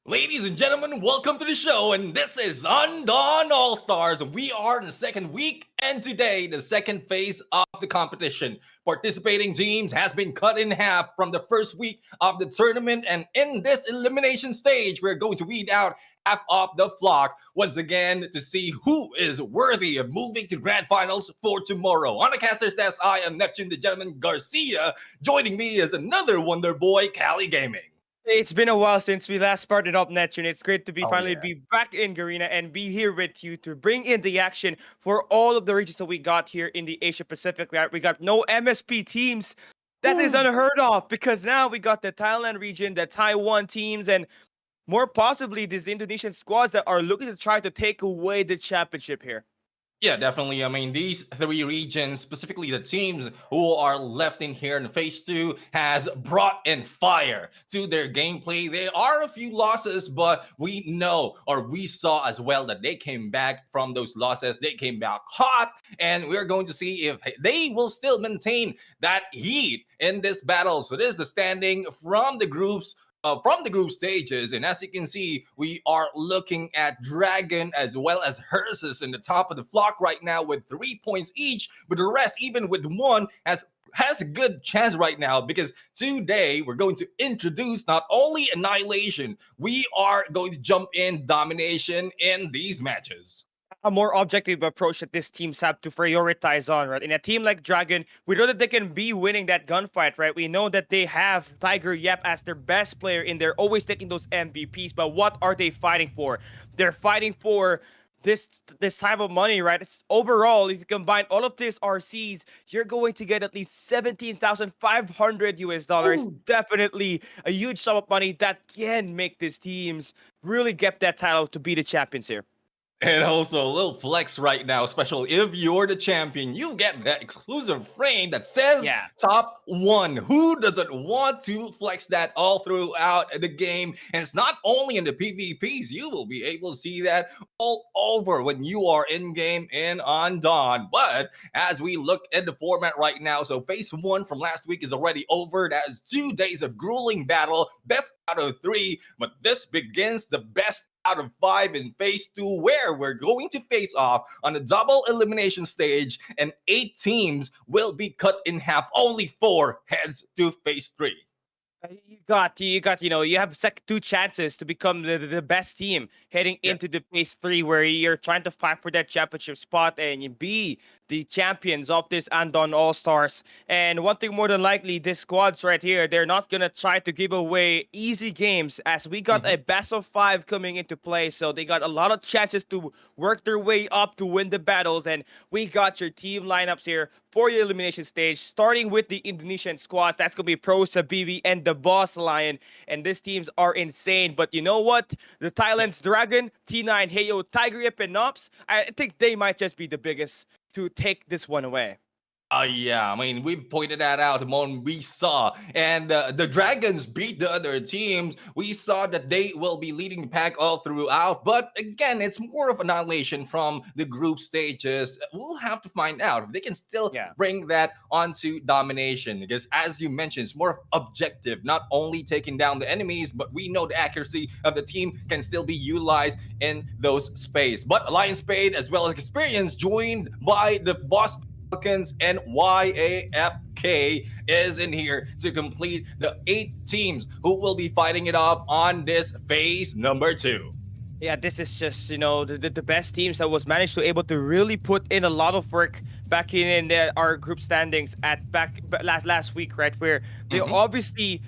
Ladies and gentlemen, welcome to the show, and this is Undone All Stars. We are in the second week, and today, the second phase of the competition. Participating teams has been cut in half from the first week of the tournament, and in this elimination stage, we're going to weed out half of the flock once again to see who is worthy of moving to grand finals for tomorrow. On the caster's desk, I am Neptune the Gentleman Garcia. Joining me is another Wonder Boy, Cali Gaming. It's been a while since we last started up Neptune. It's great to be Oh finally yeah. be back in Garena and be here with you to bring in the action for all of the regions that we got here in the Asia Pacific. We got no MSP teams. That is unheard of because now we got the Thailand region, the Taiwan teams, and more possibly these Indonesian squads that are looking to try to take away the championship here. Yeah, definitely. I mean, these three regions, specifically the teams who are left in here in phase two, has brought in fire to their gameplay. There are a few losses, but we know, or we saw as well, that they came back from those losses. They came back hot, and we're going to see if they will still maintain that heat in this battle. So this is the standing from the groups. From the group stages, and as you can see, we are looking at Dragon as well as Hersus in the top of the flock right now with 3 points each, but the rest, even with one, has a good chance right now, because today we're going to introduce not only Annihilation, we are going to jump in Domination in these matches. A more objective approach that these teams have to prioritize on, right? In a team like Dragon, we know that they can be winning that gunfight, right? We know that they have Tiger Yep as their best player in there, always taking those MVPs, but what are they fighting for? They're fighting for this type of money, right? It's overall, if you combine all of these RCs, you're going to get at least 17,500 US dollars. Ooh. Definitely a huge sum of money that can make these teams really get that title to be the champions here. And also a little flex right now, especially if you're the champion, you get that exclusive frame that says top one. Who doesn't want to flex that all throughout the game? And it's not only in the PvPs, you will be able to see that all over when you are in game and on Dawn. But as we look at the format right now, so phase one from last week is already over. That is 2 days of grueling battle, best out of 3, but this begins the best out of 5 in phase 2, where we're going to face off on a double elimination stage, and 8 teams will be cut in half. Only 4 heads to phase 3. You have 2 chances to become the best team heading into the phase 3, where you're trying to fight for that championship spot and you be the champions of this Andon All Stars. And one thing more than likely, this squads right here, they're not gonna try to give away easy games, as we got a best of 5 coming into play. So they got a lot of chances to work their way up to win the battles. And we got your team lineups here for your elimination stage, starting with the Indonesian squads. That's gonna be Pro Sabibi and the Boss Lion. And these teams are insane. But you know what? The Thailand's Dragon, T9, Heyo, Tiger Yip, and Nops, I think they might just be the biggest to take this one away. Yeah, I mean, we pointed that out the moment we saw, and the Dragons beat the other teams. We saw that they will be leading the pack all throughout, but again, it's more of annihilation from the group stages. We'll have to find out if they can still bring that onto domination, because as you mentioned, it's more objective, not only taking down the enemies, but we know the accuracy of the team can still be utilized in those space. But Alliance Spade, as well as Experience, joined by the Boss Falcons and YAFK, is in here to complete the 8 teams who will be fighting it off on this phase number 2. Yeah, this is just, the best teams that was managed to able to really put in a lot of work back in our group standings at last week, right? Where they obviously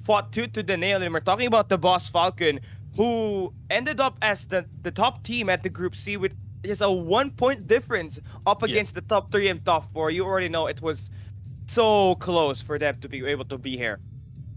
fought tooth to the nail. And we're talking about the Boss Falcon, who ended up as the top team at the Group C with just a 1-point difference up against the top 3 and top 4. You already know it was so close for them to be able to be here.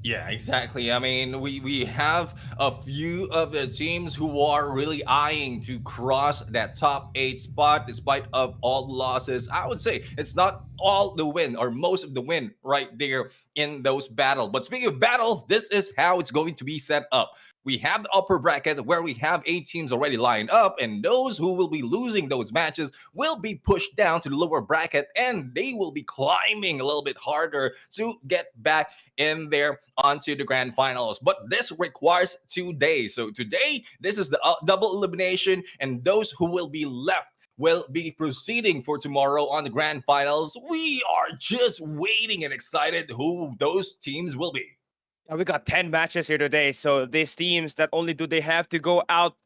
Yeah, exactly. I mean, we have a few of the teams who are really eyeing to cross that top 8 spot despite of all the losses. I would say it's not all the win or most of the win right there in those battles. But speaking of battle, this is how it's going to be set up. we have the upper bracket where we have 8 teams already lined up, and those who will be losing those matches will be pushed down to the lower bracket, and they will be climbing a little bit harder to get back in there onto the grand finals. But this requires 2 days. So today, this is the double elimination, and those who will be left will be proceeding for tomorrow on the grand finals. We are just waiting and excited who those teams will be. We got 10 matches here today, so these teams, not only do they have to go out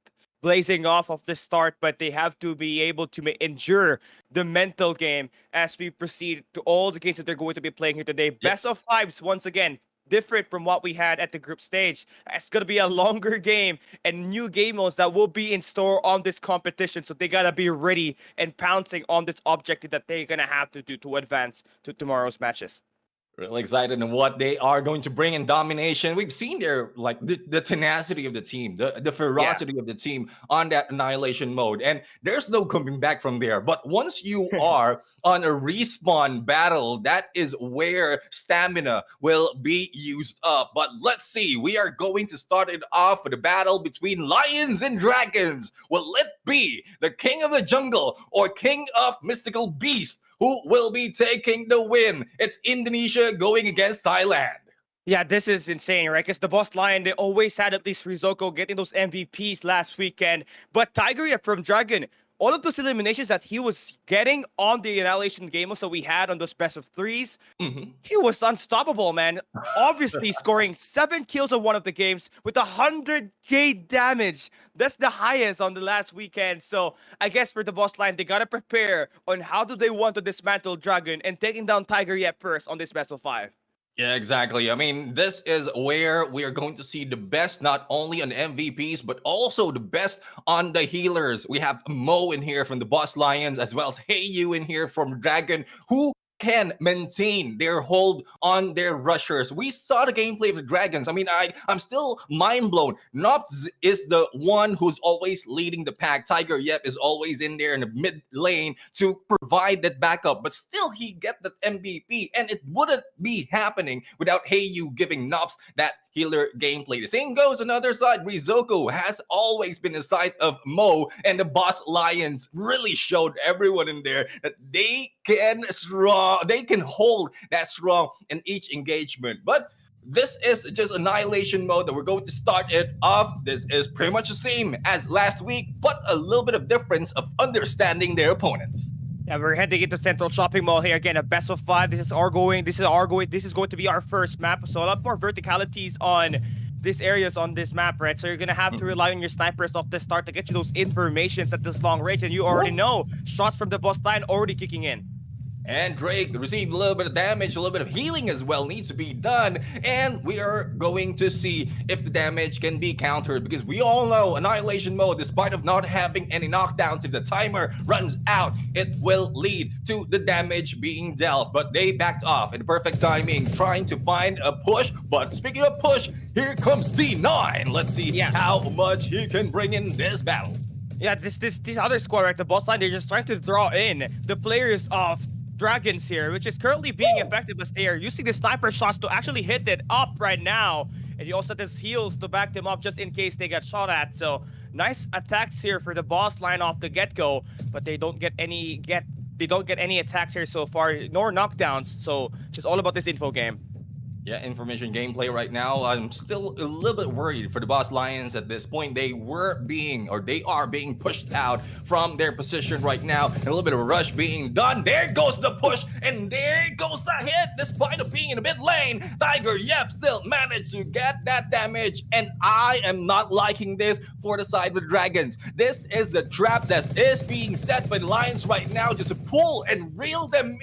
blazing off of the start, but they have to be able to endure the mental game as we proceed to all the games that they're going to be playing here today. Best of fives, once again, different from what we had at the group stage. It's going to be a longer game and new game modes that will be in store on this competition, so they got to be ready and pouncing on this objective that they're going to have to do to advance to tomorrow's matches. Really excited on what they are going to bring in domination. We've seen their the tenacity of the team, the ferocity of the team on that annihilation mode, and there's no coming back from there. But once you are on a respawn battle, that is where stamina will be used up. But let's see, we are going to start it off with a battle between lions and dragons. Will it be the king of the jungle or king of mystical beasts who will be taking the win? It's Indonesia going against Thailand. Yeah, this is insane, right? Because the Boss Lion, they always had at least Rizoko getting those MVPs last weekend. But Tiger from Dragon, all of those eliminations that he was getting on the Annihilation game that we had on those best of threes, he was unstoppable, man. Obviously scoring 7 kills on one of the games with 100k damage. That's the highest on the last weekend. So I guess for the Boss Line, they got to prepare on how do they want to dismantle Dragon and taking down Tiger Yep first on this best of 5. Yeah, exactly. I mean, this is where we are going to see the best, not only on MVPs, but also the best on the healers. We have Mo in here from the Boss Lions, as well as Heiyu in here from Dragon, who can maintain their hold on their rushers. We saw the gameplay of the Dragons. I mean, I'm still mind blown. Nops is the one who's always leading the pack. Tiger Yep is always in there in the mid lane to provide that backup, but still he get that MVP, and it wouldn't be happening without Heiyu giving Nops that healer gameplay. The same goes on the other side. Rizoko has always been the side of Mo, and the Boss Lions really showed everyone in there that they can hold that strong in each engagement. But this is just annihilation mode that we're going to start it off. This is pretty much the same as last week, but a little bit of difference of understanding their opponents. Yeah, we're heading into Central Shopping Mall here again. A best of 5. This is going to be our first map. So a lot more verticalities on these areas on this map, right? So you're gonna have to rely on your snipers off the start to get you those informations at this long range, and you already know shots from the Boss Line already kicking in. And Drake received a little bit of damage, a little bit of healing as well needs to be done. And we are going to see if the damage can be countered, because we all know Annihilation mode, despite of not having any knockdowns, if the timer runs out, it will lead to the damage being dealt. But they backed off in perfect timing, trying to find a push. But speaking of push, here comes D9. Let's see how much he can bring in this battle. Yeah, this other squad, right? The Boss Line, they're just trying to draw in the players of Dragons here, which is currently being effective as they are using the sniper shots to actually hit it up right now. And he also has heals to back them up just in case they get shot at. So nice attacks here for the Boss Line off the get-go, but they don't get any attacks here so far, nor knockdowns. So just all about this info game. Yeah, information gameplay right now. I'm still a little bit worried for the Boss Lions at this point. They are being pushed out from their position right now. And a little bit of a rush being done. There goes the push, and there goes the hit. Despite of being in the mid lane, Tiger Yep still managed to get that damage. And I am not liking this for the side with Dragons. This is the trap that is being set by the Lions right now, just to pull and reel them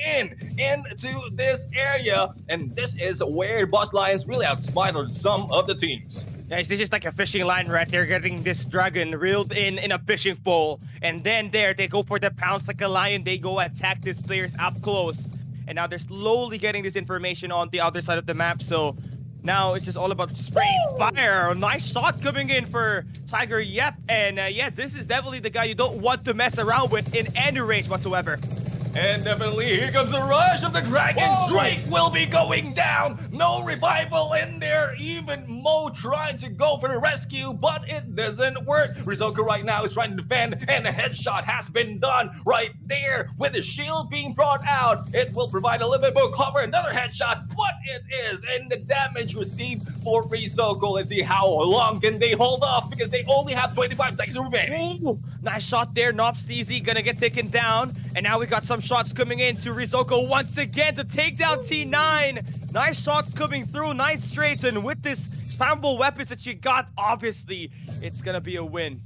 into this area. And this is where Boss Lions really outsmarted some of the teams. Guys, this is like a fishing line, right? They're getting this dragon reeled in a fishing pole, and then they go for the pounce like a lion. They go attack these players up close, and now they're slowly getting this information on the other side of the map. So now it's just all about spraying fire. A nice shot coming in for Tiger Yep, and yeah, this is definitely the guy you don't want to mess around with in any range whatsoever. And definitely here comes the rush of the Dragons. Whoa! Drake will be going down. No revival in there. Even Mo trying to go for the rescue, but it doesn't work. Rizoko right now is trying to defend, and a headshot has been done right there with the shield being brought out. It will provide a little bit more cover. Another headshot, but it is, and the damage received for Rizoko. Let's see how long can they hold off because they only have 25 seconds remaining. Ooh, nice shot there. Nopsteezy gonna get taken down. And now we got some shots coming in to Rizoko once again to take down T9. Nice shots coming through. Nice straights. And with this spammable weapons that you got, obviously, it's gonna be a win.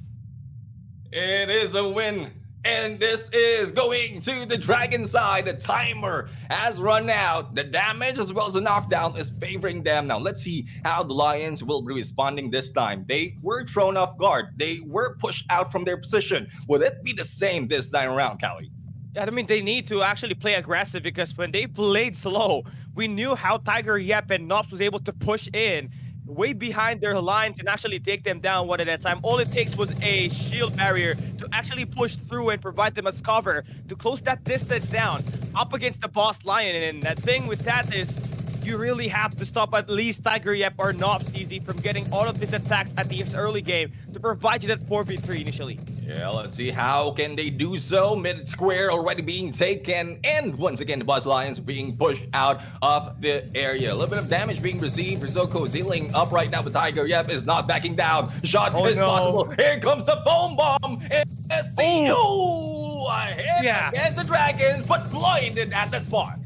It is a win. And this is going to the Dragon side. The timer has run out. The damage as well as the knockdown is favoring them. Now, let's see how the Lions will be responding this time. They were thrown off guard. They were pushed out from their position. Will it be the same this time around, Callie? I mean, they need to actually play aggressive because when they played slow, we knew how Tiger Yep and Nops was able to push in way behind their lines and actually take them down one at a time. All it takes was a shield barrier to actually push through and provide them as cover to close that distance down up against the boss Lion. And the thing with that is you really have to stop at least Tiger Yep or Nopsteezy from getting all of these attacks at the early game to provide you that 4v3 initially. Yeah, let's see how can they do so. Mid square already being taken, and once again the Buzz Lions being pushed out of the area. A little bit of damage being received. Rizoko is healing up right now, but Tiger Yep is not backing down. Shot is possible. Here comes the foam bomb. And see a hit against the Dragons, but blinded at the spot.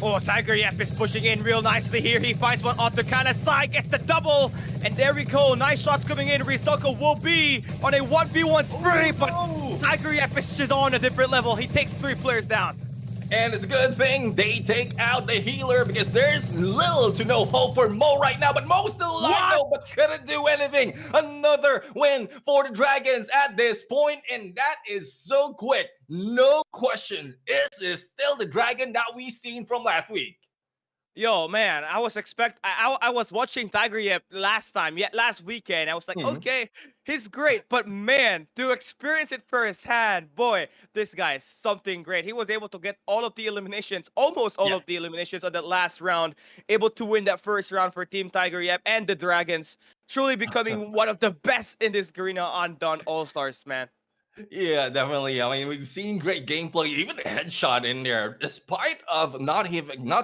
Oh, Tiger Yep is pushing in real nicely here. He finds one on the kind of side, gets the double, and there we go. Nice shots coming in. Rizoko will be on a 1v1 spree, but Tiger Yep is just on a different level. He takes 3 players down. And it's a good thing they take out the healer because there's little to no hope for Mo right now. But Mo's still alive though, but couldn't do anything. Another win for the Dragons at this point, and that is so quick. No question. This is still the Dragon that we seen from last week. Yo, man, I was watching Tiger Yep last weekend. I was like, okay, he's great. But man, to experience it firsthand, boy, this guy is something great. He was able to get all of the eliminations, almost all of the eliminations on that last round, able to win that first round for Team Tiger Yep and the Dragons, truly becoming one of the best in this Garena Undone All-Stars, man. Yeah, definitely. I mean, we've seen great gameplay, even a headshot in there, despite of not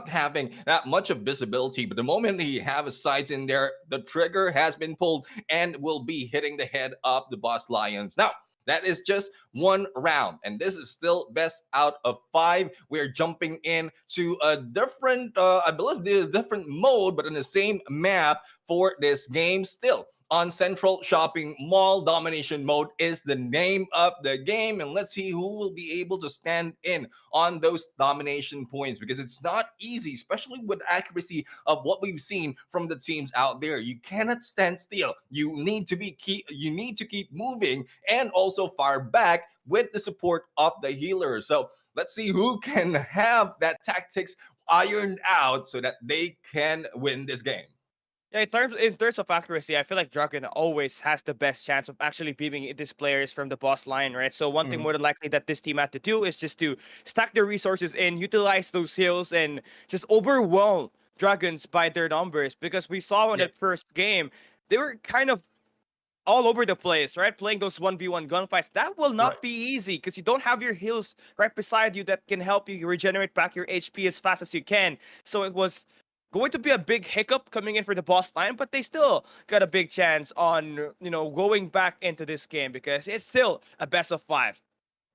having that much of visibility. But the moment he have his sights in there, the trigger has been pulled and will be hitting the head of the Boss Lions. Now, that is just one round, and this is still best out of 5. We're jumping in to a different, I believe, the different mode, but in the same map for this game still. On Central Shopping Mall, Domination Mode is the name of the game. And let's see who will be able to stand in on those domination points, because it's not easy, especially with accuracy of what we've seen from the teams out there. You cannot stand still. You need to keep moving and also fire back with the support of the healer. So let's see who can have that tactics ironed out so that they can win this game. Yeah, in terms of accuracy, I feel like Dragon always has the best chance of actually beating these players from the boss line, right? So one thing more than likely that this team had to do is just to stack their resources and utilize those heals and just overwhelm Dragons by their numbers, because we saw in that first game, they were kind of all over the place, right? Playing those 1v1 gunfights. That will not be easy because you don't have your heals right beside you that can help you regenerate back your HP as fast as you can. So it was going to be a big hiccup coming in for the boss line, but they still got a big chance on, going back into this game because it's still a best of 5.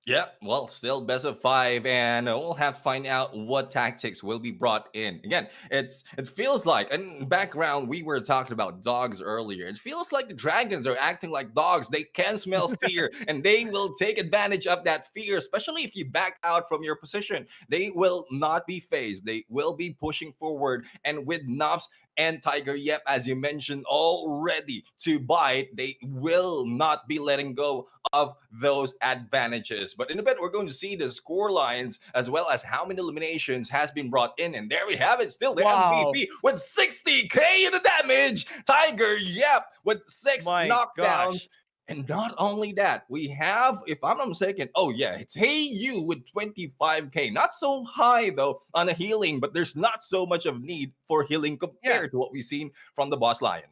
Yeah, well, still best of 5, and we'll have to find out what tactics will be brought in. Again, it feels like, in background, we were talking about dogs earlier. It feels like the Dragons are acting like dogs. They can smell fear, and they will take advantage of that fear, especially if you back out from your position. They will not be phased. They will be pushing forward, and with Nops and Tiger Yep, as you mentioned, already to bite, they will not be letting go of those advantages. But in a bit, we're going to see the score lines as well as how many eliminations has been brought in. And there we have it, still the MVP with 60k in the damage. Tiger Yep with 6 knockdowns. And not only that, we have, if I'm not mistaken, oh yeah, it's Hey You with 25k. Not so high though on the healing, but there's not so much of need for healing Yeah. compared to what we've seen from the Boss Lion.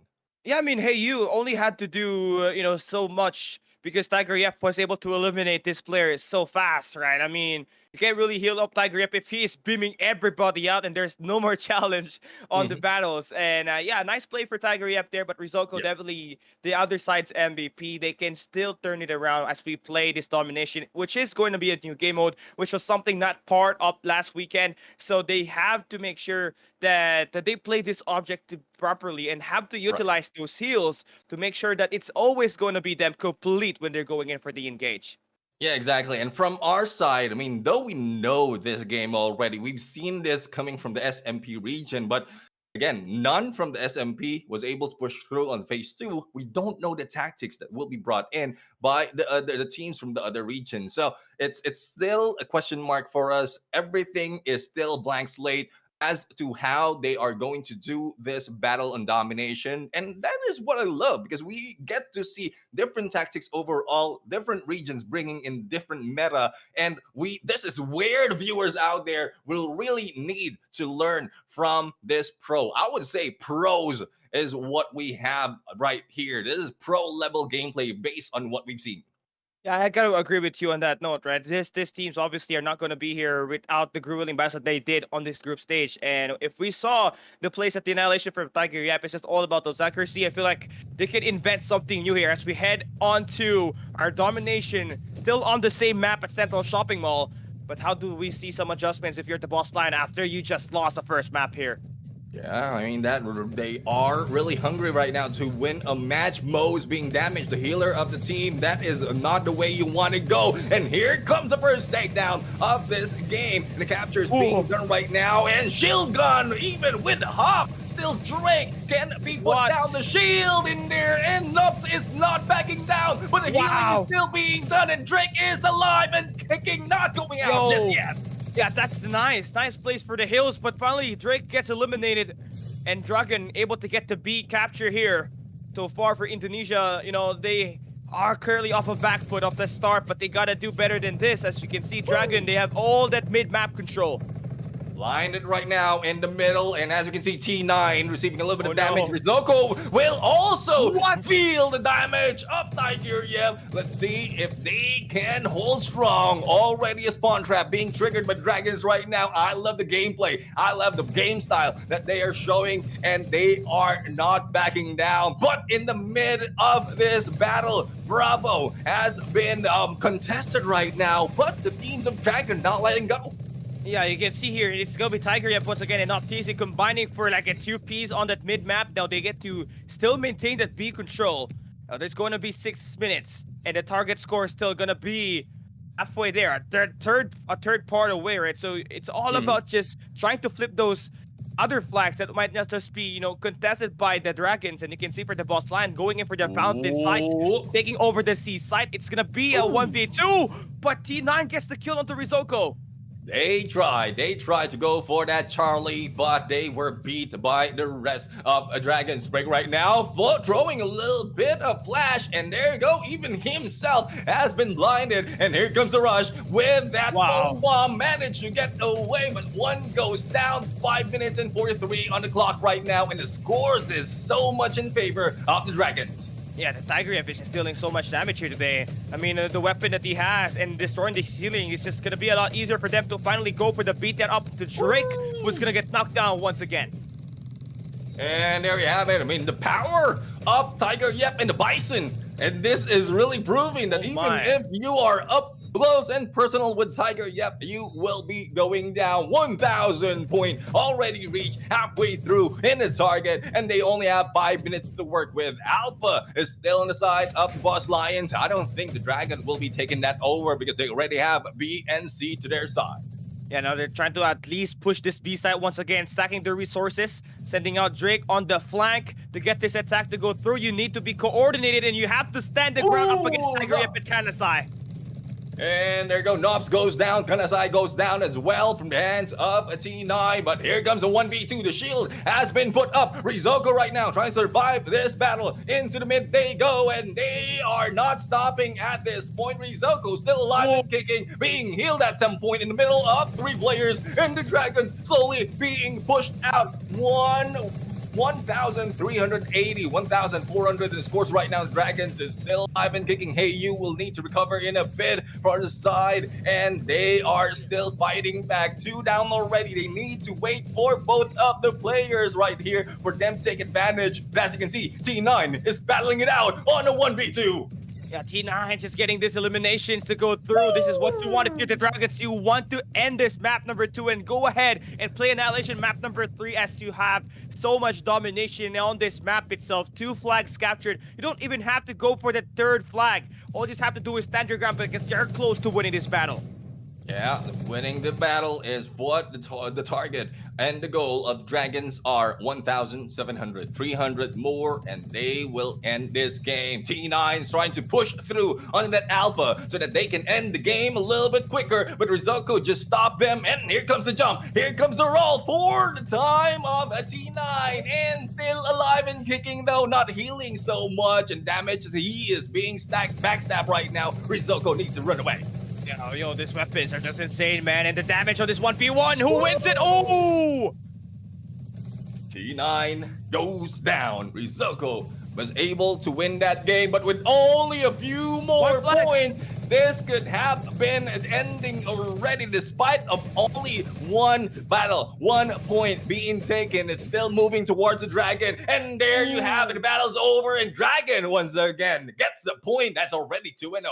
Yeah, I mean, hey, you only had to do, so much because Tiger Yep was able to eliminate this player so fast, right? I mean, you can't really heal up Tiger Yep if he is beaming everybody out and there's no more challenge on the Mhm. battles. And yeah, nice play for Tiger Yep there, but Rizoko Yeah, definitely the other side's MVP. They can still turn it around as we play this domination, which is going to be a new game mode, which was something not part of last weekend. So they have to make sure that they play this objective properly and have to right. utilize those heals to make sure that it's always going to be them complete when they're going in for the engage. Yeah, exactly. And from our side, I mean, though we know this game already, we've seen this coming from the SMP region, but again, none from the SMP was able to push through on phase two. We don't know the tactics that will be brought in by the teams from the other regions. So it's still a question mark for us. Everything is still blank slate as to how they are going to do this battle on domination. And that is what I love because we get to see different tactics overall, different regions bringing in different meta. And this is where the viewers out there will really need to learn from this pro. I would say pros is what we have right here. This is pro level gameplay based on what we've seen. Yeah, I gotta agree with you on that note, right? This teams obviously are not gonna be here without the grueling battles that they did on this group stage. And if we saw the plays at the annihilation from Tiger Yap, it's just all about those accuracy. I feel like they could invent something new here as we head on to our domination, still on the same map at Central Shopping Mall. But how do we see some adjustments if you're at the boss line after you just lost the first map here? Yeah, I mean that they are really hungry right now to win a match. Mo is being damaged, the healer of the team. That is not the way you want to go. And here comes the first takedown of this game. The capture is being done right now, and shield gun, even with Hop, still Drake can be put down. The shield in there, and Nubs is not backing down, but the healing is still being done, and Drake is alive and kicking, not going out just yet. Yeah, that's nice. Nice place for the hills, but finally Drake gets eliminated and Dragon able to get the B capture here. So far for Indonesia, they are currently off a back foot off the start, but they gotta do better than this. As you can see, Dragon, they have all that mid-map control. Blinded right now in the middle, and as you can see, T9 receiving a little bit of damage. Rizoko will also feel the damage of Tiger. Yeah, let's see if they can hold strong. Already a spawn trap being triggered by dragons right now. I love the gameplay. I love the game style that they are showing, and they are not backing down. But in the mid of this battle, Bravo has been contested right now, but the teams of Dragon not letting go. Yeah, you can see here, it's gonna be Tiger Yep once again and not TC combining for like a 2Ps on that mid-map. Now they get to still maintain that B control. Now there's going to be 6 minutes, and the target score is still gonna be halfway there, a third part away, right? So it's all about just trying to flip those other flags that might not just be, contested by the dragons. And you can see for the boss line going in for the fountain site, taking over the C site. It's gonna be a 1v2, but T9 gets the kill onto Rizoko. They tried to go for that Charlie, but they were beat by the rest of Dragon's Break right now, throwing a little bit of flash, and there you go, even himself has been blinded, and here comes the rush with that bomb, managed to get away, but one goes down. 5 minutes and 43 on the clock right now, and the scores is so much in favor of the Dragons. Yeah, the Tiger Yep is just dealing so much damage here today. I mean, the weapon that he has and destroying the ceiling is just going to be a lot easier for them to finally go for the beatdown up to Drake, who's going to get knocked down once again. And there you have it. I mean, the power of Tiger Yep and the Bison. And this is really proving that if you are up close and personal with Tiger Yep, you will be going down. 1,000 point already reached halfway through in the target, and they only have 5 minutes to work with. Alpha is still on the side of the Boss Lions. I don't think the Dragon will be taking that over because they already have B and C to their side. Yeah, now they're trying to at least push this B side once again, stacking their resources, sending out Drake on the flank to get this attack to go through. You need to be coordinated, and you have to stand the ground up against Tiger Yep and Kanasai. And there go. Nobs goes down. Kanasai goes down as well from the hands of a T9. But here comes a 1v2. The shield has been put up. Rizoko right now trying to survive this battle. Into the mid they go. And they are not stopping at this point. Rizoko still alive and kicking. Being healed at some point in the middle of 3 players. And the Dragons slowly being pushed out. 1,380, 1,400 in scores right now. The Dragons is still alive and kicking. Hey, you will need to recover in a bit for the side, and they are still fighting back. 2 down already. They need to wait for both of the players right here for them to take advantage. But as you can see, T9 is battling it out on a 1v2. Yeah, T9 just getting these eliminations to go through. This is what you want if you're the Dragons. You want to end this map number 2 and go ahead and play Annihilation map number 3 as you have so much domination on this map itself. 2 flags captured. You don't even have to go for the 3rd flag. All you just have to do is stand your ground because you're close to winning this battle. Yeah, winning the battle is what the target and the goal of Dragons are. 1,700, 300 more, and they will end this game. T9's trying to push through on that alpha so that they can end the game a little bit quicker, but Rizoko just stopped them, and here comes the jump. Here comes the roll for the time of a T9, and still alive and kicking though, not healing so much, and damage as he is being backstabbed right now. Rizoko needs to run away. Yo, these weapons are just insane, man. And the damage on this 1v1, who wins it? Oh! T9 goes down. Rizoko was able to win that game, but with only a few more points, this could have been an ending already, despite of only 1 battle, 1 point being taken. It's still moving towards the Dragon, and there you have it. The battle's over, and Dragon once again gets the point. That's already 2-0.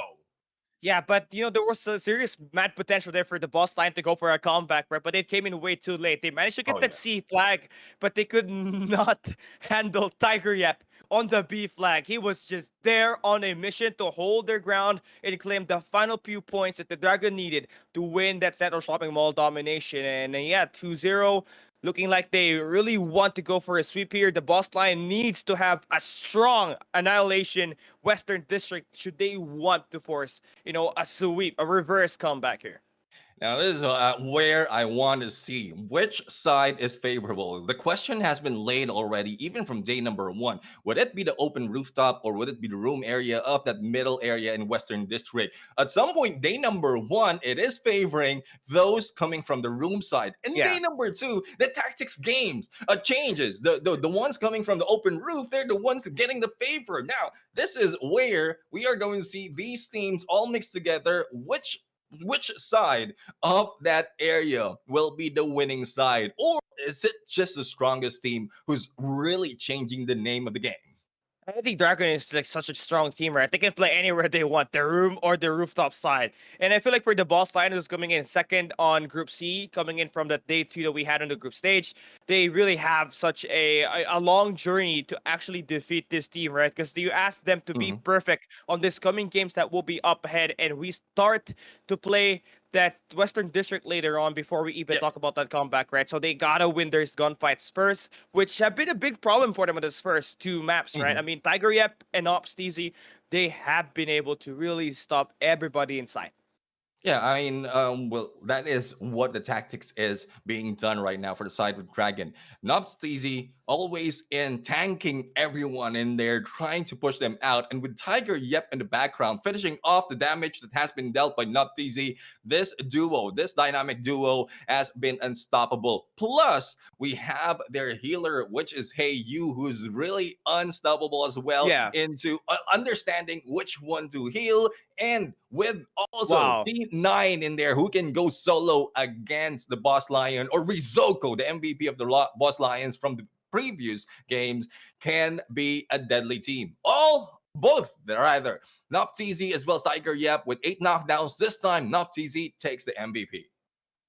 Yeah, but there was a serious mad potential there for the boss line to go for a comeback, right? But it came in way too late. They managed to get that C flag, but they could not handle Tiger Yep on the B flag. He was just there on a mission to hold their ground and claim the final few points that the Dragon needed to win that Central Shopping Mall domination. And yeah, 2-0. Looking like they really want to go for a sweep here. The boss line needs to have a strong Annihilation Western District should they want to force, a sweep, a reverse comeback here. Now, this is where I want to see which side is favorable. The question has been laid already, even from day number 1. Would it be the open rooftop or would it be the room area of that middle area in Western District? At some point, day number 1, it is favoring those coming from the room side. And day number 2, the tactics games changes. The ones coming from the open roof, they're the ones getting the favor. Now, this is where we are going to see these teams all mixed together. Which side of that area will be the winning side? Or is it just the strongest team who's really changing the name of the game? I think Dragon is like such a strong team, right? They can play anywhere they want, the room or the rooftop side. And I feel like for the boss line who's coming in second on Group C, coming in from the day 2 that we had on the group stage, they really have such a long journey to actually defeat this team, right? Because you ask them to be perfect on this coming games that will be up ahead, and we start to play that Western District later on before we even talk about that comeback, right? So they gotta win their gunfights first, which have been a big problem for them in those first 2 maps, right? I mean, Tiger Yep and Ops TZ, they have been able to really stop everybody inside. Yeah, I mean, well, that is what the tactics is being done right now for the side with Dragon. Nobs TZ always in tanking everyone in there, trying to push them out. And with Tiger Yep in the background, finishing off the damage that has been dealt by Nobs TZ, this duo, this dynamic duo has been unstoppable. Plus, we have their healer, which is Hey You, who's really unstoppable as well into understanding which one to heal. And with also T9 in there, who can go solo against the Boss Lion, or Rizoko, the MVP of the Boss Lions from the previous games, can be a deadly team. Both, rather. Nobs TZ as well as Tiger Yep with 8 knockdowns. This time, Nobs TZ takes the MVP.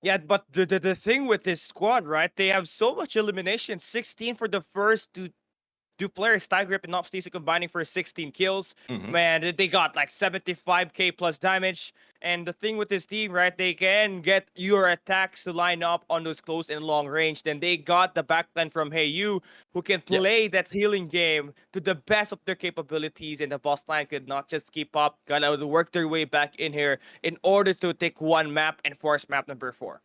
Yeah, but the thing with this squad, right? They have so much elimination, 16 for the first two players, Tigrip and Nopstation, combining for 16 kills. Mhm. Man, they got like 75k plus damage. And the thing with this team, right, they can get your attacks to line up on those close and long range. Then they got the backline from Heyu, who can Yep. play that healing game to the best of their capabilities. And the boss line could not just keep up, gotta work their way back in here in order to take one map and force map number 4.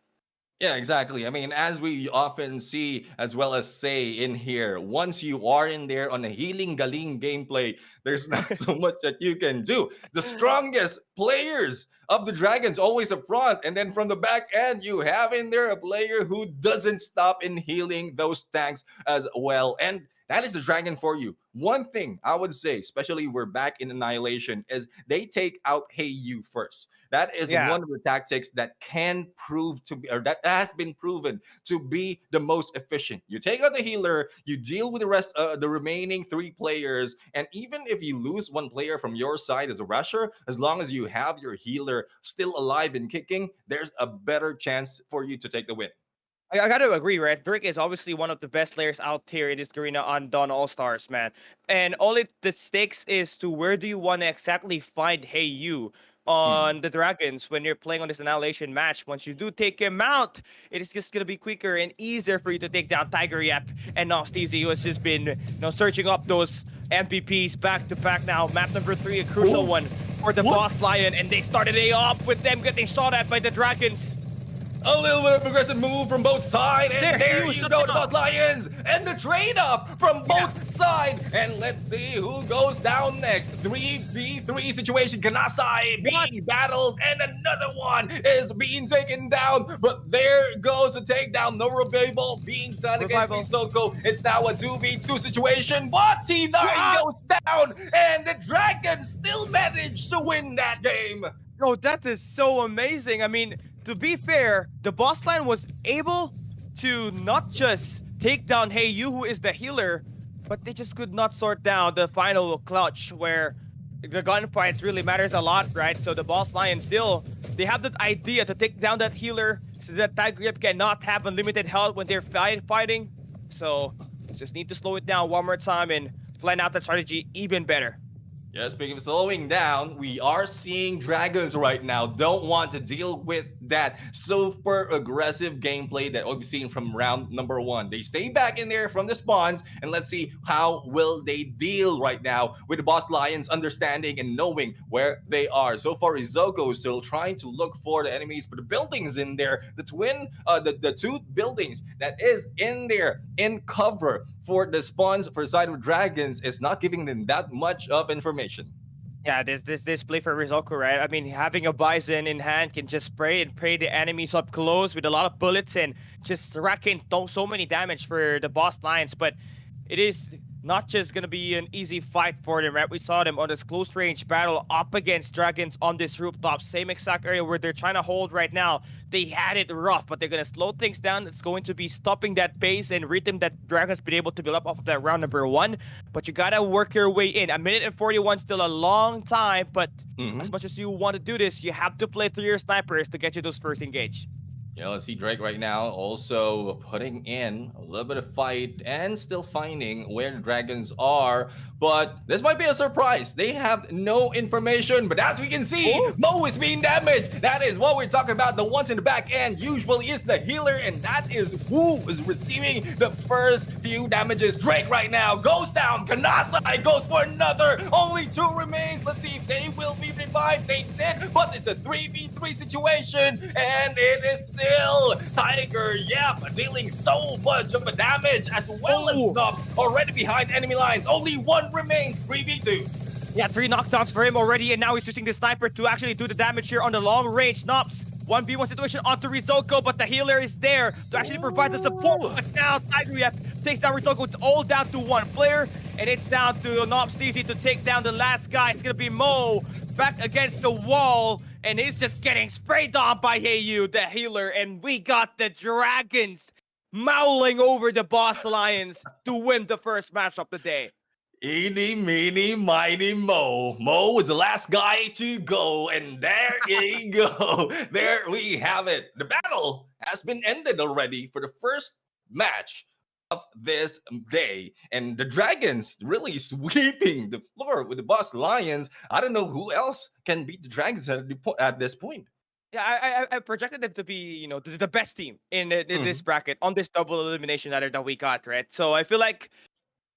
Yeah, exactly. I mean, as we often see as well as say in here, once you are in there on a healing galing gameplay, there's not so much that you can do. The strongest players of the Dragons always up front, and then from the back end, you have in there a player who doesn't stop in healing those tanks as well. And that is the Dragon for you. One thing I would say, especially we're back in Annihilation, is they take out Hey You first. That is Yeah. one of the tactics that can prove to be, or that has been proven to be the most efficient. You take out the healer, you deal with the rest, the remaining 3 players, and even if you lose one player from your side as a rusher, as long as you have your healer still alive and kicking, there's a better chance for you to take the win. I gotta agree, right? Brick is obviously one of the best players out here in this arena on Dawn All Stars, man. And all the stakes is to where do you want to exactly find Hey You on the Dragons when you're playing on this Annihilation match. Once you do take him out, it is just gonna be quicker and easier for you to take down Tiger Yap and Nopstation, who has just been searching up those MVPs back to back now. Map number 3, a crucial one for the Boss Lion, and they started a off with them getting shot at by the Dragons. A little bit of progressive move from both sides, and there you go, the Boss Lions, and the trade up from both sides. And let's see who goes down next. 3v3 situation, Kanasai being battled, and another one is being taken down. But there goes a takedown. No revival being done against Risoko. It's now a 2v2 situation, but T9 goes down, and the Dragons still manage to win that game. Oh, that is so amazing. I mean, to be fair, the boss line was able to not just take down Hey You, who is the healer, but they just could not sort down the final clutch where the gunfights really matters a lot, right? So the boss lion still, they have that idea to take down that healer so that Tiger cannot have unlimited health when they're fighting. So just need to slow it down one more time and plan out that strategy even better. Yeah, speaking of slowing down, we are seeing Dragons right now don't want to deal with that super aggressive gameplay that we've seen from round number 1. They stay back in there from the spawns, and let's see how will they deal right now with the Boss Lions understanding and knowing where they are. So far, Izoko is still trying to look for the enemies, but the buildings in there, the 2 buildings that is in there in cover for the spawns for the side of Dragons is not giving them that much of information. Yeah, this play for Rizoko, right? I mean, having a Bison in hand can just spray and pray the enemies up close with a lot of bullets and just racking so many damage for the boss lions. But it is not just going to be an easy fight for them, right? We saw them on this close range battle up against Dragons on this rooftop. Same exact area where they're trying to hold right now. They had it rough, but they're going to slow things down. It's going to be stopping that pace and rhythm that Dragons been able to build up off of that round number 1. But you got to work your way in. 1:41 still a long time, but as much as you want to do this, you have to play through your snipers to get you those first engage. Yeah, let's see Drake right now also putting in a little bit of fight and still finding where the Dragons are. But this might be a surprise. They have no information, but as we can see, Mo is being damaged. That is what we're talking about. The ones in the back end usually is the healer, and that is who is receiving the first few damages. Drake right now goes down. Kanasai goes for another. Only 2 remains. Let's see if they will be revived. They did, but it's a 3v3 situation, and it is still Tiger Yap dealing so much of a damage, as well as Nops already behind enemy lines. Only 1 remains. 3v2. Yeah, 3 knockdowns for him already, and now he's using the sniper to actually do the damage here on the long range. Nops, 1v1 situation onto Rizoko, but the healer is there to actually provide the support. But now Tiger Yap takes down Rizoko. It's all down to 1 player, and it's down to Nopstation to take down the last guy. It's gonna be Mo back against the wall, and he's just getting sprayed on by Heyu, the healer, and we got the Dragons mauling over the Boss Lions to win the first match of the day. Eeny, meeny, miny, Mo. Mo is the last guy to go, and there you go. There we have it. The battle has been ended already for the first match of this day, and the Dragons really sweeping the floor with the Boss Lions. I don't know who else can beat the Dragons at this point. Yeah, I projected them to be, the best team in this Mhm. bracket on this double elimination ladder that we got, right? So I feel like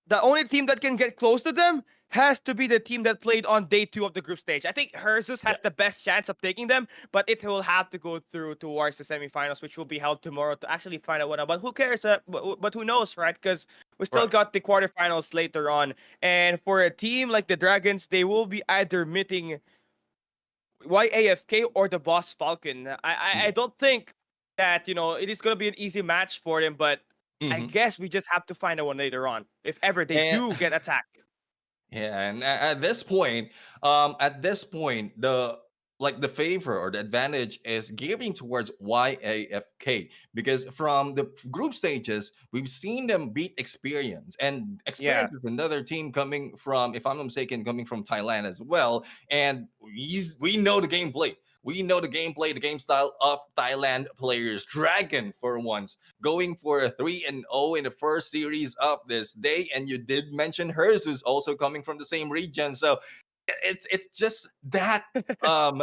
the only team that can get close to them has to be the team that played on day 2 of the group stage. I think Herzus Yeah, has the best chance of taking them, but it will have to go through towards the semifinals, which will be held tomorrow to actually find out what. But who cares? But who knows, right? Because we still right. got the quarterfinals later on. And for a team like the Dragons, they will be either meeting YAFK or the Boss Falcon. I Yeah. don't think that it is gonna be an easy match for them, but I Mhm. guess we just have to find a one later on if ever they And do get attacked. yeah, and at this point, the favor or the advantage is giving towards YAFK, because from the group stages we've seen them beat Experience, and Yeah. Experience is another team coming from, if I'm not mistaken, coming from Thailand as well, and we know the gameplay. We know the gameplay, the game style of Thailand players. Dragon, for once, going for a 3-0 in the first series of this day. And you did mention hers, who's also coming from the same region. So it's just that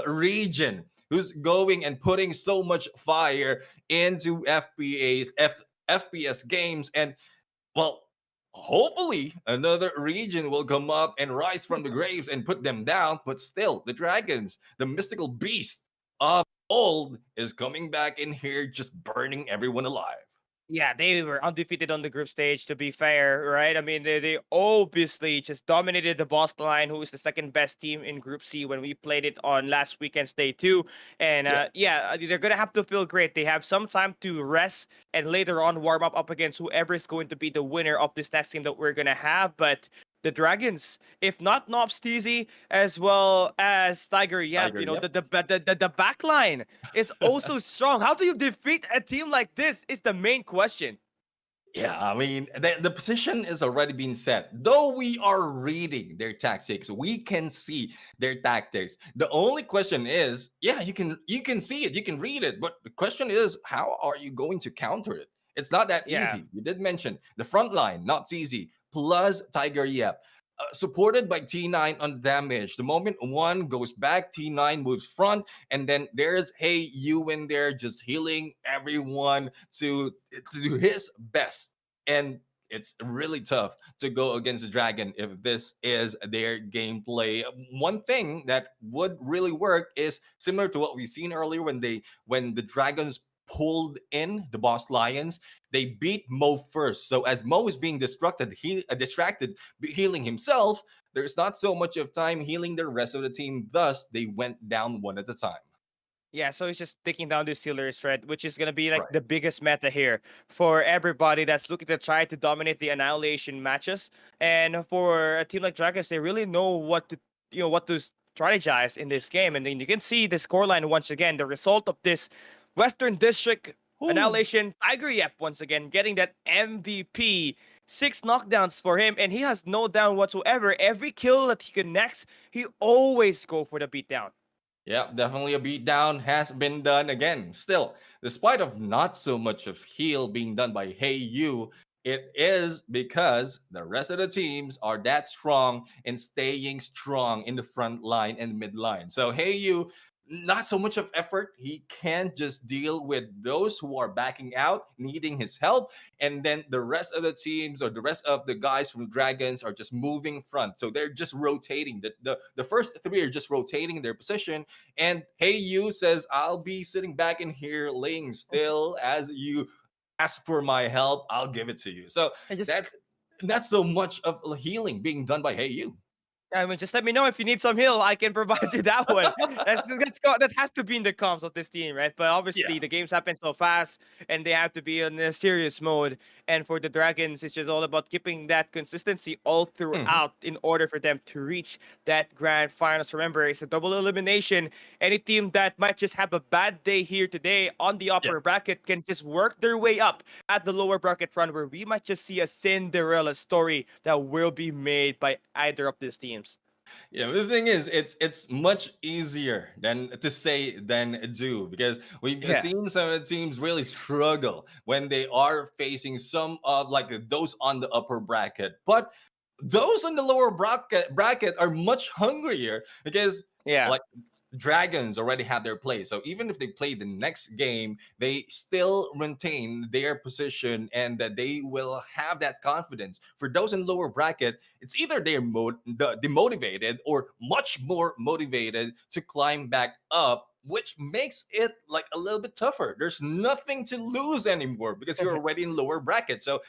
region who's going and putting so much fire into FPS games. And well, hopefully another region will come up and rise from the graves and put them down. But still, the Dragons, the mystical beast of old, is coming back in here, just burning everyone alive. Yeah, they were undefeated on the group stage, to be fair, right? I mean, they obviously just dominated the Boss Line, who is the second best team in Group C when we played it on last weekend's day 2. And Yeah. they're going to have to feel great. They have some time to rest and later on warm up against whoever is going to be the winner of this next team that we're going to have. But the Dragons, if not Nobs TZ, as well as Tiger Yep, Tiger, yep. the back line is also strong. How do you defeat a team like this is the main question. Yeah, I mean, the position is already being set. Though we are reading their tactics, we can see their tactics. The only question is, yeah, you can see it, you can read it, but the question is, how are you going to counter it? It's not that Yeah. easy. You did mention the front line, not easy. Plus Tiger Yep. Supported by T9 on damage. The moment one goes back, T9 moves front, and then there's Hey You in there just healing everyone to do his best. And it's really tough to go against the Dragon if this is their gameplay. One thing that would really work is similar to what we've seen earlier when the Dragons pulled in the Boss Lions. They beat Mo first. So as Mo is being distracted healing himself, there's not so much of time healing the rest of the team. Thus, they went down one at a time. Yeah, so he's just taking down these healers, right? Which is gonna be like Right. the biggest meta here for everybody that's looking to try to dominate the annihilation matches. And for a team like Dragons, they really know what to strategize in this game. And then you can see the scoreline once again, the result of this Western District Woo. annihilation. Tiger Yep once again getting that MVP. 6 knockdowns for him, and he has no down whatsoever. Every kill that he connects, he always go for the beatdown. Yeah, definitely a beatdown has been done again. Still, despite of not so much of heal being done by Hey You, it is because the rest of the teams are that strong and staying strong in the front line and mid line. So Hey You, not so much of effort. He can just deal with those who are backing out, needing his help, and then the rest of the teams or the rest of the guys from Dragons are just moving front. So they're just rotating. The first three are just rotating their position. And Hey You says, I'll be sitting back in here laying still as you ask for my help. I'll give it to you. So I just that's so much of healing being done by Hey You. I mean, just let me know if you need some heal. I can provide you that one. That has to be in the comms of this team, right? But Yeah. obviously, the games happen so fast, and they have to be in a serious mode. And for the Dragons, it's just all about keeping that consistency all Mhm. throughout in order for them to reach that grand finals. Remember, it's a double elimination. Any team that might just have a bad day here today on the Yeah. upper bracket can just work their way up at the lower bracket run, where we might just see a Cinderella story that will be made by either of these teams. Yeah, the thing is, it's much easier than to say than do because we've Yeah. seen some of the teams really struggle when they are facing some of like those on the upper bracket. But those in the lower bracket are much hungrier because Yeah. like dragons already have their play, so even if they play the next game they still maintain their position and that they will have that confidence. For those in lower bracket, it's either they're demotivated or much more motivated to climb back up, which makes it like a little bit tougher. There's nothing to lose anymore because you're already in lower bracket, so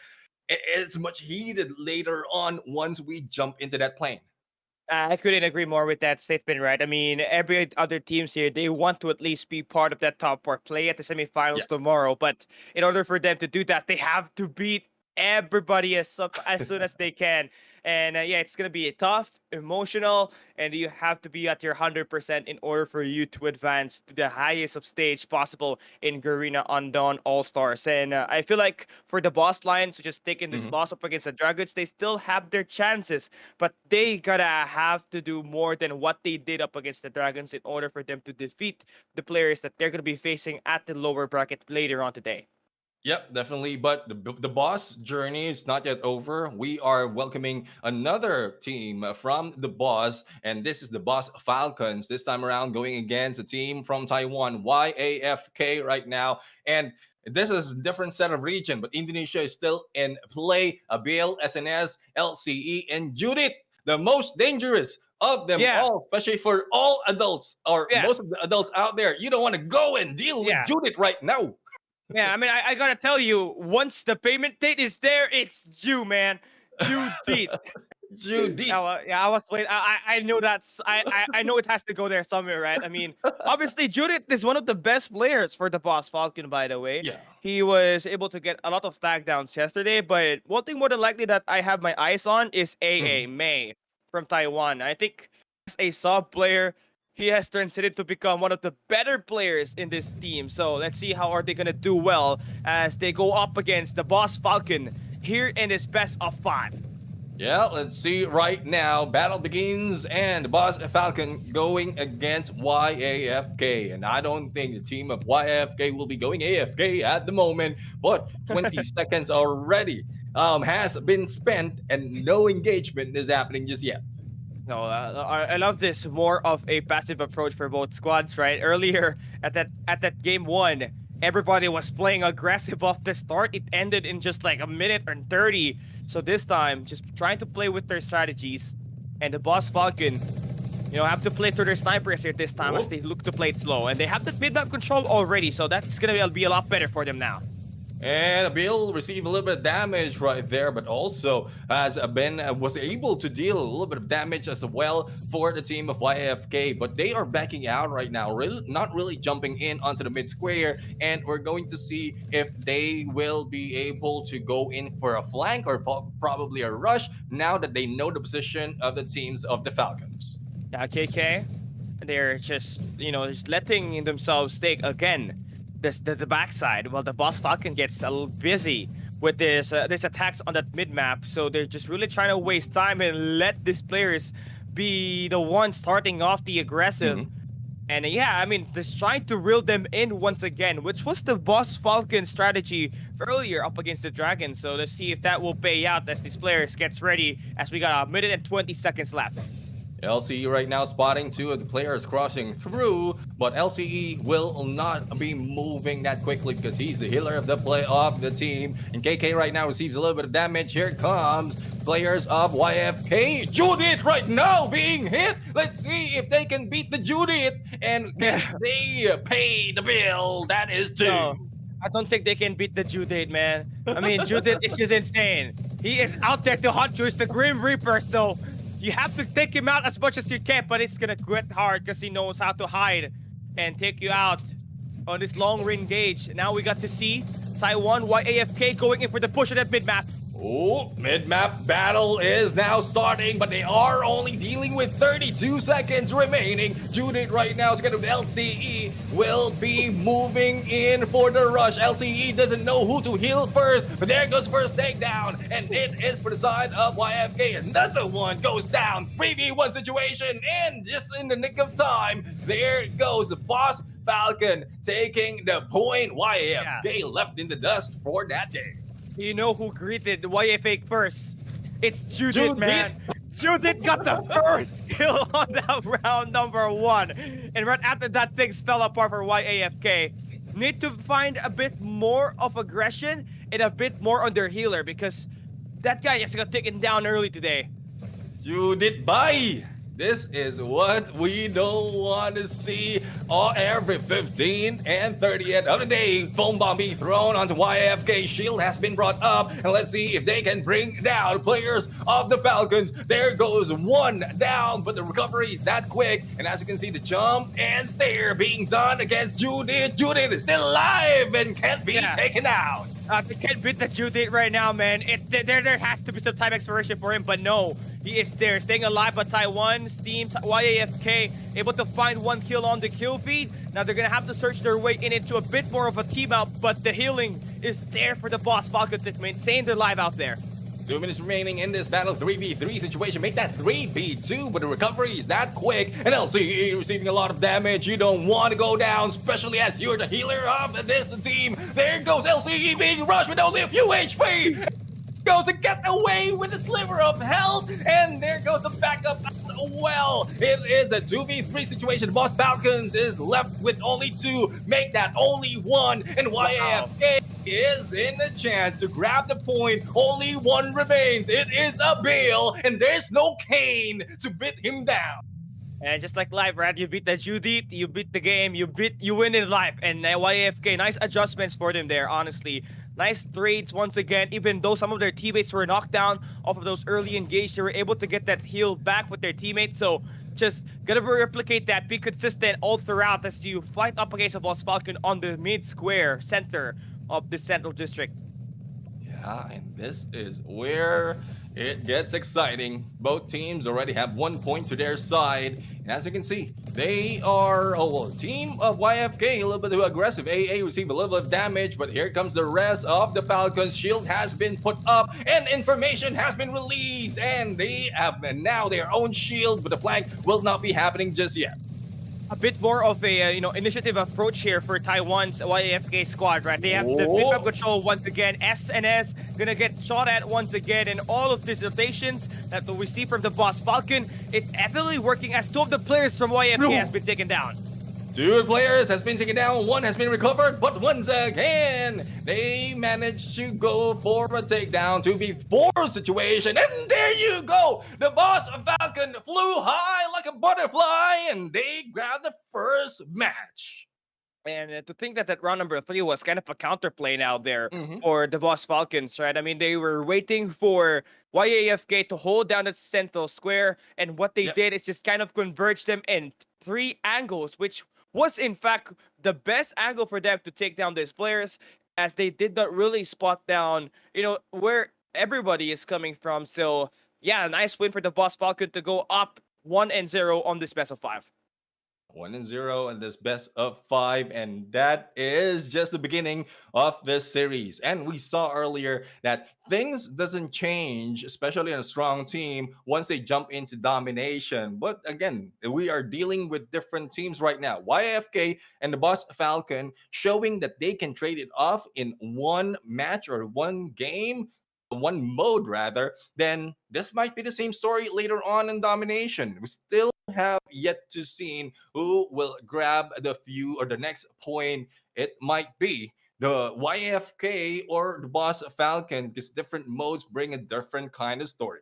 it's much heated later on once we jump into that plane. I couldn't agree more with that statement, right? I mean, every other teams here, they want to at least be part of that top four, play at the Yeah. semifinals tomorrow. But in order for them to do that, they have to beat everybody as soon as they can. And yeah, it's gonna be tough, emotional, and you have to be at your 100% in order for you to advance to the highest of stage possible in Garena on Dawn All Stars. And I feel like for the boss Lions, who just taking this Mhm. loss up against the Dragons, they still have their chances, but they gotta have to do more than what they did up against the Dragons in order for them to defeat the players that they're gonna be facing at the lower bracket later on today. Yep, definitely. But the boss journey is not yet over. We are welcoming another team from the boss, and this is the boss Falcons. This time around, going against a team from Taiwan, YAFK, right now. And this is a different set of region, but Indonesia is still in play. Abil, SNS, LCE, and Judith, the most dangerous of them Yeah, all, especially for all adults or yeah, most of the adults out there. You don't want to go and deal with yeah. Judith right now. Yeah, I mean, I gotta tell you, once the payment date is there, it's due, man. Due date. Judith. Yeah, I was waiting. I know I know it has to go there somewhere, right? I mean, obviously, Judith is one of the best players for the boss Falcon, by the way. Yeah. He was able to get a lot of tag downs yesterday, but one thing more than likely that I have my eyes on is AA Mhm. May from Taiwan. I think as a sub player, he has transited to become one of the better players in this team. So let's see how are they gonna do well as they go up against the boss Falcon here in this best of 5. Yeah, let's see right now. Battle begins, and Boss Falcon going against YAFK. And I don't think the team of YAFK will be going AFK at the moment, but 20 seconds already has been spent, and no engagement is happening just yet. No, I love this more of a passive approach for both squads, right? Earlier at that game one, everybody was playing aggressive off the start. It ended in just like a minute and 30. So this time, just trying to play with their strategies, and the boss Falcon, have to play through their snipers here this time as Oh. they look to play it slow, and they have the mid-map control already, so that's gonna be a lot better for them now. And Bill received a little bit of damage right there, but also as Ben was able to deal a little bit of damage as well for the team of YFK. But they are backing out right now, really not really jumping in onto the mid square. And we're going to see if they will be able to go in for a flank or probably a rush now that they know the position of the teams of the Falcons. Yeah, KK, they're just letting themselves take again the backside while the boss Falcon gets a little busy with this attacks on that mid map. So they're just really trying to waste time and let these players be the ones starting off the aggressive. Mhm. And yeah, I mean, just trying to reel them in once again, which was the boss Falcon strategy earlier up against the Dragon. So let's see if that will pay out as these players gets ready, as we got a minute and 20 seconds left. LCE right now spotting two of the players crossing through, but LCE will not be moving that quickly because he's the healer of the play of the team. And KK right now receives a little bit of damage. Here comes players of YFK. Judith right now being hit. Let's see if they can beat the Judith and can they pay the bill. That is two. No, I don't think they can beat the Judith, man. I mean, Judith is just insane. He is out there to hot juice the Grim Reaper, so you have to take him out as much as you can, but it's gonna get hard because he knows how to hide and take you out on this long range gauge. Now we got to see Taiwan YAFK going in for the push of that mid map. Oh, mid-map battle is now starting, but they are only dealing with 32 seconds remaining. Judith right now, together with LCE, will be moving in for the rush. LCE doesn't know who to heal first, but there goes first takedown, and it is for the side of YFK. Another one goes down. 3v1 situation, and just in the nick of time, there goes the boss Falcon taking the point. YFK left in the dust for that day. You know who greeted YFA first? It's Judith, man. Judith got the first kill on that round number 1. And right after that, things fell apart for YAFK. Need to find a bit more of aggression and a bit more on their healer because that guy just got taken down early today. Judith, bye! This is what we don't want to see. Every 15 and 30th of the day, foam bomb being thrown onto YFK. Shield has been brought up, and let's see if they can bring down players of the Falcons. There goes one down, but the recovery is that quick. And as you can see, the jump and stare being done against Judith. Judith is still alive and can't be taken out. They can't beat the Judith right now, man. There has to be some time expiration for him, but no. He is there, staying alive, but Taiwan, Steam, YAFK, able to find one kill on the kill feed. Now they're going to have to search their way in into a bit more of a team out, but the healing is there for the boss Falcon to maintain their life out there. 2 minutes remaining in this battle, 3v3 situation. Make that 3v2, but the recovery is that quick. And LCE receiving a lot of damage. You don't want to go down, especially as you're the healer of this team. There goes LCE being rushed with only a few HP. Goes to get away with a sliver of health, and there goes the backup as well. It is a 2v3 situation. Boss Falcons is left with only 2. Make that only 1, and YAFK is in the chance to grab the point. Only 1 remains. It is a Bale, and there's no Kane to beat him down. And just like life, right? You beat the Judith, you beat the game, you win in life. And YAFK, nice adjustments for them there, honestly. Nice trades once again, even though some of their teammates were knocked down off of those early engage, they were able to get that heal back with their teammates. So just gotta replicate that, be consistent all throughout as you fight up against a boss Falcon on the mid square center of the central district. Yeah, and this is where it gets exciting. Both teams already have 1 point to their side. And as you can see, they are, team of YFK, a little bit too aggressive. AA receive a little bit of damage, but here comes the rest of the Falcons. Shield has been put up, and information has been released. And they have now their own shield, but the flank will not be happening just yet. A bit more of a initiative approach here for Taiwan's YAFK squad, right? They have the mid-map control once again. SNS gonna get shot at once again, and all of these rotations that we see from the boss Falcon, it's heavily working as 2 of the players from YFK has been taken down. 2 players has been taken down, 1 has been recovered, but once again, they managed to go for a takedown. 2v4 situation, and there you go! The boss of Falcon flew high like a butterfly, and they grabbed the first match. And to think that round number 3 was kind of a counterplay now there for the boss Falcons, right? I mean, they were waiting for YAFK to hold down the central square, and what they did is just kind of converge them in 3 angles, which was in fact the best angle for them to take down these players, as they did not really spot down, where everybody is coming from. So yeah, a nice win for the boss Falcon to go up 1-0 on this best of 5. 1-0 in this best of 5, and that is just the beginning of this series. And we saw earlier that things doesn't change, especially on a strong team, once they jump into domination. But again, we are dealing with different teams right now. YFK and the boss Falcon showing that they can trade it off in 1 match or 1 game, 1 mode rather. Then this might be the same story later on in domination. We still have yet to see who will grab the few or the next point. It might be the YFK or the boss Falcon, because different modes bring a different kind of story.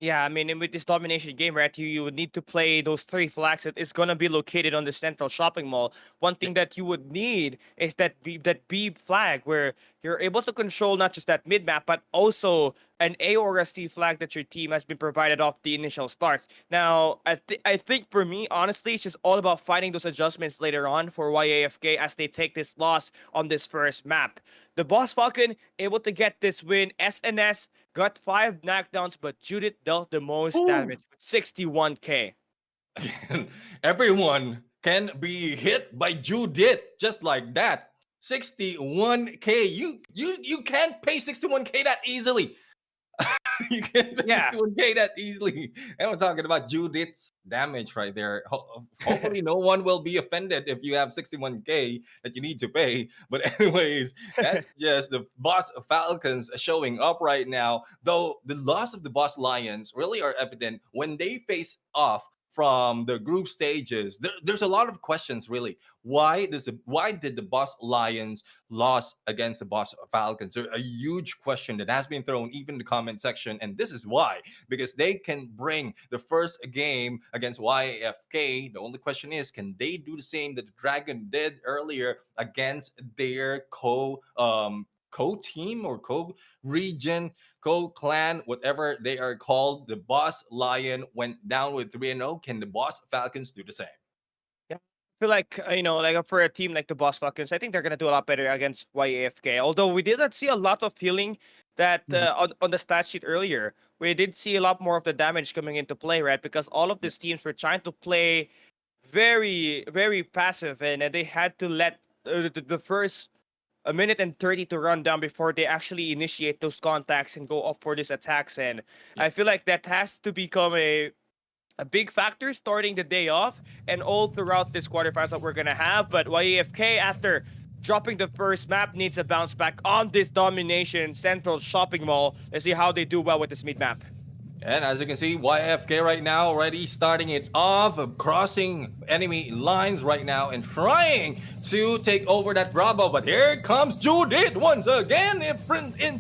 Yeah, I mean, with this domination game, right, you would need to play those 3 flags that is going to be located on the central shopping mall. One thing that you would need is that B flag, where you're able to control not just that mid map, but also an A or a C flag that your team has been provided off the initial start. Now, I think for me, honestly, it's just all about finding those adjustments later on for YAFK as they take this loss on this first map. The Boss Falcon able to get this win. SNS got 5 knockdowns, but Judith dealt the most Ooh. damage with 61k. Everyone can be hit by Judith just like that. 61k. You can't pay 61k that easily. You can't pay Yeah. 61k that easily. And we're talking about Judith's damage right there. Hopefully, no one will be offended if you have 61k that you need to pay. But anyways, that's just the Boss Falcons showing up right now. Though the loss of the Boss Lions really are evident when they face off from the group stages. There's a lot of questions really. Why did the Boss Lions lost against the Boss Falcons? There's a huge question that has been thrown even in the comment section, and this is why, because they can bring the first game against YAFK. The only question is, can they do the same that the Dragon did earlier against their co-team or co-region, co-clan, whatever they are called? The Boss Lion went down with 3-0. Can the Boss Falcons do the same? Yeah. I feel like, like for a team like the Boss Falcons, I think they're going to do a lot better against YAFK. Although we did not see a lot of healing that on the stat sheet earlier. We did see a lot more of the damage coming into play, right? Because all of these teams were trying to play very, very passive, and they had to let the first a minute and 30 to run down before they actually initiate those contacts and go up for these attacks. And I feel like that has to become a big factor starting the day off and all throughout this quarterfinals that we're gonna have. But YAFK, after dropping the first map, needs a bounce back on this domination central shopping mall. Let's see how they do well with this mid map. And as you can see, YFK right now already starting it off, crossing enemy lines right now and trying to take over that Bravo. But here comes Judith once again in front and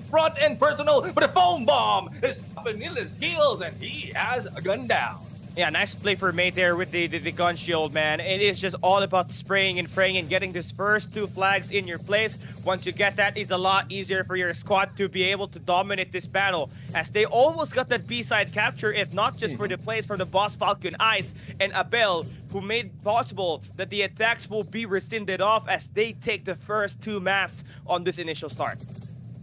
personal. But the foam bomb is stopping in his heels and he has a gun down. Yeah, nice play for Mate there with the gun shield, man. It is just all about spraying and praying and getting this first 2 flags in your place. Once you get that, it's a lot easier for your squad to be able to dominate this battle, as they almost got that B-side capture, if not just for the plays from the Boss Falcon Ice and Abel, who made possible that the attacks will be rescinded off as they take the first 2 maps on this initial start.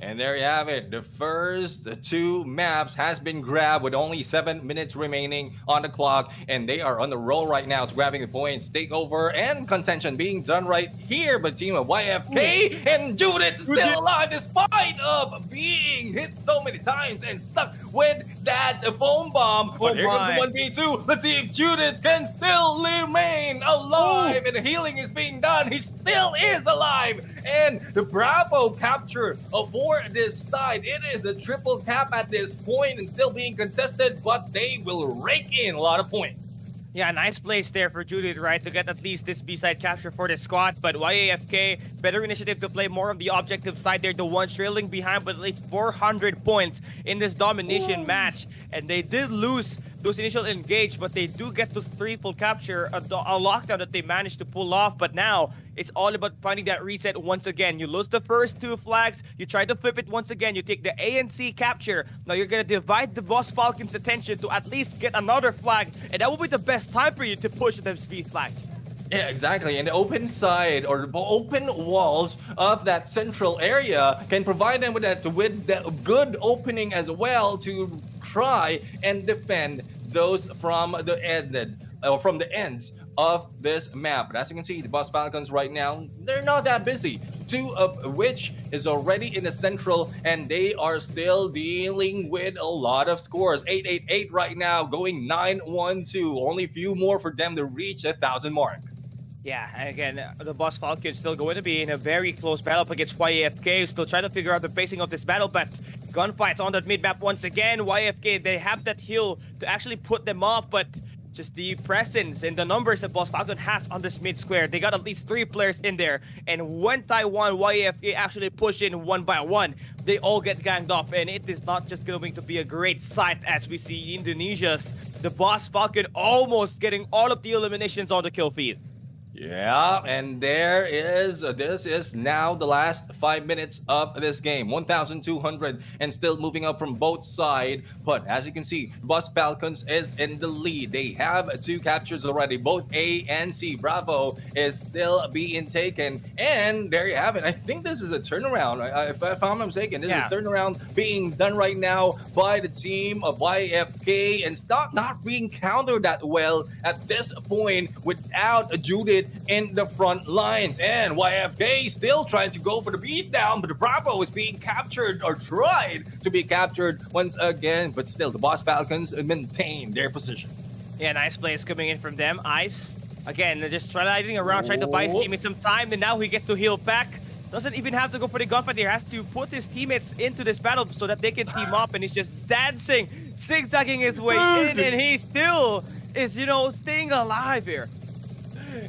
And there you have it. The first 2 maps has been grabbed with only 7 minutes remaining on the clock. And they are on the roll right now. It's grabbing the points, takeover, and contention being done right here by team of YFK. And Judith is still alive despite of being hit so many times and stuck with that foam bomb. But here comes the 1v2. Let's see if Judith can still remain alive. And the healing is being done. He still is alive. And the Bravo capture for this side. It is a triple cap at this point and still being contested, but they will rake in a lot of points. Yeah, nice place there for Judith, right, to get at least this B-side capture for the squad. But YAFK, better initiative to play more of the objective side there. The one trailing behind, but at least 400 points in this domination match. And they did lose those initial engage, but they do get those 3 full capture, a lockdown that they managed to pull off. But now, it's all about finding that reset once again. You lose the first 2 flags, you try to flip it once again, you take the A and C capture. Now you're gonna divide the Boss Falcon's attention to at least get another flag, and that will be the best time for you to push the speed flag. Yeah, exactly. And the open side or the open walls of that central area can provide them with that good opening as well to try and defend those from the ends of this map. But as you can see, the Boss Falcons right now, they're not that busy. 2 of which is already in the central, and they are still dealing with a lot of scores. 888 right now, going 912. Only a few more for them to reach 1,000 mark. Yeah, and again, the Boss Falcon is still going to be in a very close battle up against YAFK. Still trying to figure out the pacing of this battle, but gunfights on that mid-map once again. YAFK, they have that heal to actually put them off, but just the presence and the numbers that Boss Falcon has on this mid-square. They got at least 3 players in there, and when Taiwan YAFK actually push in 1 by 1, they all get ganged up, and it is not just going to be a great sight as we see Indonesia's the Boss Falcon almost getting all of the eliminations on the kill feed. Yeah, and this is now the last 5 minutes of this game. 1,200 and still moving up from both sides. But as you can see, Bus Falcons is in the lead. They have two captures already. Both A and C. Bravo is still being taken. And there you have it. I think this is a turnaround. If I'm not mistaken, this is a turnaround being done right now by the team of YFK. And not being countered that well at this point without Judith in the front lines. And YFK still trying to go for the beatdown, but the Bravo is being captured or tried to be captured once again. But still, the Boss Falcons maintain their position. Yeah, nice plays coming in from them. Ice, again, they're just sliding around, trying to buy his teammates some time, and now he gets to heal back. Doesn't even have to go for the gunfight. He has to put his teammates into this battle so that they can team up, and he's just dancing, zigzagging his way in, and he still is, staying alive here.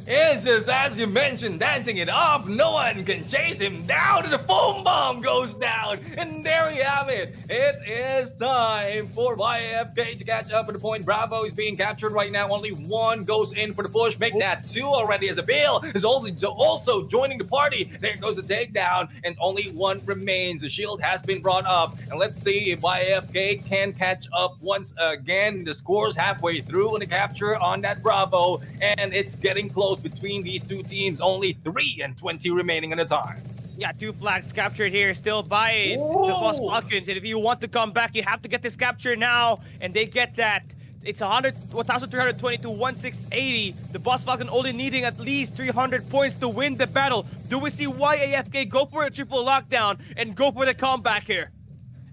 It's just as you mentioned, dancing it up. No one can chase him down, and the foam bomb goes down. And there we have it. It is time for YFK to catch up with the point. Bravo is being captured right now. Only one goes in for the push. Make that two already, as a Bill is also joining the party. There goes the takedown, and only one remains. The shield has been brought up, and let's see if YFK can catch up once again. The score's halfway through in the capture on that Bravo, and it's getting close between these two teams. Only 3 and 20 remaining in the time. Yeah, 2 flags captured here, still by the Boss Falcons. And if you want to come back, you have to get this capture now, and they get that. It's 1,320 to 1,680. The Boss Falcon only needing at least 300 points to win the battle. Do we see YAFK go for a triple lockdown and go for the comeback here?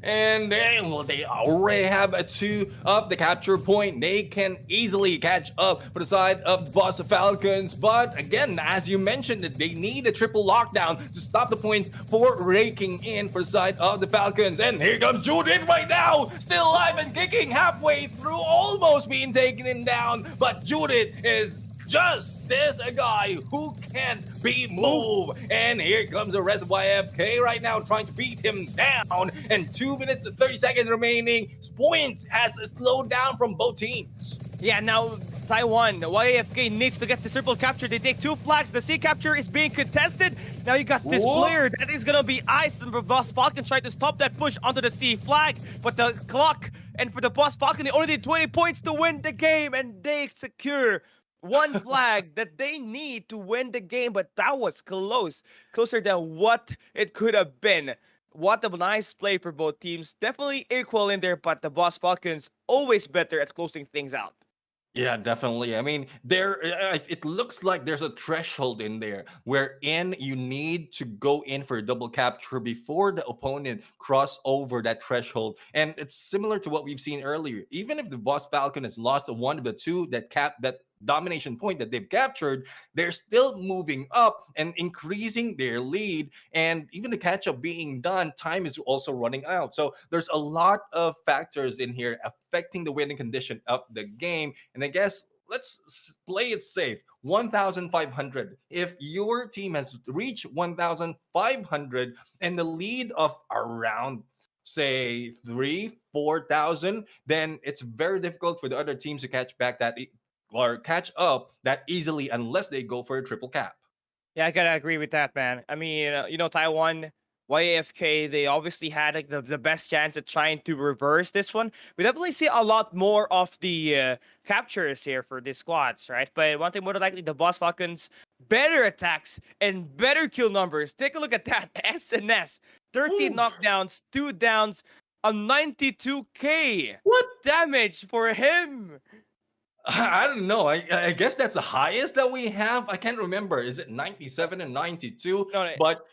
And they already have 2 of the capture point. They can easily catch up for the side of Boss Falcons. But again, as you mentioned, they need a triple lockdown to stop the points for raking in for the side of the Falcons. And here comes Judith right now, still alive and kicking halfway through, almost being taken down. But Judith is just a guy who can't be moved. And here comes the rest of YFK right now trying to beat him down. And 2 minutes and 30 seconds remaining. Points has slowed down from both teams. Yeah, now Taiwan, YAFK needs to get the triple capture. They take 2 flags. The C capture is being contested. Now you got this player that is gonna be iced, and Boss Falcon trying to stop that push onto the C flag. But the clock, and for the Boss Falcon, they only need 20 points to win the game, and they secure 1 flag that they need to win the game. But that was closer than what it could have been. What a nice play for both teams. Definitely equal in there, but the Boss Falcons always better at closing things out. Yeah, definitely. I mean, it looks like there's a threshold in there wherein you need to go in for a double capture before the opponent cross over that threshold. And it's similar to what we've seen earlier. Even if the Boss Falcon has lost one of the 2 that domination point that they've captured, they're still moving up and increasing their lead. And even the catch up being done, time is also running out. So there's a lot of factors in here affecting the winning condition of the game. And I guess let's play it safe. 1,500. If your team has reached 1,500 and the lead of around, say, 4,000, then it's very difficult for the other teams to catch back that or catch up that easily unless they go for a triple cap. Yeah, I gotta agree with that, man. I mean, Taiwan, YAFK, they obviously had like the best chance at trying to reverse this one. We definitely see a lot more of the captures here for these squads, right? But one thing more than likely, the Boss Falcons, better attacks and better kill numbers. Take a look at that. SNS, 13 knockdowns, 2 downs, a 92k. What damage for him? I don't know. I guess that's the highest that we have. I can't remember. Is it 97 and 92? No. But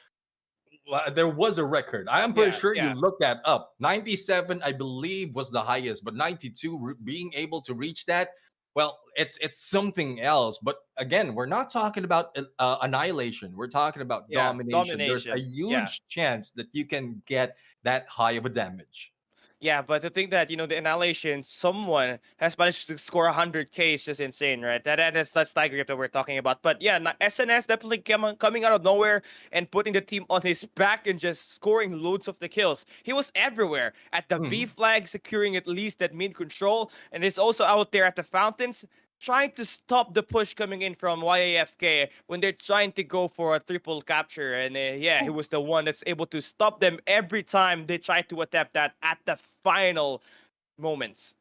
there was a record. I am pretty sure you looked that up. 97, I believe, was the highest, but 92 being able to reach that, well, it's something else. But again, we're not talking about annihilation. We're talking about domination. There's a huge chance that you can get that high of a damage. Yeah, but to think that, the annihilation, someone has managed to score 100k is just insane, right? That's Tiger Grip that we're talking about. But yeah, SNS definitely coming out of nowhere and putting the team on his back and just scoring loads of the kills. He was everywhere. At the B flag, securing at least that mid control. And he's also out there at the fountains, trying to stop the push coming in from YAFK when they're trying to go for a triple capture. And yeah, he was the one that's able to stop them every time they try to attempt that at the final moments.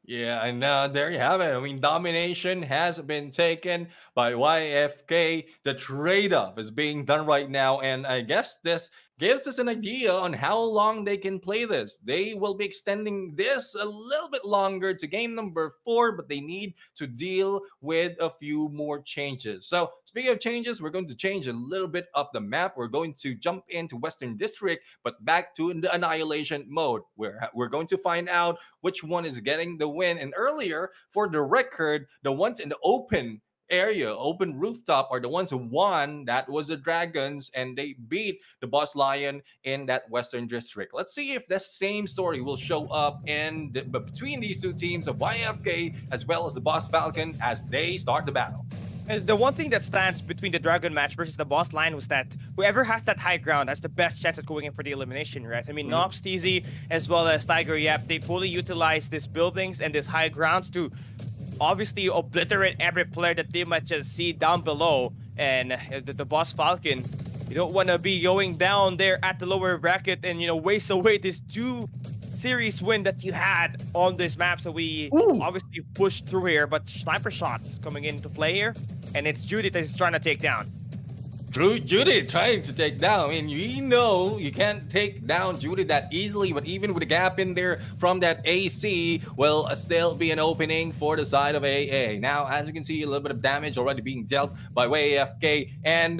Yeah, and there you have it. I mean, domination has been taken by YFK. The trade off is being done right now. And I guess this gives us an idea on how long they can play this. They will be extending this a little bit longer to game number 4, but they need to deal with a few more changes. So, speaking of changes, we're going to change a little bit of the map. We're going to jump into Western District, but back to the Annihilation mode, where we're going to find out which one is getting the win. And earlier, for the record, the ones in the open area, open rooftop, are the ones who won. That was the Dragons, and they beat the Boss Lion in that Western District. Let's see if the same story will show up between these two teams of YFK as well as the Boss Falcon as they start the battle. And the one thing that stands between the Dragon match versus the Boss line was that whoever has that high ground has the best chance at going in for the elimination, right? I mean, Nox, TZ, as well as Tiger Yap, they fully utilize these buildings and these high grounds to obviously obliterate every player that they might just see down below. And the Boss Falcon, you don't want to be going down there at the lower bracket and, you know, waste away this 2-series win that you had on this map. So we obviously pushed through here, but sniper shots coming into play here. And it's Judy that is trying to take down. Judy trying to take down. I mean, you know you can't take down Judy that easily, but even with a gap in there from that AC, will still be an opening for the side of AA. Now, as you can see, a little bit of damage already being dealt by AFK. And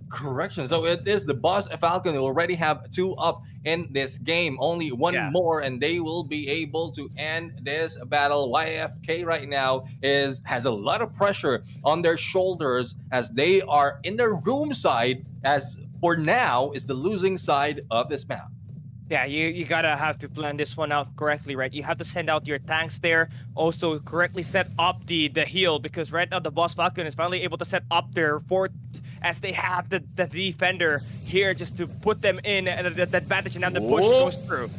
correction, so it is the Boss Falcon who already have 2 up in this game. Only one more and they will be able to end this battle. YFK right now has a lot of pressure on their shoulders as they are in their room side, as for now is the losing side of this map. Yeah, you gotta have to plan this one out correctly, right? You have to send out your tanks there, also correctly set up the heal, because right now the Boss Falcon is finally able to set up their fort as they have the defender here just to put them in the advantage, and now the push goes through.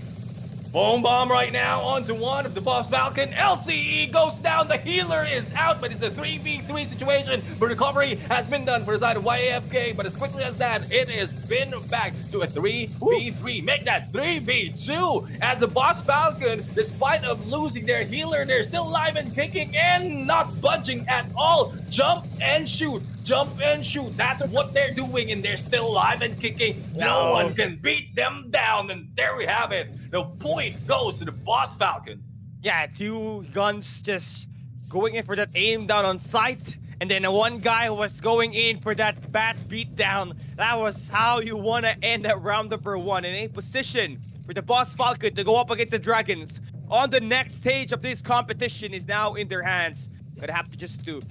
Boom bomb right now onto one of the Boss Falcon. LCE goes down. The healer is out, but it's a 3v3 situation. The recovery has been done for the side of YFK, but as quickly as that, it has been back to a 3v3. Make that 3v2 as the Boss Falcon, despite of losing their healer, they're still alive and kicking and not budging at all. Jump and shoot. Jump and shoot. That's what they're doing, and they're still alive and kicking. No one can beat them down, and there we have it. The point goes to the Boss Falcon. Yeah, 2 guns just going in for that aim down on sight, and then one guy was going in for that bat beat down. That was how you want to end that round number 1, in a position for the Boss Falcon to go up against the Dragons on the next stage of this competition is now in their hands. Gonna have to just to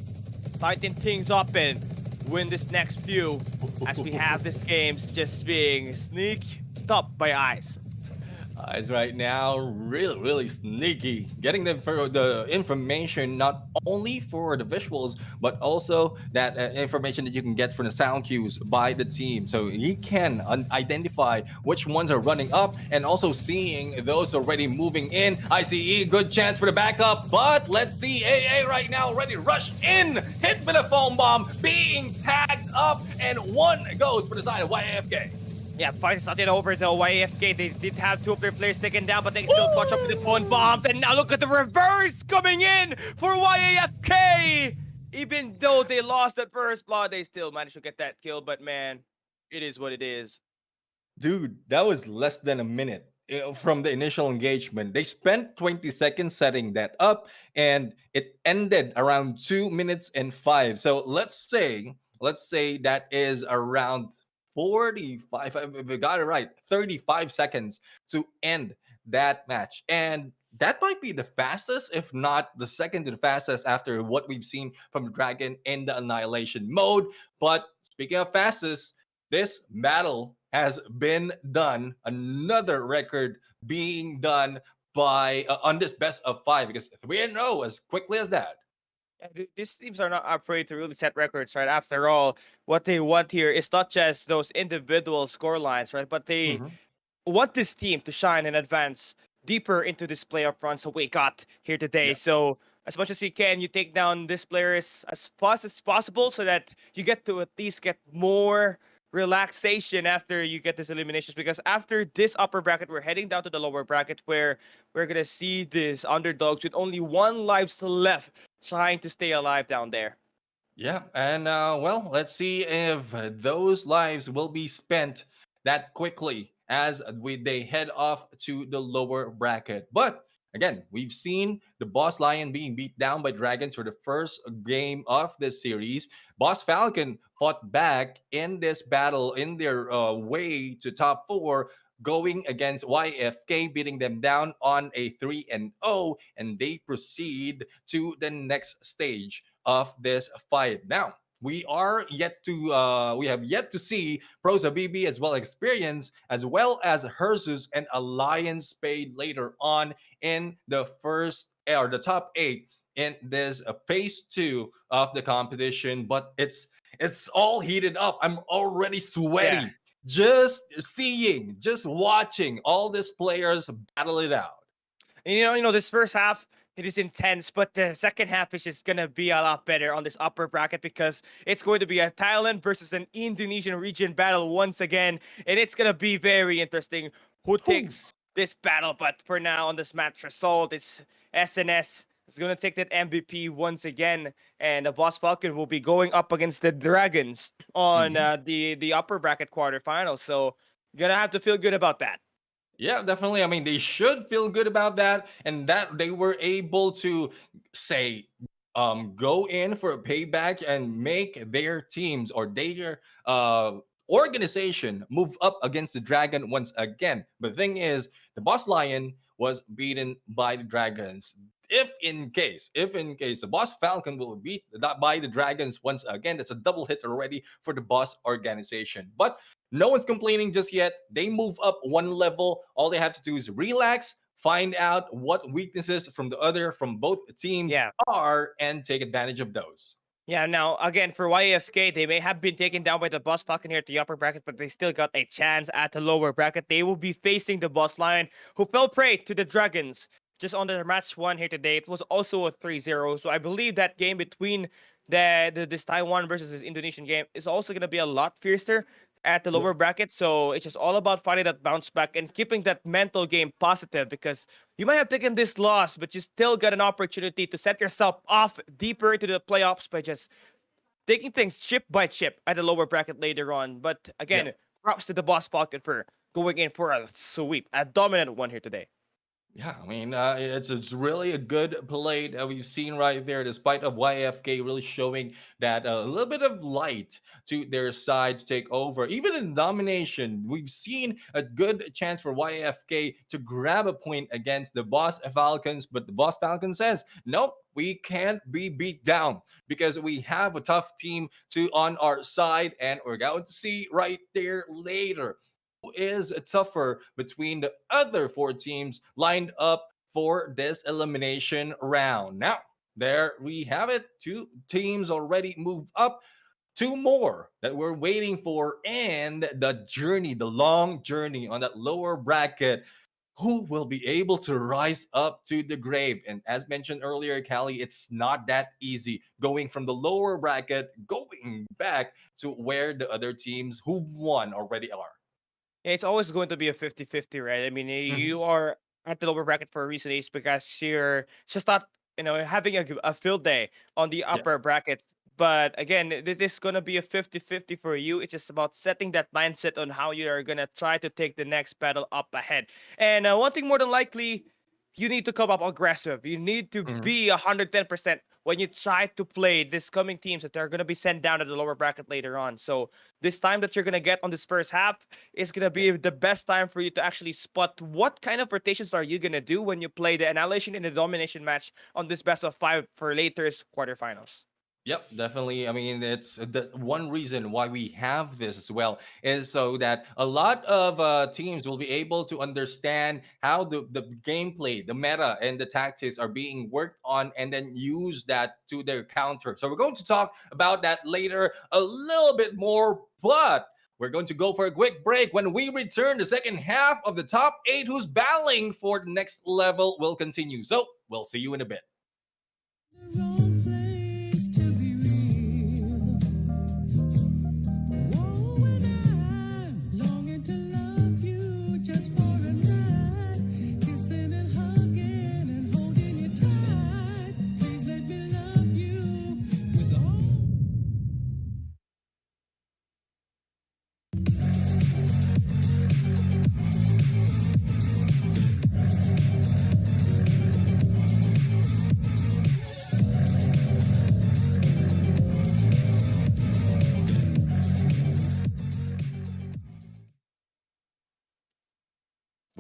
tighten things up and win this next few, as we have this game's just being sneaked up by Ice. Ice right now, really sneaky. Getting the information not only for the visuals, but also that information that you can get from the sound cues by the team. So he can identify which ones are running up, and also seeing those already moving in. ICE, good chance for the backup, but let's see AA right now ready to rush in. Hit with a foam bomb, being tagged up, and one goes for the side of YAFK. Yeah, fight started over to YFK. They did have 2 of their players taken down, but they still catch up with the phone bombs. And now look at the reverse coming in for YAFK. Even though they lost that first blood, they still managed to get that kill. But man, it is what it is. Dude, that was less than a minute from the initial engagement. They spent 20 seconds setting that up, and it ended around 2 minutes and 5. So let's say that is around 45, if I got it right, 35 seconds to end that match. And that might be the fastest, if not the second to the fastest, after what we've seen from the Dragon in the Annihilation mode. But speaking of fastest, this battle has been done. Another record being done by on this best of 5, because 3-0 as quickly as that. Yeah, these teams are not afraid to really set records, right? After all, what they want here is not just those individual score lines, right? But they want this team to shine and advance deeper into this playoff run. So we got here today. So as much as you can, you take down this players as fast as possible so that you get to at least get more relaxation after you get these eliminations. Because after this upper bracket, we're heading down to the lower bracket where we're gonna see these underdogs with only one lives left trying to stay alive down there. Yeah, and well, let's see if those lives will be spent that quickly as they head off to the lower bracket. But again, we've seen the Boss Lion being beat down by Dragons for the first game of this series. Boss Falcon fought back in this battle in their way to top four. Going against YFK, beating them down on a 3-0, and they proceed to the next stage of this fight. Now, we have yet to see Prosa BB as well experience as well as Herzus and Alliance Spade later on in the first or the top 8 in this phase 2 of the competition, but it's all heated up. I'm already Yeah. sweaty just seeing, just watching all these players battle it out. And you know, this first half it is intense, but the second half is just gonna be a lot better on this upper bracket because it's going to be a Thailand versus an Indonesian region battle once again, and it's gonna be very interesting who takes this battle. But for now, on this match result, it's SNS is gonna take that MVP once again, and the Boss Falcon will be going up against the Dragons on Mhm. the upper bracket quarterfinals. So gonna have to feel good about that. Yeah, definitely. I mean, they should feel good about that, and that they were able to say, go in for a payback and make their teams or their organization move up against the Dragon once again. But the thing is, the Boss Lion was beaten by the Dragons. If in case the Boss Falcon will be beat by the Dragons once again, that's a double hit already for the Boss organization. But no one's complaining just yet. They move up one level. All they have to do is relax, find out what weaknesses from both teams Yeah. are, and take advantage of those. Yeah, now again for YFK, they may have been taken down by the Boss Falcon here at the upper bracket, but they still got a chance at the lower bracket. They will be facing the Boss Lion, who fell prey to the Dragons just on their match one here today. It was also a 3-0. So I believe that game between this Taiwan versus this Indonesian game is also gonna be a lot fiercer at the lower bracket. So it's just all about finding that bounce back and keeping that mental game positive because you might have taken this loss, but you still got an opportunity to set yourself off deeper into the playoffs by just taking things chip by chip at the lower bracket later on. But Yeah. again, props to the Boss Falcon for going in for a sweep, a dominant one here today. Yeah, I mean, it's really a good play that we've seen right there, despite of YFK really showing that a little bit of light to their side to take over. Even in domination, we've seen a good chance for YFK to grab a point against the Boss Falcons, but the Boss Falcon says, nope, we can't be beat down because we have a tough team to on our side, and we're going to see right there later is tougher between the other 4 teams lined up for this elimination round. Now, there we have it. 2 teams already moved up. 2 more that we're waiting for, and the long journey on that lower bracket. Who will be able to rise up to the grave? And as mentioned earlier, Callie, it's not that easy going from the lower bracket, going back to where the other teams who won already are. It's always going to be a 50-50, right? I mean, you are at the lower bracket for a reason. It's because you're just not, having a field day on the Yeah. upper bracket. But again, it is going to be a 50-50 for you. It's just about setting that mindset on how you are going to try to take the next battle up ahead. And one thing more than likely, you need to come up aggressive. You need to Mhm. be 110% when you try to play this coming teams that are going to be sent down to the lower bracket later on. So this time that you're going to get on this first half is going to be the best time for you to actually spot what kind of rotations are you going to do when you play the annihilation and the domination match on this best of 5 for later's quarterfinals. Yep, definitely. I mean, it's the one reason why we have this as well is so that a lot of teams will be able to understand how the gameplay, the meta, and the tactics are being worked on, and then use that to their counter. So we're going to talk about that later a little bit more, but we're going to go for a quick break. When we return, the second half of the top 8 who's battling for the next level will continue. So we'll see you in a bit.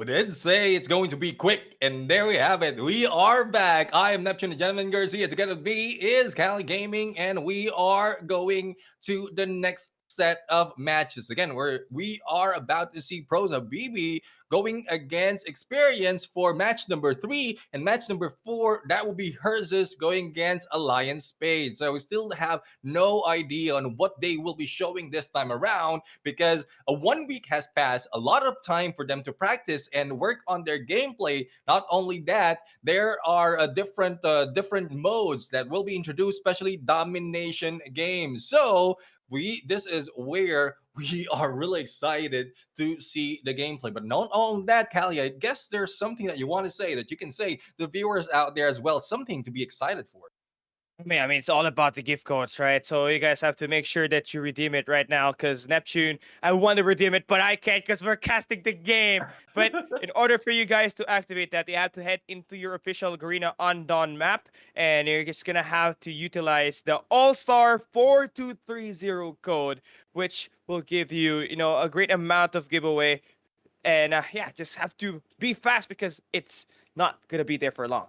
We did say it's going to be quick, and there we have it. We are back. I am Neptune, the gentleman Garcia. Together with me is Cali Gaming, and we are going to the next set of matches. Again, we are about to see Prosa BB going against Experience for match number 3, and match number 4 that will be Herzus going against Alliance Spade. So we still have no idea on what they will be showing this time around because a 1 week has passed, a lot of time for them to practice and work on their gameplay. Not only that, there are different modes that will be introduced, especially domination games. So this is where we are really excited to see the gameplay. But not only that, Callie, I guess there's something that you want to say that you can say to the viewers out there as well, something to be excited for. I mean, it's all about the gift codes, right? So you guys have to make sure that you redeem it right now because Neptune, I want to redeem it, but I can't because we're casting the game. But in order for you guys to activate that, you have to head into your official Garena Undone map, and you're just going to have to utilize the All-Star 4230 code, which will give you, a great amount of giveaway. And yeah, just have to be fast because it's not going to be there for long.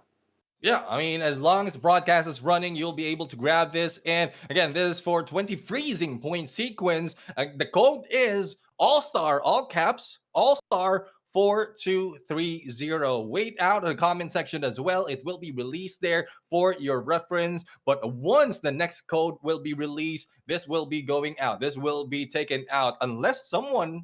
Yeah, I mean, as long as the broadcast is running, you'll be able to grab this. And again, this is for 20 freezing point sequence. The code is All-Star, all caps, All-Star 4230. Wait out in the comment section as well. It will be released there for your reference. But once the next code will be released, this will be going out. This will be taken out unless someone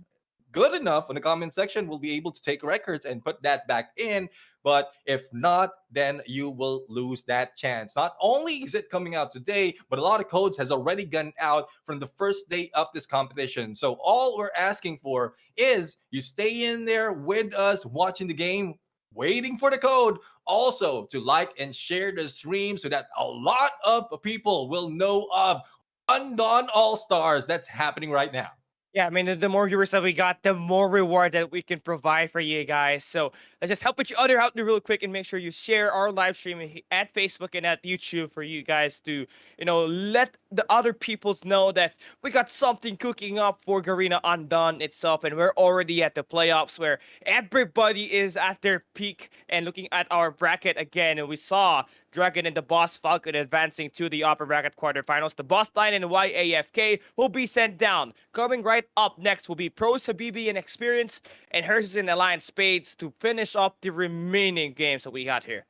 good enough in the comment section will be able to take records and put that back in. But if not, then you will lose that chance. Not only is it coming out today, but a lot of codes has already gone out from the first day of this competition. So all we're asking for is you stay in there with us watching the game, waiting for the code. Also to like and share the stream so that a lot of people will know of Undone All-Stars that's happening right now. Yeah, I mean, the more viewers that we got, the more reward that we can provide for you guys. So let's just help each other out real quick and make sure you share our live stream at Facebook and at YouTube for you guys to, let the other peoples know that we got something cooking up for Garena Undone itself. And we're already at the playoffs where everybody is at their peak. And looking at our bracket again, and we saw Dragon and the Boss Falcon advancing to the upper bracket quarterfinals. The Boss Line and YAFK will be sent down. Coming right up next will be Prosa BB and Experience, and Herzus and Alliance Spades to finish up the remaining games that we got here.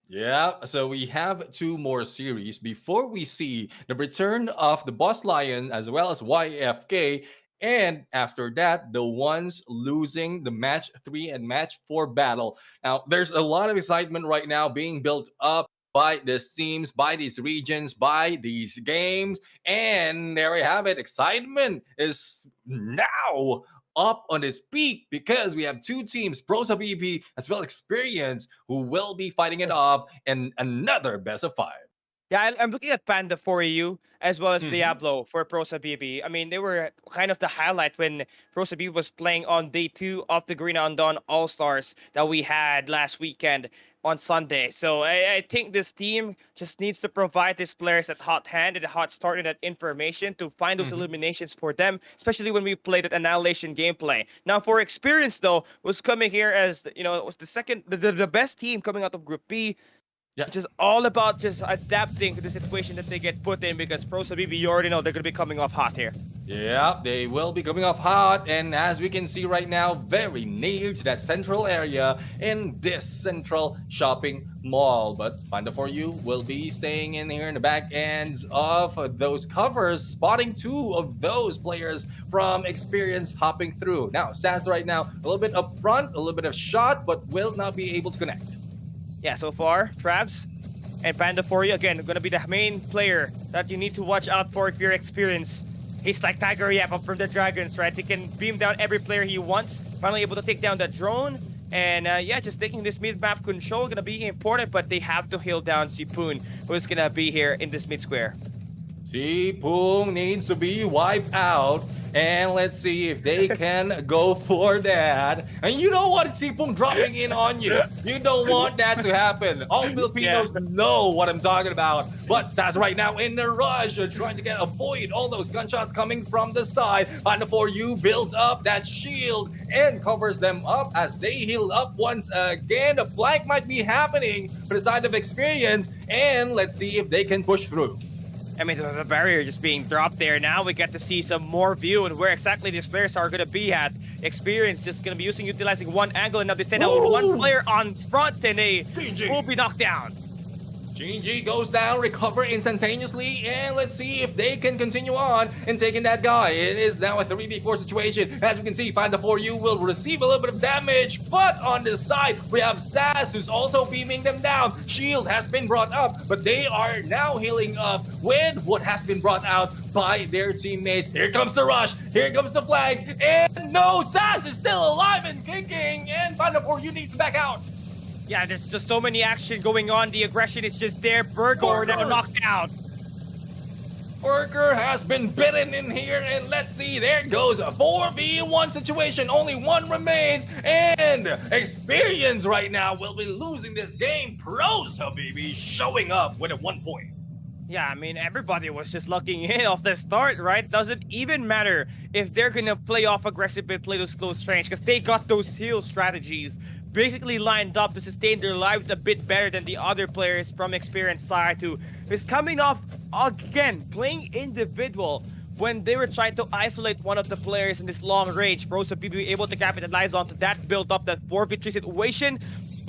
Yeah, so we have 2 more series before we see the return of the Boss Lion as well as YFK. And after that, the ones losing the match 3 and match 4 battle. Now, there's a lot of excitement right now being built up by these teams, by these regions, by these games. And there we have it. Excitement is now up on its peak because we have 2 teams, Prosa BB as well as Experience, who will be fighting it off in another best of 5. Yeah, I'm looking at Panda for you as well as Diablo for Prosa BB. I mean, they were kind of the highlight when Prosa BB was playing on day 2 of the Garena Undone All-Stars that we had last weekend on Sunday. So I think this team just needs to provide these players that hot hand and a hot start and that information to find those eliminations for them, especially when we played that Annihilation gameplay. Now for Experience though, was coming here as, it was the best team coming out of Group B. Yeah, just all about just adapting to the situation that they get put in because Prosa BB, you already know they're going to be coming off hot here. Yeah, they will be coming off hot, and as we can see right now, very near to that central area in this central shopping mall. But Panda for you will be staying in here in the back ends of those covers, spotting 2 of those players from Experience hopping through. Now, Sans right now, a little bit up front, a little bit of shot, but will not be able to connect. Yeah, so far, Travs and Panda for you, again, going to be the main player that you need to watch out for if you're Experienced. He's like Tiger Yap up from the Dragons, right? He can beam down every player he wants. Finally able to take down the drone. And yeah, just taking this mid-map control going to be important, but they have to heal down Sipoon, who's going to be here in this mid-square. Sipung needs to be wiped out. And let's see if they can go for that. And you don't want Sipong dropping in on you. You don't want that to happen. All Filipinos know what I'm talking about. But Saz right now in the rush, trying to avoid all those gunshots coming from the side. Panda for you builds up that shield and covers them up as they heal up once again. The flank might be happening for the side of Experience. And let's see if they can push through. I mean, the barrier just being dropped there. Now we get to see some more view and where exactly these players are going to be at. Experience just going to be utilizing one angle, and now they send out one player on front, and they will be knocked down. GG goes down, recover instantaneously, and let's see if they can continue on and taking that guy. It is now a 3v4 situation. As we can see, Panda 4U will receive a little bit of damage, but on the side, we have Saz who's also beaming them down. Shield has been brought up, but they are now healing up with what has been brought out by their teammates. Here comes the rush, here comes the flag, and no, Saz is still alive and kicking, and Panda 4U needs to back out. Yeah, there's just so many action going on. The aggression is just there. Burger now knocked out. Burger has been bitten in here, and let's see, there goes a 4v1 situation. Only one remains, and Experience right now will be losing this game. Pros, baby, showing up with a 1 point. Yeah, I mean, everybody was just locking in off the start, right? Doesn't even matter if they're gonna play off aggressive and play those close range, because they got those heal strategies basically lined up to sustain their lives a bit better than the other players from Experience side, who is coming off, again, playing individual when they were trying to isolate one of the players in this long range. Pros of PvP able to capitalize onto that, build up that 4v3 situation,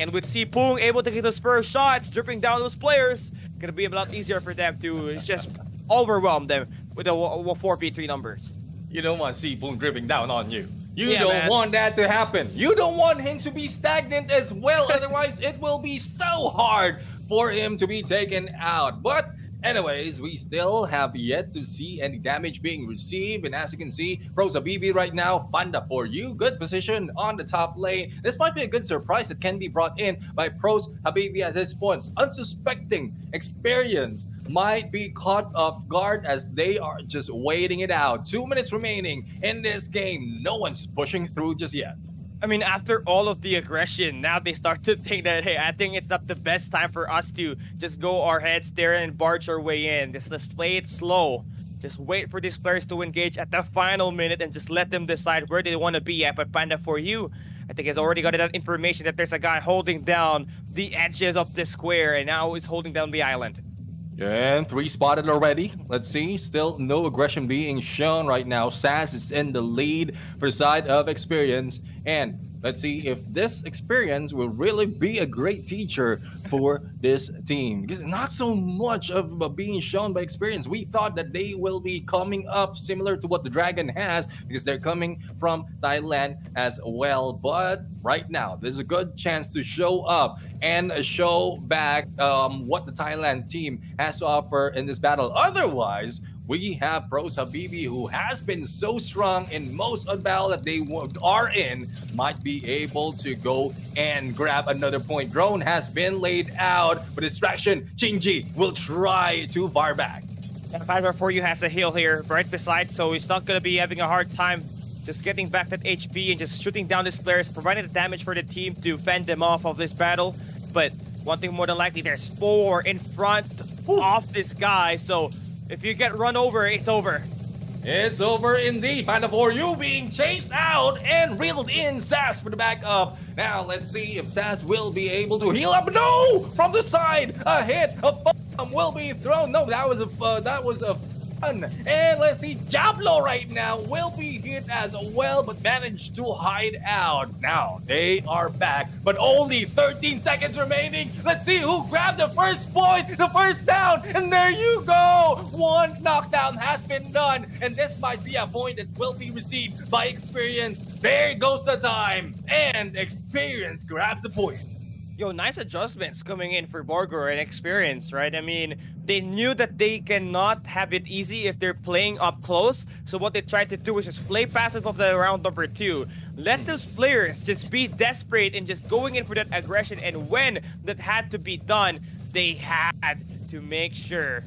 and with Sipong able to get those first shots, dripping down those players, gonna be a lot easier for them to just overwhelm them with the 4v3 numbers. You don't want Sipong dripping down on you. You Yeah, don't man. want that to happen. You don't want him to be stagnant as well. Otherwise, it will be so hard for him to be taken out. But anyways, we still have yet to see any damage being received. And as you can see, Pros Habibi right now, Panda 4U, good position on the top lane. This might be a good surprise that can be brought in by Pros Habibi at this point. Unsuspecting Experience might be caught off guard as they are just waiting it out. 2 minutes remaining in this game. No one's pushing through just yet. I mean, after all of the aggression, now they start to think that, hey, I think it's not the best time for us to just go our heads there and barge our way in. Just let's play it slow. Just wait for these players to engage at the final minute and just let them decide where they want to be at. But Panda 4U, I think, has already got that information that there's a guy holding down the edges of the square, and now he's holding down the island. And 3 spotted already. Let's see. Still no aggression being shown right now. Saz is in the lead for side of Experience. And let's see if this Experience will really be a great teacher for this team. Because not so much of being shown by Experience. We thought that they will be coming up similar to what the Dragon has, because they're coming from Thailand as well. But right now, there's a good chance to show up and show back what the Thailand team has to offer in this battle. Otherwise, we have Pros Habibi, who has been so strong in most of the battle that they are in, might be able to go and grab another point. Drone has been laid out for distraction. Chingy will try too far back. And Panda 4U has a heal here right beside, so he's not going to be having a hard time just getting back that HP and just shooting down these players, providing the damage for the team to fend them off of this battle. But one thing more than likely, there's 4 in front of this guy, so if you get run over, it's over. It's over indeed. Panda 4U being chased out and reeled in. Saz for the backup. Now let's see if Saz will be able to heal up. No! From the side, a hit, a bomb will be thrown. No, that was a fun. And let's see, Diablo right now will be hit as well, but managed to hide out. Now they are back, but only 13 seconds remaining. Let's see who grabbed the first point, the first down, and there you go. 1 knockdown has been done, and this might be a point that will be received by Experience. There goes the time, and Experience grabs the point. Yo, nice adjustments coming in for Borgor and Experience, right? I mean, they knew that they cannot have it easy if they're playing up close. So what they tried to do is just play passive of the round number 2. Let those players just be desperate and just going in for that aggression. And when that had to be done, they had to make sure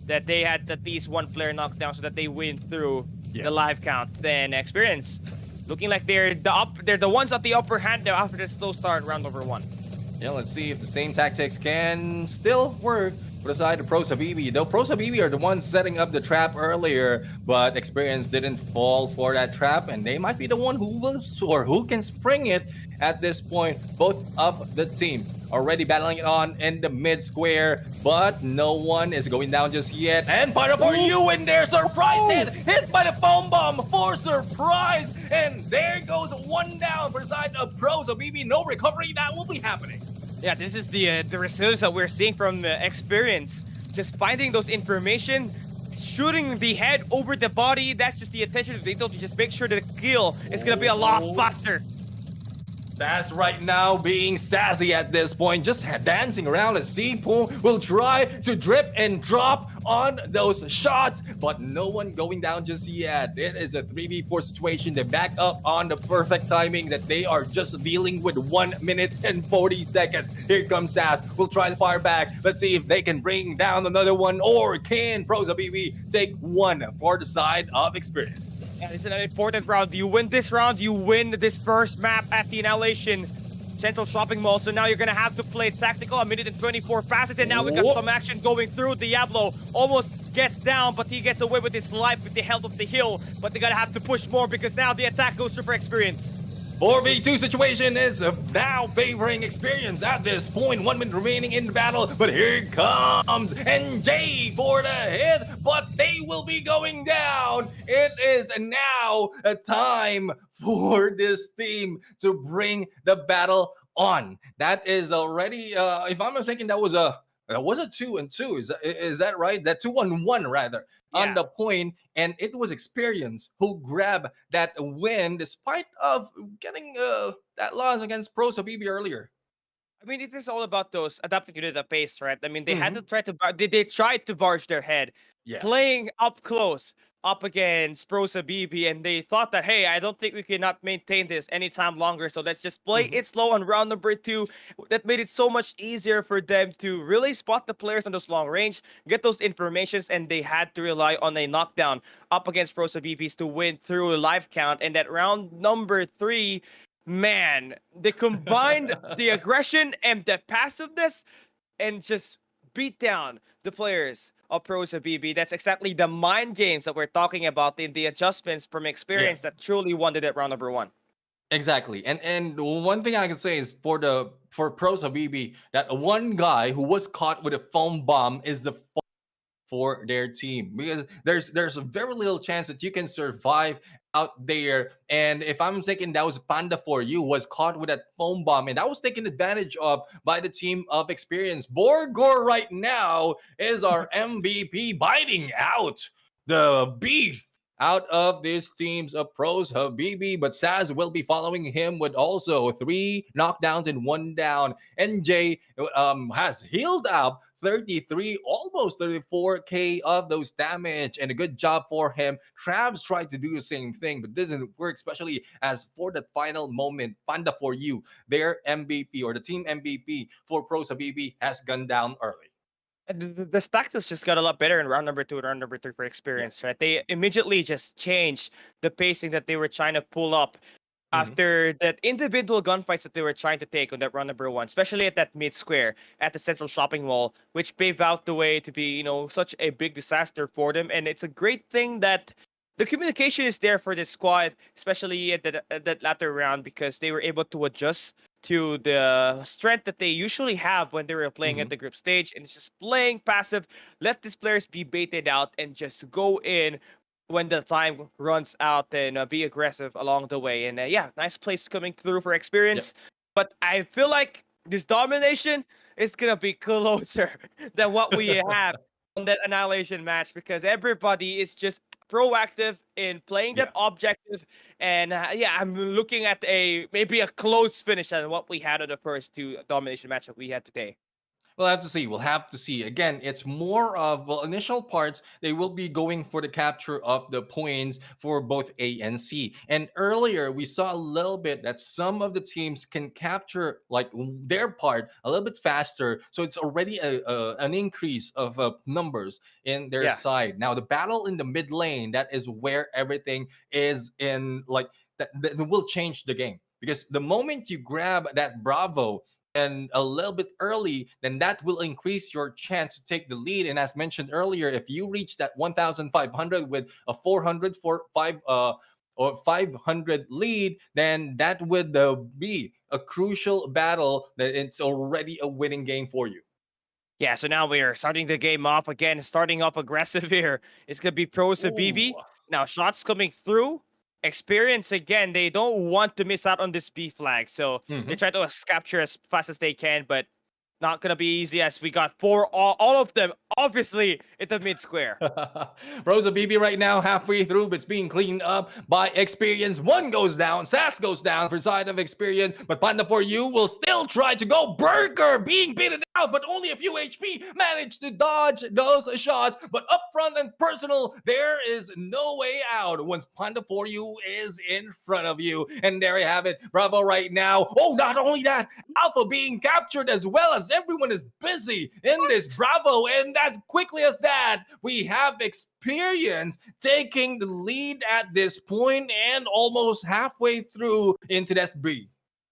that they had at least 1 player knocked down so that they win through Yeah. the live count. Then Experience looking like they're the ones at the upper hand now after the slow start round number 1. Yeah, let's see if the same tactics can still work for the side of Pros Habibi. Though Pros Habibi are the ones setting up the trap earlier, but Experience didn't fall for that trap, and they might be the one who will or who can spring it at this point. Both of the teams already battling it on in the mid square, but no one is going down just yet. And final for you in there, surprise hit by the foam bomb for surprise, and there goes one down for the side of Pros Habibi. No recovery, that will be happening. Yeah, this is the resilience that we're seeing from Experience. Just finding those information, shooting the head over the body. That's just the attention to detail to just make sure the kill is gonna be a lot faster. Sass right now being sassy at this point, just dancing around as C-Pool will try to drip and drop on those shots, but no one going down just yet. It is a 3v4 situation. They back up on the perfect timing that they are just dealing with 1 minute and 40 seconds. Here comes Sass. We'll try to fire back. Let's see if they can bring down another one, or can Pros Habibi take one for the side of Experience. Yeah, this is an important round. You win this round, you win this first map at the Annihilation Central Shopping Mall. So now you're gonna have to play tactical. 1 minute and 24 passes, and now we got some action going through. Diablo almost gets down, but he gets away with his life with the help of the hill. But they gotta have to push more because now the attack goes through for Experience. 4v2 situation is now favoring Experience at this point. 1 minute remaining in the battle, but here comes NJ for the hit, but they will be going down. It is now a time for this team to bring the battle on. That is already, if I'm not mistaken, that was a 2-2. Is that right? That 2-1 rather. On the point, and it was Experience who grabbed that win despite of getting that loss against Pros Habibi earlier. I mean, it is all about those adapting to the pace, right? I mean, they had to try to they tried to barge their head, playing up close up against Pros Habibi, and they thought that, hey, I don't think we cannot maintain this anytime longer, so let's just play it slow on round number 2. That made it so much easier for them to really spot the players on those long range, get those informations, and they had to rely on a knockdown up against Pros Habibis to win through a live count. And that round number 3, man, they combined the aggression and the passiveness and just beat down the players of Pros Habibi. That's exactly the mind games that we're talking about in the adjustments from Experience that truly won it at round number 1. Exactly. And one thing I can say is for Pros Habibi, that one guy who was caught with a foam bomb is the for their team, because there's a very little chance that you can survive out there. And if I'm thinking, that was Panda for you was caught with that foam bomb, and that was taken advantage of by the team of Experience. Borgor right now is our MVP, biting out the beef out of this team's of Pros Habibi, but Saz will be following him with also 3 knockdowns and 1 down. NJ has healed up 33, almost 34k of those damage, and a good job for him. Travis tried to do the same thing, but didn't work, especially as for the final moment, Panda for you, their MVP or the team MVP for Pros Habibi has gone down early. And the tactics just got a lot better in round number 2 and round number 3 for Experience, right? They immediately just changed the pacing that they were trying to pull up after that individual gunfights that they were trying to take on that round number 1, especially at that mid square at the Central Shopping Mall, which paved out the way to be, you know, such a big disaster for them. And it's a great thing that the communication is there for this squad, especially at that latter round, because they were able to adjust to the strength that they usually have when they were playing at the group stage, and it's just playing passive, let these players be baited out and just go in when the time runs out, and be aggressive along the way. And yeah, nice plays coming through for Experience. But I feel like this domination is gonna be closer than what we have on that Annihilation match, because everybody is just proactive in playing that objective. And yeah, I'm looking at maybe a close finish than what we had on the first 2 domination match that we had today. We'll have to see. We'll have to see. Again, it's more of, well, initial parts. They will be going for the capture of the points for both A and C. And earlier, we saw a little bit that some of the teams can capture like their part a little bit faster. So it's already an increase of numbers in their Yeah. side. Now, the battle in the mid lane, that is where everything is in like that will change the game. Because the moment you grab that Bravo and a little bit early, then that will increase your chance to take the lead. And as mentioned earlier, if you reach that 1,500 with a 400 for 500 lead, then that would be a crucial battle that it's already a winning game for you. Yeah, so now we are starting the game off again, starting off aggressive here. It's going to be Pros and BB. Ooh. Now, shots coming through. Experience again. They don't want to miss out on this B flag. So they try to capture as fast as they can, but not going to be easy as we got all of them, obviously, in the mid square. Rosa BB right now, halfway through, but it's being cleaned up by Experience. One goes down, Sass goes down for side of Experience, but Panda for you will still try to go. Burger being beaten out, but only a few HP, managed to dodge those shots, but up front and personal, there is no way out once Panda for you is in front of you. And there you have it, Bravo right now. Oh, not only that, Alpha being captured as well as everyone is busy in this Bravo, and as quickly as that, we have Experience taking the lead at this point and almost halfway through into this B.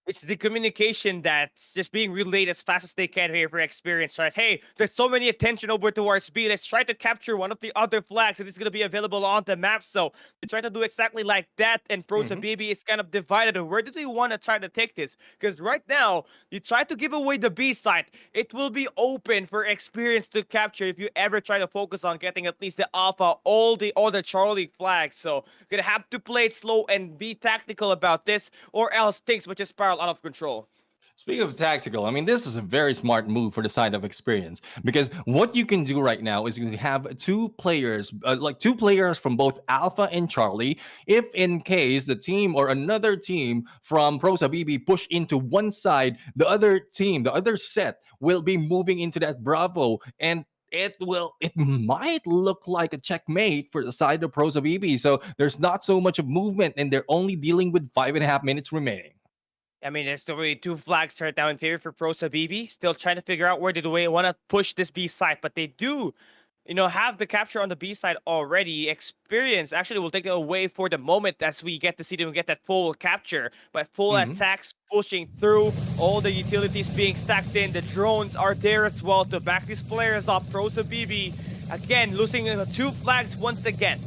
It's the communication that's just being relayed as fast as they can here for Experience, right? Hey, there's so many attention over towards B. Let's try to capture one of the other flags that is going to be available on the map. So they try to do exactly like that, and Pros and BB is kind of divided. Where do they want to try to take this? Because right now, you try to give away the B side, it will be open for Experience to capture if you ever try to focus on getting at least the Alpha, all the Charlie flags. So you're going to have to play it slow and be tactical about this, or else things will just spiral out of control. Speaking of tactical, I mean, this is a very smart move for the side of Experience, because what you can do right now is you have two players from both Alpha and Charlie. If in case the team or another team from Prosa BB push into one side, the other team, the other set will be moving into that Bravo, and it might look like a checkmate for the side of Prosa BB. So there's not so much of movement, and they're only dealing with 5.5 minutes remaining. I mean, there's already two flags right now in favor for Prosa BB. Still trying to figure out where they want to push this B side, but they do, have the capture on the B side already. Experience actually will take it away for the moment as we get to see them get that full capture. But full attacks pushing through, all the utilities being stacked in. The drones are there as well to back these players up. Prosa BB, again, losing two flags once again.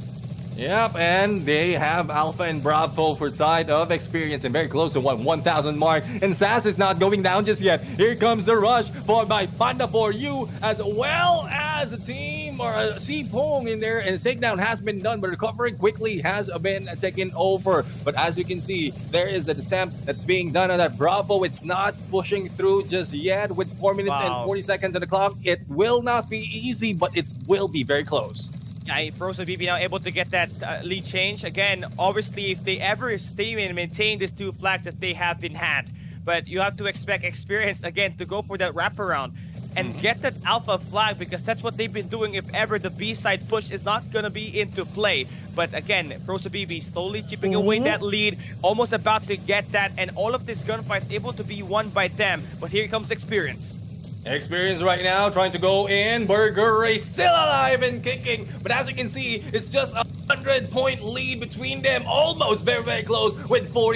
Yep, and they have Alpha and Bravo for side of Experience and very close to 1,000 mark. And Sass is not going down just yet. Here comes the rush by Panda for you, as well as a team or a C Pong in there. And the takedown has been done, but recovering quickly has been taken over. But as you can see, there is an attempt that's being done on that Bravo. It's not pushing through just yet with 4 minutes and 40 seconds on the clock. It will not be easy, but it will be very close. Yeah, Prosa BB now able to get that lead change. Again, obviously, if they ever stay and maintain these two flags that they have been had. But you have to expect Experience, again, to go for that wraparound and get that Alpha flag, because that's what they've been doing if ever the B-side push is not going to be into play. But again, Prosa BB slowly chipping away that lead, almost about to get that, and all of this gunfight is able to be won by them. But here comes Experience. Experience right now trying to go in. Burger Race still alive and kicking, but as you can see, it's just a 100-point lead between them, almost very close with 4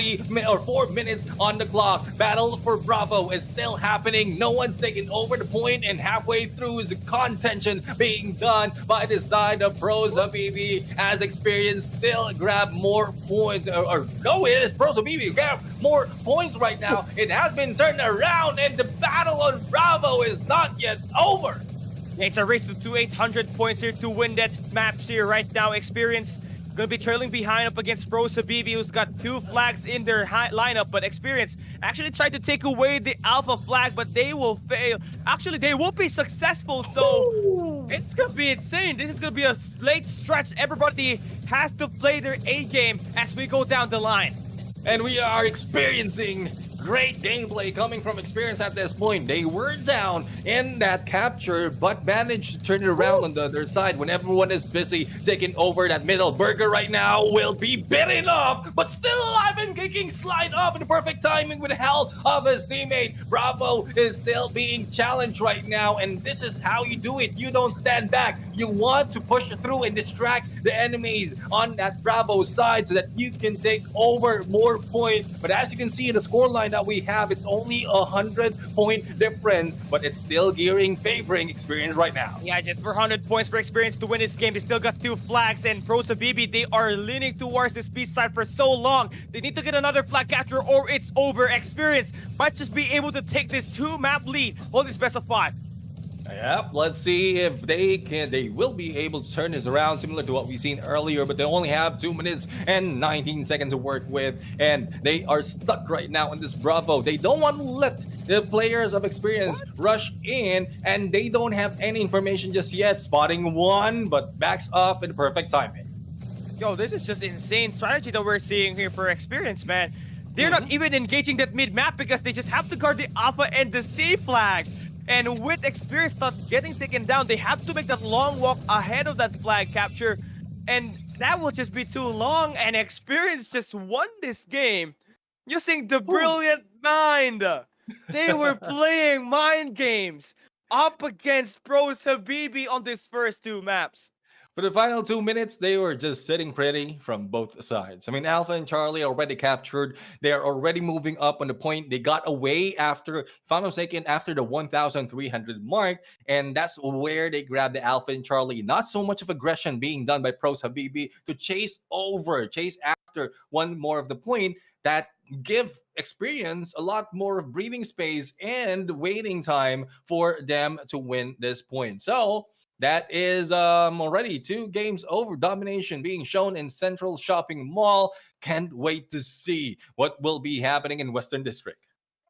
minutes on the clock. Battle for Bravo is still happening. No one's taking over the point, and halfway through is the contention being done by the side of Prosa BB, as Experience still grab more points, or go in as Prosa BB grab more points right now. It has been turned around, and the battle on Bravo is not yet over. It's a race to 800 points here to win that map here right now. Experience gonna be trailing behind up against Prosa BB, who's got two flags in their lineup, but Experience actually tried to take away the Alpha flag, but they will fail. Actually, they will be successful, so it's gonna be insane. This is gonna be a late stretch. Everybody has to play their A game as we go down the line. And we are experiencing Great gameplay coming from Experience at this point. They were down in that capture, but managed to turn it around on the other side when everyone is busy taking over that middle. Burger right now will be bitten off, but still alive and kicking, slide off in the perfect timing with the help of his teammate. Bravo is still being challenged right now, and this is how you do it. You don't stand back. You want to push through and distract the enemies on that Bravo side so that you can take over more points. But as you can see in the scoreline that we have, it's only 100-point difference, but it's still gearing favoring Experience right now. Yeah, just for 100 points for Experience to win this game. They still got 2 flags, and Pros of BB, they are leaning towards this B side for so long. They need to get another flag capture or it's over. Experience might just be able to take this 2-map lead on this best of 5. Yep, let's see if they will be able to turn this around similar to what we've seen earlier, but they only have 2 minutes and 19 seconds to work with, and they are stuck right now in this Bravo. They don't want to let the players of Experience rush in, and they don't have any information just yet. Spotting one, but backs off in the perfect timing. Yo, this is just insane strategy that we're seeing here for Experience, man. They're not even engaging that mid-map because they just have to guard the Alpha and the C flag. And with Experience not getting taken down, they have to make that long walk ahead of that flag capture. And that will just be too long, and Experience just won this game using the brilliant mind. They were playing mind games up against Pros Habibi on these first 2 maps. For the final 2 minutes, they were just sitting pretty from both sides. I mean, Alpha and Charlie already captured. They're already moving up on the point. They got away after, if I'm not mistaken, after the 1,300 mark. And that's where they grabbed the Alpha and Charlie. Not so much of aggression being done by Pros Habibi to chase after one more of the point that give Experience a lot more breathing space and waiting time for them to win this point. So that is already 2 games over. Domination being shown in Central Shopping Mall. Can't wait to see what will be happening in Western District.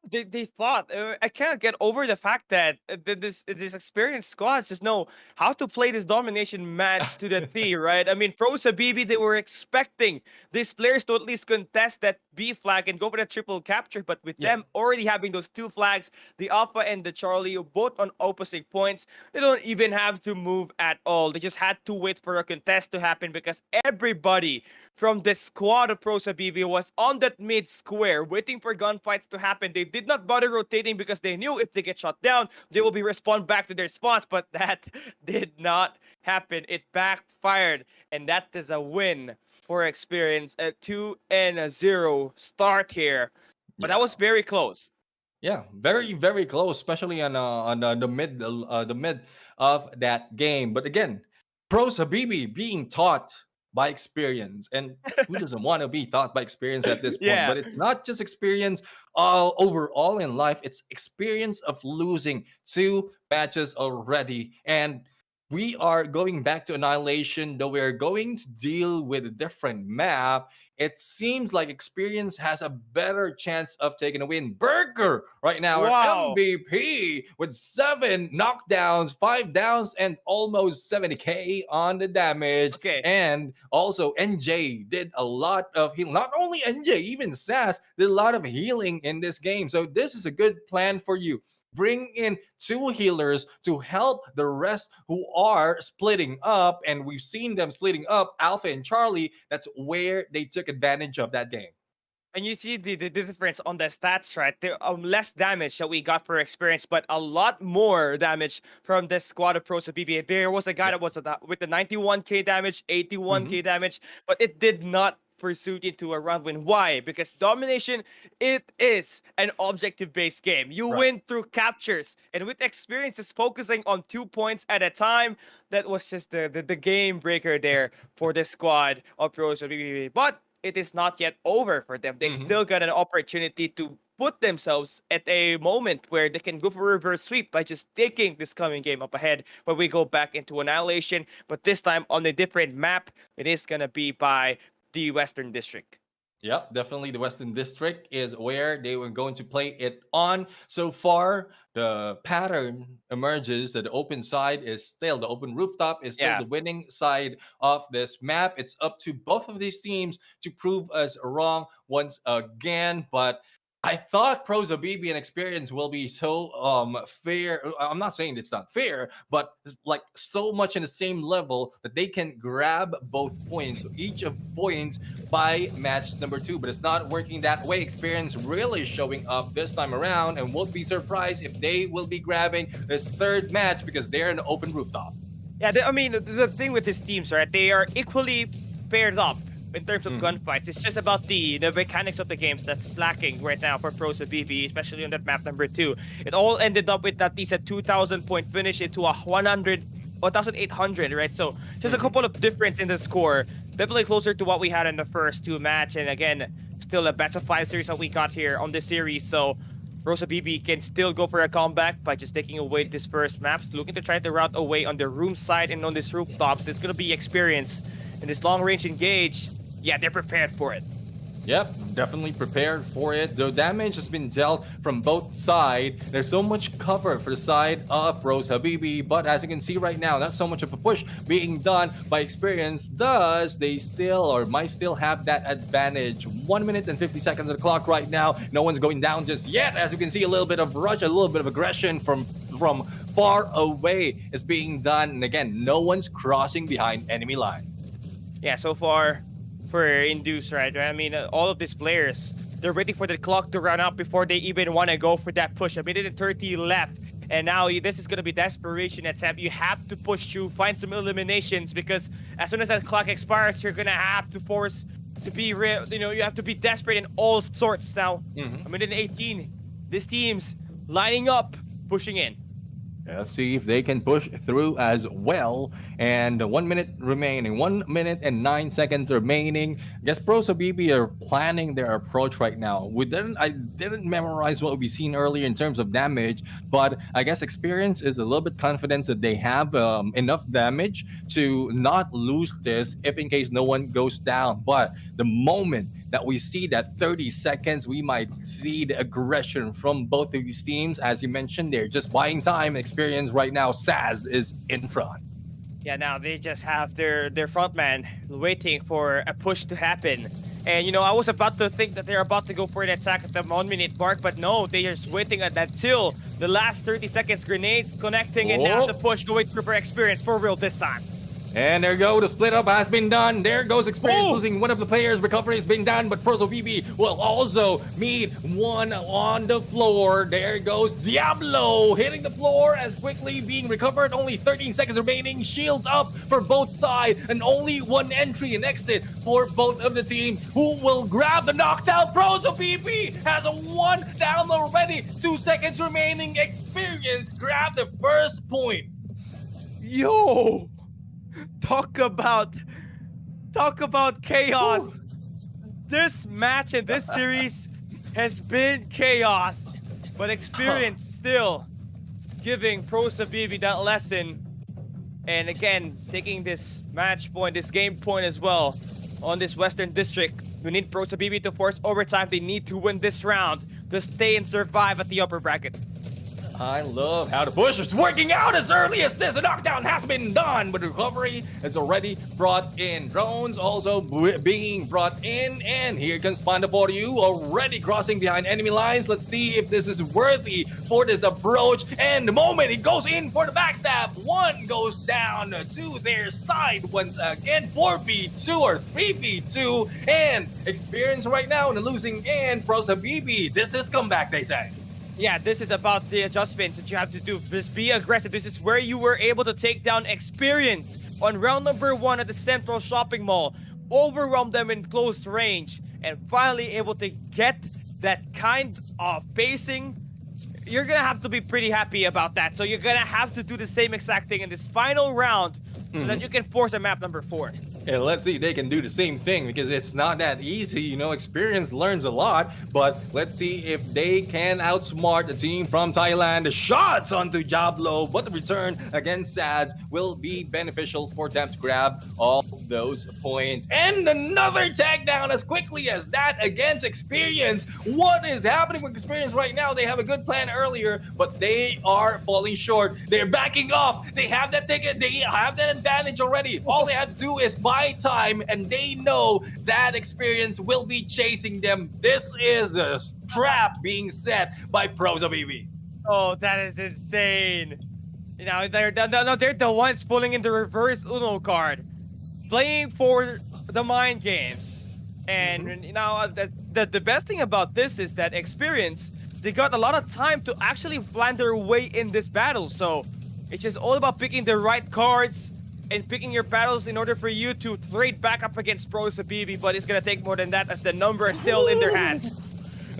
They thought I can't get over the fact that this experienced squads just know how to play this domination match to the T, right? I mean, Pro Sabibi, they were expecting these players to at least contest that B flag and go for the triple capture, but with them already having those 2 flags, the Alpha and the Charlie, both on opposite points, they don't even have to move at all. They just had to wait for a contest to happen because everybody from the squad of Pro Sabibi was on that mid square waiting for gunfights to happen. They did not bother rotating because they knew if they get shot down, they will be respawned back to their spawns, but that did not happen. It backfired, and that is a win for Experience. A 2-0 start here, but that was very close. Yeah, very very close, especially on the mid of that game. But again, Pro Habibi being taught by Experience, and who doesn't want to be taught by Experience at this point? Yeah. But it's not just experience overall in life; it's experience of losing 2 matches already, and we are going back to Annihilation, though we're going to deal with a different map. It seems like Experience has a better chance of taking a win. Burger right now, our Wow. MVP with 7 knockdowns, 5 downs, and almost 70k on the damage. Okay. And also NJ did a lot of healing. Not only NJ, even Sass did a lot of healing in this game. So this is a good plan for you. Bring in 2 healers to help the rest who are splitting up, and we've seen them splitting up, Alpha and Charlie. That's where they took advantage of that game. And you see the difference on the stats, right? There less damage that we got for Experience, but a lot more damage from this squad of Pros of BBA. There was a guy that was with the 91k damage, 81k damage, but it did not pursue into a round win. Why? Because domination, it is an objective-based game. You win through captures, and with Experiences focusing on 2 points at a time, that was just the game breaker there for the squad of Pros of BBA. But it is not yet over for them. They still got an opportunity to put themselves at a moment where they can go for a reverse sweep by just taking this coming game up ahead. But we go back into Annihilation, but this time on a different map. It is going to be by the Western District. Yep, definitely the Western District is where they were going to play it on. So far, the pattern emerges that the open side is still, the open rooftop is still the winning side of this map. It's up to both of these teams to prove us wrong once again, but I thought Pros BB and Experience will be so fair. I'm not saying it's not fair, but like so much in the same level that they can grab both points, each of points by match number 2. But it's not working that way. Experience really showing up this time around, and won't be surprised if they will be grabbing this third match because they're in an open rooftop. Yeah, I mean, the thing with these teams, right? They are equally paired up in terms of gunfights. It's just about the mechanics of the games that's lacking right now for Pros of BB, especially on that map number 2. It all ended up with at least a 2,000 point finish into a 1,800, right? So just a couple of difference in the score. Definitely closer to what we had in the first 2 match. And again, still a best of 5 series that we got here on this series. So Pros of BB can still go for a comeback by just taking away this first map. Looking to try to route away on the room side and on these rooftops. It's going to be experience in this long-range engage. Yeah, they're prepared for it. Yep, definitely prepared for it. The damage has been dealt from both sides. There's so much cover for the side of Rose Habibi, but as you can see right now, not so much of a push being done by Experience. Thus, they still or might still have that advantage. 1 minute and 50 seconds on the clock right now. No one's going down just yet. As you can see, a little bit of rush, a little bit of aggression from far away is being done. And again, no one's crossing behind enemy line. Yeah, so far for Induce, right? I mean, all of these players, they're waiting for the clock to run out before they even want to go for that push. A minute and 30 left. And now this is going to be desperation attempt. You have to push through, find some eliminations, because as soon as that clock expires, you're going to have to force to be real. You know, you have to be desperate in all sorts now. A minute and 18. This team's lining up, pushing in. Let's see if they can push through as well. And 1 minute remaining, 1 minute and 9 seconds remaining. I guess Pros of BB are planning their approach right now. I didn't memorize what we've seen earlier in terms of damage, but I guess Experience is a little bit confident that they have enough damage to not lose this if in case no one goes down. But the moment that we see that 30 seconds, we might see the aggression from both of these teams. As you mentioned, they're just buying time. Experience right now, Saz is in front. Yeah, now they just have their front man waiting for a push to happen. And, you know, I was about to think that they're about to go for an attack at the 1 minute mark, but no, they're just waiting until the last 30 seconds. Grenades connecting, and now the push going through for Experience for real this time. And there you go, the split up has been done. There goes Experience losing one of the players. Recovery has been done, but Pros of BB will also meet one on the floor. There goes Diablo hitting the floor as quickly being recovered. Only 13 seconds remaining. Shields up for both sides, and only one entry and exit for both of the teams. Who will grab the knockdown? Pros of BB has a 1 down already. 2 seconds remaining. Experience grab the first point. Yo! Talk about chaos. This match and this series has been chaos, but Experience still giving Pros of BB that lesson. And again, taking this match point, this game point as well on this Western District. We need Pros of BB to force overtime. They need to win this round to stay and survive at the upper bracket. I love how the push is working out as early as this. A knockdown has been done, but recovery is already brought in. Drones also being brought in, and here comes Panda for you, already crossing behind enemy lines. Let's see if this is worthy for this approach. And the moment he goes in for the backstab, one goes down to their side once again. 4v2 or 3v2, and Experience right now in the losing end. Pros Habibi, this is comeback, they say. Yeah, this is about the adjustments that you have to do. Just be aggressive. This is where you were able to take down Experience on round number 1 at the Central Shopping Mall. Overwhelm them in close range and finally able to get that kind of pacing. You're going to have to be pretty happy about that. So you're going to have to do the same exact thing in this final round so that you can force a map number 4. And let's see if they can do the same thing, because it's not that easy. You know, Experience learns a lot, but let's see if they can outsmart the team from Thailand. The shots onto Diablo, but the return against Saz will be beneficial for them to grab all those points. And another tag down as quickly as that against Experience. What is happening with Experience right now? They have a good plan earlier, but they are falling short. They're backing off. They have that ticket. They have that advantage already. All they have to do is buy right time, and they know that experience will be chasing them. This is a trap being set by Pros of EV. Oh, that is insane. You know, they're the ones pulling in the reverse Uno card, playing for the mind games. And you know, the best thing about this is that experience, they got a lot of time to actually plan their way in this battle. So it's just all about picking the right cards and picking your battles in order for you to trade back up against Pros Habibi. But it's gonna take more than that, as the number is still in their hands.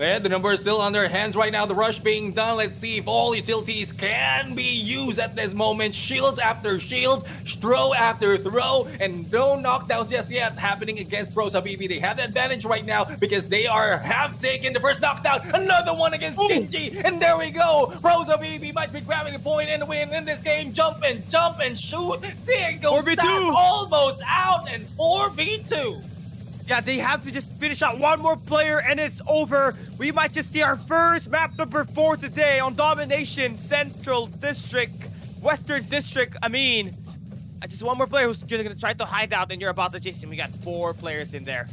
And the number is still on their hands right now. The rush being done. Let's see if all utilities can be used at this moment. Shields after shields, throw after throw, and no knockdowns just yet happening against Pros Habibi. They have the advantage right now because they have taken the first knockdown. Another one against Shinji, and there we go. Pros Habibi might be grabbing the point and win in this game. Jump and shoot. There goes 4v2. Sap, almost out, and 4v2. Yeah, they have to just finish out one more player and it's over. We might just see our first map number 4 today on Domination Central District, Western District. I mean, just one more player who's just gonna try to hide out, and you're about to chase him. We got 4 players in there.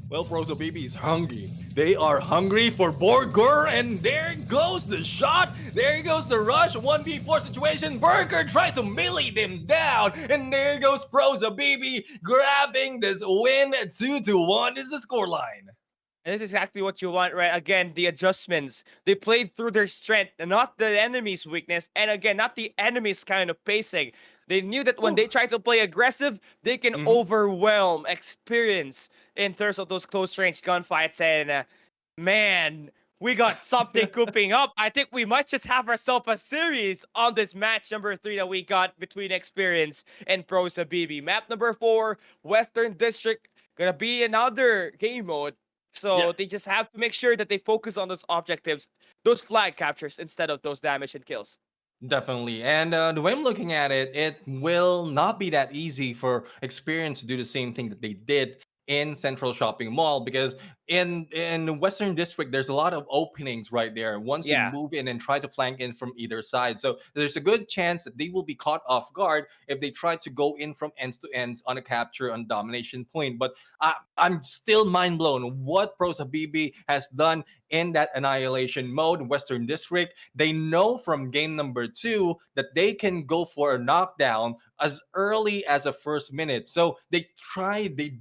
Well, Pros Habibi is hungry. They are hungry for Burger, and there goes the shot. There goes the rush. 1v4 situation. Burger tries to melee them down, and there goes Pros Habibi grabbing this win. 2-1 is the scoreline. And this is exactly what you want, right? Again, the adjustments. They played through their strength, and not the enemy's weakness. And again, not the enemy's kind of pacing. They knew that when they try to play aggressive, they can overwhelm experience in terms of those close range gunfights. And man, we got something cooking up. I think we might just have ourselves a series on this match number 3 that we got between Experience and Pros Habibi. Map number 4, Western District, gonna be another game mode. So they just have to make sure that they focus on those objectives, those flag captures, instead of those damage and kills. Definitely. And the way I'm looking at it, it will not be that easy for Experience to do the same thing that they did in Central Shopping Mall, because in Western District there's a lot of openings right there once you move in and try to flank in from either side. So there's a good chance that they will be caught off guard if they try to go in from ends to ends on a capture on domination point. But I'm still mind blown what Pros Habibi has done in that annihilation mode in Western District. They know from game number 2 that they can go for a knockdown as early as the first minute. So they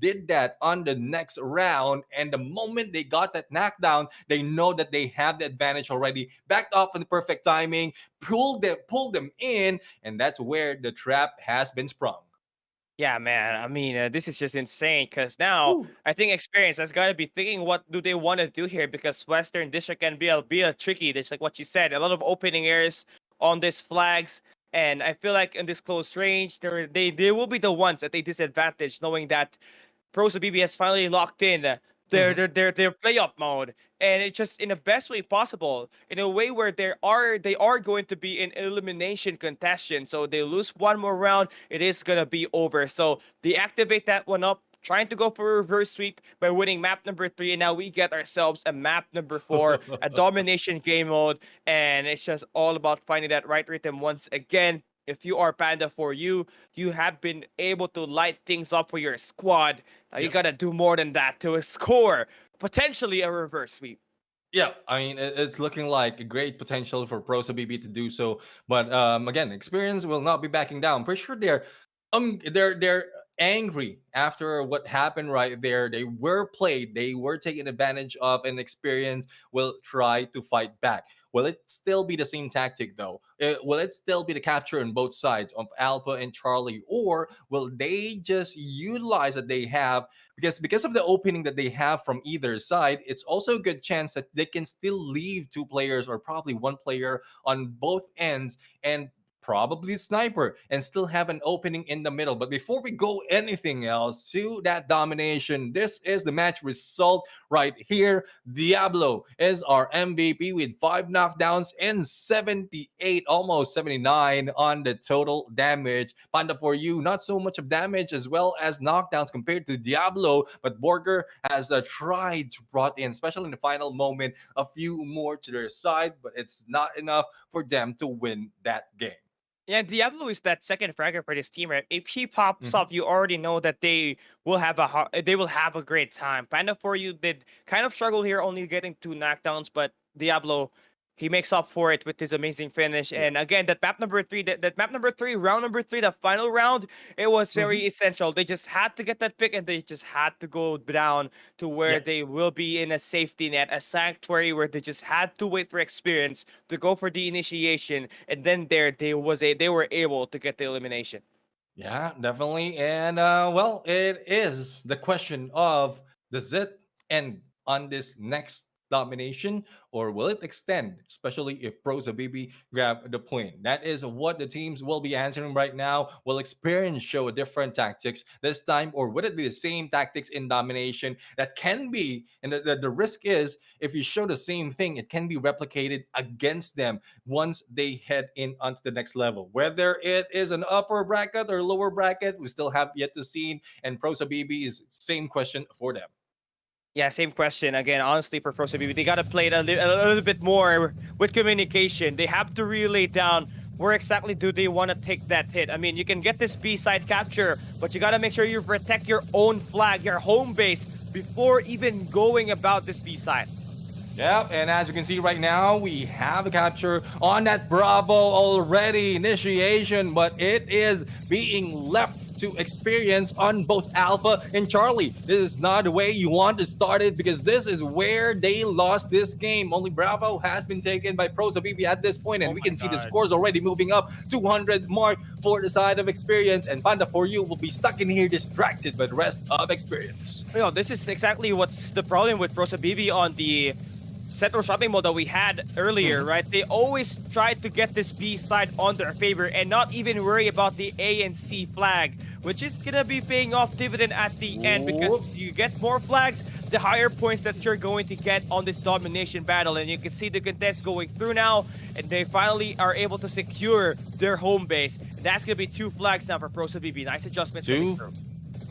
did that on the next round, and the moment they got that knockdown, they know that they have the advantage already. Backed off in the perfect timing, pulled them in, and that's where the trap has been sprung. Yeah, man. I mean, this is just insane, because now I think Experience has got to be thinking, what do they want to do here? Because Western District can be a tricky. Just like what you said, a lot of opening areas on these flags. And I feel like in this close range, they will be the ones at a disadvantage, knowing that Pros Habibi has finally locked in their playoff mode, and it's just in the best way possible, in a way where they are going to be in elimination contention. So they lose one more round, it is gonna be over. So they activate that one up, trying to go for a reverse sweep by winning map number 3, and now we get ourselves a map number 4, a domination game mode, and it's just all about finding that right rhythm once again. If you are Panda, for you have been able to light things up for your squad. Now you gotta do more than that to score potentially a reverse sweep. Yeah, I mean, it's looking like a great potential for Pros Habibi to do so. But again, Experience will not be backing down. Pretty sure they're angry after what happened right there. They were played, they were taken advantage of, and Experience will try to fight back. Will it still be the same tactic though? Will it still be the capture on both sides of Alpha and Charlie, or will they just utilize that they have, because of the opening that they have from either side? It's also a good chance that they can still leave 2 players or probably 1 player on both ends, and probably sniper, and still have an opening in the middle. But before we go anything else to that domination, this is the match result right here. Diablo is our MVP with 5 knockdowns and 78, almost 79 on the total damage. Panda, for you, not so much of damage as well as knockdowns compared to Diablo, but Borger has tried to brought in, especially in the final moment, a few more to their side, but it's not enough for them to win that game. Yeah, Diablo is that second fragger for this team, right? If he pops Mhm. up, you already know that they will have a great time. Panda for you did kind of struggle here, only getting 2 knockdowns, but Diablo, he makes up for it with his amazing finish. Yeah. And again, that map number three, round number three, the final round, it was Mhm. very essential. They just had to get that pick, and they just had to go down to where Yep. they will be in a safety net, a sanctuary where they just had to wait for experience to go for the initiation, and then they were able to get the elimination. Yeah, definitely. And well, it is the question of, does it end on this next domination or will it extend, especially if Pros Habibi grab the point? That is what the teams will be answering right now. Will experience show a different tactics this time, or would it be the same tactics in domination that can be? And the risk is, if you show the same thing, it can be replicated against them once they head in onto the next level. Whether it is an upper bracket or lower bracket, we still have yet to see. And Prosa BB is same question for them. Yeah, same question again. Honestly, for Pro BB, they gotta play it a little bit more with communication. They have to relay down where exactly do they want to take that hit. I mean, you can get this B side capture, but you gotta make sure you protect your own flag, your home base, before even going about this B side. Yep, and as you can see right now, we have a capture on that Bravo already, initiation, but it is being left to experience on both Alpha and Charlie. This is not the way you want to start it because this is where they lost this game. Only Bravo has been taken by Pros of BB at this point, and Oh we my can see the god. scores already moving up 200 mark for the side of experience, and Panda for you will be stuck in here distracted by the rest of experience. You know, this is exactly what's the problem with Prosa BB on the Central Shopping Mall that we had earlier, Mhm. right? They always try to get this B side on their favor and not even worry about the A and C flag, which is gonna be paying off dividend at the end Whoop. because you get more flags, the higher points that you're going to get on this domination battle. And you can see the contest going through now, and they finally are able to secure their home base. That's gonna be 2 flags now for Prosa BB. Nice adjustments coming Two through.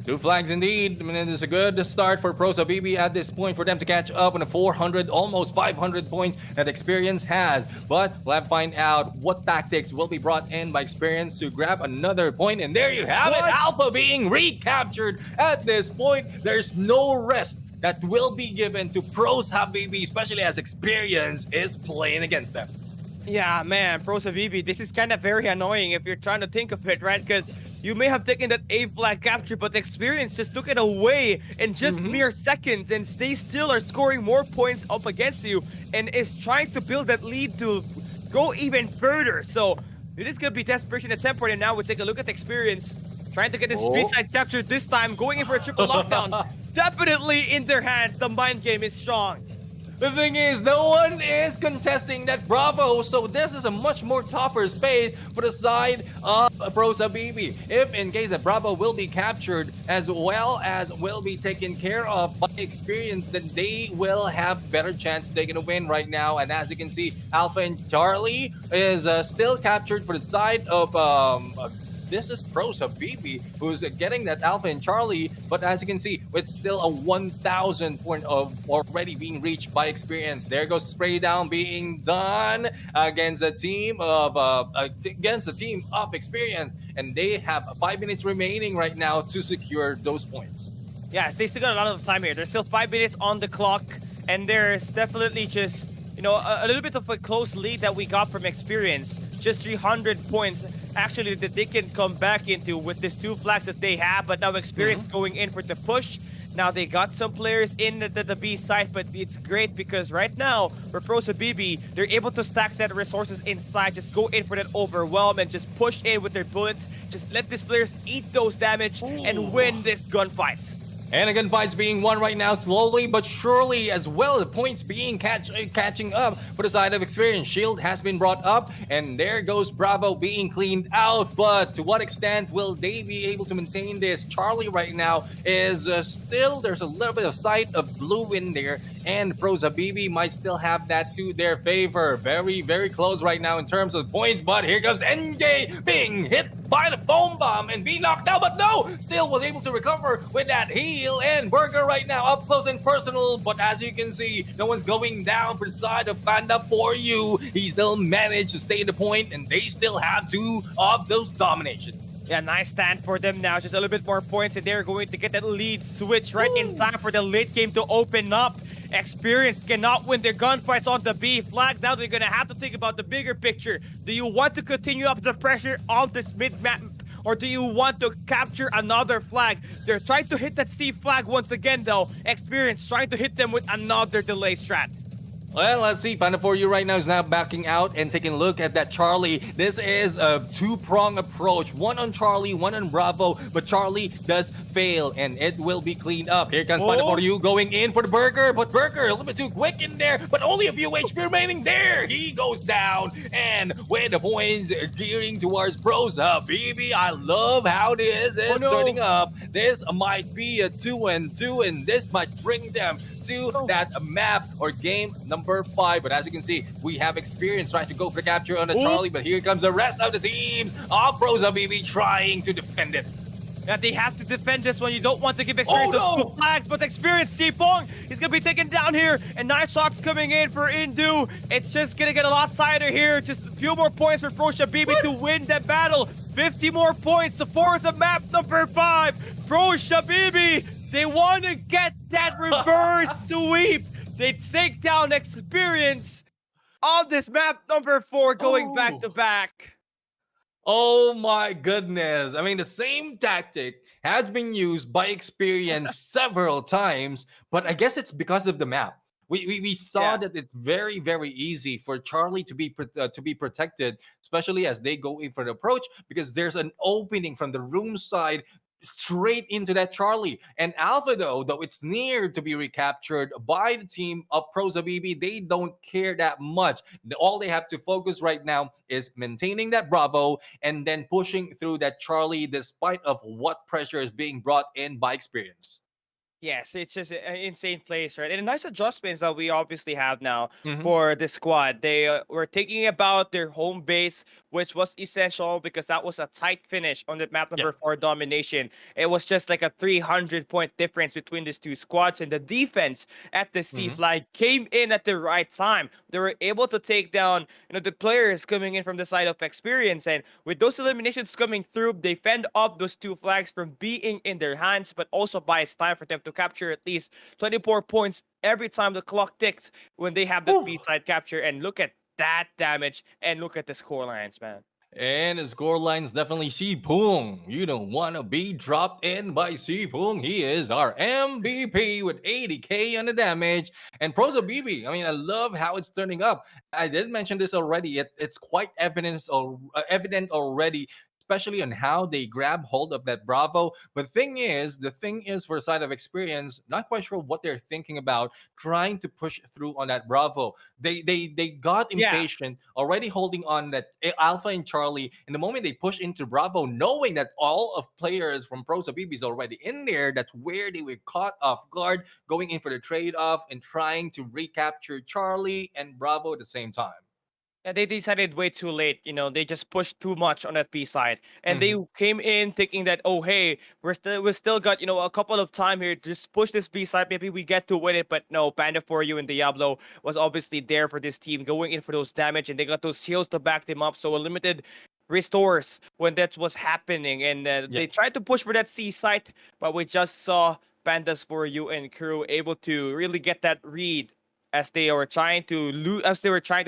Two flags indeed. I mean, it is a good start for Prosa BB at this point for them to catch up on the 400, almost 500 points that Experience has. But we'll have to find out what tactics will be brought in by Experience to grab another point. And there you have it, What? Alpha being recaptured at this point. There's no rest that will be given to Pros Habibi, especially as Experience is playing against them. Yeah, man, Prosa BB, this is kind of very annoying if you're trying to think of it, right? Because you may have taken that A flag capture, but the experience just took it away in just Mhm. mere seconds, and they still are scoring more points up against you and is trying to build that lead to go even further. So it is going to be desperation at tempo, and now we take a look at the experience. Trying to get this Oh. B-side capture this time, going in for a triple lockdown. Definitely in their hands, the mind game is strong. The thing is, no one is contesting that Bravo, so this is a much more tougher space for the side of Prosa BB. If in case that Bravo will be captured as well as will be taken care of by Experience, then they will have better chance taking a win right now. And as you can see, Alpha and Charlie is still captured for the side of this is Prosa BB who's getting that Alpha and Charlie, but as you can see, it's still a 1,000 point of already being reached by Experience. There goes spray down being done against the team of against the team of Experience, and they have 5 minutes remaining right now to secure those points. Yeah, they still got a lot of time here. There's still 5 minutes on the clock, and there's definitely just, a little bit of a close lead that we got from Experience. Just 300 points, actually, that they can come back into with these 2 flags that they have, but now Experience going in for the push. Now they got some players in the B side, but it's great because right now, for Prosa BB, they're able to stack that resources inside, just go in for that overwhelm and just push in with their bullets. Just let these players eat those damage and win this gunfights. And a gunfight's being won right now, slowly but surely, as well. The points being catching up for the side of Experience. Shield has been brought up, and there goes Bravo being cleaned out. But to what extent will they be able to maintain this? Charlie right now is still, there's a little bit of sight of blue in there, and Prosa BB might still have that to their favor. Very, very close right now in terms of points, but here comes NJ being hit by the foam bomb and be knocked out, but no, still was able to recover with that heal, and Burger right now up close and personal, but as you can see, no one's going down for the side of Panda Panda for you. He still managed to stay in the point, and they still have 2 of those dominations. Yeah, nice stand for them now. Just a little bit more points, and they're going to get that lead switch right in time for the late game to open up. Experience cannot win their gunfights on the B flag. Now they're going to have to think about the bigger picture. Do you want to continue up the pressure on this mid-map, or do you want to capture another flag? They're trying to hit that C flag once again, though. Experience trying to hit them with another delay strat. Well, let's see. Panda for you right now is now backing out and taking a look at that Charlie. This is a 2-prong approach. One on Charlie, one on Bravo. But Charlie does fail, and it will be cleaned up. Here comes Panda for you going in for the Burger. But Burger a little bit too quick in there. But only a few HP remaining there. He goes down. And with the points gearing towards Prosa Pvp, I love how this is turning up. This might be a 2-2, and this might bring them to that map or game number 5. But as you can see, we have Experience trying to go for the capture on the Charlie, but here comes the rest of the team of Prosa Pvp trying to defend it. Yeah, they have to defend this one. You don't want to give Experience those 2 flags, but Experience, Sipong, he's going to be taken down here, and 9 shots coming in for Indu. It's just going to get a lot tighter here. Just a few more points for Prosa Pvp to win that battle. 50 more points to force a map number 5. Prosa Pvp, they want to get that reverse sweep. They take down Experience on this map number 4, going back to back. Oh my goodness. I mean, the same tactic has been used by Experience several times, but I guess it's because of the map. We saw that it's very, very easy for Charlie to be protected, especially as they go in for the approach, because there's an opening from the room side straight into that Charlie. And Alpha, though it's near to be recaptured by the team of Prosa Pvp, they don't care that much. All they have to focus right now is maintaining that Bravo and then pushing through that Charlie despite of what pressure is being brought in by Experience. Yes, it's just an insane place, right? And nice adjustments that we obviously have now for the squad. They were thinking about their home base, which was essential because that was a tight finish on the map number 4 domination. It was just like a 300-point difference between these 2 squads, and the defense at the C flag came in at the right time. They were able to take down, the players coming in from the side of Experience, and with those eliminations coming through, they fend off those 2 flags from being in their hands, but also buys time for them to capture at least 24 points every time the clock ticks when they have the B-side capture. And look at that damage, and look at the score lines, man. And the score line's definitely Sipong. You don't want to be dropped in by Sipong. He is our MVP with 80k on the damage. And Prosa Pvp, I mean, I love how it's turning up. I did mention this already. It's quite evident already, especially on how they grab hold of that Bravo. But the thing is for the side of Experience, not quite sure what they're thinking about trying to push through on that Bravo. They got impatient, already holding on that Alpha and Charlie. And the moment they push into Bravo, knowing that all of players from Prosa Pvp is already in there, that's where they were caught off guard, going in for the trade-off and trying to recapture Charlie and Bravo at the same time. Yeah, they decided way too late. They just pushed too much on that B side, and they came in thinking that, oh hey, we still got a couple of time here to just push this B side. Maybe we get to win it, but no. Panda for you and Diablo was obviously there for this team, going in for those damage, and they got those heals to back them up. So a limited restores when that was happening, and they tried to push for that C site, but we just saw Pandas for you and crew able to really get that read as they were trying to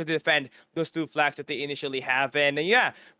defend those 2 flags that they initially have. And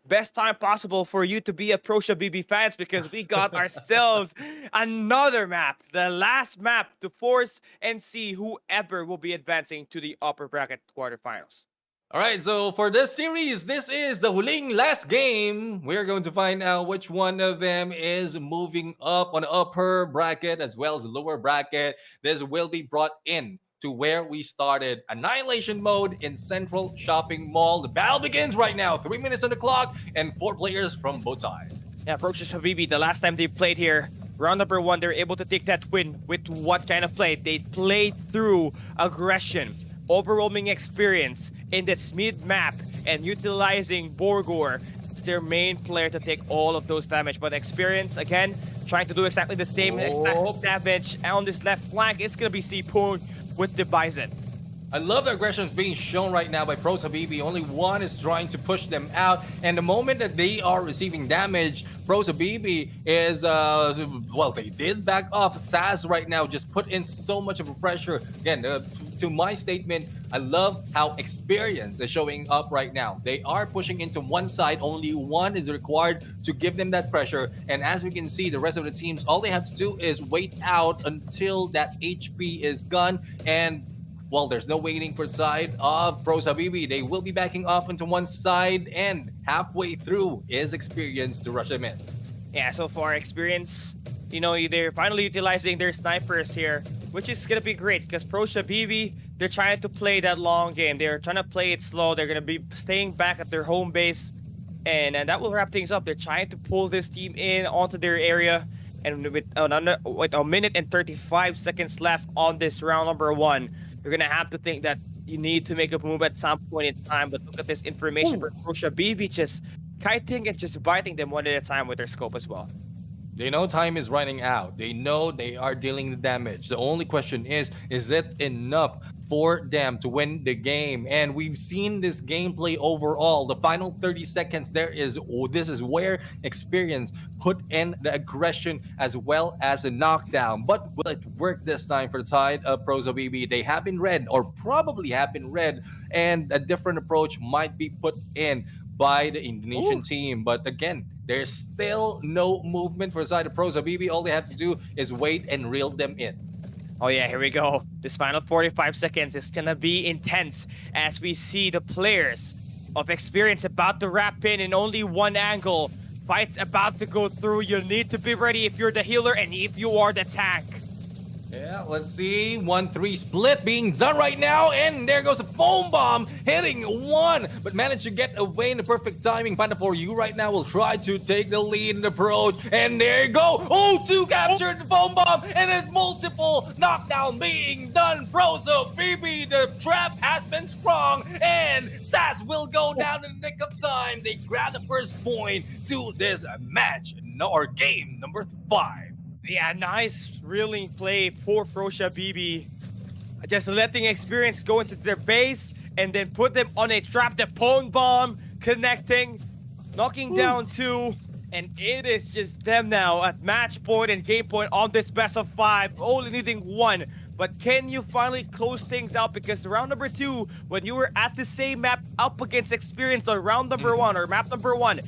best time possible for you to be a Prosa Pvp fans, because we got ourselves another map, the last map to force and see whoever will be advancing to the upper bracket quarterfinals. All right, so for this series, this is the huling last game. We're going to find out which one of them is moving up on the upper bracket as well as the lower bracket. This will be brought in to where we started, Annihilation mode in Central Shopping Mall. The battle begins right now. 3 minutes on the clock and 4 players from both sides. Yeah, Prosa Pvp, the last time they played here, round number 1, they were able to take that win with what kind of play? They played through aggression, overwhelming experience in that mid map, and utilizing Borgor as their main player to take all of those damage. But Experience, again, trying to do exactly the same exact damage on this left flank. It's going to be Sipong with the Bison. I love the aggression being shown right now by Pros Habibi. Only one is trying to push them out. And the moment that they are receiving damage, Pros Habibi is, well, they did back off. Saz right now just put in so much of a pressure. Again, to my statement, I love how experience is showing up right now. They are pushing into one side. Only one is required to give them that pressure. And as we can see, the rest of the teams, all they have to do is wait out until that HP is gone. And well, there's no waiting for side of Pros Habibi. They will be backing off into one side, and halfway through is experience to rush them in. Yeah, so far experience, you know, they're finally utilizing their snipers here, which is gonna be great because Pros Habibi, they're trying to play that long game. They're trying to play it slow. They're gonna be staying back at their home base, and that will wrap things up. They're trying to pull this team in onto their area, and with a minute and 35 seconds left on this round number 1. You're gonna have to think that you need to make a move at some point in time. But look at this information for Pros Habibi, just kiting and just biting them one at a time with their scope as well. They know time is running out. They know they are dealing the damage. The only question is it enough for them to win the game? And we've seen this gameplay overall. The final 30 seconds, this is where experience put in the aggression as well as the knockdown. But will it work this time for the side of Pros Habibi? They have been read, or probably have been read, and a different approach might be put in by the Indonesian team. But again, there's still no movement for the side of Pros Habibi. All they have to do is wait and reel them in. Oh yeah, here we go. This final 45 seconds is gonna be intense as we see the players of experience about to wrap in only one angle. Fights about to go through. You need to be ready if you're the healer and if you are the tank. Yeah, let's see. 1-3 split being done right now. And there goes a foam bomb hitting one, but managed to get away in the perfect timing. Panda for you right now will try to take the lead and approach. And there you go. Oh, 2 captured the foam bomb. And it's multiple knockdown being done. Pros Habibi, the trap has been sprung. And Saz will go down in the nick of time. They grab the first point to this match, or game number 5. Yeah, nice reeling play for Pros Habibi. Just letting experience go into their base and then put them on a trap. The pwn bomb connecting, knocking down 2. And it is just them now at match point and game point on this best of 5, only needing 1. But can you finally close things out? Because round number 2, when you were at the same map up against experience on round number 1 or map number 1,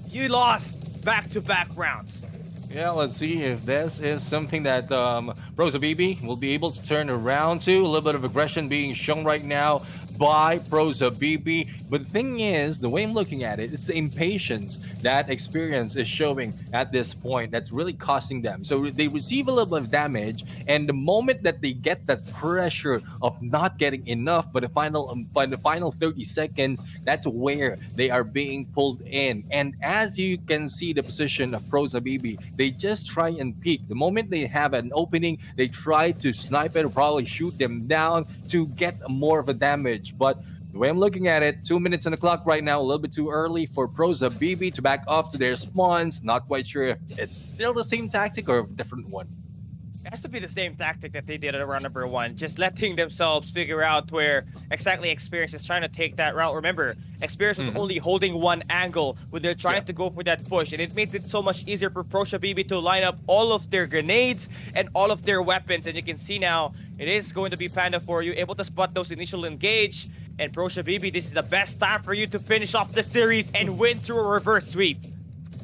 you lost back-to-back rounds. Yeah, let's see if this is something that Pros Habibi will be able to turn around to. A little bit of aggression being shown right now by Pros Habibi. But the thing is, the way I'm looking at it, it's the impatience that experience is showing at this point that's really costing them. So they receive a little bit of damage, and the moment that they get that pressure of not getting enough by the final 30 seconds, that's where they are being pulled in. And as you can see the position of Pros Habibi, they just try and peek. The moment they have an opening, they try to snipe it or probably shoot them down to get more of a damage. But the way I'm looking at it, 2 minutes on the clock right now, a little bit too early for Pros Habibi to back off to their spawns. Not quite sure if it's still the same tactic or a different one. It has to be the same tactic that they did at round number 1, just letting themselves figure out where exactly experience is trying to take that route. Remember, experience was only holding one angle when they're trying to go for that push, and it made it so much easier for Pros Habibi to line up all of their grenades and all of their weapons. And you can see now it is going to be Panda for you, able to spot those initial engage. And Pros Habibi, this is the best time for you to finish off the series and win through a reverse sweep.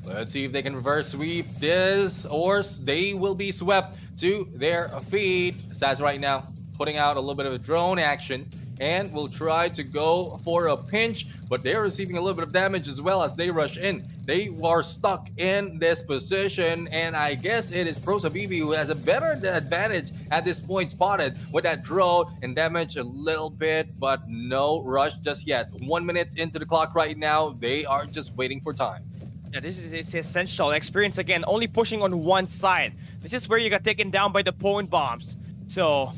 Let's see if they can reverse sweep this, or they will be swept to their feet. Saz right now putting out a little bit of a drone action and will try to go for a pinch, but they're receiving a little bit of damage as well as they rush in. They are stuck in this position, and I guess it is Pros Habibi who has a better advantage at this point, spotted with that drone and damage a little bit, but no rush just yet. 1 minute into the clock right now. They are just waiting for time. Yeah, this is essential. Experience again, only pushing on one side. This is where you got taken down by the pwn bombs. So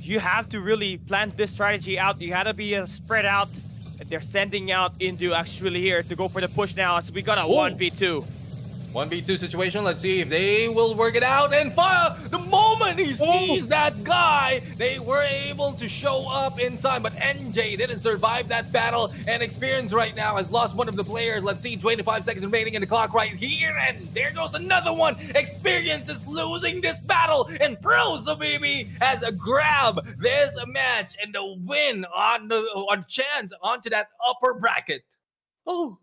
you have to really plan this strategy out. You gotta be spread out. They're sending out into actually here to go for the push now. So we got a 1v2. 1v2 situation. Let's see if they will work it out. And fire! The moment he sees that guy, they were able to show up in time. But NJ didn't survive that battle. And Experience right now has lost one of the players. Let's see, 25 seconds remaining in the clock right here. And there goes another one. Experience is losing this battle. And Baby has a grab this match and the win on chance onto that upper bracket. Oh,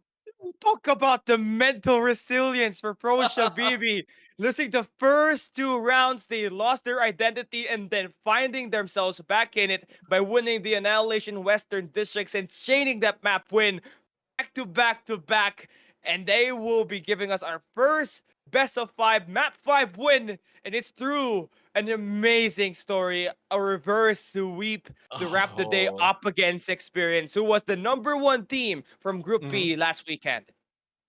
talk about the mental resilience for Pvp. Losing the first 2 rounds, they lost their identity and then finding themselves back in it by winning the Annihilation Western Districts and chaining that map win back to back. And they will be giving us our first best of 5 map 5 win, and it's through an amazing story, a reverse sweep to wrap the day up against Experience, who was the #1 team from Group B last weekend.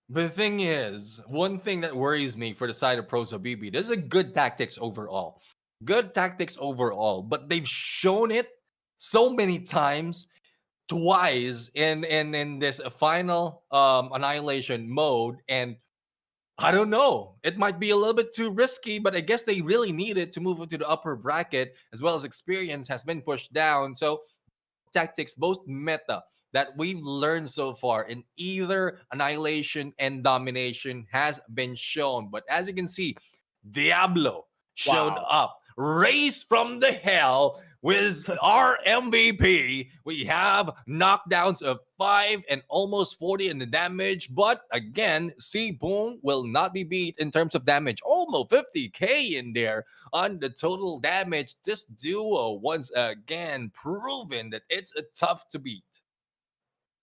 The thing is, one thing that worries me for the side of Pros-Habibi, there's a good tactics overall. Good tactics overall, but they've shown it so many times, twice in this final annihilation mode, and I don't know. It might be a little bit too risky, but I guess they really need it to move into the upper bracket, as well as Experience has been pushed down. So tactics, both meta that we've learned so far in either Annihilation and Domination has been shown. But as you can see, Diablo showed up, raised from the hell with our MVP. We have knockdowns of 5 and almost 40 in the damage. But again, Boom will not be beat in terms of damage. Almost 50k in there on the total damage. This duo once again proven that it's a tough to beat.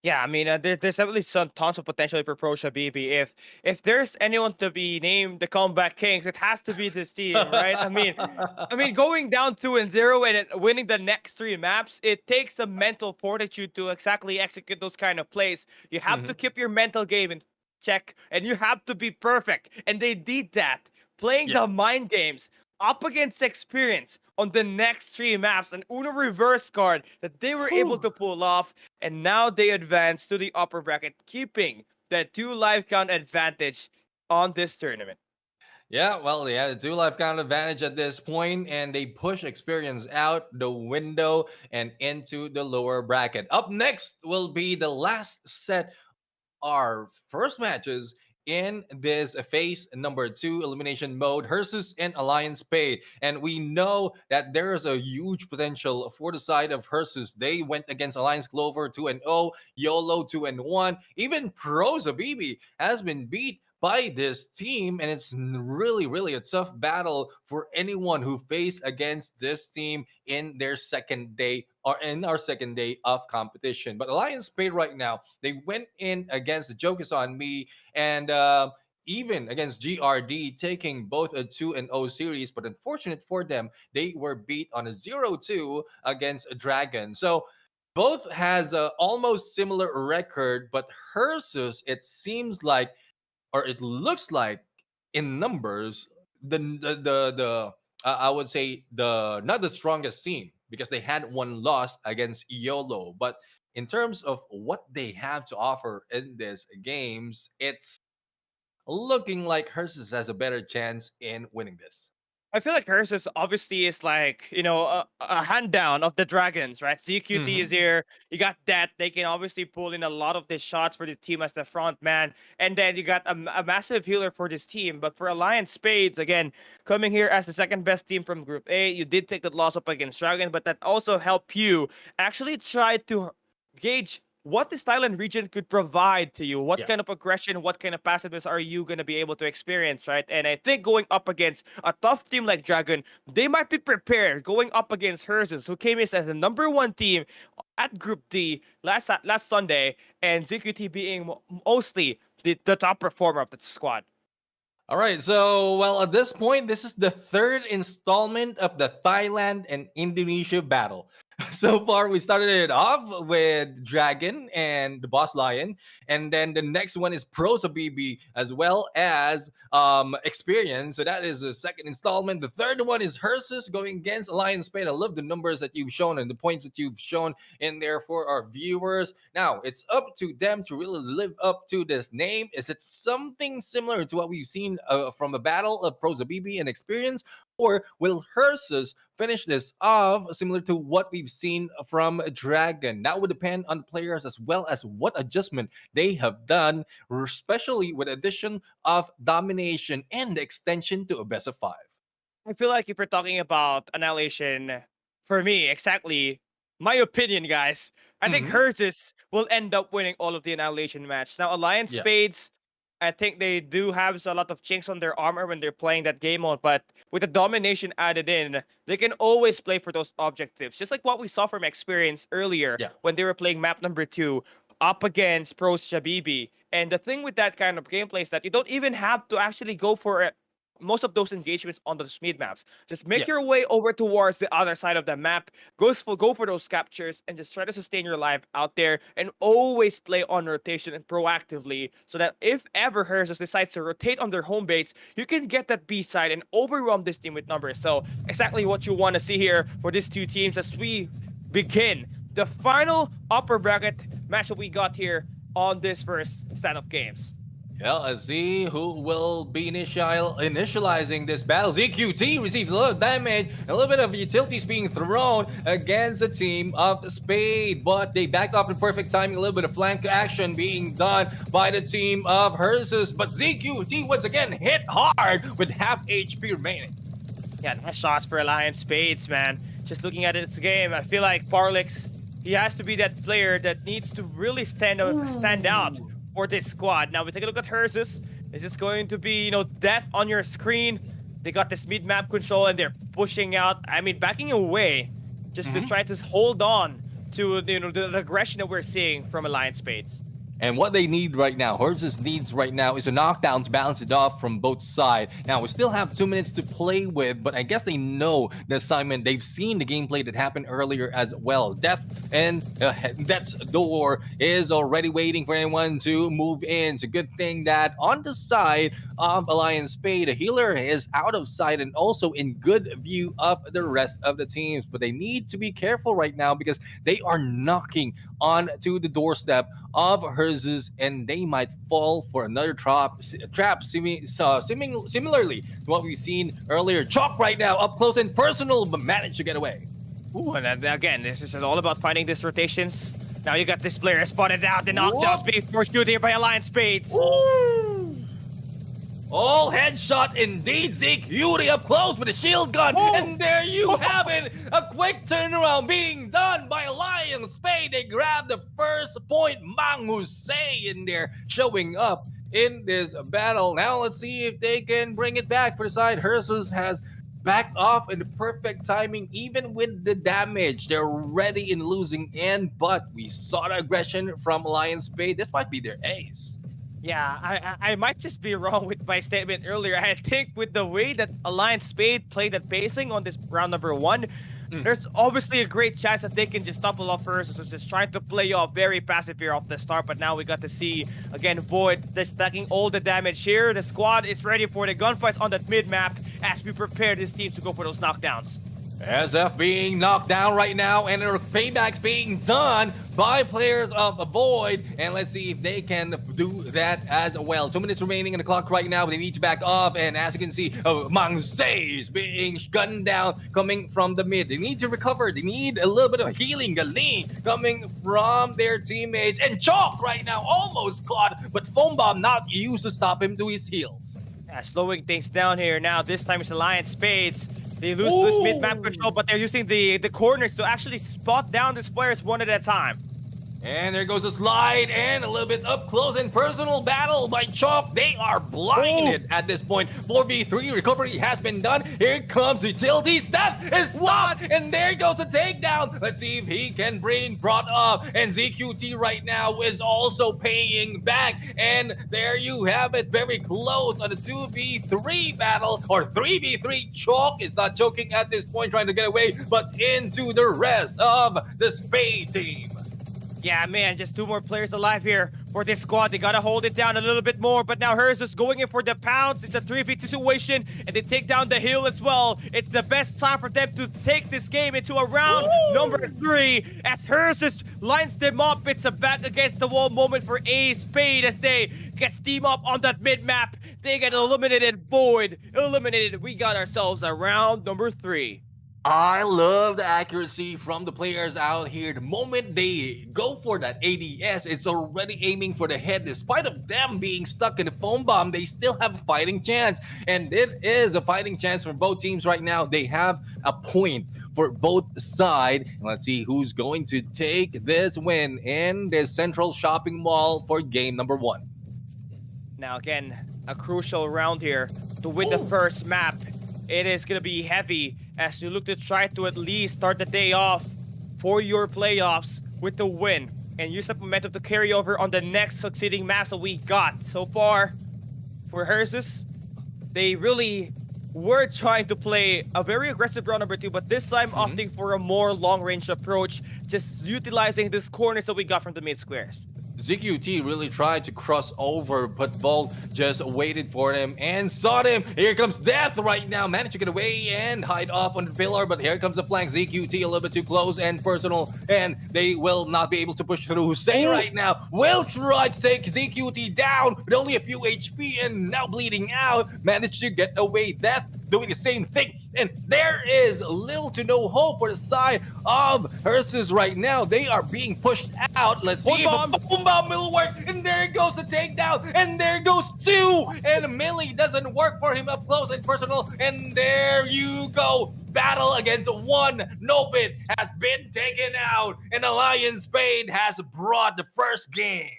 Yeah, I mean, there's definitely some tons of potential for Pros-Habibi. If there's anyone to be named the comeback kings, it has to be this team, right? I mean, going down 2-0 and winning the next 3 maps, it takes a mental fortitude to exactly execute those kind of plays. You have to keep your mental game in check, and you have to be perfect. And they did that, playing the mind games up against Experience on the next 3 maps, an Uno reverse card that they were able to pull off, and now they advance to the upper bracket, keeping the 2 life count advantage on this tournament. Yeah, well, they had a 2 life count advantage at this point, and they push Experience out the window and into the lower bracket. Up next will be the last set, our first matches in this phase #2 elimination mode, Hersus and Alliance Pay. And we know that there is a huge potential for the side of Hersus. They went against Alliance Clover 2-0, YOLO 2-1. Even Pros-Habibi has been beat by this team, and it's really a tough battle for anyone who face against this team in their second day or in our second day of competition. But Alliance Pay right now, they went in against the Joke Is On Me and even against GRD, taking both a 2-0 series, but unfortunate for them, they were beat on a 0-2 against a Dragon. So both has a almost similar record, but Hersus, it seems like, or it looks like in numbers, the I would say the not the strongest team, because they had one loss against YOLO. But in terms of what they have to offer in these games, it's looking like Hersus has a better chance in winning this. I feel like hers is obviously is like, a hand down of the Dragons, right? ZQT is here. You got that. They can obviously pull in a lot of the shots for the team as the front man. And then you got a massive healer for this team. But for Alliance Spades, again, coming here as the second best team from Group A, you did take that loss up against Dragon, but that also helped you actually try to gauge what this Thailand region could provide to you. What kind of aggression, what kind of passiveness are you going to be able to experience, right? And I think going up against a tough team like Dragon, they might be prepared going up against Hersus, who came in as the #1 team at Group D last Sunday, and ZQT being mostly the top performer of the squad. All right, so, well, at this point, this is the 3rd installment of the Thailand and Indonesia battle. So far, we started it off with Dragon and the Boss Lion, and then the next one is Prosa BB as well as Experience. So that is the second installment. The third one is Hersus going against Alliance Spain. I love the numbers that you've shown and the points that you've shown in there for our viewers. Now it's up to them to really live up to this name. Is it something similar to what we've seen from a battle of Prosa BB and Experience, or will Hersus finish this off similar to what we've seen from Dragon? That would depend on the players as well as what adjustment they have done, especially with addition of domination and the extension to a best of 5. I feel like if we're talking about Annihilation, for me, exactly my opinion, guys, I think Mhm. Herzus will end up winning all of the Annihilation match. Now, Alliance Yeah. Spades, I think they do have a lot of chinks on their armor when they're playing that game mode, but with the domination added in, they can always play for those objectives. Just like what we saw from Experience earlier Yeah. when they were playing map number 2 up against Pros Shabibi. And the thing with that kind of gameplay is that you don't even have to actually go for it. Most of those engagements on those mid maps. Just make Yeah. your way over towards the other side of the map. Go for those captures and just try to sustain your life out there and always play on rotation and proactively so that if ever Hersus decides to rotate on their home base, you can get that B side and overwhelm this team with numbers. So exactly what you want to see here for these two teams as we begin the final upper bracket match that we got here on this first set of games. Yeah, let's see who will be initializing this battle. ZQT received a lot of damage, a little bit of utilities being thrown against the team of Spade, but they backed off in perfect timing. A little bit of flank action being done by the team of Hersus, but ZQT once again hit hard with half HP remaining. Yeah, nice shots for Alliance Spades, man. Just looking at this game, I feel like Parlix, he has to be that player that needs to really stand out for this squad. Now we take a look at Hersus. This is going to be, death on your screen. They got this mid-map control and they're pushing out. I mean, backing away just to try to hold on to the aggression that we're seeing from Alliance Spades. And what they need right now, Herzus needs right now, is a knockdown to balance it off from both sides. Now, we still have 2 minutes to play with, but I guess they know the assignment. They've seen the gameplay that happened earlier as well. Death and Death's door is already waiting for anyone to move in. It's a good thing that on the side of Alliance Spade, the healer is out of sight and also in good view of the rest of the teams. But they need to be careful right now because they are knocking onto the doorstep of Herzus, and they might fall for another trap similarly to what we've seen earlier. Chalk right now up close and personal, but managed to get away. Ooh, and again, this is all about finding these rotations. Now you got this player spotted out and knocked out being forced here by Alliance Spades. Ooh. All headshot indeed. Zeke Yuri up close with a shield gun. Oh. And there you have it. A quick turnaround being done by Alliance Spade. They grab the first point. Mang Hussein in there showing up in this battle. Now let's see if they can bring it back for the side. Hersus has backed off in the perfect timing, even with the damage. They're ready in losing end, but we saw the aggression from Alliance Spade. This might be their ace. Yeah, I might just be wrong with my statement earlier. I think with the way that Alliance Spade played at pacing on this round number 1, there's obviously a great chance that they can just topple off first. So just trying to play off very passive here off the start. But now we got to see, again, Void stacking all the damage here. The squad is ready for the gunfights on that mid-map as we prepare this team to go for those knockdowns. SF being knocked down right now, and their paybacks being done by players of Void. And let's see if they can do that as well. 2 minutes remaining in the clock right now. They need to back off, and as you can see, Mangse is being gunned down coming from the mid. They need to recover. They need a little bit of healing. Galeen coming from their teammates. And Chalk right now almost caught, but Foam Bomb not used to stop him to his heels. Yeah, slowing things down here now. This time it's Alliance Spades. They lose mid-map control, but they're using the corners to actually spot down these players one at a time. And there goes a slide and a little bit up close and personal battle by Chalk. They are blinded at this point. 4v3 recovery has been done. Here comes Utilities. That is stopped. And there goes the takedown. Let's see if he can bring brought up. And ZQT right now is also paying back. And there you have it. Very close on the 2v3 battle. Or 3v3. Chalk is not joking at this point, trying to get away. But into the rest of the Spade team. Yeah, man, just 2 more players alive here for this squad. They gotta hold it down a little bit more, but now Hers is going in for the pounds. It's a 3v2 situation, and they take down the hill as well. It's the best time for them to take this game into a round number 3 as Hers lines them up. It's a back against the wall moment for A Spade as they get steam up on that mid-map. They get eliminated. Void eliminated. We got ourselves a round number 3. I love the accuracy from the players out here. The moment they go for that ADS, it's already aiming for the head. Despite of them being stuck in the foam bomb, they still have a fighting chance. And it is a fighting chance for both teams right now. They have a point for both sides. Let's see who's going to take this win in this central shopping mall for game number 1. Now again, a crucial round here to win the first map. It is going to be heavy as you look to try to at least start the day off for your playoffs with the win and use that momentum to carry over on the next succeeding maps that we got. So far, for Hersus, they really were trying to play a very aggressive round number 2, but this time opting for a more long-range approach, just utilizing these corners that we got from the mid-squares. ZQT really tried to cross over, but Volt just waited for him and saw him. Here comes Death right now. Managed to get away and hide off on the pillar, but here comes the flank. ZQT a little bit too close and personal, and they will not be able to push through. Hussein right now will try to take ZQT down with only a few HP and now bleeding out. Managed to get away. Death doing the same thing. And there is little to no hope for the side of Hersus right now. They are being pushed out. Let's see if a boom bomb will work. And there goes the takedown. And there goes 2. And Millie doesn't work for him up close and personal. And there you go. Battle against 1. Novit has been taken out. And Alliance Spade has brought the first game.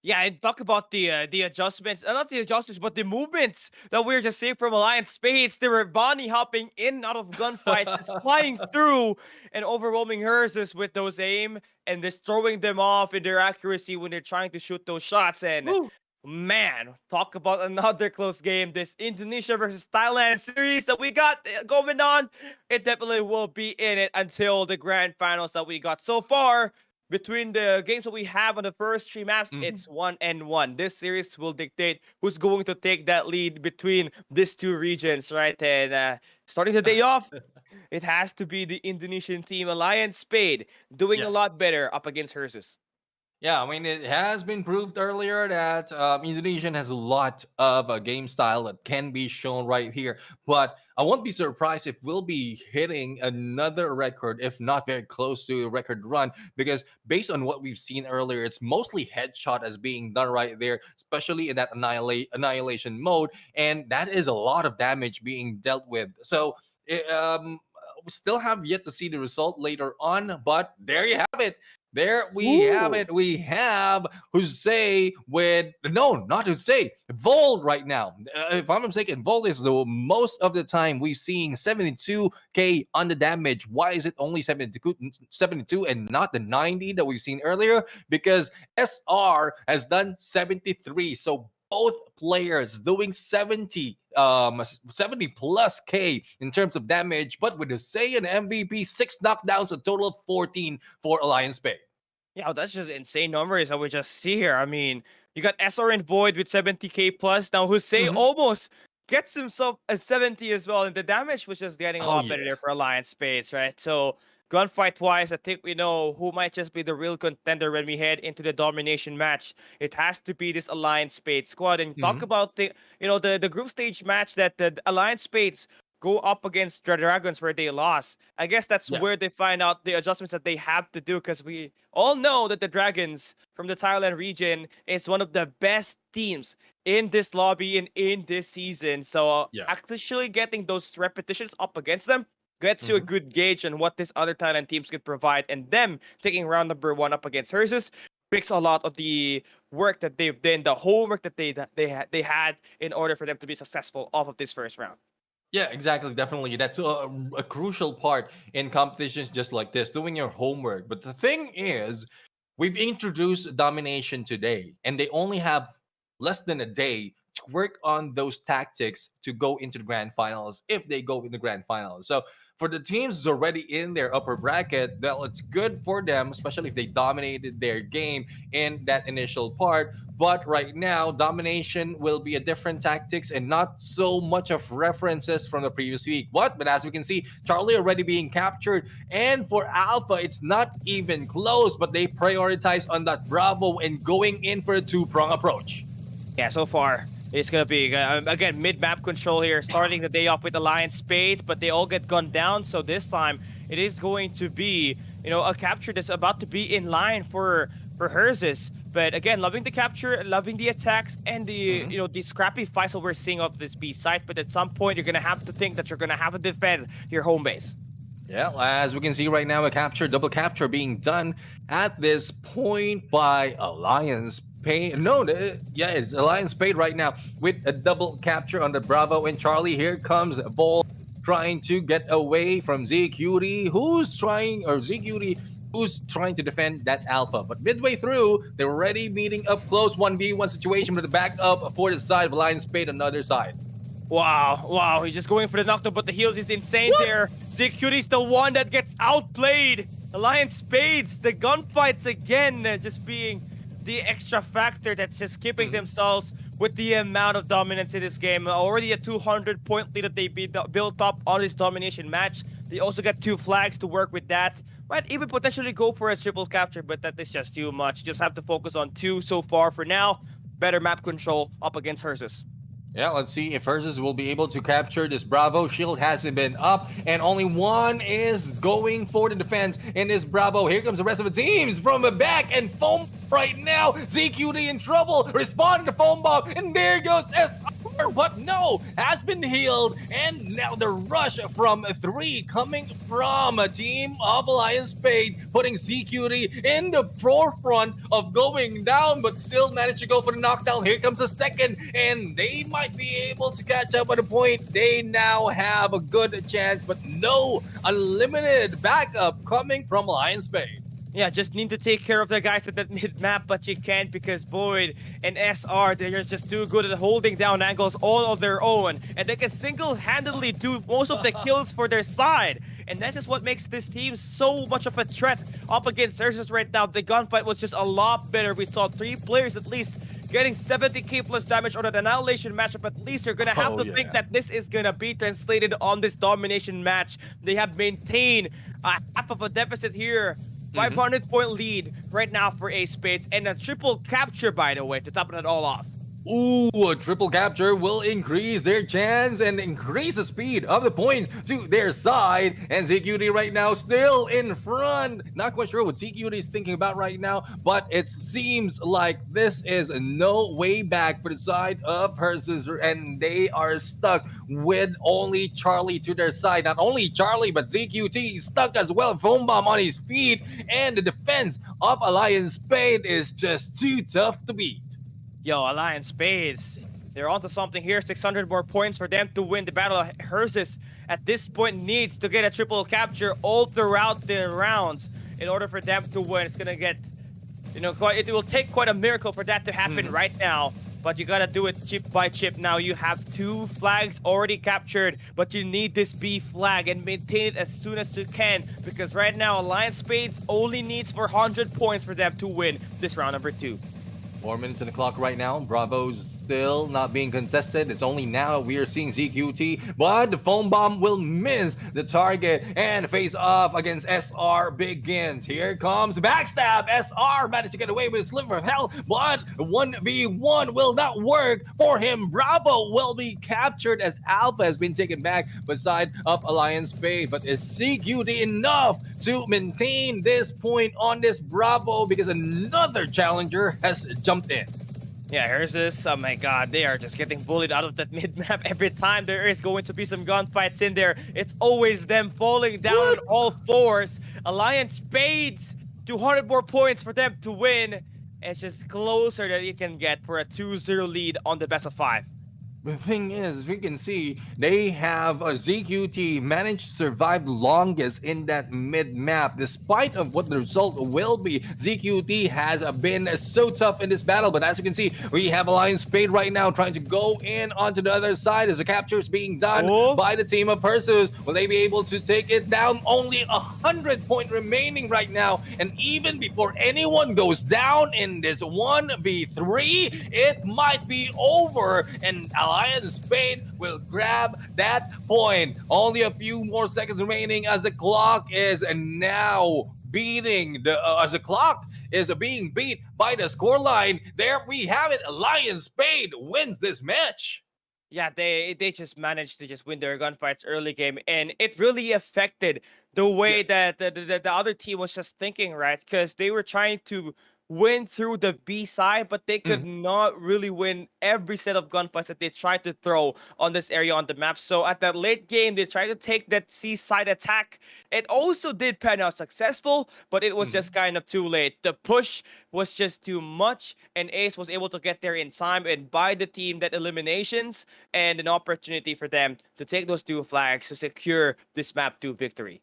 Yeah, and talk about the adjustments, not the adjustments, but the movements that we were just seeing from Alliance Spades. They were bunny hopping in and out of gunfights, just flying through and overwhelming Hers with those aim and just throwing them off in their accuracy when they're trying to shoot those shots. And man, talk about another close game. This Indonesia versus Thailand series that we got going on, it definitely will be in it until the grand finals that we got so far. Between the games that we have on the first 3 maps, it's 1-1. This series will dictate who's going to take that lead between these 2 regions, right? And starting the day off, it has to be the Indonesian team, Alliance Spade, doing a lot better up against Hersus. Yeah, I mean, it has been proved earlier that Indonesian has a lot of a game style that can be shown right here. But I won't be surprised if we'll be hitting another record, if not very close to a record run, because based on what we've seen earlier, it's mostly headshot as being done right there, especially in that annihilation mode. And that is a lot of damage being dealt with. So we still have yet to see the result later on, but there you have it. There we have it. We have Hussein with not Hussein, Volt right now. If I'm not mistaken, Volt is the most of the time we've seen 72k on the damage. Why is it only 72 and not the 90 that we've seen earlier? Because SR has done 73. So both players doing 70 plus K in terms of damage, but with Hussein and MVP, 6 knockdowns, a total of 14 for Alliance Spade. Yeah, that's just insane numbers that we just see here. I mean, you got SR and Void with 70k plus. Now Hussein almost gets himself a 70 as well, and the damage was just getting a lot better there for Alliance Spades, right? So gunfight wise, I think we know who might just be the real contender when we head into the domination match. It has to be this Alliance Spades squad. And talk about the group stage match that the Alliance Spades go up against the Dragons where they lost. I guess that's where they find out the adjustments that they have to do, because we all know that the Dragons from the Thailand region is one of the best teams in this lobby and in this season. So actually getting those repetitions up against them gets you a good gauge on what this other Thailand teams can provide, and them taking round number 1 up against Herses makes a lot of the work that they've done, the homework that they had in order for them to be successful off of this first round. Yeah, exactly. Definitely. That's a crucial part in competitions just like this, doing your homework. But the thing is, we've introduced domination today, and they only have less than a day to work on those tactics to go into the grand finals if they go in the grand finals. So for the teams who's already in their upper bracket, well, it's good for them, especially if they dominated their game in that initial part. But right now, domination will be a different tactics and not so much of references from the previous week. But as we can see, Charlie already being captured. And for Alpha, it's not even close, but they prioritize on that Bravo and going in for a two-prong approach. Yeah, so far, it's going to be, again, mid-map control here, starting the day off with Alliance Spades, but they all get gunned down. So this time, it is going to be, a capture that's about to be in line for Herses. But again, loving the capture, loving the attacks, and the the scrappy fights that we're seeing of this B site. But at some point, you're gonna have to think that you're gonna have to defend your home base. Yeah, as we can see right now, a double capture being done at this point by Alliance Spade. It's Alliance Spade right now with a double capture on the Bravo and Charlie. Here comes Vol trying to get away from ZQT, who's trying to defend that Alpha. But midway through, they're already meeting up close 1v1 situation with the back up for the side of Alliance Spade on the other side. Wow, he's just going for the knockdown, but the heals is insane there. ZQT's the one that gets outplayed. Alliance Spades, the gunfights again, just being the extra factor that's just keeping themselves with the amount of dominance in this game. Already a 200-point lead that they built up on this domination match. They also got 2 flags to work with that. Might even potentially go for a triple capture, but that is just too much. Just have to focus on 2 so far for now. Better map control up against Herses. Yeah, let's see if Herses will be able to capture this Bravo. Shield hasn't been up, and only one is going for the defense in this Bravo. Here comes the rest of the teams from the back, and Foam right now. ZQT in trouble, responding to Foam Bomb, and there goes SR, but no, has been healed, and now the rush from 3 coming from a team of Alliance Spade, putting ZQT in the forefront of going down, but still managed to go for the knockdown. Here comes the second, and they might be able to catch up at a point. They now have a good chance, but no unlimited backup coming from Alliance Spade. Yeah, just need to take care of the guys at that mid-map, but you can't because Boyd and SR, they're just too good at holding down angles all on their own, and they can single-handedly do most of the kills for their side. And that's just what makes this team so much of a threat up against Herses right now. The gunfight was just a lot better. We saw 3 players at least getting 70k plus damage on an Annihilation matchup. At least you're gonna have to think that this is gonna be translated on this domination match. They have maintained a half of a deficit here. 500-point lead right now for Ace Spades, and a triple capture, by the way, to top it all off. Ooh, a triple capture will increase their chance and increase the speed of the points to their side. And ZQT right now still in front. Not quite sure what ZQT is thinking about right now, but it seems like this is no way back for the side of Herses, and they are stuck with only Charlie to their side. Not only Charlie, but ZQT is stuck as well. Foam Bomb on his feet, and the defense of Alliance Spade is just too tough to beat. Yo, Alliance Spades, they're onto something here. 600 more points for them to win the battle. Herses at this point needs to get a triple capture all throughout the rounds in order for them to win. It's gonna get, it will take quite a miracle for that to happen right now. But you gotta do it chip by chip now. You have 2 flags already captured, but you need this B flag and maintain it as soon as you can, because right now Alliance Spades only needs 400 points for them to win this round number 2. 4 minutes in the clock right now. Bravo's still not being contested. It's only now we are seeing ZQT, but the Foam Bomb will miss the target, and face off against SR begins. Here comes Backstab. SR managed to get away with a sliver of hell, but 1v1 will not work for him. Bravo will be captured as Alpha has been taken back beside of Alliance Spade. But is ZQT enough to maintain this point on this Bravo, because another challenger has jumped in? Yeah, here's this. Oh my god, they are just getting bullied out of that mid map every time there is going to be some gunfights in there. It's always them falling down on What? all fours. Alliance Spades, 200 more points for them to win. It's just closer that you can get for a 2-0 lead on the best of 5. The thing is, we can see they have a ZQT managed to survive longest in that mid map, despite of what the result will be. ZQT has been so tough in this battle, but as you can see, we have Alliance Spade right now trying to go in onto the other side as the capture is being done by the team of Perseus. Will they be able to take it down? Only 100 point remaining right now, and even before anyone goes down in this 1v3, it might be over, and Alliance Spade will grab that point. Only a few more seconds remaining as the clock is now beating as the clock is being beat by the scoreline. There we have it. Alliance Spade wins this match. Yeah, they just managed to just win their gunfights early game, and it really affected the way that the other team was just thinking, right? Because they were trying to win through the B side, but they could not really win every set of gunfights that they tried to throw on this area on the map. So at that late game, they tried to take that C side attack. It also did pan out successful, but it was just kind of too late. The push was just too much, and Ace was able to get there in time and buy the team that eliminations and an opportunity for them to take those 2 flags to secure this map 2 victory.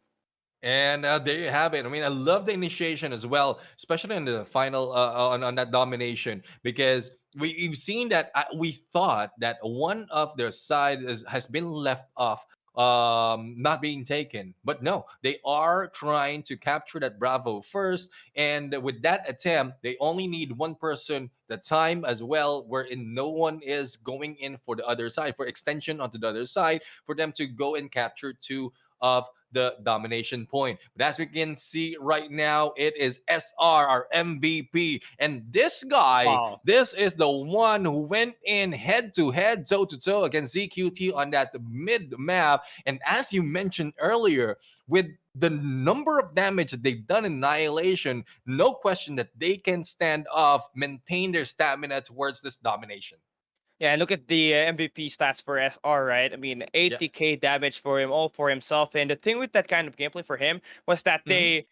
And there you have it. I mean, I love the initiation as well, especially in the final on that domination, because we've seen that we thought that one of their side has been left off, not being taken, but no, they are trying to capture that Bravo first, and with that attempt, they only need one person the time as well, wherein no one is going in for the other side for extension onto the other side for them to go and capture 2 of the domination point. But as we can see right now, it is SR, our MVP. And this guy, this is the one who went in head to head, toe to toe against ZQT on that mid map. And as you mentioned earlier, with the number of damage that they've done in Annihilation, no question that they can stand off, maintain their stamina towards this domination. Yeah, and look at the MVP stats for SR, right? I mean, 80k damage for him, all for himself. And the thing with that kind of gameplay for him was that they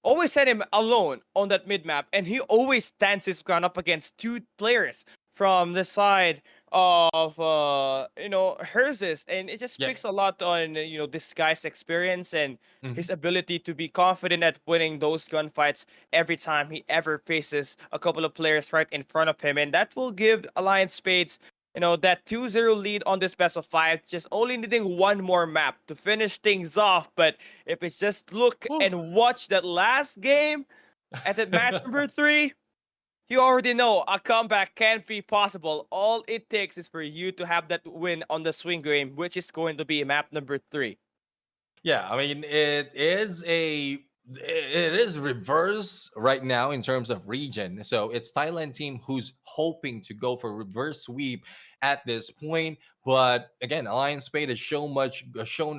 always set him alone on that mid map, and he always stands his ground up against 2 players from the side of Herses, and it just speaks a lot on this guy's experience and his ability to be confident at winning those gunfights every time he ever faces a couple of players right in front of him, and that will give Alliance Spades that 2-0 lead on this best of 5, just only needing one more map to finish things off. But if it's just look and watch that last game at that match number 3, you already know a comeback can't be possible. All it takes is for you to have that win on the swing game, which is going to be map number 3. Yeah, I mean, it is reverse right now in terms of region. So it's Thailand team who's hoping to go for reverse sweep at this point. But again, Alliance Spade has shown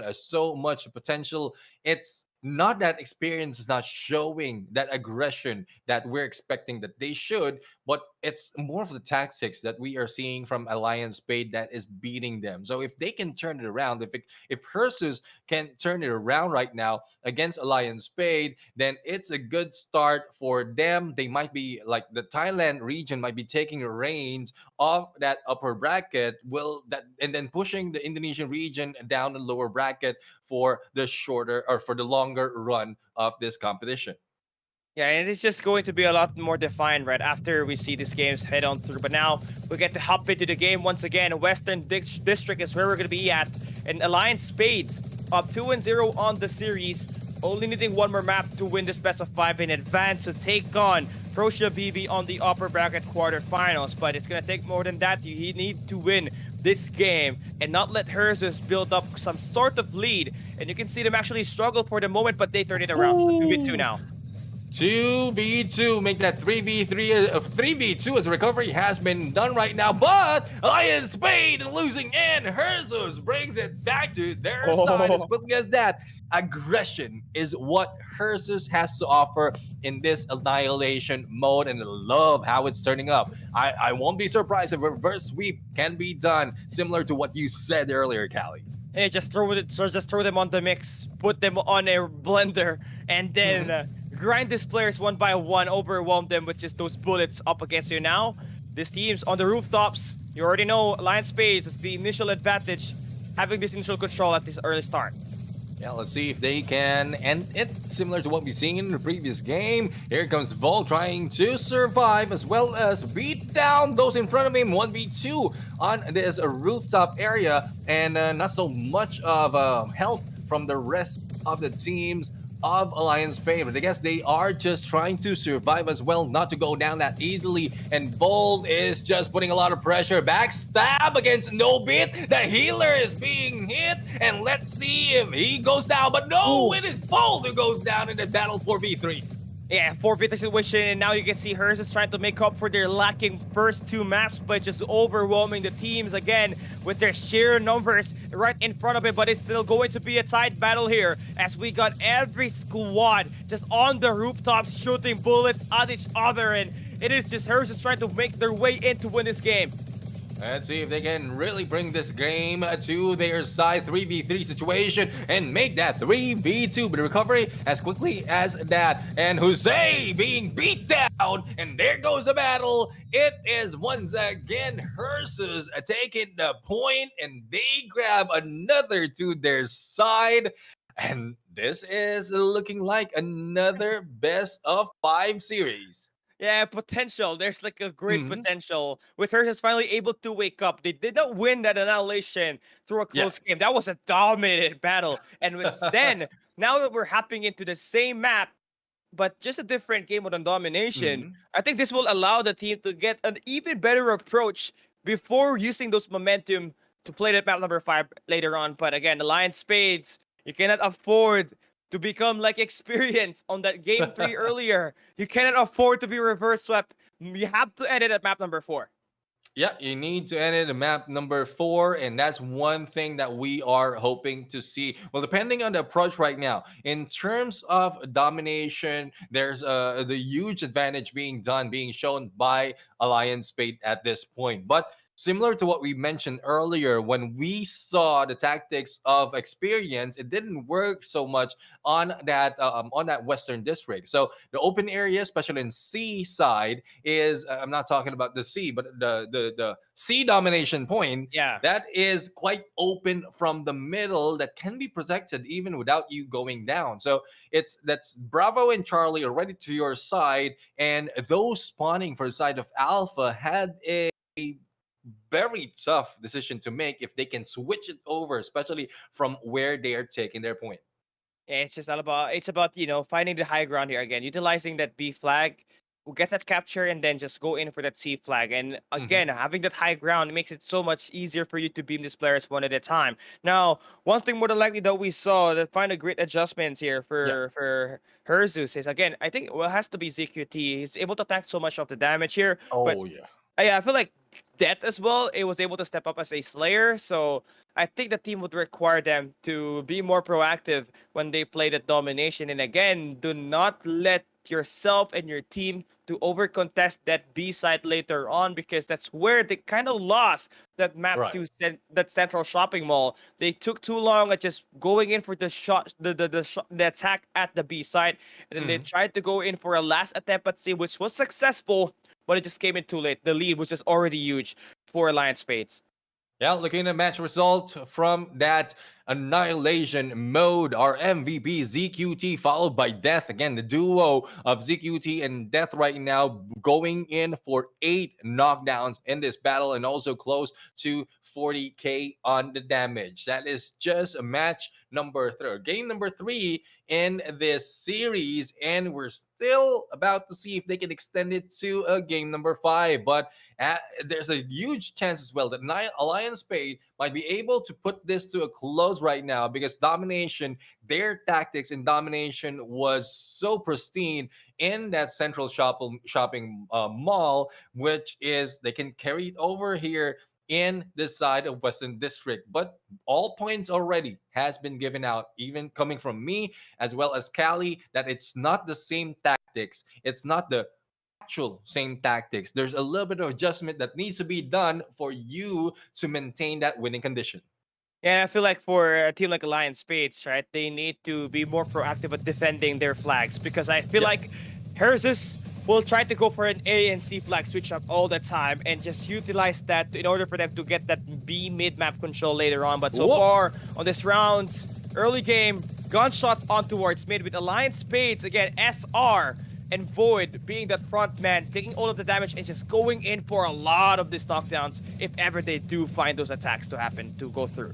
us so much potential. It's not that experience is not showing that aggression that we're expecting that they should, but it's more of the tactics that we are seeing from Alliance Spade that is beating them. So if they can turn it around, if Hersus can turn it around right now against Alliance Spade, then it's a good start for them. They might be like the Thailand region might be taking the reins of that upper bracket, and then pushing the Indonesian region down the lower bracket for the shorter or for the longer run of this competition. Yeah, and it's just going to be a lot more defined right after we see these games head on through. But now we get to hop into the game once again. Western District is where we're going to be at. And Alliance Spades up 2-0 on the series. Only needing one more map to win this best of 5 in advance to take on Prosia BB on the upper bracket quarterfinals. But it's going to take more than that. You need to win this game and not let Hersus build up some sort of lead. And you can see them actually struggle for the moment, but they turn it around. 2v2 now. 2v2, make that 3v3, 3v2 as recovery has been done right now, but Alliance Spade losing in. Hersus brings it back to their side as quickly as that. aggression is what Hersus has to offer in this annihilation mode, and I love how it's turning up. I won't be surprised if reverse sweep can be done, similar to what you said earlier, Callie. Hey, just throw it. So just throw them on the mix, put them on a blender, and then grind these players one by one, overwhelm them with just those bullets up against you. Now, these teams on the rooftops, you already know Lion Spades is the initial advantage, having this initial control at this early start. Yeah, let's see if they can end it, similar to what we've seen in the previous game. Here comes Vol trying to survive as well as beat down those in front of him 1v2 on this rooftop area, and not so much of help from the rest of the teams of Alliance Bay, but I guess they are just trying to survive as well, not to go down that easily. And Bold is just putting a lot of pressure. Backstab against No Bit. The healer is being hit, and let's see if he goes down. But no, it is Bold who goes down in the battle 4v3. Yeah, 4v situation, and now you can see Hers is trying to make up for their lacking first two maps, but just overwhelming the teams again with their sheer numbers right in front of it. But it's still going to be a tight battle here, as we got every squad just on the rooftops shooting bullets at each other, and it is just Hers is trying to make their way in to win this game. Let's see if they can really bring this game to their side. 3v3 situation and make that 3v2, but recovery as quickly as that. And Jose being beat down, and there goes the battle. It is once again Hersus taking the point, and they grab another to their side. And this is looking like another best of 5 series. Yeah, potential. There's like a great potential with her just finally able to wake up. They did not win that annihilation through a close game. That was a dominated battle. And then, now that we're hopping into the same map, but just a different game mode on domination, I think this will allow the team to get an even better approach before using those momentum to play that map number 5 later on. But again, the Lion Spades, you cannot afford to become like experience on that game 3 earlier. You cannot afford to be reverse swept. You have to end it at map number 4. Yeah, you need to end it at map number 4, and that's one thing that we are hoping to see. Well, depending on the approach right now, in terms of domination, there's the huge advantage being shown by Alliance Spade at this point. But similar to what we mentioned earlier, when we saw the tactics of experience, it didn't work so much on that Western district. So the open area, especially in C side, is I'm not talking about the C, but the C domination point. Yeah, that is quite open from the middle that can be protected even without you going down. So that's Bravo and Charlie already to your side, and those spawning for the side of Alpha had a very tough decision to make if they can switch it over, especially from where they are taking their point. yeah, it's about finding the high ground here again, utilizing that B flag, we'll get that capture, and then just go in for that C flag. And again, having that high ground makes it so much easier for you to beam these players one at a time. Now, one thing more than likely that we saw that find a great adjustments here for Herzus is, again, I think it has to be ZQT. He's able to tank so much of the damage here. But yeah, I feel like Death as well, it was able to step up as a Slayer, so I think the team would require them to be more proactive when they play that domination. And again, do not let yourself and your team to over contest that B side later on, because that's where they kind of lost that map to that central shopping mall. They took too long at just going in for the shot, the attack at the B side, and then they tried to go in for a last attempt at C, which was successful, but it just came in too late. The lead was just already huge for Alliance Spades. Yeah, looking at the match result from that annihilation mode, our MVP ZQT followed by Death. Again, the duo of ZQT and Death right now going in for 8 knockdowns in this battle, and also close to 40k on the damage. That is just a match number 3, game number 3 in this series, and we're still about to see if they can extend it to a game number 5. But there's a huge chance as well that Alliance Spade might be able to put this to a close right now, because domination, their tactics in domination was so pristine in that central shopping mall, which is they can carry it over here in this side of Western District. But all points already has been given out, even coming from me as well as Cali, that it's not the same tactics. It's not the actual same tactics. There's a little bit of adjustment that needs to be done for you to maintain that winning condition. Yeah, I feel like for a team like Alliance Spades, right, they need to be more proactive at defending their flags because I feel like Herzus will try to go for an A and C flag switch up all the time and just utilize that in order for them to get that B mid-map control later on. But so far on this round's early game, gunshots on towards mid with Alliance Spades, again, SR and Void being that front man, taking all of the damage and just going in for a lot of these knockdowns if ever they do find those attacks to happen, to go through.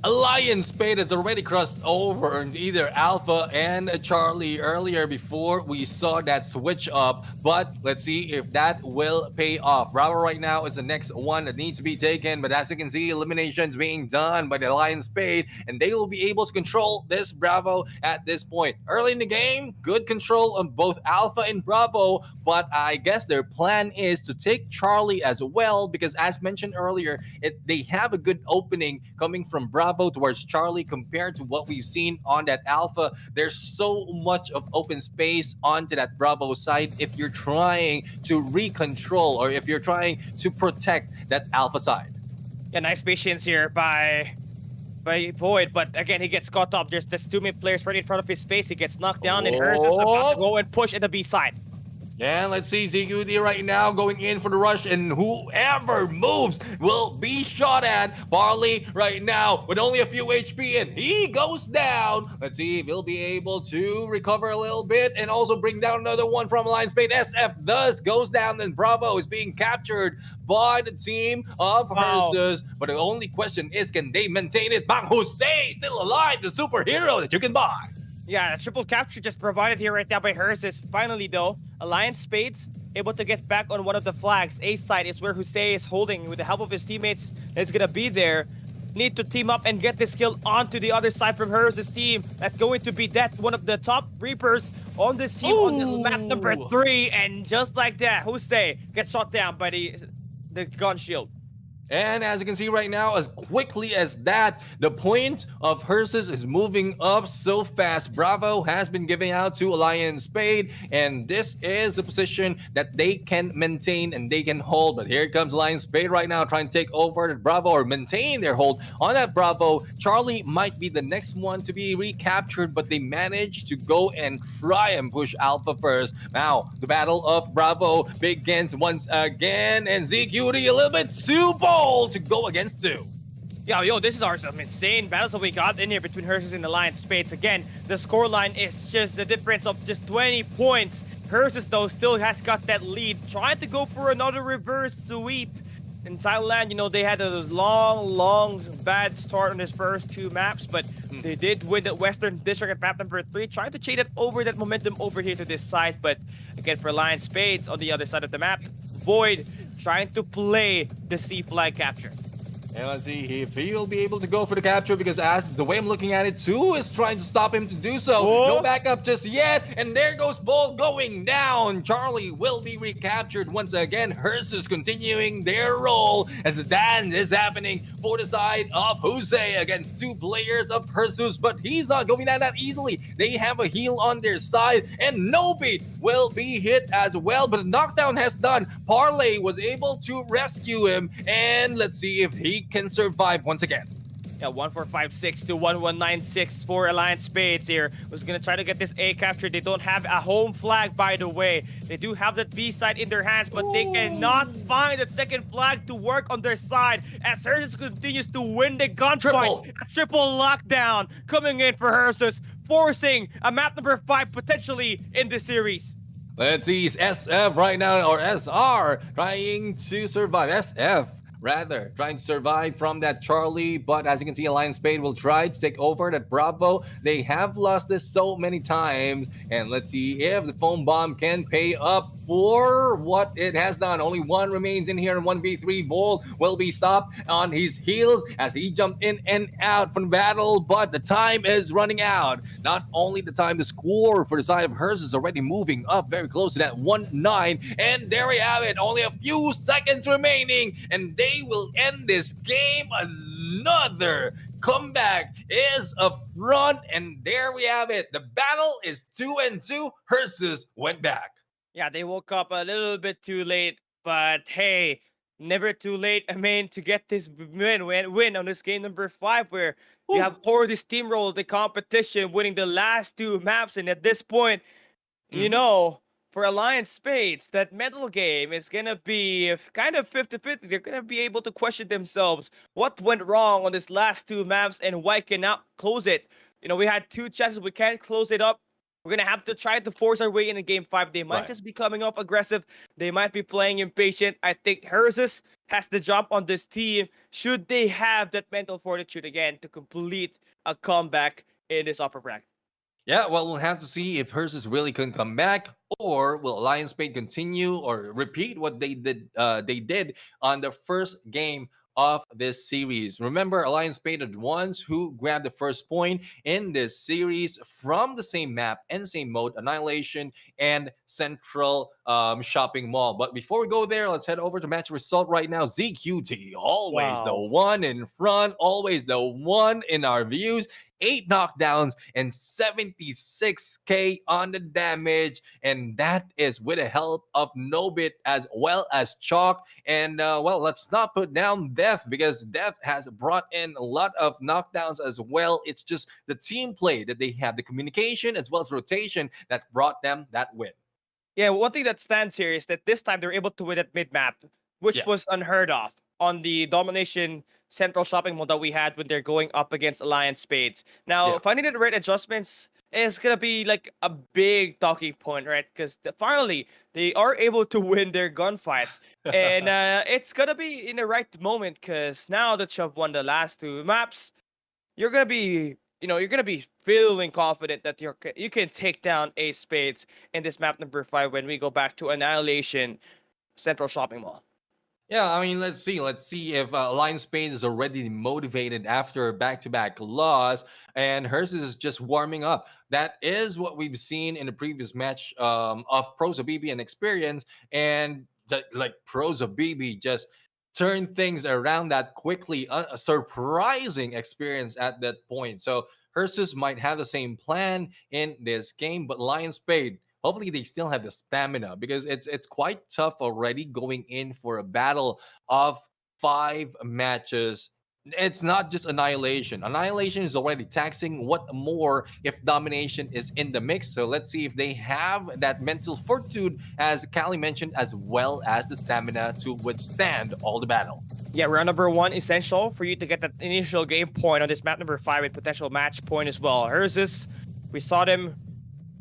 Alliance Spade has already crossed over into either Alpha and Charlie earlier before we saw that switch up, but let's see if that will pay off. Bravo right now is the next one that needs to be taken, but as you can see, eliminations being done by the Alliance Spade, and they will be able to control this Bravo at this point. Early in the game, good control on both Alpha and Bravo, but I guess their plan is to take Charlie as well, because as mentioned earlier, they have a good opening coming from Bravo towards Charlie compared to what we've seen on that Alpha. There's so much of open space onto that Bravo side if you're trying to recontrol or if you're trying to protect that Alpha side. Yeah, nice patience here by Void, but again, he gets caught up. There's two mid players right in front of his face. He gets knocked down, and Herzus is about to go and push at the B side. And let's see, ZQD right now going in for the rush, and whoever moves will be shot at. Barley right now with only a few HP, and he goes down. Let's see if he'll be able to recover a little bit and also bring down another one from Alliance Spade. SF thus goes down, and Bravo is being captured by the team of Herzus. But the only question is, can they maintain it? Bang Jose still alive, the superhero that you can buy. Yeah, a triple capture just provided here right now by Herzus. Finally, though, Alliance Spades able to get back on one of the flags. A side is where Jose is holding with the help of his teammates. That's gonna be there. Need to team up and get this kill onto the other side from Herzus' team. That's going to be that one of the top Reapers on this team on this map number 3. And just like that, Jose gets shot down by the gun shield. And as you can see right now, as quickly as that, the point of Herzus is moving up so fast. Bravo has been giving out to Alliance Spade, and this is a position that they can maintain and they can hold. But here comes Alliance Spade right now, trying to take over the Bravo or maintain their hold on that Bravo. Charlie might be the next one to be recaptured, but they managed to go and try and push Alpha first. Now, the battle of Bravo begins once again, and ZQD a little bit too bold to go against 2. Yo, this is some insane battles that we got in here between Herzus and Alliance Spades. Again, the scoreline is just a difference of just 20 points. Herzus, though, still has got that lead, trying to go for another reverse sweep. In Thailand, they had a long, bad start on his first 2 maps, but they did win the Western District at map number 3, trying to chain it over that momentum over here to this side. But again, for Alliance Spades on the other side of the map, Void trying to play the C flag capture. And let's see if he'll be able to go for the capture, because as the way I'm looking at it, 2 is trying to stop him to do so. No backup just yet, and there goes Bull going down. Charlie will be recaptured once again. Herzus continuing their role as the dance is happening for the side of Jose against 2 players of Herzus, but he's not going down that easily. They have a heal on their side, and Nobi will be hit as well, but the knockdown has done. Parlay was able to rescue him, and let's see if he can survive once again. Yeah, 1456 to 1196 for Alliance Spades here. Was gonna try to get this A captured. They don't have a home flag, by the way. They do have that B side in their hands, but they cannot find that second flag to work on their side as Herzus continues to win the gunfight. A triple lockdown coming in for Herzus, forcing a map number 5 potentially in this series. Let's see, SF right now, or SR, trying to survive. SF rather trying to survive from that Charlie, but as you can see, Alliance Spade will try to take over that Bravo. They have lost this so many times, and let's see if the foam bomb can pay up for what it has done. Only 1 remains in here, and 1v3 Bolt will be stopped on his heels as he jumped in and out from battle, but the time is running out. Not only the time, the score for the side of Herzus is already moving up very close to that 1-9, and there we have it. Only a few seconds remaining, and they they will end this game. Another comeback is up front, and there we have it. The battle is 2-2. Hersus went back. Yeah, they woke up a little bit too late, but hey, never too late. I mean, to get this win on this game number 5, where you have already steamrolled the competition, winning the last 2 maps, and at this point, you know, for Alliance Spades, that medal game is gonna be kind of 50-50. They're gonna be able to question themselves what went wrong on this last 2 maps and why cannot close it. You know, we had 2 chances, we can't close it up. We're going to have to try to force our way into game 5. They might just be coming off aggressive. They might be playing impatient. I think Hersus has to jump on this team should they have that mental fortitude again to complete a comeback in this upper bracket. Yeah, well, we'll have to see if Hersus really can come back, or will Alliance Spade continue or repeat what they did on the first game of this series. Remember, Alliance Spade are the ones who grabbed the first point in this series from the same map and same mode, Annihilation and Central Shopping Mall. But before we go there, let's head over to match result right now. ZQT, always the one in front, always the one in our views. 8 knockdowns and 76k on the damage, and that is with the help of Nobit as well as Chalk. And well, let's not put down Death, because Death has brought in a lot of knockdowns as well. It's just the team play that they have, the communication as well as rotation, that brought them that win. Yeah, one thing that stands here is that this time they're able to win at mid-map, which was unheard of on the Domination Central Shopping Mall that we had when they're going up against Alliance Spades. Now, finding the right adjustments is going to be like a big talking point, right? Because finally, they are able to win their gunfights. And it's going to be in the right moment, because now that you've won the last 2 maps, you're going to be, you know, you're going to be feeling confident that you can take down Ace Spades in this map number 5 when we go back to Annihilation Central Shopping Mall. Yeah, I mean, let's see if Alliance Spade is already motivated after back-to-back loss, and Hersus is just warming up. That is what we've seen in the previous match of ProZabibi and Experience, and like ProZabibi just turned things around that quickly. A surprising experience at that point. So Hersus might have the same plan in this game, but Alliance Spade, hopefully they still have the stamina, because it's quite tough already going in for a battle of 5 matches. It's not just Annihilation. Annihilation is already taxing. What more if Domination is in the mix? So let's see if they have that mental fortitude, as Callie mentioned, as well as the stamina to withstand all the battle. Yeah, round number 1 essential for you to get that initial game point on this map number 5 with potential match point as well. Hersus, we saw them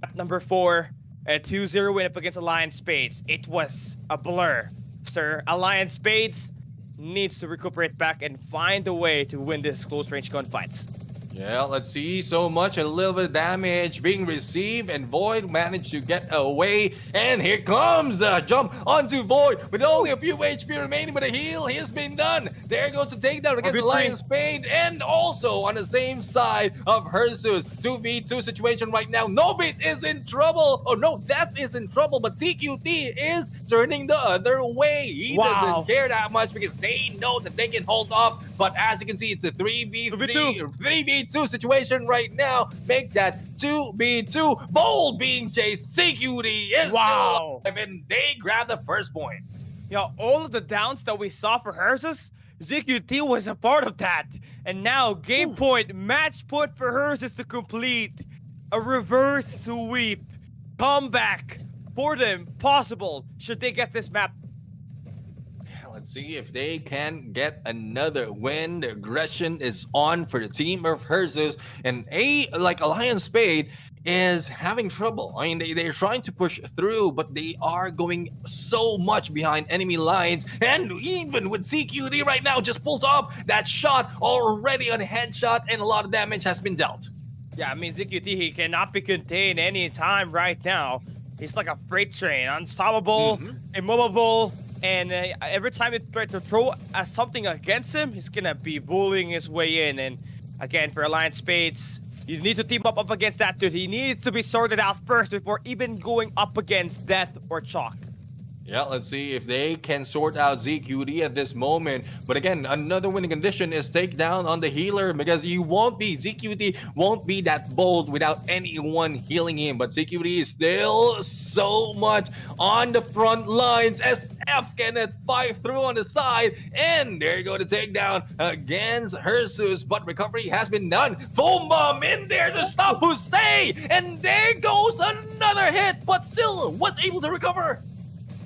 map number 4. A 2-0 win up against Alliance Spades. It was a blur, sir. Alliance Spades needs to recuperate back and find a way to win this close-range gunfights. Yeah, let's see. So much, a little bit of damage being received, and Void managed to get away. And here comes the jump onto Void with only a few HP remaining, but a heal has been done. There goes the takedown against Alliance Spade, and also on the same side of Hersus. 2v2 situation right now. Nobit is in trouble. Oh no, Death is in trouble, but CQT is turning the other way. He doesn't care that much, because they know that they can hold off. But as you can see, it's a 3v2 situation right now. Make that 2v2. Bold being chased. CQT is still alive, and they grab the first point. Yeah, all of the downs that we saw for Hersus, ZQT was a part of that. And now game point, match point for Hersus to complete. A reverse sweep. Comeback for them possible should they get this map. Let's see if they can get another win. The aggression is on for the team of Hersus, and Alliance Spade is having trouble. I mean, they're trying to push through, but they are going so much behind enemy lines. And even with CQT right now, just pulls off that shot already on a headshot, and a lot of damage has been dealt. Yeah, I mean, ZQT, he cannot be contained any time right now. He's like a freight train, unstoppable, immovable. And every time you try to throw something against him, he's gonna be bullying his way in. And again, for Alliance Spades, you need to team up against that dude. He needs to be sorted out first before even going up against Death or Chalk. Yeah, let's see if they can sort out ZQD at this moment. But again, another winning condition is take down on the healer because ZQD won't be that bold without anyone healing him. But ZQD is still so much on the front lines. SF cannot fight through on the side. And there you go, the takedown against Hersus. But recovery has been done. Foam bomb in there to stop Hussein. And there goes another hit, but still was able to recover.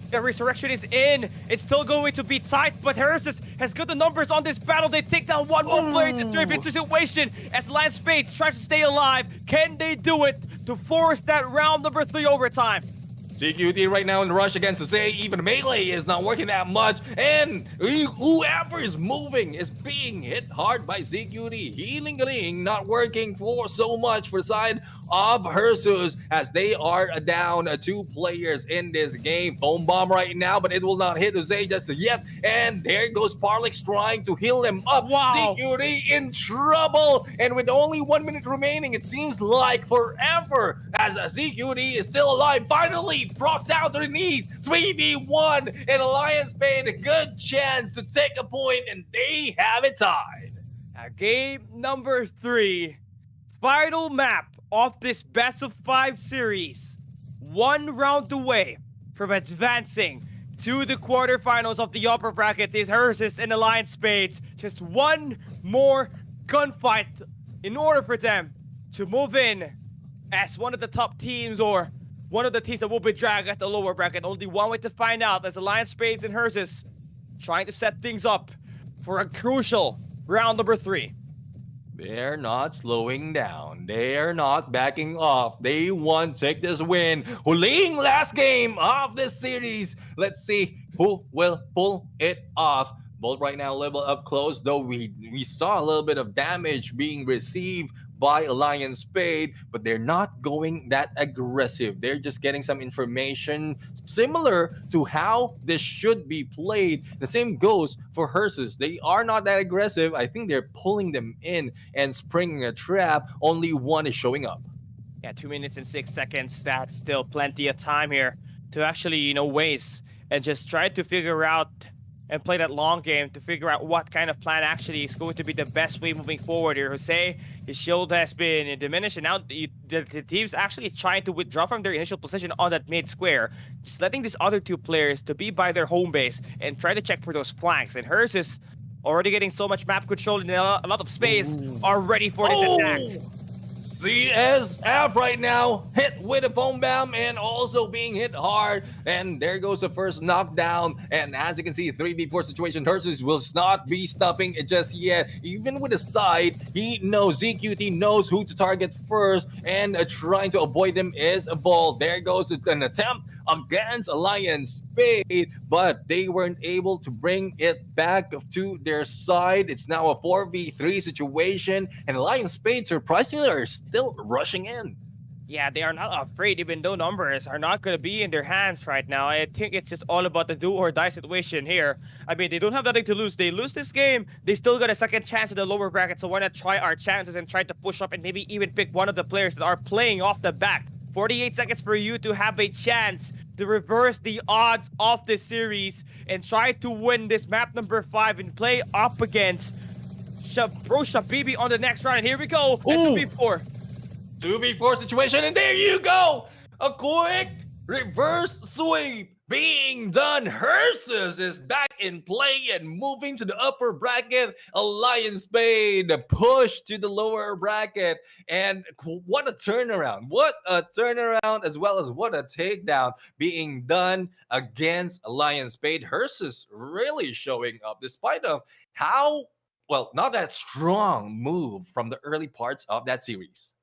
The resurrection is in. It's still going to be tight, but Hersus has got the numbers on this battle. They take down one more player. It's a 3v2 situation as Lion Spades tries to stay alive. Can they do it to force that round number 3 overtime? CQT right now in the rush against Jose. Even melee is not working that much. And whoever is moving is being hit hard by CQT. Healing not working for so much for the side of Hersus as they are down 2 players in this game. Foam bomb right now, but it will not hit Jose just yet. And there goes Parlix trying to heal him up. Wow. CQT in trouble. And with only 1 minute remaining, it seems like forever as CQT is still alive. Finally brought down to the knees. 3v1 and Alliance made a good chance to take a point, and they have it tied. Game number 3. Final map of this best of 5 series. 1 round away from advancing to the quarterfinals of the upper bracket is Hersus and Alliance Spades. Just 1 more gunfight in order for them to move in as one of the top teams or one of the teams that will be dragged at the lower bracket. Only one way to find out as Alliance Spades and Hersus trying to set things up for a crucial round number 3. They're not slowing down. They're not backing off. They want to take this win. Huling last game of this series. Let's see who will pull it off. Bolt right now level up close, though we saw a little bit of damage being received by Alliance Spade, but they're not going that aggressive. They're just getting some information similar to how this should be played. The same goes for Hersus. They are not that aggressive. I think they're pulling them in and springing a trap. Only one is showing up. Yeah, 2 minutes and 6 seconds. That's still plenty of time here to actually, waste and just try to figure out and play that long game to figure out what kind of plan actually is going to be the best way moving forward here. Jose, his shield has been diminished, and now the team's actually trying to withdraw from their initial position on that mid square, just letting these other 2 players to be by their home base and try to check for those flanks. And Hersus is already getting so much map control and a lot of space, are ready for these attacks. CSF right now hit with a foam bomb and also being hit hard, and there goes the first knockdown. And as you can see, 3v4 situation, Hersus will not be stopping it just yet. Even with the side, he knows, ZQT knows who to target first, and trying to avoid him is a ball. There goes an attempt against Alliance Spade, but they weren't able to bring it back to their side. It's now a 4v3 situation, and Alliance Spade surprisingly are still rushing in. Yeah, they are not afraid, even though numbers are not going to be in their hands right now. I think it's just all about the do or die situation here. I mean, they don't have nothing to lose. They lose this game, they still got a second chance in the lower bracket, so why not try our chances and try to push up and maybe even pick one of the players that are playing off the back. 48 seconds for you to have a chance to reverse the odds of this series and try to win this map number 5 and play up against Pro Shabibi on the next round. And here we go. 2v4. 2v4 situation, and there you go! A quick reverse sweep being done. Hersus is back in play and moving to the upper bracket. Alliance Spade push to the lower bracket. And what a turnaround. What a turnaround, as well as what a takedown being done against Alliance Spade. Hersus really showing up despite of how, well, not that strong move from the early parts of that series.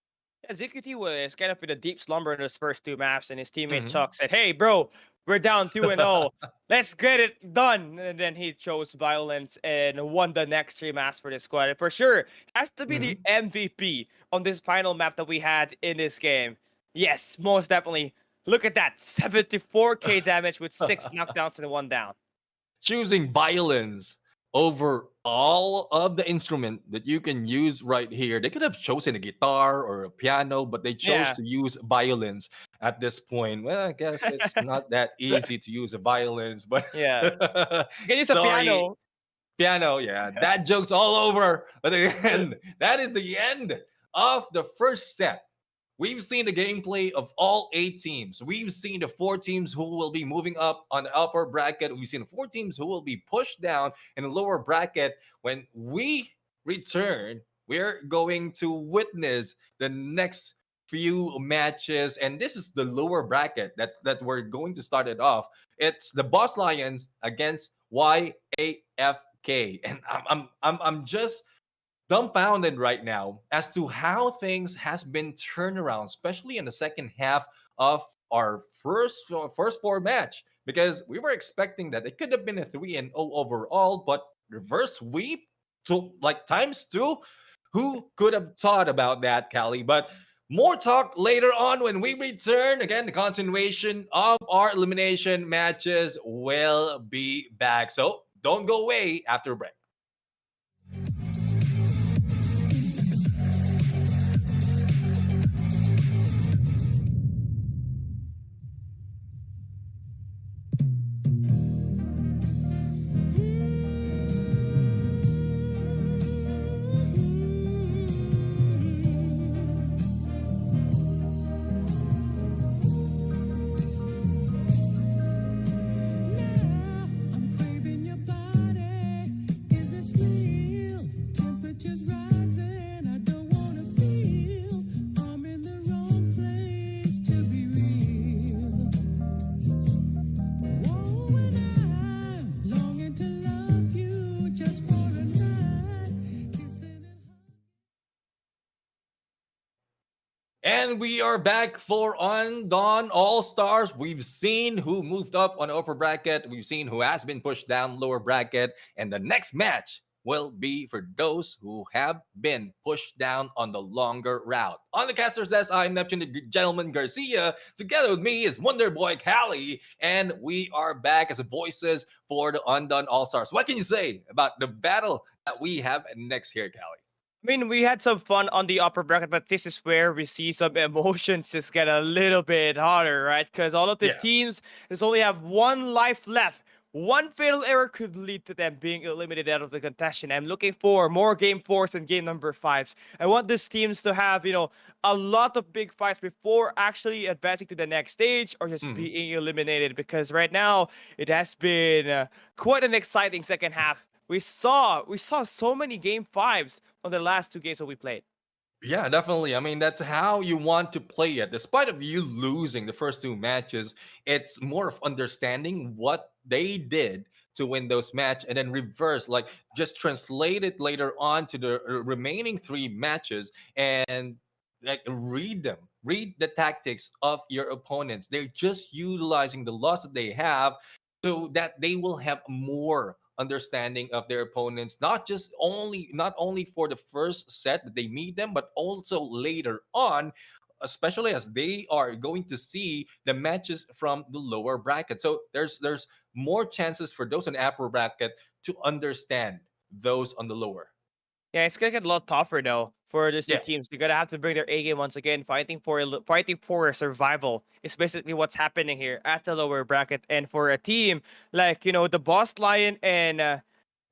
Yeah, ZQT was kind of in a deep slumber in those first 2 maps, and his teammate Chuck said, "Hey, bro, we're down 2-0. Let's get it done." And then he chose violence and won the next 3 maps for the squad. And for sure, has to be the MVP on this final map that we had in this game. Yes, most definitely. Look at that, 74k damage with 6 knockdowns and 1 down. Choosing violence over all of the instrument that you can use right here. They could have chosen a guitar or a piano, but they chose Yeah. to use violins at this point. Well, I guess it's not that easy to use a violins, but Yeah. You can use a sorry, piano. piano. Yeah, that joke's all over. But again, that is the end of the first set. We've seen the gameplay of all 8 teams. We've seen the 4 teams who will be moving up on the upper bracket. We've seen the 4 teams who will be pushed down in the lower bracket. When we return, we're going to witness the next few matches. And this is the lower bracket that we're going to start it off. It's the Boss Lions against YAFK. And I'm just dumbfounded right now as to how things has been turned around, especially in the second half of our first 4 match. Because we were expecting that it could have been a 3-0 overall, but reverse sweep to like times 2. Who could have thought about that, Callie? But more talk later on when we return. Again, the continuation of our elimination matches will be back. So don't go away after a break. And we are back for Undone All Stars. We've seen who moved up on the upper bracket. We've seen who has been pushed down lower bracket. And the next match will be for those who have been pushed down on the longer route. On the caster's desk, I'm Neptune the Gentleman Garcia. Together with me is Wonder Boy Callie. And we are back as the voices for the Undone All Stars. What can you say about the battle that we have next here, Callie? I mean, we had some fun on the upper bracket, but this is where we see some emotions just get a little bit harder, right? Because all of these Yeah. teams just only have 1 life left. One fatal error could lead to them being eliminated out of the contention. I'm looking for more game 4s and game number 5s. I want these teams to have, a lot of big fights before actually advancing to the next stage or just being eliminated. Because right now, it has been quite an exciting second half. We saw so many game 5s on the last 2 games that we played. Yeah, definitely. I mean, that's how you want to play it. Despite of you losing the first 2 matches, it's more of understanding what they did to win those match and then reverse, like just translate it later on to the remaining 3 matches and like read them, read the tactics of your opponents. They're just utilizing the loss that they have so that they will have more understanding of their opponents, not only for the first set that they meet them, but also later on, especially as they are going to see the matches from the lower bracket. So there's more chances for those in the upper bracket to understand those on the lower. Yeah, it's gonna get a lot tougher though for these 2 Yeah. teams. They're gonna have to bring their A game once again, fighting for a survival. Is basically what's happening here at the lower bracket. And for a team like the Boss Lion and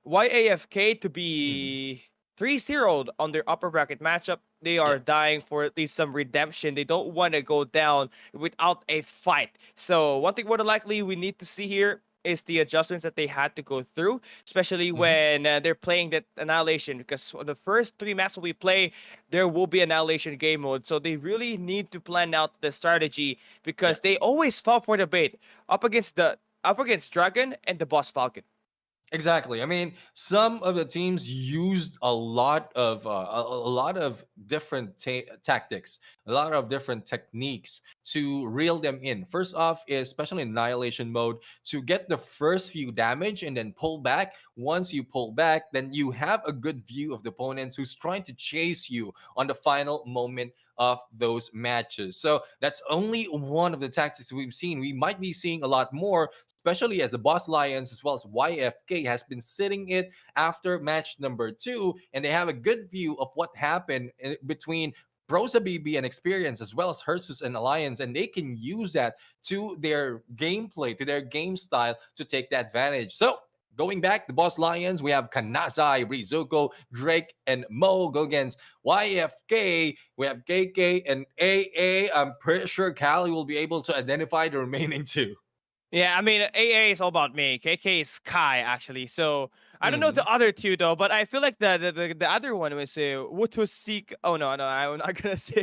YAFK to Mhm. be 3-0'd on their upper bracket matchup, they are Yeah. dying for at least some redemption. They don't want to go down without a fight. So one thing more than likely we need to see here is the adjustments that they had to go through, especially Mhm. when they're playing that annihilation. Because for the first 3 matches we play, there will be annihilation game mode. So they really need to plan out the strategy Yeah. because they always fall for the bait up against Dragon and the Boss Falcon. Exactly. I mean, some of the teams used a lot of a lot of different tactics, a lot of different techniques to reel them in. First off is especially in annihilation mode to get the first few damage and then pull back. Once you pull back, then you have a good view of the opponents who's trying to chase you on the final moment of those matches. So that's only one of the tactics we've seen. We might be seeing a lot more, especially as the Boss Lions as well as YFK has been sitting it after match number 2, and they have a good view of what happened between Brosa BB and Experience as well as Hersus and Alliance, and they can use that to their gameplay, to their game style to take that advantage. So going back, the Boss Lions, we have Kanazai, Rizuko, Drake, and Mo go against YFK. We have KK and AA. I'm pretty sure Callie will be able to identify the remaining 2. Yeah, I mean, AA is all about me. KK is Kai, actually. So I don't know the other 2 though, but I feel like the other one was Wutosik. Oh no, I'm not gonna say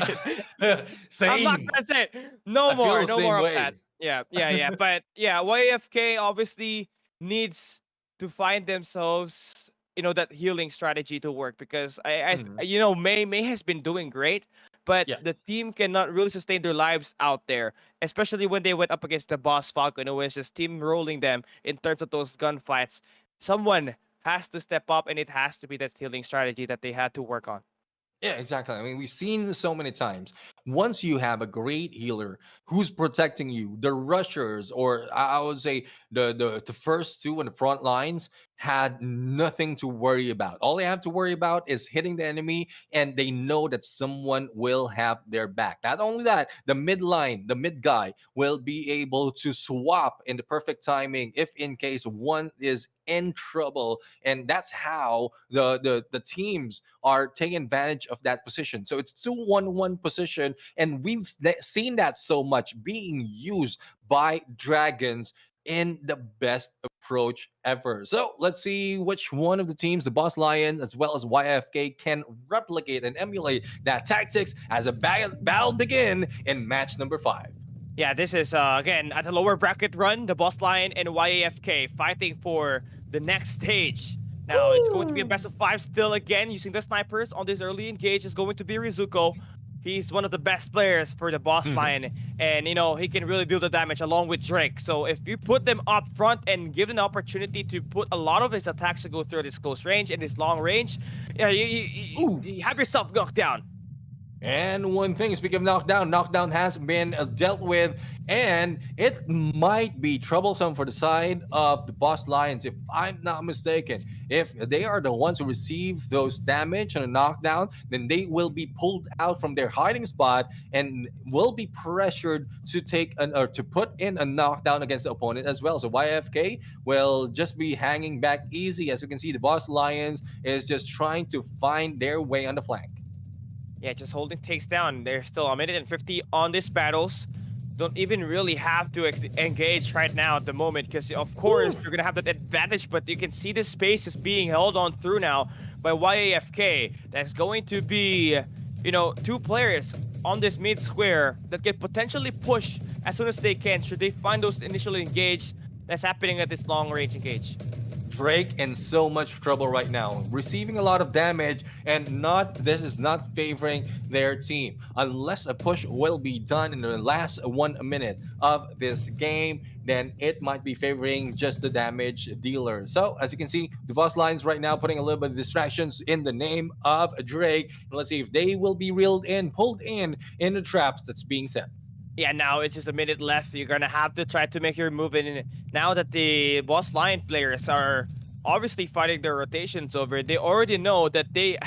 it. Same. I'm not gonna say it. No more of that. Yeah. But yeah, YFK obviously needs to find themselves, that healing strategy to work, because May has been doing great, but the team cannot really sustain their lives out there, especially when they went up against the boss Falcon, who was just steamrolling them in terms of those gunfights. Someone has to step up, and it has to be that healing strategy that they had to work on. Yeah, exactly. I mean, we've seen so many times. Once you have a great healer who's protecting you, the rushers, or I would say the first 2 in the front lines had nothing to worry about. All they have to worry about is hitting the enemy, and they know that someone will have their back. Not only that, the mid line, the mid guy, will be able to swap in the perfect timing if in case one is in trouble, and that's how the teams are taking advantage of that position. So it's 2-1-1 position, and we've seen that so much being used by Dragons in the best approach ever. So let's see which one of the teams, the Boss Lion as well as YFK, can replicate and emulate that tactics as a battle begin in match number 5. Yeah, this is, again, at a lower bracket run, the Boss Lion and YAFK fighting for the next stage. Now, it's going to be a best of 5 still again, using the snipers on this early engage is going to be Rizuko. He's one of the best players for the Boss Lion, and, he can really do the damage along with Drake. So if you put them up front and give them the opportunity to put a lot of his attacks to go through this close range and this long range, you have yourself knocked down. And one thing, speaking of knockdown has been dealt with, and it might be troublesome for the side of the Boss Lions, if I'm not mistaken. If they are the ones who receive those damage and a knockdown, then they will be pulled out from their hiding spot and will be pressured to to put in a knockdown against the opponent as well. So YFK will just be hanging back easy. As you can see, the Boss Lions is just trying to find their way on the flank. Yeah, just holding takes down. They're still a minute and 50 on these battles. Don't even really have to engage right now at the moment, because of course you're gonna have that advantage, but you can see the space is being held on through now by YAFK. That's going to be, 2 players on this mid square that can potentially push as soon as they can, should they find those initially engaged. That's happening at this long range engage. Drake in so much trouble right now, receiving a lot of damage, and this is not favoring their team. Unless a push will be done in the last 1 minute of this game, then it might be favoring just the damage dealer. So as you can see, the Boss Lions right now putting a little bit of distractions in the name of Drake. And let's see if they will be pulled in the traps that's being set. Yeah, now it's just a minute left. You're gonna have to try to make your move in. Now that the Boss Lion players are obviously fighting their rotations over, they already know that they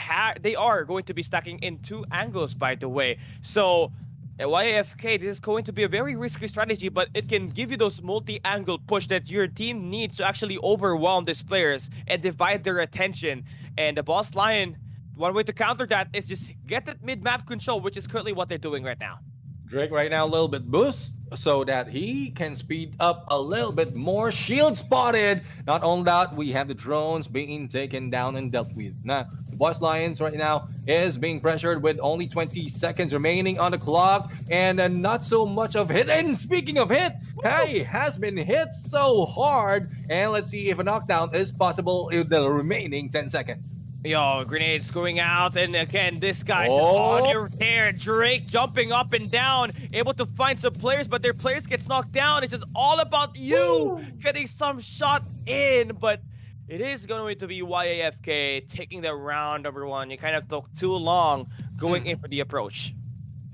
are going to be stacking in 2 angles, by the way. So YAFK, this is going to be a very risky strategy, but it can give you those multi-angle push that your team needs to actually overwhelm these players and divide their attention. And the Boss Lion, one way to counter that is just get that mid-map control, which is currently what they're doing right now. Drake right now a little bit boost so that he can speed up a little bit more. Shield spotted. Not only that, we have the drones being taken down and dealt with. Now, the Boss Lions right now is being pressured with only 20 seconds remaining on the clock, and not so much of hit. And speaking of hit, Kai has been hit so hard. And let's see if a knockdown is possible in the remaining 10 seconds. Yo, grenades going out, and again, this guy's just on your hair. Drake jumping up and down, able to find some players, but their players gets knocked down. It's just all about you getting some shot in, but it is going to be YAFK taking the round number 1. You kind of took too long going in for the approach.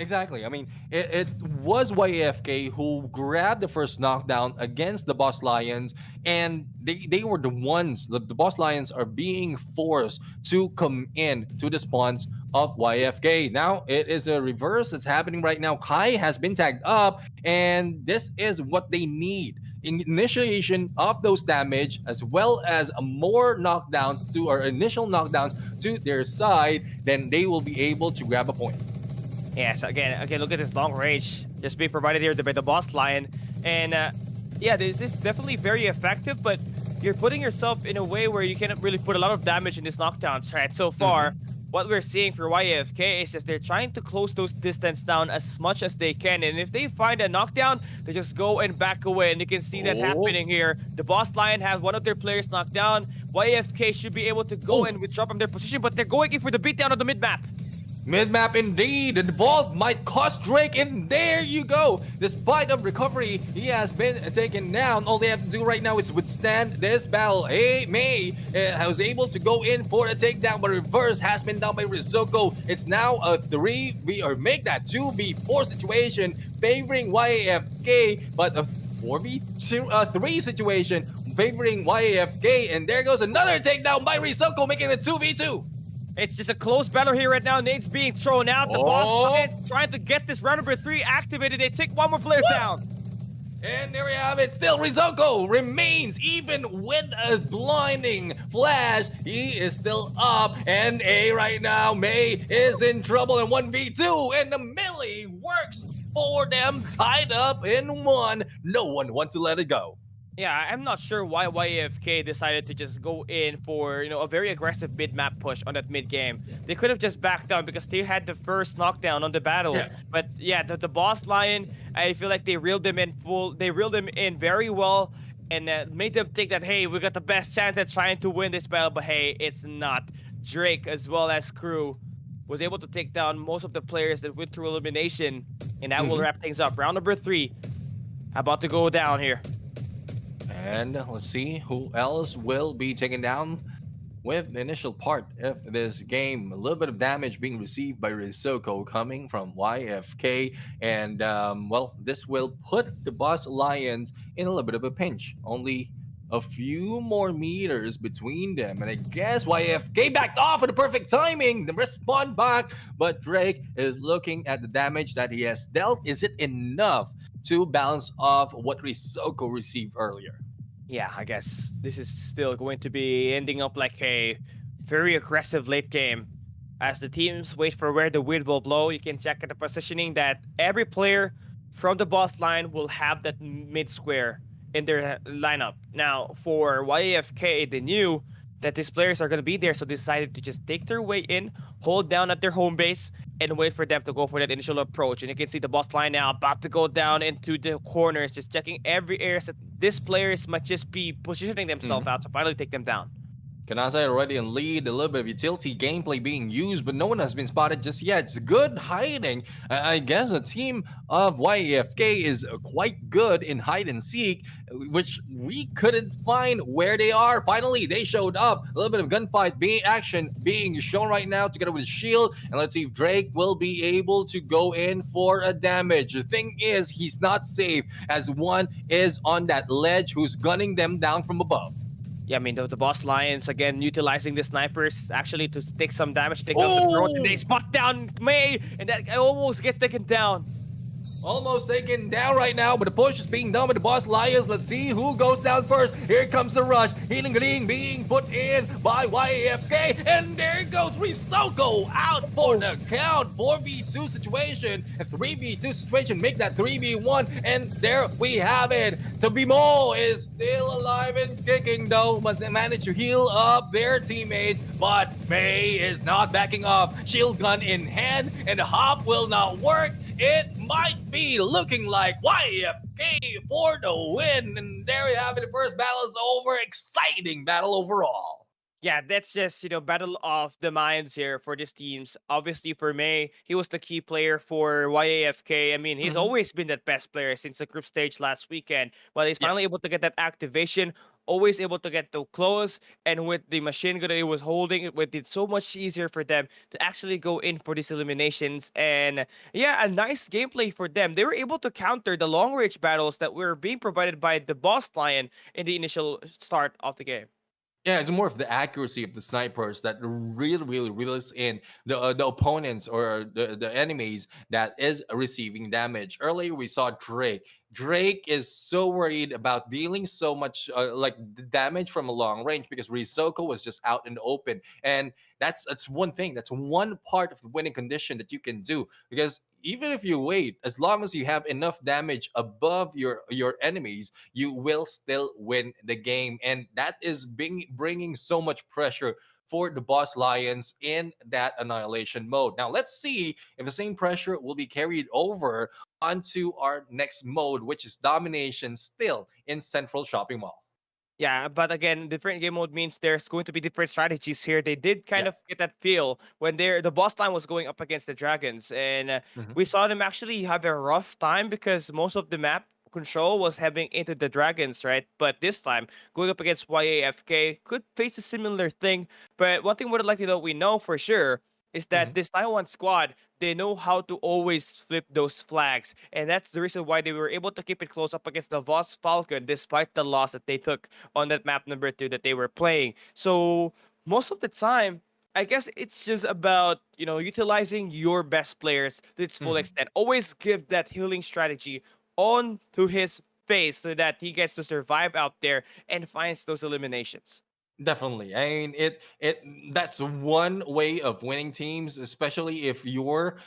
Exactly. I mean, it was YAFK who grabbed the first knockdown against the Boss Lions, and they were the ones, the Boss Lions are being forced to come in to the spawns of YFK. Now, it is a reverse that's happening right now. Kai has been tagged up, and this is what they need. Initiation of those damage, as well as more knockdowns to, or initial knockdowns to their side, then they will be able to grab a point. Yes, again, look at this long range just being provided here by the Boss Lion. And yeah, this is definitely very effective, but you're putting yourself in a way where you cannot really put a lot of damage in these knockdowns, right? So far, what we're seeing for YFK is just they're trying to close those distance down as much as they can. And if they find a knockdown, they just go and back away. And you can see that happening here. The Boss Lion has one of their players knocked down. YFK should be able to go and withdraw from their position, but they're going in for the beatdown on the mid-map. Mid-map indeed, the ball might cost Drake, and there you go. Despite of recovery, he has been taken down. All they have to do right now is withstand this battle. Hey, May was able to go in for a takedown, but reverse has been done by Rizoko. It's now a 3v, or make that 2v4 situation favoring YAFK, but a 4v3 situation favoring YAFK, and there goes another takedown by Rizoko, making it 2v2. It's just a close battle here right now. Nate's being thrown out. The Boss Lions trying to get this round number 3 activated. They take one more player down. And there we have it. Still, Rizoko remains, even with a blinding flash. He is still up. And right now, May is in trouble in 1v2. And the melee works for them, tied up in 1. No one wants to let it go. Yeah, I'm not sure why YFK decided to just go in for, a very aggressive mid-map push on that mid-game. They could have just backed down because they had the first knockdown on the battle. Yeah. But yeah, the Boss Lion, I feel like they reeled them in very well, and made them think that, hey, we got the best chance at trying to win this battle, but hey, it's not. Drake, as well as crew, was able to take down most of the players that went through elimination, and that will wrap things up. Round number 3 about to go down here. And let's see who else will be taken down with the initial part of this game. A little bit of damage being received by Rizoko coming from YFK. And, well, this will put the Boss Lions in a little bit of a pinch. Only a few more meters between them. And I guess YFK backed off at the perfect timing. The respond back. But Drake is looking at the damage that he has dealt. Is it enough to balance off what Rizoko received earlier? Yeah, I guess this is still going to be ending up like a very aggressive late game. As the teams wait for where the wind will blow, you can check at the positioning that every player from the Boss Line will have that mid square in their lineup. Now, for YAFK, they knew that these players are going to be there, so they decided to just take their way in, hold down at their home base, and wait for them to go for that initial approach. And you can see the Boss Line now about to go down into the corners, just checking every area. So these players might just be positioning themselves out to finally take them down. Kanazai already in lead, a little bit of utility gameplay being used, but no one has been spotted just yet. It's good hiding. I guess the team of YFK is quite good in hide and seek, which we couldn't find where they are. Finally, they showed up. A little bit of gunfight action being shown right now together with Shield. And let's see if Drake will be able to go in for a damage. The thing is, he's not safe as one is on that ledge who's gunning them down from above. Yeah, I mean, the Boss Lions, again, utilizing the snipers actually to take some damage, take out the throat, and they spot down May, and that guy almost gets taken down. Almost taken down right now, but the push is being done by the Boss Lions. Let's see who goes down first. Here comes the rush. Healing Green being put in by YFK. And there goes Rizoko out for the count. 4v2 situation. A 3v2 situation. Make that 3v1. And there we have it. Tabimo is still alive and kicking though. Must manage to heal up their teammates. But May is not backing off. Shield gun in hand. And the hop will not work. It might be looking like YFK for the win. And there you have it. The first battle is over. Exciting battle overall. Yeah, that's just, battle of the minds here for these teams. Obviously, for May, he was the key player for YAFK. I mean, he's Hmm. always been that best player since the group stage last weekend. But he's Yeah. finally able to get that activation, always able to get too close. And with the machine gun that he was holding, it made it so much easier for them to actually go in for these eliminations. And yeah, a nice gameplay for them. They were able to counter the long range battles that were being provided by the boss lion in the initial start of the game. Yeah, it's more of the accuracy of the snipers that really reels in the opponents or the enemies that is receiving damage. Earlier, we saw Drake. Drake is so worried about dealing so much like the damage from a long range because Rizoko was just out in the open, and that's one thing. That's one part of the winning condition that you can do because even if you wait, as long as you have enough damage above your enemies, you will still win the game, and that is bringing so much pressure for the boss lions in that annihilation mode. Now let's see if the same pressure will be carried over onto our next mode, which is domination, still in Central Shopping Mall. Yeah, but again, different game mode means there's going to be different strategies here. They did kind Yeah. of get that feel when the boss line was going up against the dragons, and Mhm. we saw them actually have a rough time because most of the map control was heading into the dragons, right? But this time, going up against YAFK could face a similar thing. But one thing would like to know, we know for sure, is that Mhm. this Taiwan squad, they know how to always flip those flags. And that's the reason why they were able to keep it close up against the Voss Falcon despite the loss that they took on that map number 2 that they were playing. So most of the time, I guess it's just about, utilizing your best players to its full Mhm. extent. Always give that healing strategy on to his face so that he gets to survive out there and finds those eliminations. Definitely. I mean, it that's one way of winning teams, especially if your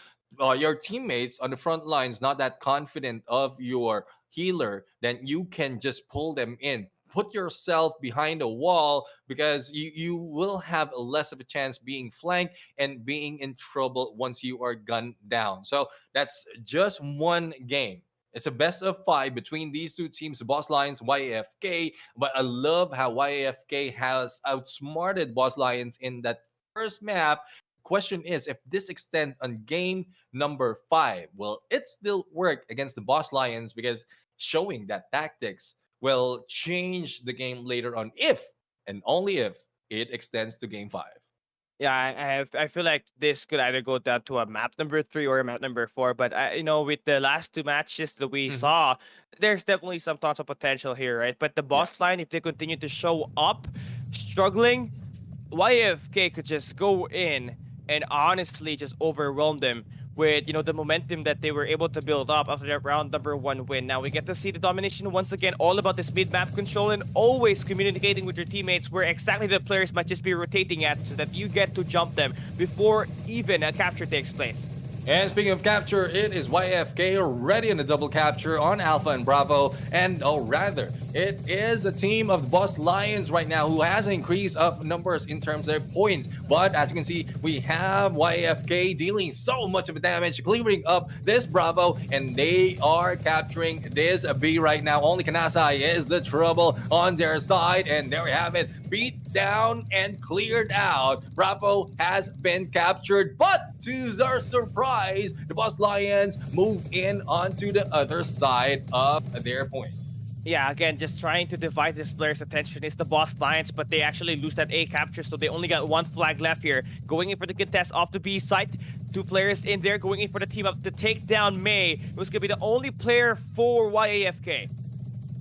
teammates on the front lines not that confident of your healer, then you can just pull them in. Put yourself behind a wall because you will have less of a chance being flanked and being in trouble once you are gunned down. So that's just one game. It's a best of five between these two teams, the Boss Lions, YAFK. But I love how YAFK has outsmarted Boss Lions in that first map. Question is, if this extend on game number 5, will it still work against the Boss Lions? Because showing that tactics will change the game later on if and only if it extends to game 5. Yeah, I feel like this could either go down to a map number 3 or a map number 4. But with the last two matches that we Mhm. saw, there's definitely some thoughts of potential here, right? But the boss Yes. line, if they continue to show up struggling, YFK could just go in and honestly just overwhelm them with the momentum that they were able to build up after that round number 1 win. Now we get to see the domination once again, all about this mid map control and always communicating with your teammates where exactly the players might just be rotating at so that you get to jump them before even a capture takes place. And speaking of capture, it is YFK ready in the double capture on Alpha and Bravo. And rather, it is a team of the Boss Lions right now who has an increase of numbers in terms of points. But as you can see, we have YFK dealing so much of the damage, clearing up this Bravo, and they are capturing this B right now. Only Kanasai is the trouble on their side, and there we have it. Beat down and cleared out. Bravo has been captured, but to our surprise, the Boss Lions move in onto the other side of their point. Yeah, again, just trying to divide this player's attention is the boss Lions, but they actually lose that A capture, so they only got one flag left here. Going in for the contest off the B site. Two players in there going in for the team up to take down May. It was going to be the only player for YAFK.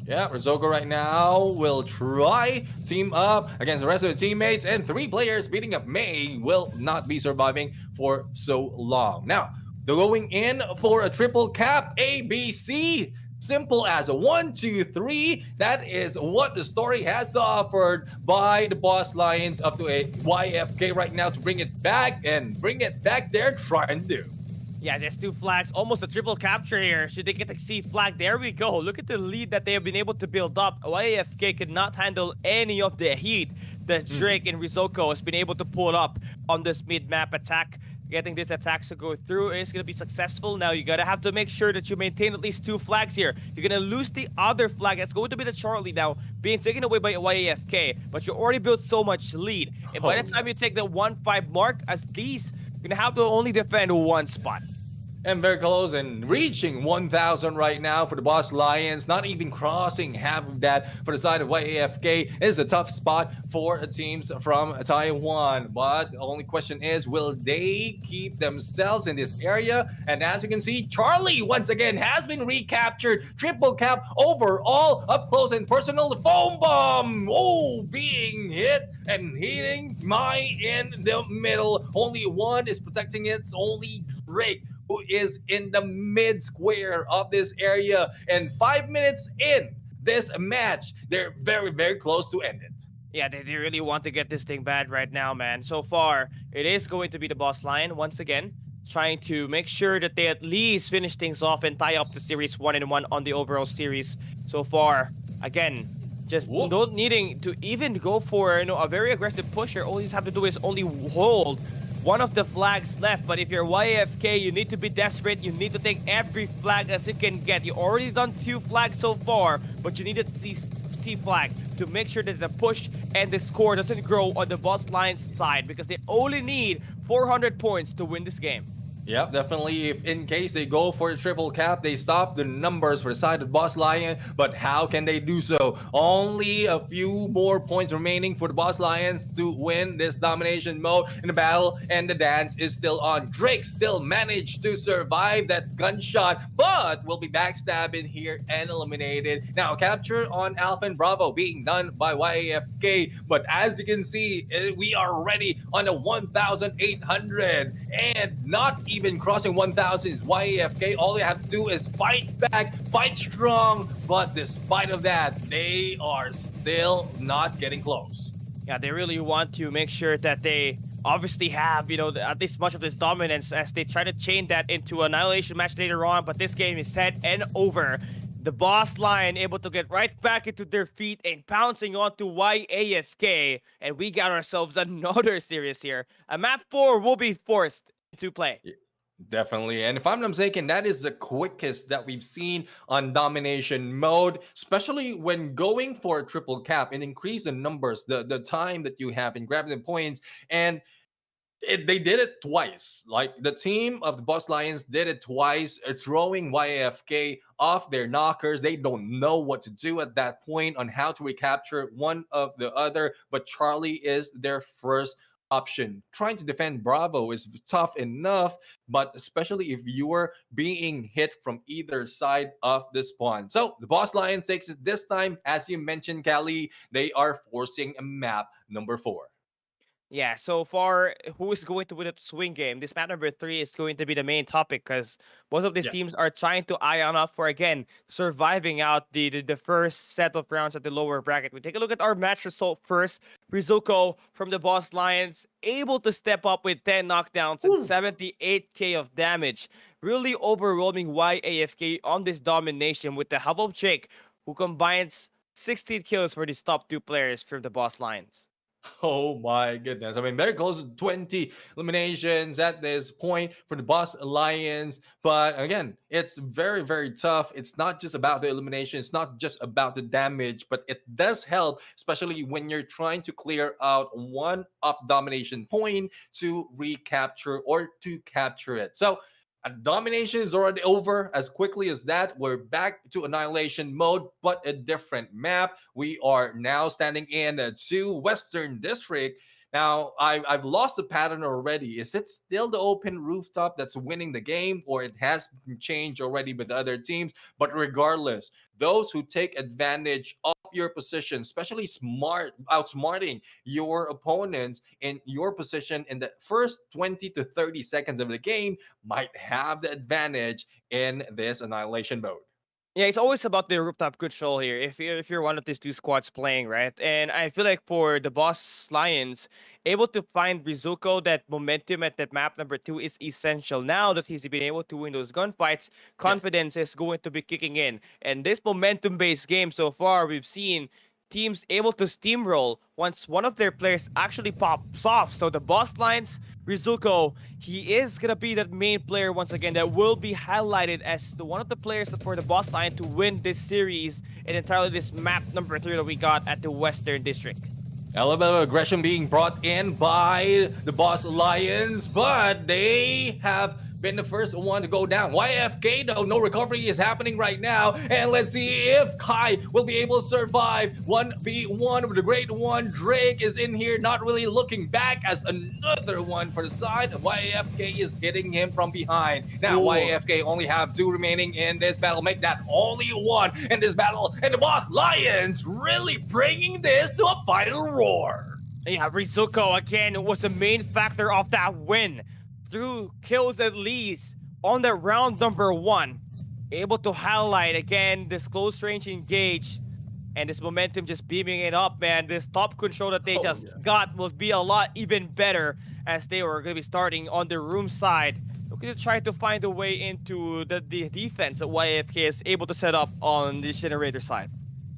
Yeah, Rizoko right now will try team up against the rest of the teammates, and 3 players beating up May will not be surviving for so long. Now, they're going in for a triple cap ABC. Simple as a 1, 2, 3. That is what the story has offered by the Boss Lions up to a YFK right now to bring it back and bring it back there trying to do. Yeah, there's 2 flags, almost a triple capture here. Should they get the C flag? There we go. Look at the lead that they have been able to build up. YAFK could not handle any of the heat that Drake and Rizoko has been able to pull up on this mid-map attack. Getting this attacks to go through is going to be successful. Now you gotta have to make sure that you maintain at least 2 flags here. You're gonna lose the other flag. That's going to be the Charlie now. being taken away by YAFK, but you already built so much lead. And by the time you take the 1-5 mark, at least you're gonna have to only defend one spot. And very close and reaching 1,000 right now for the Boss Lions. Not even crossing half of that for the side of YAFK. It is a tough spot for teams from Taiwan. But the only question is, will they keep themselves in this area? And as you can see, Charlie once again has been recaptured. Triple cap overall, up close and personal. The foam bomb, oh, being hit and hitting my in the middle. Only one is protecting its only Drake, who is in the mid square of this area. And 5 minutes in this match, they're very, very close to end it. Yeah, they really want to get this thing bad right now, man. So far, it is going to be the Boss Lion once again, trying to make sure that they at least finish things off and tie up the series 1-1 on the overall series. So far, again, just not needing to even go for a very aggressive pusher. All you have to do is only hold one of the flags left. But if you're YFK, you need to be desperate. You need to take every flag as you can get. You already done 2 flags so far, but you need to see flag to make sure that the push and the score doesn't grow on the Boss Lions side, because they only need 400 points to win this game. Yep, definitely. If in case they go for a triple cap, they stop the numbers for the side of Boss Lion. But how can they do so? Only a few more points remaining for the Boss Lions to win this domination mode in the battle, and the dance is still on. Drake still managed to survive that gunshot, but will be backstabbing here and eliminated. Now, capture on Alpha and Bravo being done by YAFK. But as you can see, we are already on the 1,800 and not even crossing 1,000 is YAFK. All they have to do is fight back, fight strong. But despite of that, they are still not getting close. Yeah, they really want to make sure that they obviously have, at least much of this dominance as they try to chain that into an annihilation match later on. But this game is set and over. The Boss Lion able to get right back into their feet and pouncing onto YAFK. And we got ourselves another series here. A map 4 will be forced to play. Definitely. And if I'm not mistaken, that is the quickest that we've seen on domination mode, especially when going for a triple cap and increase the numbers, the time that you have in grabbing the points. And they did it twice. Like the team of the Boss Lions did it twice, throwing YAFK off their knockers. They don't know what to do at that point on how to recapture one of the other. But Charlie is their first option. Trying to defend Bravo is tough enough, but especially if you are being hit from either side of the spawn. So the Boss Lions takes it this time. As you mentioned, Callie, they are forcing a map number 4. Yeah, so far, who is going to win a swing game? This map number 3 is going to be the main topic, because most of these teams are trying to iron up for, again, surviving out the first set of rounds at the lower bracket. We take a look at our match result first. Rizuko from the Boss Lions able to step up with 10 knockdowns and 78k of damage. Really overwhelming YAFK on this domination with the help of Jake, who combines 16 kills for these top 2 players from the Boss Lions. Oh my goodness. I mean, very close to 20 eliminations at this point for the Boss Lions. But again, it's very, very tough. It's not just about the elimination. It's not just about the damage, but it does help, especially when you're trying to clear out one of the domination point to recapture or to capture it. So domination is already over. As quickly as that, we're back to annihilation mode, but a different map. We are now standing in the 2 Western District. Now, I've lost the pattern already. Is it still the open rooftop that's winning the game, or it has been changed already with the other teams? But regardless, those who take advantage of your position, especially outsmarting your opponents in your position in the first 20 to 30 seconds of the game, might have the advantage in this annihilation mode. Yeah, it's always about the rooftop control here. If you're one of these 2 squads playing, right? And I feel like for the Boss Lions, able to find Rizuko, that momentum at that map number 2 is essential. Now that he's been able to win those gunfights, confidence is going to be kicking in. And this momentum-based game so far, we've seen teams able to steamroll once one of their players actually pops off. So the boss lines, Rizuko, he is gonna be that main player once again that will be highlighted as one of the players for the boss line to win this series and entirely this map number 3 that we got at the Western District. A little bit of aggression being brought in by the Boss Lions, but they have been the first one to go down. YFK, though, no recovery is happening right now. And let's see if Kai will be able to survive 1v1 with the great one. Drake is in here, not really looking back as another one for the side. YFK is hitting him from behind. Now, YFK only have 2 remaining in this battle. Make that only 1 in this battle. And the Boss Lions really bringing this to a final roar. Yeah, Rizuko again was a main factor of that win. Through kills at least on the round number 1. Able to highlight again this close range engage and this momentum just beaming it up, man. This top control that they got will be a lot even better as they were going to be starting on the room side. Looking to try to find a way into the defense that YFK is able to set up on the generator side.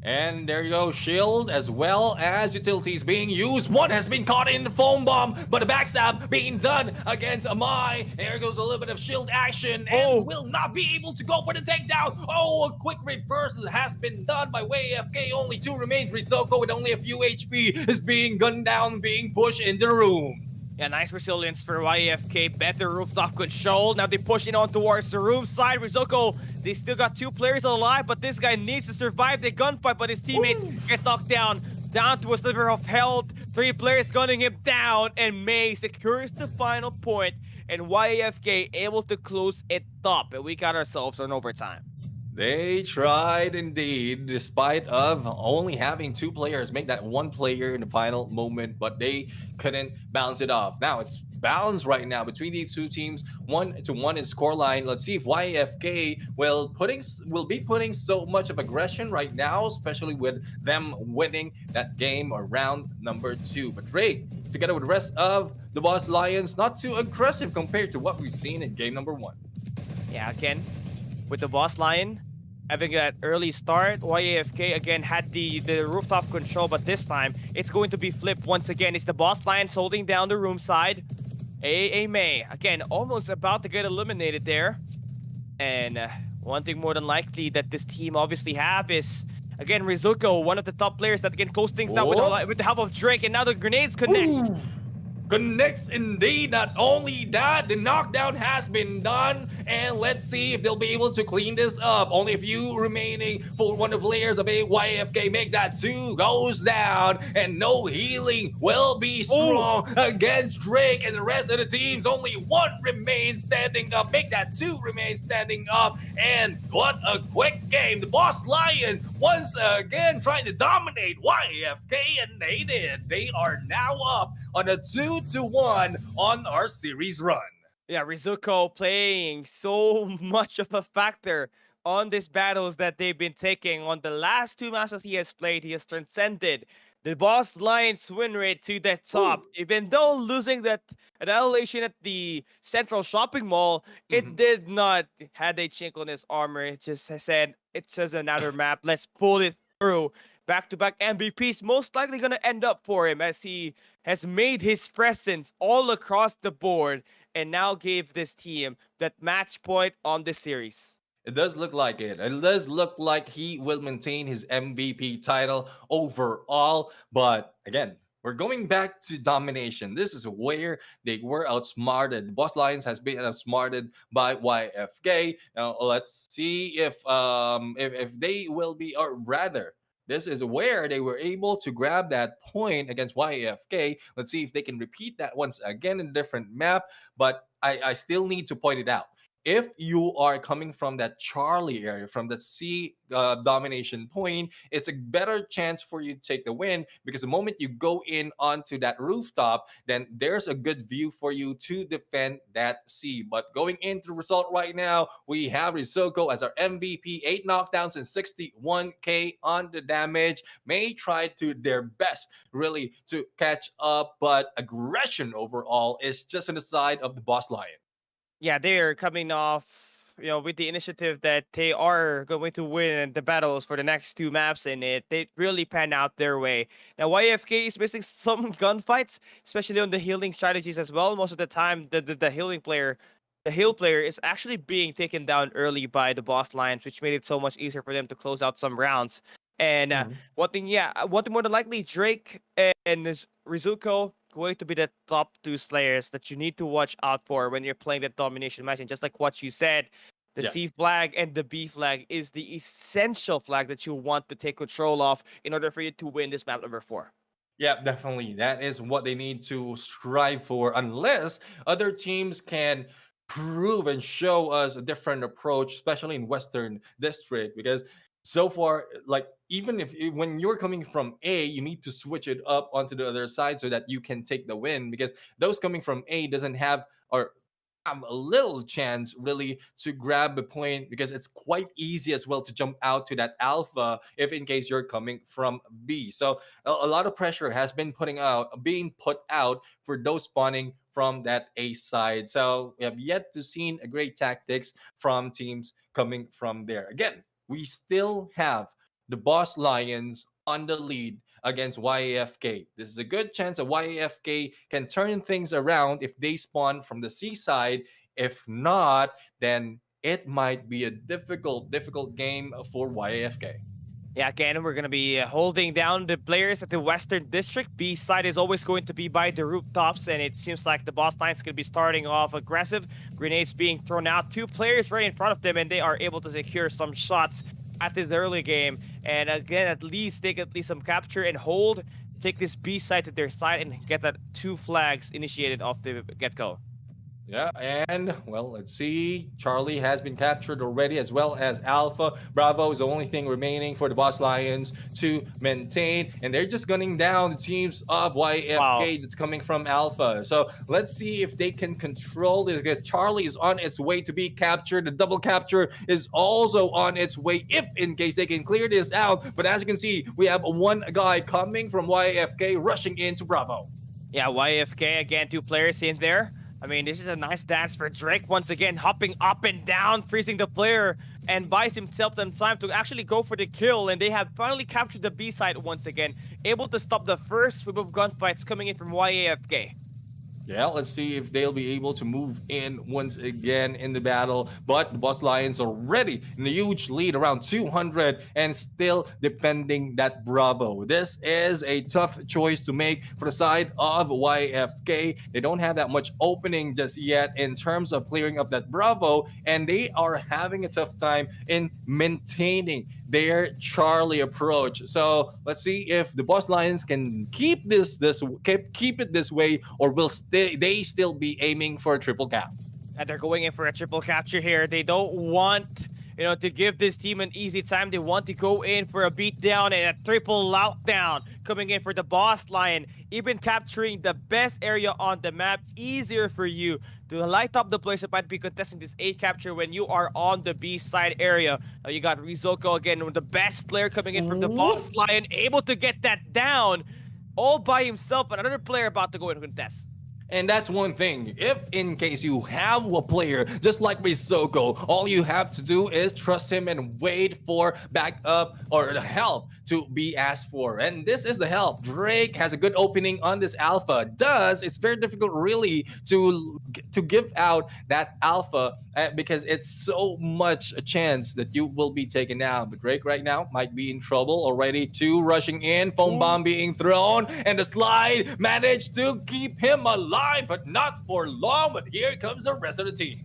And there you go, shield as well as utilities being used. One has been caught in the foam bomb, but a backstab being done against Amai. There goes a little bit of shield action and will not be able to go for the takedown. Oh, a quick reversal has been done by YFK. Only 2 remains. Rizoko with only a few HP is being gunned down, being pushed into the room. Yeah, nice resilience for YFK. Better rooftop control. Now they pushing on towards the room side. Rizoko, they still got 2 players alive, but this guy needs to survive the gunfight, but his teammates gets knocked down to a sliver of health. 3 players gunning him down, and May secures the final point, and YFK able to close it up, and we got ourselves an overtime. They tried indeed, despite of only having 2 players make that 1 player in the final moment, but they couldn't balance it off. Now it's balanced right now between these 2 teams, 1-1 in scoreline. Let's see if YFK will be putting so much of aggression right now, especially with them winning that game or round number 2. But Drake, together with the rest of the Boss Lions, not too aggressive compared to what we've seen in game number 1. Yeah, again, with the Boss Lion having that early start, YAFK again had the rooftop control, but this time it's going to be flipped once again. It's the Boss Lions holding down the room side. May, again, almost about to get eliminated there. And one thing more than likely that this team obviously have is, again, Rizuko, one of the top players that can close things down with the help of Drake, and now the grenades connect. Connects indeed. Not only that, the knockdown has been done, and let's see if they'll be able to clean this up. Only a few remaining for one of the players of YFK. Make that 2 goes down, and no healing will be strong against Drake and the rest of the teams. Only 1 remains standing up. Make that 2 remain standing up, and what a quick game. The Boss Lions once again trying to dominate YFK, and they did. They are now up on a 2-1 on our series run. Yeah, Rizuko playing so much of a factor on these battles that they've been taking. On the last 2 matches he has played, he has transcended the Boss Lions win rate to the top. Even though losing that annihilation at the Central Shopping Mall, it did not had a chink on his armor. It just said, it says another map. Let's pull it through. Back-to-back MVPs most likely going to end up for him as he has made his presence all across the board and now gave this team that match point on this series. It does look like it. It does look like he will maintain his MVP title overall. But again, we're going back to domination. This is where they were outsmarted. Boss Lions has been outsmarted by YFK. Now let's see if they will be, or rather, this is where they were able to grab that point against YFK. Let's see if they can repeat that once again in a different map. But I still need to point it out. If you are coming from that Charlie area, from that C domination point, it's a better chance for you to take the win, because the moment you go in onto that rooftop, then there's a good view for you to defend that C. But going into the result right now, we have Rizuko as our MVP, 8 knockdowns and 61k on the damage. May try to their best really to catch up, but aggression overall is just on the side of the Boss Lion. Yeah, they're coming off with the initiative that they are going to win the battles for the next two maps, and they really pan out their way. Now, YFK is missing some gunfights, especially on the healing strategies as well. Most of the time, the healing player, the heal player is actually being taken down early by the boss lions, which made it so much easier for them to close out some rounds. And one thing more than likely, Drake and Rizuko going to be the top two slayers that you need to watch out for when you're playing the domination match. And just like what you said, the Yeah. C flag and the B flag is the essential flag that you want to take control of in order for you to win this map number 4. Yeah, definitely. That is what they need to strive for, unless other teams can prove and show us a different approach, especially in Western District. Because so far, like even if when you're coming from A, you need to switch it up onto the other side so that you can take the win. Because those coming from A doesn't have or have a little chance really to grab the point, because it's quite easy as well to jump out to that alpha if in case you're coming from B. So a lot of pressure has been being put out for those spawning from that A side. So we have yet to see a great tactics from teams coming from there. Again, we still have the Boss Lions on the lead against YAFK. This is a good chance that YAFK can turn things around if they spawn from the seaside. If not, then it might be a difficult game for YAFK. Yeah, again, we're going to be holding down the players at the Western District. B side is always going to be by the rooftops, and it seems like the boss line's going to be starting off aggressive. Grenades being thrown out. 2 players right in front of them, and they are able to secure some shots at this early game. And again, at least take some capture and hold. Take this B side to their side and get that 2 flags initiated off the get-go. Yeah, and well, let's see. Charlie has been captured already, as well as Alpha. Bravo is the only thing remaining for the Boss Lions to maintain, and they're just gunning down the teams of YFK that's coming from Alpha. So let's see if they can control this. Charlie is on its way to be captured. The double capture is also on its way, if in case they can clear this out. But as you can see, we have one guy coming from YFK rushing into Bravo. Yeah, YFK again, 2 players in there. I mean, this is a nice dance for Drake once again, hopping up and down, freezing the player, and buys himself some time to actually go for the kill. And they have finally captured the B side once again, able to stop the first wave of gunfights coming in from YAFK. Yeah, let's see if they'll be able to move in once again in the battle. But the Boss Lions already in a huge lead, around 200, and still defending that Bravo. This is a tough choice to make for the side of YFK. They don't have that much opening just yet in terms of clearing up that Bravo, and they are having a tough time in maintaining their Charlie approach. So let's see if the Boss Lions can keep it this way, or will they still be aiming for a triple cap. And they're going in for a triple capture here. They don't want, to give this team an easy time. They want to go in for a beatdown and a triple lockdown. Coming in for the Boss Lion, even capturing the best area on the map, easier for you to light up the place that might be contesting this A capture when you are on the B side area. Now you got Rizoko again, the best player coming in from the Boss Lion, able to get that down all by himself. Another player about to go in and contest. And that's one thing. If in case you have a player just like Misoko, all you have to do is trust him and wait for backup or help to be asked for. And this is the help. Drake has a good opening on this alpha. It's very difficult really to give out that alpha because it's so much a chance that you will be taken down. But Drake right now might be in trouble already. 2 rushing in, foam bomb being thrown, and the slide managed to keep him alive, but not for long. But here comes the rest of the team.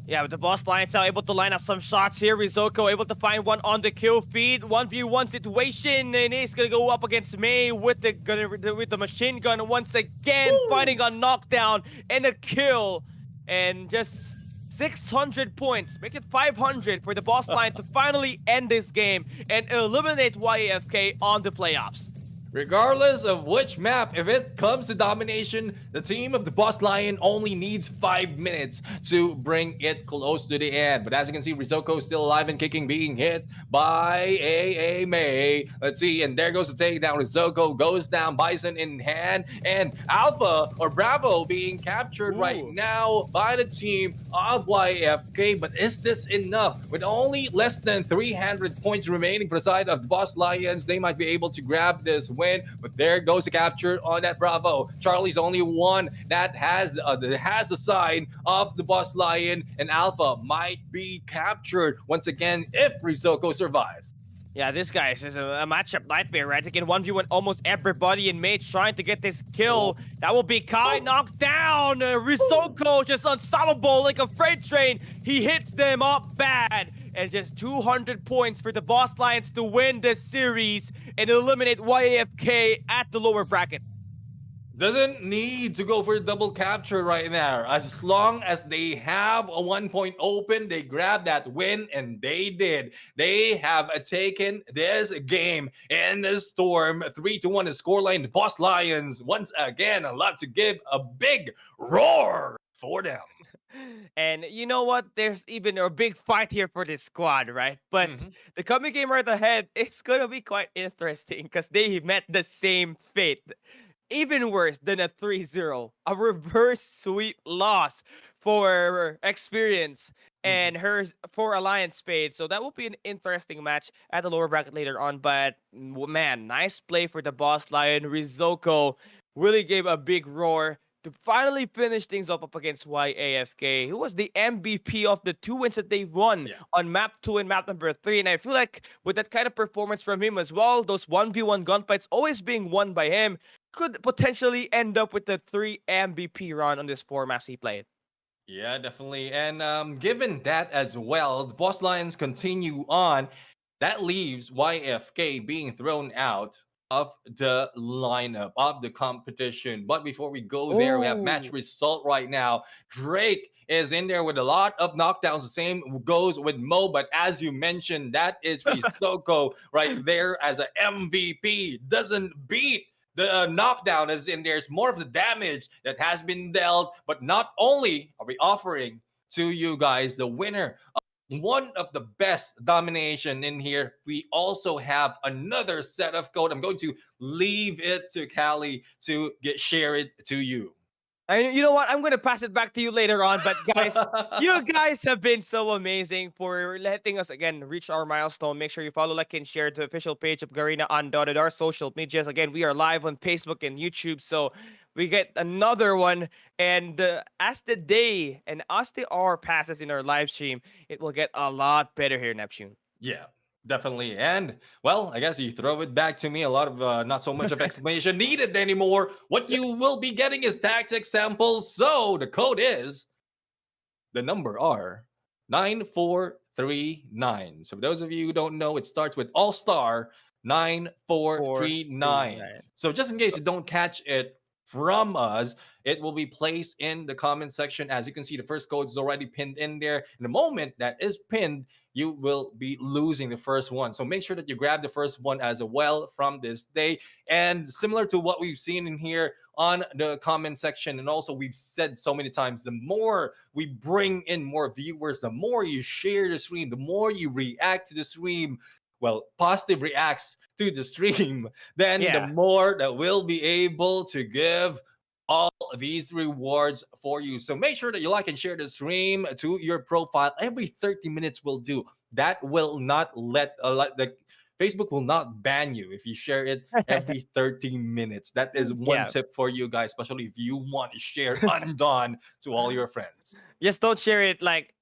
Yeah, but the Boss Lions are able to line up some shots here. Rizoko able to find one on the kill feed. 1v1 situation, and he's gonna go up against May with the machine gun once again, finding a knockdown and a kill. And just 600 points, make it 500 for the Boss Lion to finally end this game and eliminate YAFK on the playoffs. Regardless of which map, if it comes to domination, the team of the Boss Lion only needs 5 minutes to bring it close to the end. But as you can see, Rizoko is still alive and kicking, being hit by AA May. Let's see, and there goes the takedown. Rizoko goes down, Bison in hand, and Alpha or Bravo being captured right now by the team of YFK. But is this enough? With only less than 300 points remaining for the side of the Boss Lions, they might be able to grab this win, but there goes the capture on that Bravo. Charlie's only one that has the sign of the Boss Lion, and Alpha might be captured once again if Rizoko survives. Yeah, this guy is a matchup nightmare, right? Again, 1v1 almost everybody in Mage trying to get this kill. That will be Kai knocked down. Rizoko just unstoppable like a freight train. He hits them up bad. And just 200 points for the Boss Lions to win this series and eliminate YAFK at the lower bracket. Doesn't need to go for a double capture right now. As long as they have a 1 point open, they grab that win, and they did. They have taken this game in the storm. 3-1 is scoreline. The Boss Lions, once again, allowed to give a big roar for them. And you know what? There's even a big fight here for this squad, right? But the coming game right ahead is going to be quite interesting because they met the same fate. Even worse than a 3-0, a reverse sweep loss for Experience and hers for Alliance Spade. So that will be an interesting match at the lower bracket later on. But man, nice play for the Boss Lion. Rizoko really gave a big roar to finally finish things up against YAFK, who was the MVP of the 2 wins that they won on map 2 and map number 3. And I feel like with that kind of performance from him as well, those 1v1 gunfights always being won by him, could potentially end up with the 3 MVP run on this 4 maps he played. Yeah, definitely. And given that as well, the Boss Lions continue on. That leaves YFK being thrown out of the lineup of the competition. But before we go there, we have match result right now. Drake is in there with a lot of knockdowns. The same goes with Mo, but as you mentioned, that is Risoko right there as an MVP. Doesn't beat the knockdown, as in there's more of the damage that has been dealt. But not only are we offering to you guys the winner one of the best domination in here, we also have another set of code. I'm going to leave it to Callie to share it to you. And you know what? I'm going to pass it back to you later on. But guys, you guys have been so amazing for letting us, again, reach our milestone. Make sure you follow, like, and share the official page of Garena Undotted, our social medias. Again, we are live on Facebook and YouTube. So we get another one. And as the day and as the hour passes in our live stream, it will get a lot better here, Neptune. Yeah. Definitely. And, well, I guess you throw it back to me. A lot of not so much of explanation needed anymore. What you will be getting is tactic samples. So the code is the number R 9439. So for those of you who don't know, it starts with All Star 9439. So just in case you don't catch it from us, it will be placed in the comment section. As you can see, the first code is already pinned in there. In the moment that is pinned, you will be losing the first one. So make sure that you grab the first one as well from this day. And similar to what we've seen in here on the comment section, and also we've said so many times, the more we bring in more viewers, the more you share the stream, the more you react to the stream, well, positive reacts to the stream, then the more that we'll be able to give all these rewards for you. So make sure that you like and share the stream to your profile. Every 30 minutes will do. That will not let the Facebook will not ban you if you share it every 30 minutes. That is one tip for you guys, especially if you want to share Undone to all your friends. Just don't share it like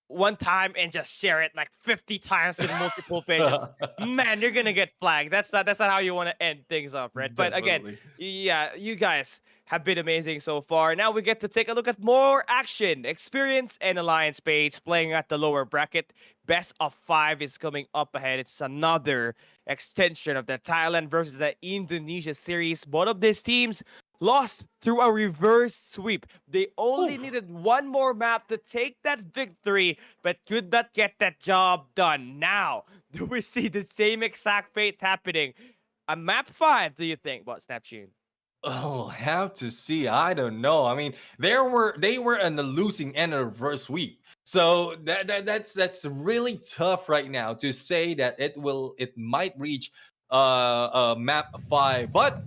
one time and just share it like 50 times in multiple pages. Man, you're gonna get flagged. That's not how you want to end things up, right? But again, yeah, you guys have been amazing so far. Now we get to take a look at more action. Experience and Alliance Spades playing at the lower bracket. Best of 5 is coming up ahead. It's another extension of the Thailand versus the Indonesia series. Both of these teams lost through a reverse sweep. They only needed one more map to take that victory, but could not get that job done. Now, do we see the same exact fate happening? A map 5, do you think? What, Snapchat? Oh, have to see. I don't know. I mean, they were on the losing end of the first week. So that's really tough right now to say that it might reach map 5. But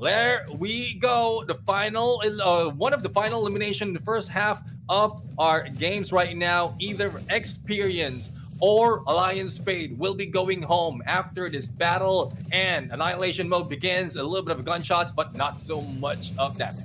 there we go. The final one of the final elimination in the first half of our games right now. Either Experience or Alliance Spade will be going home after this battle, and Annihilation mode begins. A little bit of gunshots, but not so much of that.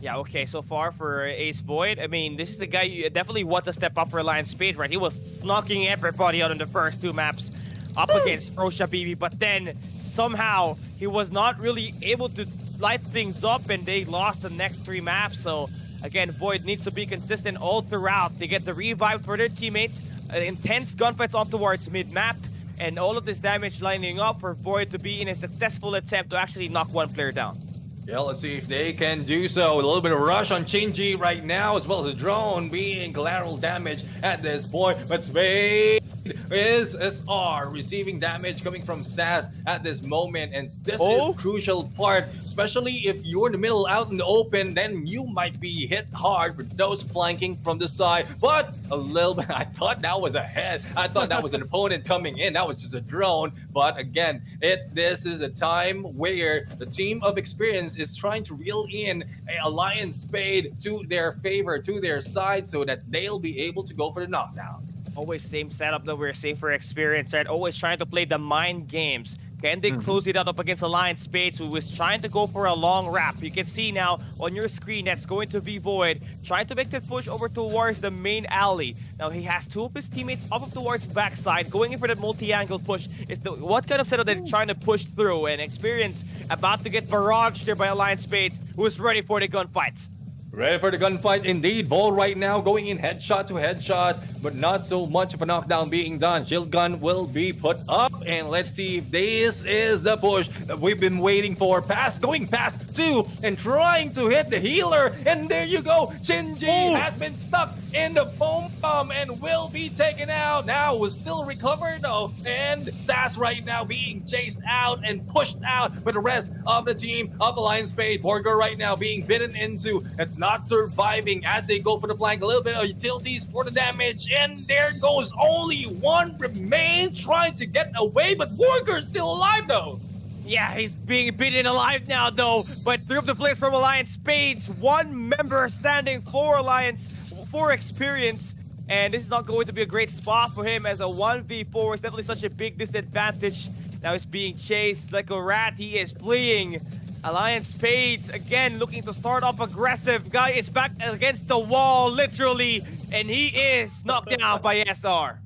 Yeah, okay, so far for Ace Void, I mean, this is the guy you definitely want to step up for Alliance Spade, right? He was knocking everybody out on the first 2 maps up against Prosha BB, but then somehow he was not really able to light things up, and they lost the next 3 maps. So again, Void needs to be consistent all throughout. They get the revive for their teammates, intense gunfights on towards mid-map, and all of this damage lining up for Void to be in a successful attempt to actually knock 1 player down. Yeah, let's see if they can do so. A little bit of rush on Shinji right now, as well as the drone being collateral damage at this point. But Spade is SR receiving damage coming from SAS at this moment, and this is crucial part, especially if you're in the middle out in the open, then you might be hit hard with those flanking from the side. But a little bit, I thought that was a head. I thought that was an opponent coming in. That was just a drone. But again, this is a time where the team of Experience is trying to reel in a Alliance Spade to their favor, to their side, so that they'll be able to go for the knockdown. Always same setup that we're seeing for Experience, right? Always trying to play the mind games. Can they close it out up against Alliance Spades, who was trying to go for a long wrap? You can see now on your screen that's going to be Void, trying to make the push over towards the main alley. Now he has 2 of his teammates up towards backside, going in for that multi-angle push. What kind of setup they're trying to push through, and Experience about to get barraged there by Alliance Spades, who is ready for the gunfights. Ready for the gunfight indeed. Ball right now going in headshot to headshot, but not so much of a knockdown being done. Shield gun will be put up, and let's see if this is the push that we've been waiting for. Going past 2 and trying to hit the healer, and there you go. Shinji has been stuck in the foam bomb and will be taken out. Now was still recovered though, and SAS right now being chased out and pushed out by the rest of the team of Alliance Spade. Borger right now being bitten into and not surviving as they go for the flank. A little bit of utilities for the damage, and there goes. Only 1 remains trying to get away, but Borger's still alive though. Yeah, he's being beaten alive now though, but 3 of the players from Alliance Spades, 1 member standing for Alliance, for Experience, and this is not going to be a great spot for him as a 1v4 is definitely such a big disadvantage. Now he's being chased like a rat. He is fleeing. Alliance Spades again looking to start off aggressive. Guy is back against the wall, literally, and he is knocked down by SR.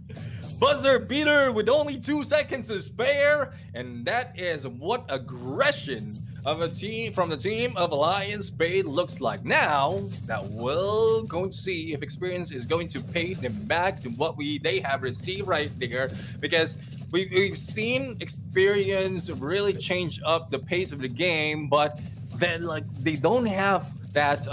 Buzzer beater with only 2 seconds to spare, and that is what aggression of a team from the team of Alliance Spade looks like. Now that we're going to see if Experience is going to pay them back to what they have received right there, because we've seen Experience really change up the pace of the game, but then they don't have that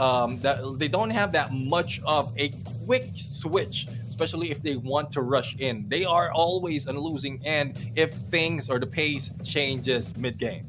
they don't have that much of a quick switch, especially if they want to rush in. They are always on the losing end if things or the pace changes mid-game.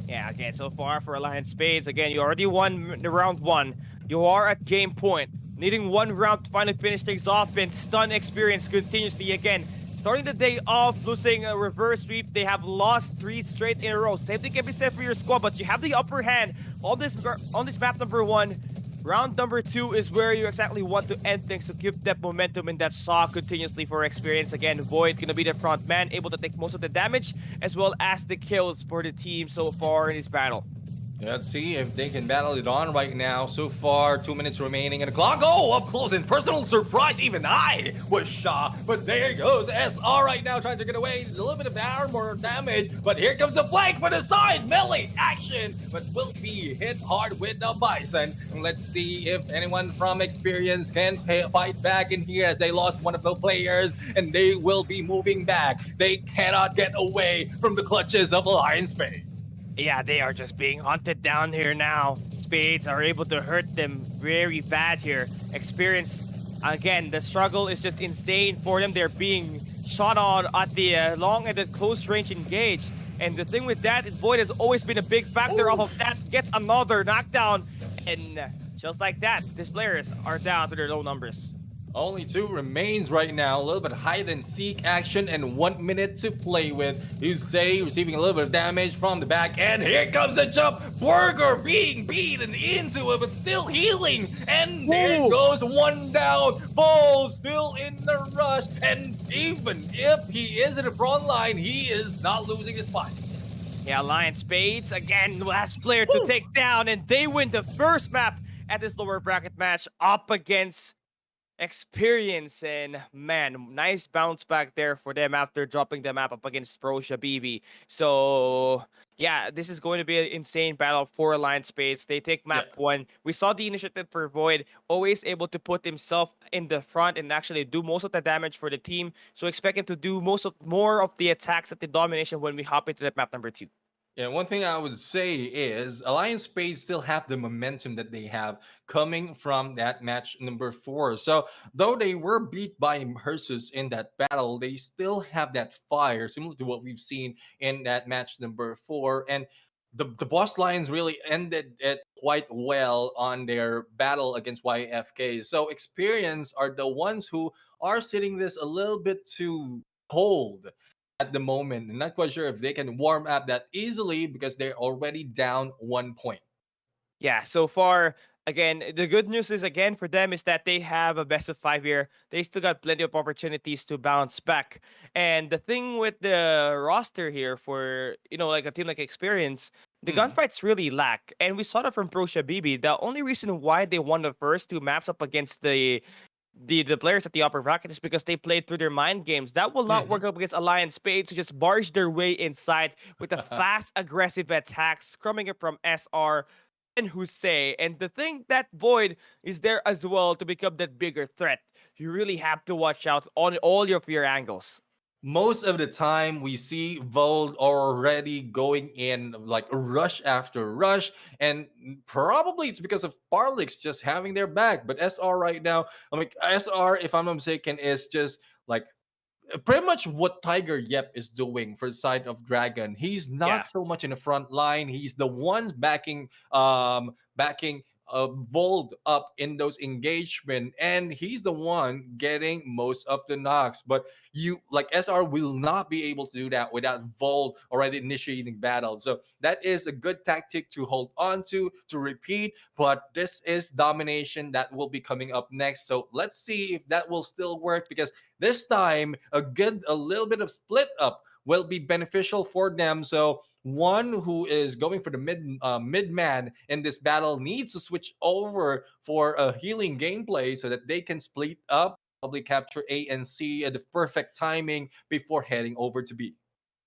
Yeah, again, so far for Alliance Spades, again, you already won the round 1. You are at game point, needing 1 round to finally finish things off and stun Experience continuously again. Starting the day off, losing a reverse sweep, they have lost 3 straight in a row. Same thing can be said for your squad, but you have the upper hand on this map number 1. Round number 2 is where you exactly want to end things to keep that momentum and that saw continuously for Experience. Again, Void gonna be the front man, able to take most of the damage as well as the kills for the team so far in this battle. Let's see if they can battle it on right now. So far, 2 minutes remaining in the clock. Oh, up close and personal surprise. Even I was shocked. But there goes SR right now trying to get away. A little bit of armor damage. But here comes the flank for the side. Melee action. But will be hit hard with the Bison. And let's see if anyone from Experience can fight back in here, as they lost one of the players. And they will be moving back. They cannot get away from the clutches of Alliance Spade. Yeah, they are just being hunted down here now. Spades are able to hurt them very bad here. Experience, again, the struggle is just insane for them. They're being shot on at the long and the close range engage. And the thing with that is Void has always been a big factor off of that. Gets another knockdown. And just like that, these players are down to their low numbers. Only 2 remains right now. A little bit of hide and seek action and 1 minute to play with. Yusei receiving a little bit of damage from the back. And here comes a jump. Burger being beaten into it, but still healing. And there goes 1 down. Bull still in the rush. And even if he is in the front line, he is not losing his fight. Yeah, Alliance Spades, again, last player to take down. And they win the first map at this lower bracket match up against Experience. And man, nice bounce back there for them after dropping the map up against ProShabibi. So yeah, this is going to be an insane battle for Alliance Spades. They take map 1. We saw the initiative for Void, always able to put himself in the front and actually do most of the damage for the team. So expect him to do more of the attacks at the domination when we hop into that map number 2. Yeah, one thing I would say is Alliance Spades still have the momentum that they have coming from that match number 4. So though they were beat by Hersus in that battle, they still have that fire, similar to what we've seen in that match number 4. And the boss lines really ended it quite well on their battle against YFK. So Experience are the ones who are sitting this a little bit too cold at the moment. I'm not quite sure if they can warm up that easily because they're already down 1 point. Yeah, so far, again, the good news is, again, for them is that they have a best of 5 here. They still got plenty of opportunities to bounce back. And the thing with the roster here for, like a team like Experience, the gunfights really lack. And we saw that from ProShabibi. The only reason why they won the first 2 maps up against the players at the upper bracket is because they played through their mind games. That will not work up against Alliance Spades to just barge their way inside with the fast, aggressive attacks coming up from SR and Hussein. And the thing that Void is there as well to become that bigger threat. You really have to watch out on all of your angles. Most of the time we see Vold already going in like rush after rush, and probably it's because of Parlix just having their back. But SR right now, SR, if I'm not mistaken, is just like pretty much what Tiger Yep is doing for the side of Dragon. He's not so much in the front line. He's the ones backing Vold up in those engagement, and he's the one getting most of the knocks. But SR will not be able to do that without Vold already initiating battle. So that is a good tactic to hold on to repeat. But this is domination that will be coming up next. So let's see if that will still work, because this time a little bit of split up will be beneficial for them. So one who is going for the mid man in this battle needs to switch over for a healing gameplay so that they can split up, probably capture A and C at the perfect timing before heading over to B.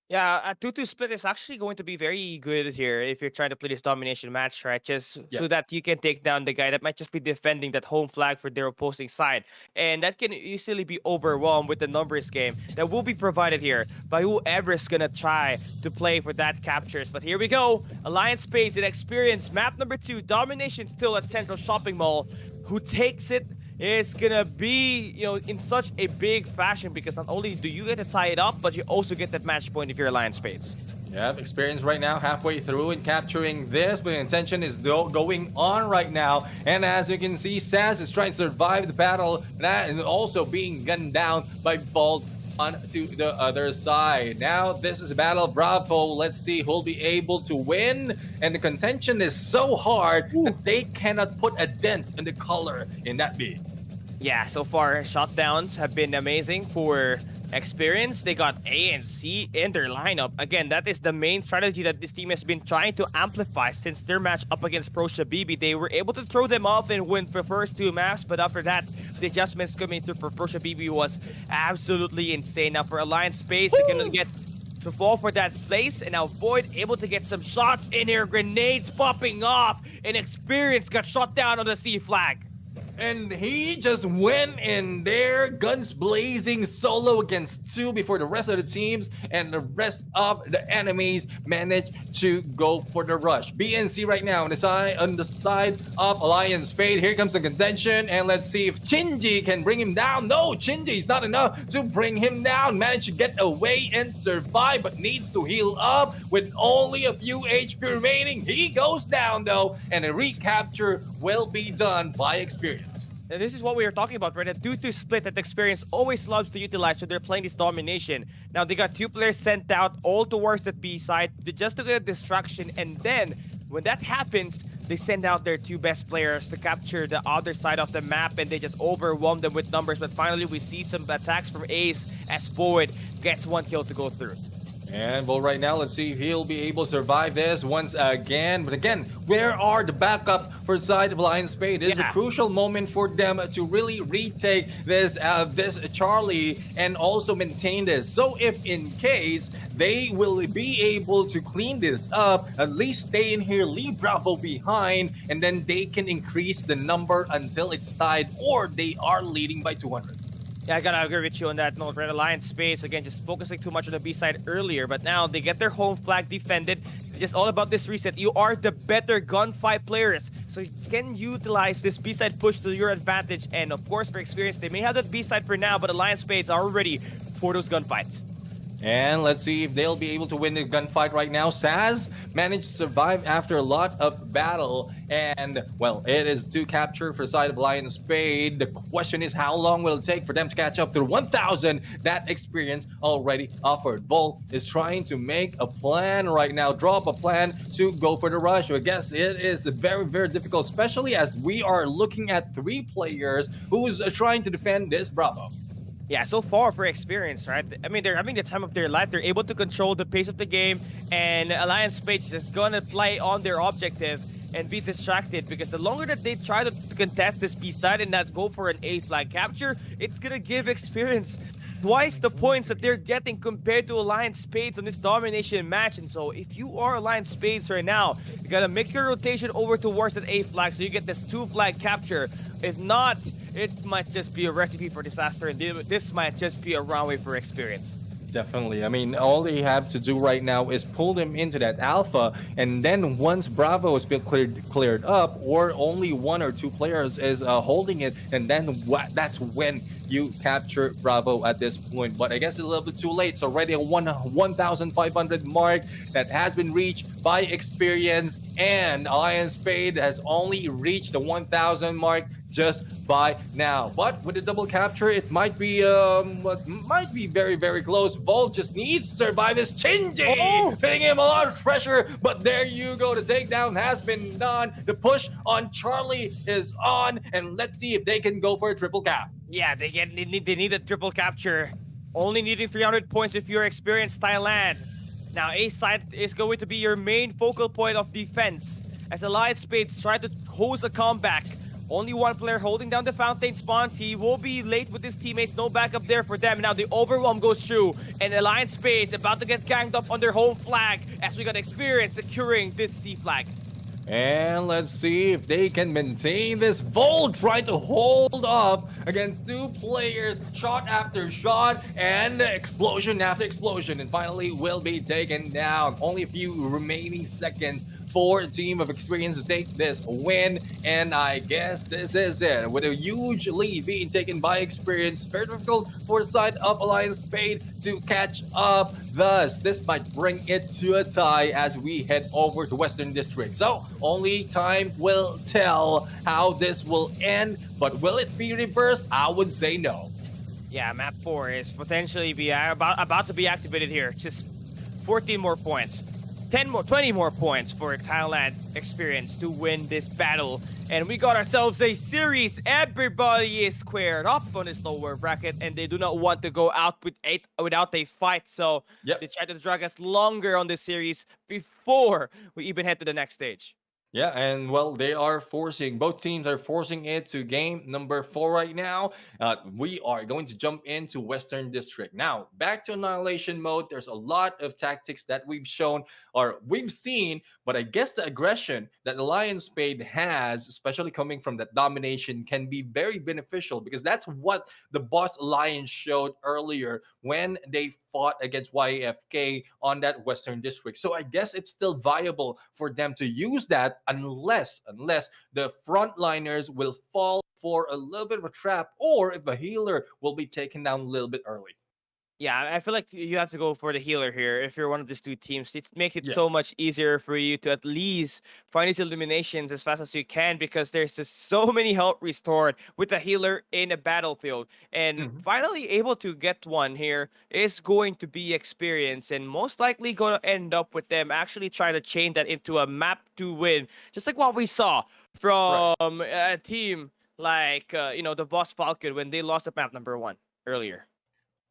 Yeah, a 2-2 split is actually going to be very good here if you're trying to play this domination match, right? Just so that you can take down the guy that might just be defending that home flag for their opposing side. And that can easily be overwhelmed with the numbers game that will be provided here by whoever is going to try to play for that captures. But here we go. Alliance Spades and Experience. Map number 2. Domination still at Central Shopping Mall. Who takes it is gonna be, in such a big fashion, because not only do you get to tie it up, but you also get that match point if you're Alliance Spades. Yeah, Experience right now halfway through and capturing this, but the intention is going on right now. And as you can see, Saz is trying to survive the battle, and also being gunned down by Bolt onto the other side. Now this is a battle of Bravo. Let's see who'll be able to win. And the contention is so hard that they cannot put a dent in the color in that B. Yeah, so far shutdowns have been amazing for Experience. They got A and C in their lineup. Again, that is the main strategy that this team has been trying to amplify since their match up against ProShabibi. They were able to throw them off and win the first 2 maps, but after that, the adjustments coming through for ProShabibi was absolutely insane. Now for Alliance Space, they can get to fall for that place, and now Void able to get some shots in here. Grenades popping off, and Experience got shot down on the C flag. And he just went in there, guns blazing, solo against 2 before the rest of the teams and the rest of the enemies managed to go for the rush. BNC right now on the side of Alliance Spade. Here comes the contention, and let's see if Shinji can bring him down. No, Shinji's not enough to bring him down. Managed to get away and survive, but needs to heal up with only a few HP remaining. He goes down though, and a recapture will be done by Experience. And this is what we were talking about, right? That due to split that Experience always loves to utilize when they're playing this domination. Now they got 2 players sent out all towards that B side just to get a distraction, and then when that happens, they send out their 2 best players to capture the other side of the map, and they just overwhelm them with numbers. But finally, we see some attacks from Ace as Void gets 1 kill to go through. And well, right now, let's see if he'll be able to survive this once again. But again, where are the backup for side of Alliance Spade? It's a crucial moment for them to really retake this Charlie and also maintain this. So if in case they will be able to clean this up, at least stay in here, leave Bravo behind, and then they can increase the number until it's tied or they are leading by 200. Yeah, I gotta agree with you on that note. Red Alliance Space, again, just focusing too much on the B side earlier, but now they get their home flag defended. It's just all about this reset. You are the better gunfight players, so you can utilize this B side push to your advantage. And of course, for Experience, they may have that B side for now, but Alliance Spades are ready for those gunfights. And let's see if they'll be able to win the gunfight right now. Saz managed to survive after a lot of battle. And, well, it is 2 capture for side of Alliance Spade. The question is, how long will it take for them to catch up to 1,000 that Experience already offered? Vol is trying to make a plan right now, draw up a plan to go for the rush. I guess it is very, very difficult, especially as we are looking at 3 players who's trying to defend this Bravo. Yeah, so far for Experience, right? I mean, they're having the time of their life. They're able to control the pace of the game, and Alliance Space is just gonna play on their objective and be distracted, because the longer that they try to contest this B side and not go for an A flag capture, it's gonna give Experience twice the points that they're getting compared to Alliance Spades on this domination match. And so if you are Alliance Spades right now, you gotta make your rotation over towards that A flag so you get this 2 flag capture. If not, it might just be a recipe for disaster, and this might just be a runway for Experience. Definitely. I mean, all they have to do right now is pull them into that alpha, and then once Bravo has been cleared up, or only 1 or 2 players is holding it, and then that's when you capture Bravo at this point. But I guess it's a little bit too late. It's already a 1,500 mark that has been reached by Experience, and Alliance Spade has only reached the 1,000 mark just by now. But with the double capture, it might be very, very close. Volt just needs to survive this. Shinji putting him a lot of pressure, but there you go. The takedown has been done. The push on Charlie is on, and let's see if they can go for a triple cap. Yeah, they need a triple capture. Only needing 300 points if you're Experienced Thailand. Now, A side is going to be your main focal point of defense, as Alliance Spades try to host a comeback. Only 1 player holding down the fountain spawns. He will be late with his teammates. No backup there for them. Now the overwhelm goes through, and Alliance Spades about to get ganged up on their home flag, as we got Experience securing this C flag. And let's see if they can maintain this. Volt trying to hold up against 2 players, shot after shot, and explosion after explosion, and finally will be taken down. Only a few remaining seconds for the team of Experience to take this win, and I guess this is it. With a huge lead being taken by Experience, very difficult for the side of Alliance Spade to catch up. Thus, this might bring it to a tie as we head over to Western District. So, only time will tell how this will end, but will it be reversed? I would say no. Yeah, map 4 is potentially about to be activated here. Just 14 more points. 20 more points for Thailand Experience to win this battle. And we got ourselves a series. Everybody is squared up on this lower bracket, and they do not want to go out without a fight. So they try to drag us longer on this series before we even head to the next stage. Yeah, and well, they are forcing, both teams are forcing it to game number 4 right now. We are going to jump into Western District. Now, back to Annihilation mode, there's a lot of tactics that we've shown or we've seen, but I guess the aggression that the Lion Spade has, especially coming from that domination, can be very beneficial because that's what the Boss Lions showed earlier when they fought against YAFK on that Western District. So I guess it's still viable for them to use that unless the frontliners will fall for a little bit of a trap or if the healer will be taken down a little bit early. Yeah, I feel like you have to go for the healer here if you're one of these two teams. It makes it Yeah. so much easier for you to at least find these eliminations as fast as you can because there's just so many health restored with the healer in a battlefield. And Mhm. finally able to get one here is going to be experience and most likely going to end up with them actually trying to chain that into a map to win. Just like what we saw Right. from a team like, the Boss Falcon when they lost the map number 1 earlier.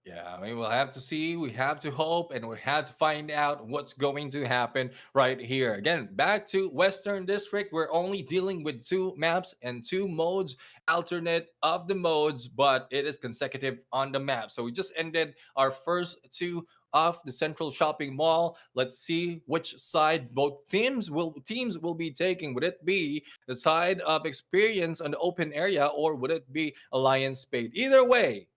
Yeah, I mean, we'll have to see. We have to hope, and we have to find out what's going to happen right here. Again, back to Western District. We're only dealing with 2 maps and 2 modes, alternate of the modes, but it is consecutive on the map. So we just ended our first 2 of the Central Shopping Mall. Let's see which side both teams will be taking. Would it be the side of experience on the open area, or would it be Alliance Spade? Either way,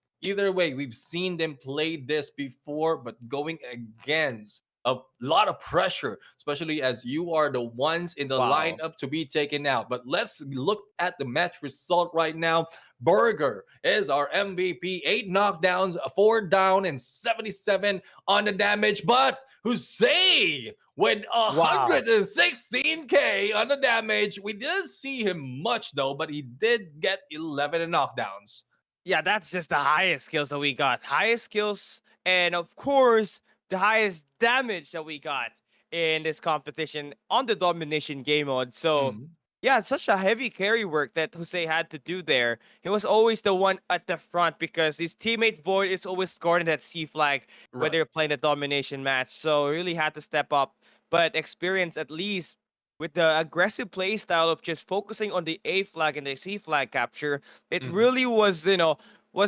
we've seen them play this before, but going against a lot of pressure, especially as you are the ones in the Wow. lineup to be taken out. But let's look at the match result right now. Burger is our MVP, 8 knockdowns, 4 down, and 77 on the damage. But Hussein with Wow. 116k on the damage. We didn't see him much though, but he did get 11 knockdowns. Yeah, that's just the highest skills that we got. Highest skills, and of course, the highest damage that we got in this competition on the domination game mode. So, Mhm. yeah, it's such a heavy carry work that Jose had to do there. He was always the one at the front because his teammate Void is always guarding that C flag when Right. they're playing the domination match. So, really had to step up. But experience at least with the aggressive play style of just focusing on the A flag and the C flag capture, it Mhm. really was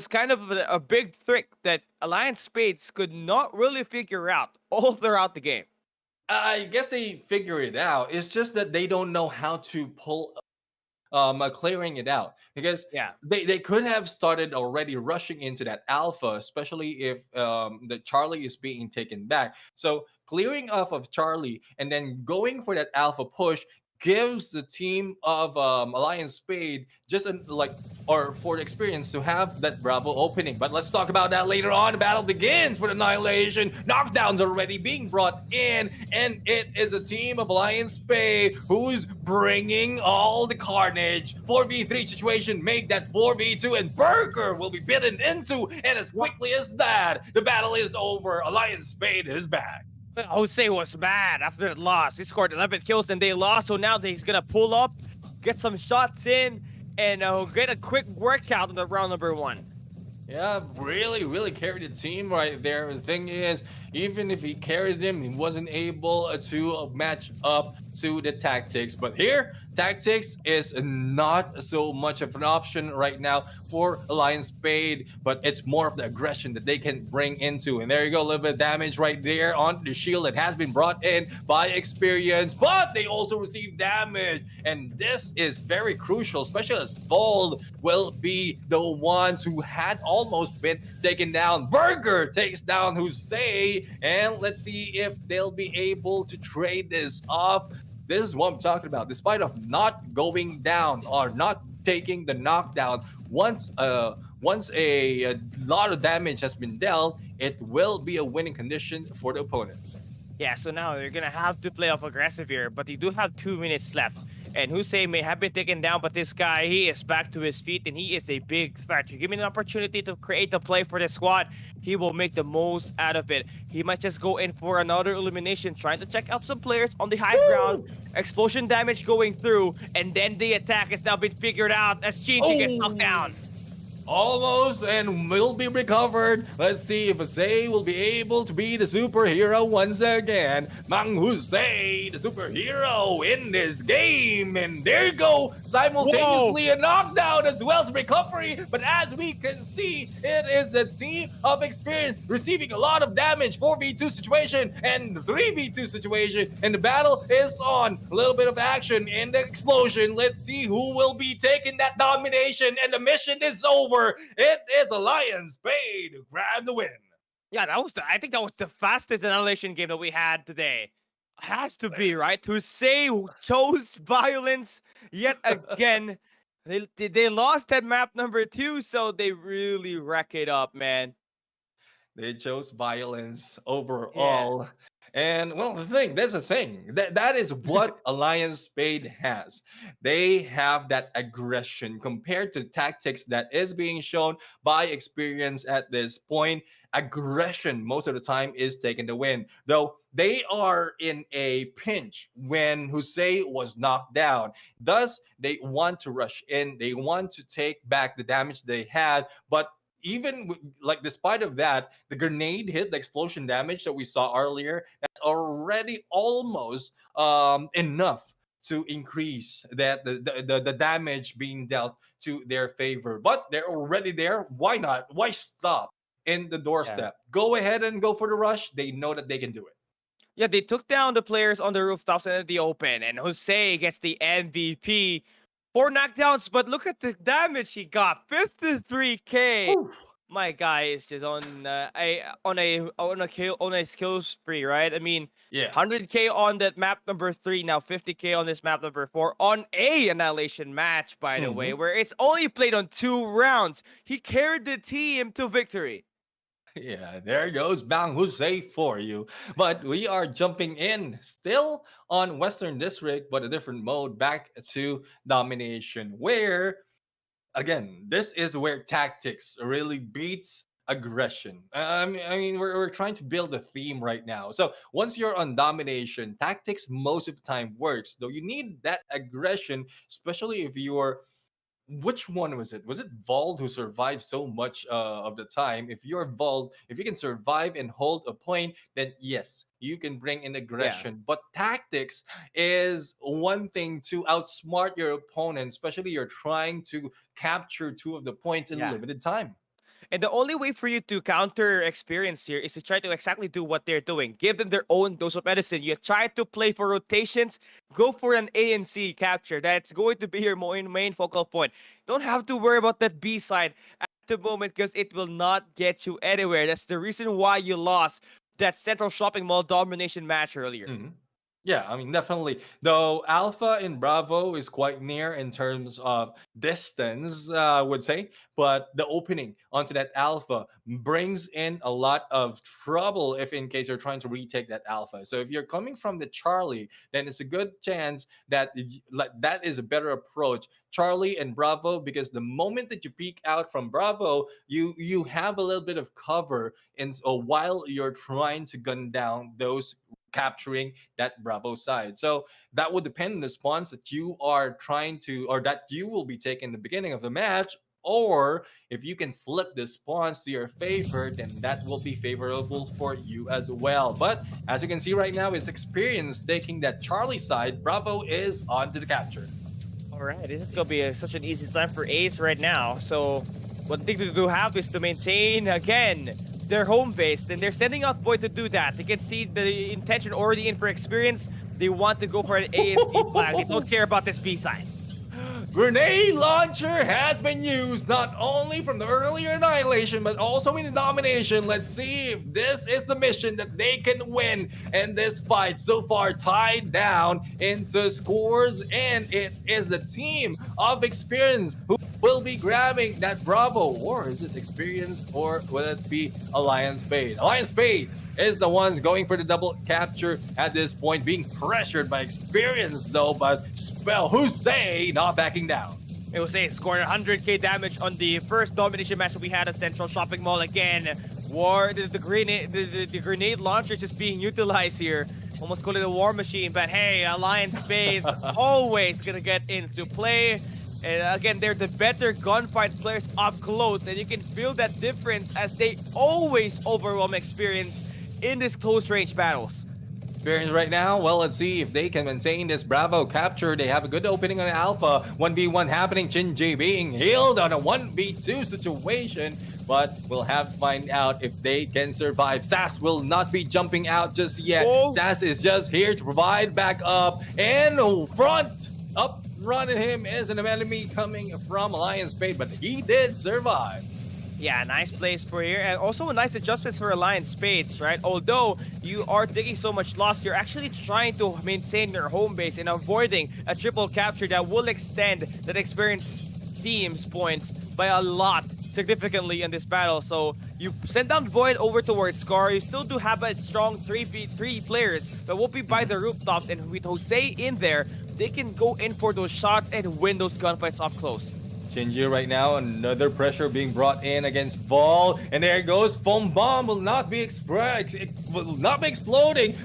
kind of a big trick that Alliance Spades could not really figure out all throughout the game. I guess they figure it out. It's just that they don't know how to pull clearing it out because Yeah. they could have started already rushing into that alpha, especially if the Charlie is being taken back. So clearing off of Charlie and then going for that alpha push gives the team of Alliance Spade just like or for the experience to have that Bravo opening. But let's talk about that later on. The battle begins with Annihilation. Knockdowns already being brought in, and it is a team of Alliance Spade who's bringing all the carnage. 4v3 situation, make that 4v2, and Burger will be bitten into. And as quickly as that, the battle is over. Alliance Spade is back. Jose was mad after that loss. He scored 11 kills and they lost, so now he's gonna pull up, get some shots in, and get a quick workout on the round number 1. Yeah, really, really carried the team right there. The thing is, even if he carried them, he wasn't able to match up to the tactics. But here, tactics is not so much of an option right now for Alliance Spade, but it's more of the aggression that they can bring into. And there you go, a little bit of damage right there on the shield that has been brought in by experience, but they also receive damage. And this is very crucial, especially as Vold will be the ones who had almost been taken down. Burger takes down Hussein, and let's see if they'll be able to trade this off. This is what I'm talking about. Despite of not going down or not taking the knockdown, once a lot of damage has been dealt, it will be a winning condition for the opponents. Yeah, so now you're gonna have to play off aggressive here, but you do have 2 minutes left. And Hussein may have been taken down, but this guy, he is back to his feet, and he is a big threat. You give him an opportunity to create a play for the squad, he will make the most out of it. He might just go in for another elimination, trying to check out some players on the high ground. Explosion damage going through, and then the attack has now been figured out as Chinchi gets knocked Oh, down. almost and will be recovered. Let's see if Jose will be able to be the superhero once again. Mang Jose, the superhero in this game. And there you go, simultaneously a knockdown as well as recovery. But as we can see, it is a team of experience receiving a lot of damage. 4v2 situation and 3v2 situation. And the battle is on. A little bit of action in the explosion. Let's see who will be taking that domination. And the mission is over. It is Alliance Spade to grab the win. Yeah, I think that was the fastest annihilation game that we had today. Has to be, right? To say who chose violence yet again. They lost at map number 2, so they really wreck it up, man. They chose violence overall. Yeah. And well, that's the thing. That is what Alliance Spade has. They have that aggression compared to tactics that is being shown by experience at this point. Aggression most of the time is taking the win. Though they are in a pinch when Jose was knocked down. Thus, they want to rush in. They want to take back the damage they had, but even like despite of that, the grenade hit, the explosion damage that we saw earlier, that's already almost enough to increase that the damage being dealt to their favor. But they're already there. Why not? Why stop in the doorstep? Yeah. Go ahead and go for the rush. They know that they can do it. Yeah, they took down the players on the rooftops and in the open, and Jose gets the MVP. 4 knockdowns, but look at the damage he got. 53k. Oof. My guy is just on a skill spree, right? I mean, yeah, 100k on that map number 3, now 50k on this map number 4 on a annihilation match, by the way, where it's only played on 2 rounds. He carried the team to victory. Yeah, there goes Bang Jose for you. But we are jumping in still on Western District, but a different mode, back to domination, where, again, this is where tactics really beats aggression. I mean, we're trying to build a theme right now. So once you're on domination, tactics most of the time works, though you need that aggression, especially if you're... Which one was it? Was it Vald who survived so much of the time? If you're Vald, if you can survive and hold a point, then yes, you can bring in aggression. Yeah. But tactics is one thing to outsmart your opponent, especially you're trying to capture 2 of the points in limited time. And the only way for you to counter experience here is to try to exactly do what they're doing. Give them their own dose of medicine. You try to play for rotations. Go for an A and C capture. That's going to be your main focal point. Don't have to worry about that B side at the moment because it will not get you anywhere. That's the reason why you lost that Central Shopping Mall domination match earlier. Mm-hmm. Yeah, I mean, definitely. Though Alpha and Bravo is quite near in terms of distance, I would say. But the opening onto that Alpha brings in a lot of trouble if in case you're trying to retake that Alpha. So if you're coming from the Charlie, then it's a good chance that that is a better approach. Charlie and Bravo, because the moment that you peek out from Bravo, you have a little bit of cover while you're trying to gun down those capturing that Bravo side. So that would depend on the spawns that you are trying to, or that you will be taking in the beginning of the match, or if you can flip the spawns to your favor, then that will be favorable for you as well. But as you can see right now, it's experience taking that Charlie side. Bravo is on to the capture. All right, this is gonna be such an easy time for Ace right now. So one thing to do have is to maintain again their home base, and they're sending out Boy to do that. They can see the intention already in for experience. They want to go for an AFC flag. They don't care about this B side. Grenade launcher has been used not only from the earlier annihilation, but also in the domination. Let's see if this is the mission that they can win. And this fight so far tied down into scores, and it is the team of experience who will be grabbing that Bravo. Or is it experience, or will it be Alliance Spade? Alliance Spade is the ones going for the double capture at this point, being pressured by experience though, but Spell Jose not backing down. Jose scored 100k damage on the first domination match that we had at Central Shopping Mall again. The grenade launcher just being utilized here. Almost call it a war machine, but hey, Alliance Spade always gonna get into play. And again, they're the better gunfight players up close, and you can feel that difference as they always overwhelm experience in these close range battles. Experience right now, well, let's see if they can maintain this Bravo capture. They have a good opening on Alpha. 1v1 happening. Shinji being healed on a 1v2 situation. But we'll have to find out if they can survive. Sass will not be jumping out just yet. Oh. Sass is just here to provide backup. And front, up front of him is an enemy coming from Alliance Spade, but he did survive. Yeah, nice plays for here, and also a nice adjustments for Alliance Spades, right? Although you are taking so much loss, you're actually trying to maintain your home base and avoiding a triple capture that will extend that experienced team's points by a lot significantly in this battle. So you send down Void over towards Scar. You still do have a strong 3v3 players that will be by the rooftops, and with Jose in there, they can go in for those shots and win those gunfights up close. Shinji right now, another pressure being brought in against Vol, and there goes Foam Bomb will not be exploding,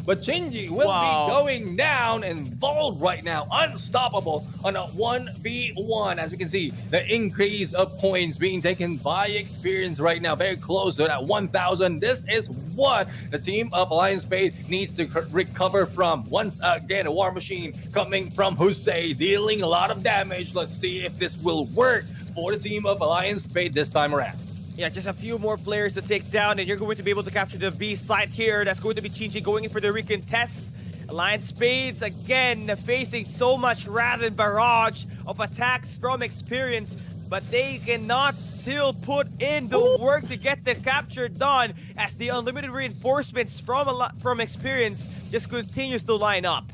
but Shinji will be going down, and Vol right now unstoppable on a 1v1. As we can see, the increase of points being taken by experience right now, very close to that 1,000. This is what the team of Alliance Spade needs to recover from. Once again, a War Machine coming from Jose, dealing a lot of damage. Let's see if this will work for the team of Alliance Spade this time around. Yeah, just a few more players to take down, and you're going to be able to capture the B site here. That's going to be Shinji going in for the recontest. Alliance Spades, again, facing so much wrath and barrage of attacks from experience, but they cannot still put in the work to get the capture done as the unlimited reinforcements from experience just continues to line up.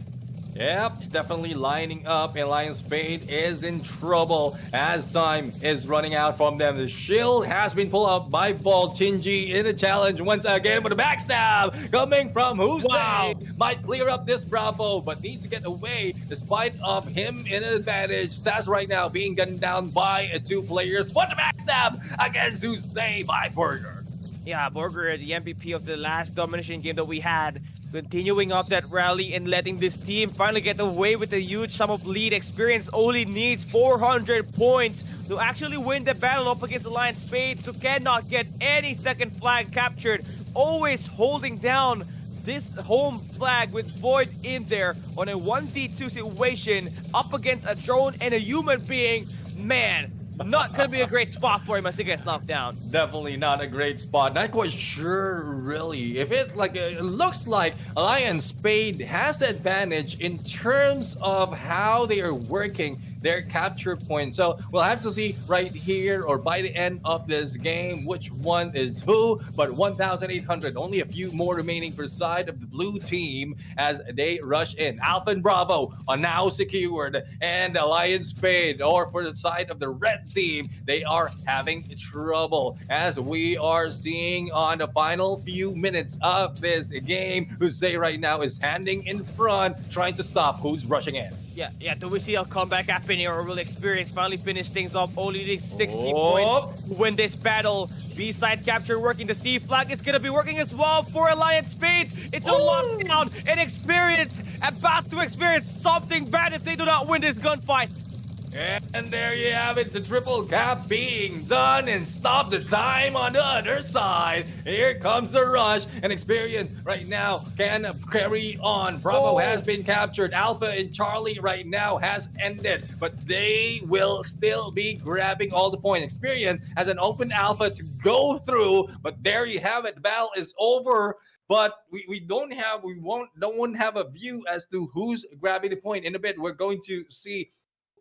Yep, definitely lining up, and Alliance Spade is in trouble as time is running out from them. The shield has been pulled out by Vault. Shinji in a challenge once again, but a backstab coming from Jose. Wow. Might clear up this Bravo, but needs to get away despite of him in an advantage. Sass right now being gunned down by two players. What a backstab against Jose by Burger. Yeah, Burger, the MVP of the last domination game that we had, continuing up that rally and letting this team finally get away with a huge sum of lead. Experience only needs 400 points to actually win the battle up against Alliance Spades, who cannot get any second flag captured. Always holding down this home flag with Void in there on a 1v2 situation up against a drone and a human being. Man, not gonna be a great spot for him as he gets knocked down. Definitely not a great spot. Not quite sure, really. If it's like it looks like Alliance Spade has the advantage in terms of how they are working their capture point. So we'll have to see right here or by the end of this game which one is who. But 1,800, only a few more remaining for the side of the blue team as they rush in. Alpha and Bravo are now secured, and Alliance Spade, or for the side of the red team, they are having trouble as we are seeing on the final few minutes of this game. Jose right now is handing in front, trying to stop who's rushing in. Yeah, do we see a comeback happening, or will experience finally finish things off? Only needing 60 points to win this battle. B-side capture working. The C flag is gonna be working as well for Alliance Spades. It's a lockdown, and experience about to experience something bad if they do not win this gunfight. And there you have it, the triple cap being done, and stop the time on the other side. Here comes the rush, and experience right now can carry on. Bravo has been captured. Alpha and Charlie right now has ended, but they will still be grabbing all the points. Experience has an open Alpha to go through, but there you have it. The battle is over. But we don't have a view as to who's grabbing the point. In a bit, we're going to see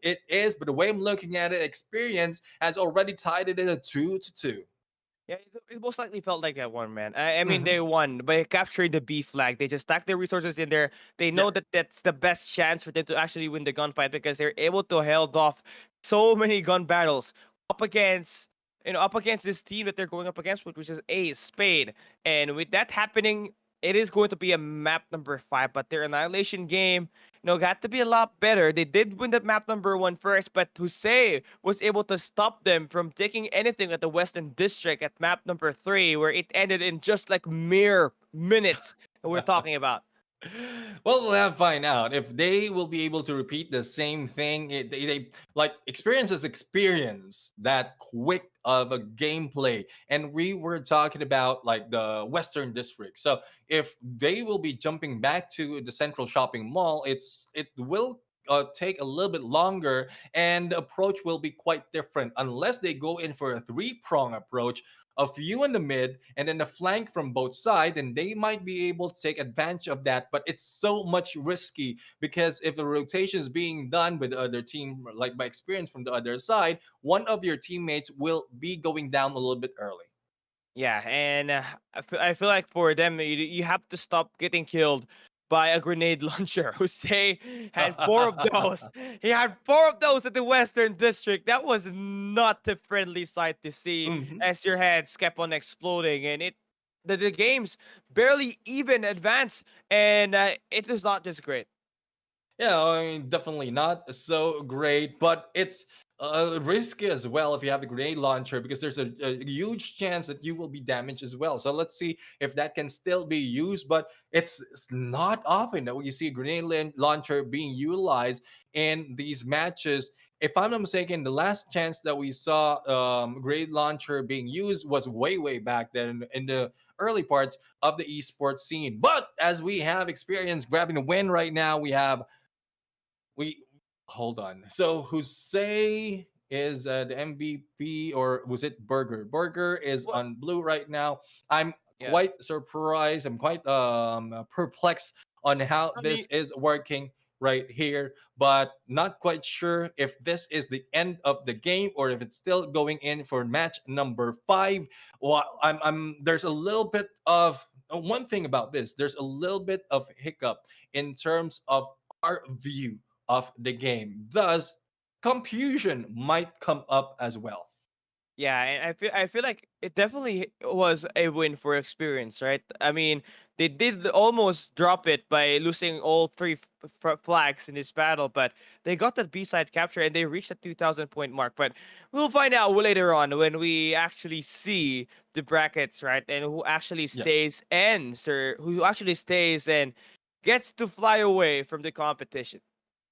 it is, but the way I'm looking at it, experience has already tied it in a 2-2. Yeah, it most likely felt like that one, man. I mean, they won by capturing the B flag. They just stacked their resources in there. They know that that's the best chance for them to actually win the gunfight because they're able to held off so many gun battles up against this team that they're going up against, which is Ace Spade. And with that happening, it is going to be a map number 5, but their annihilation game, got to be a lot better. They did win the map number 1 first, but Jose was able to stop them from taking anything at the Western District at map number 3, where it ended in just like mere minutes that we're talking about. Well, we'll have to find out if they will be able to repeat the same thing. They like experience that quick of a gameplay, and we were talking about like the Western District. So if they will be jumping back to the Central Shopping Mall, it will. Take a little bit longer, and the approach will be quite different unless they go in for a three-prong approach, a few in the mid and then a flank from both sides, and they might be able to take advantage of that. But it's so much risky because if the rotation is being done with the other team, like by experience from the other side, one of your teammates will be going down a little bit early. Yeah, and I feel like for them, you have to stop getting killed by a grenade launcher. Jose had four of those. He had four of those at the Western District. That was not a friendly sight to see Mhm. as your heads kept on exploding, and the games barely even advance, and it is not just great. Yeah, I mean, definitely not so great, but it's risky as well if you have the grenade launcher because there's a huge chance that you will be damaged as well. So let's see if that can still be used, but it's not often that we see a grenade launcher being utilized in these matches. If I'm not mistaken, the last chance that we saw grenade launcher being used was way back then in the early parts of the esports scene. But as we have experience grabbing a win right now, we hold on. So Jose is the MVP, or was it Burger? Burger is What? on blue right now. I'm Yeah, quite surprised. I'm quite perplexed on how I this mean, is working right here, but not quite sure if this is the end of the game or if it's still going in for match number 5. Well, I'm there's a little bit of one thing about this. There's a little bit of hiccup in terms of our view of the game. Thus, confusion might come up as well. yeah, and I feel like it definitely was a win for experience, right? I mean, they did almost drop it by losing all three flags in this battle, but they got that B side capture and they reached the 2,000 point mark. But we'll find out later on when we actually see the brackets, right? And who actually Yeah. stays who actually stays and gets to fly away from the competition.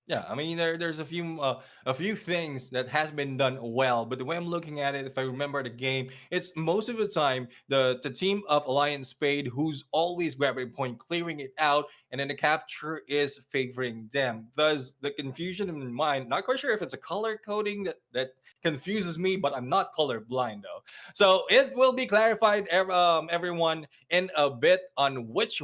Yeah, I mean there's a few things that has been done well, but the way I'm looking at it, if I remember the game, it's most of the time the team of Alliance Spade who's always grabbing point, clearing it out, and then the capture is favoring them. Thus, the confusion in mind. Not quite sure if it's a color coding that confuses me, but I'm not color blind though. So it will be clarified, everyone, in a bit on which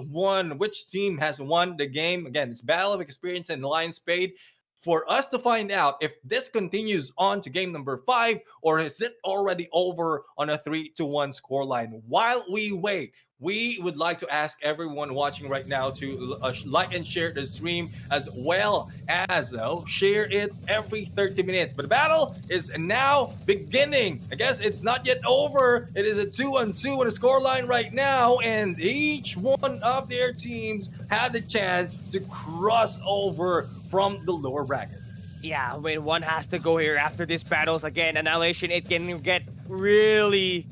team has won the game. Again, it's battle of experience and Lion Spade. For us to find out if this continues on to game number 5 or is it already over on a 3-1 scoreline. While we wait, we would like to ask everyone watching right now to like and share the stream, as well as share it every 30 minutes. But the battle is now beginning. I guess it's not yet over. It is a 2-2 on the scoreline right now, and each one of their teams had the chance to cross over from the lower bracket. Yeah, I mean, one has to go here after this battles again. Annihilation, it can get really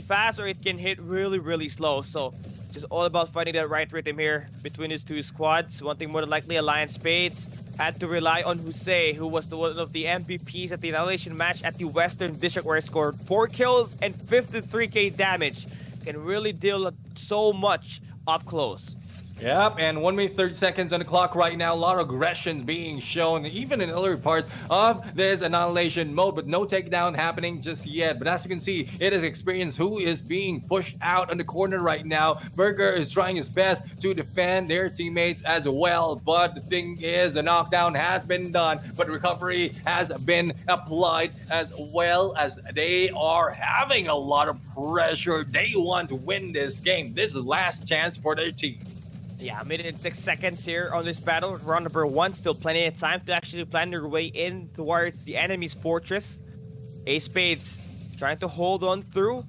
fast or it can hit really slow. So just all about finding that right rhythm here between these two squads. One thing more than likely, Alliance Spades had to rely on Jose, who was one of the MVPs at the Annihilation match at the Western District, where he scored 4 kills and 53k damage. Can really deal so much up close. Yep, and 1 minute 30 seconds on the clock right now. A lot of aggression being shown, even in the early parts of this annihilation mode, but no takedown happening just yet. But as you can see, it is Experience who is being pushed out on the corner right now. Burger is trying his best to defend their teammates as well, but the thing is, the knockdown has been done, but recovery has been applied, as well as they are having a lot of pressure. They want to win this game. This is the last chance for their team. Yeah, 1 minute and 6 seconds here on this battle. Round number 1, still plenty of time to actually plan their way in towards the enemy's fortress. Ace Spades trying to hold on through,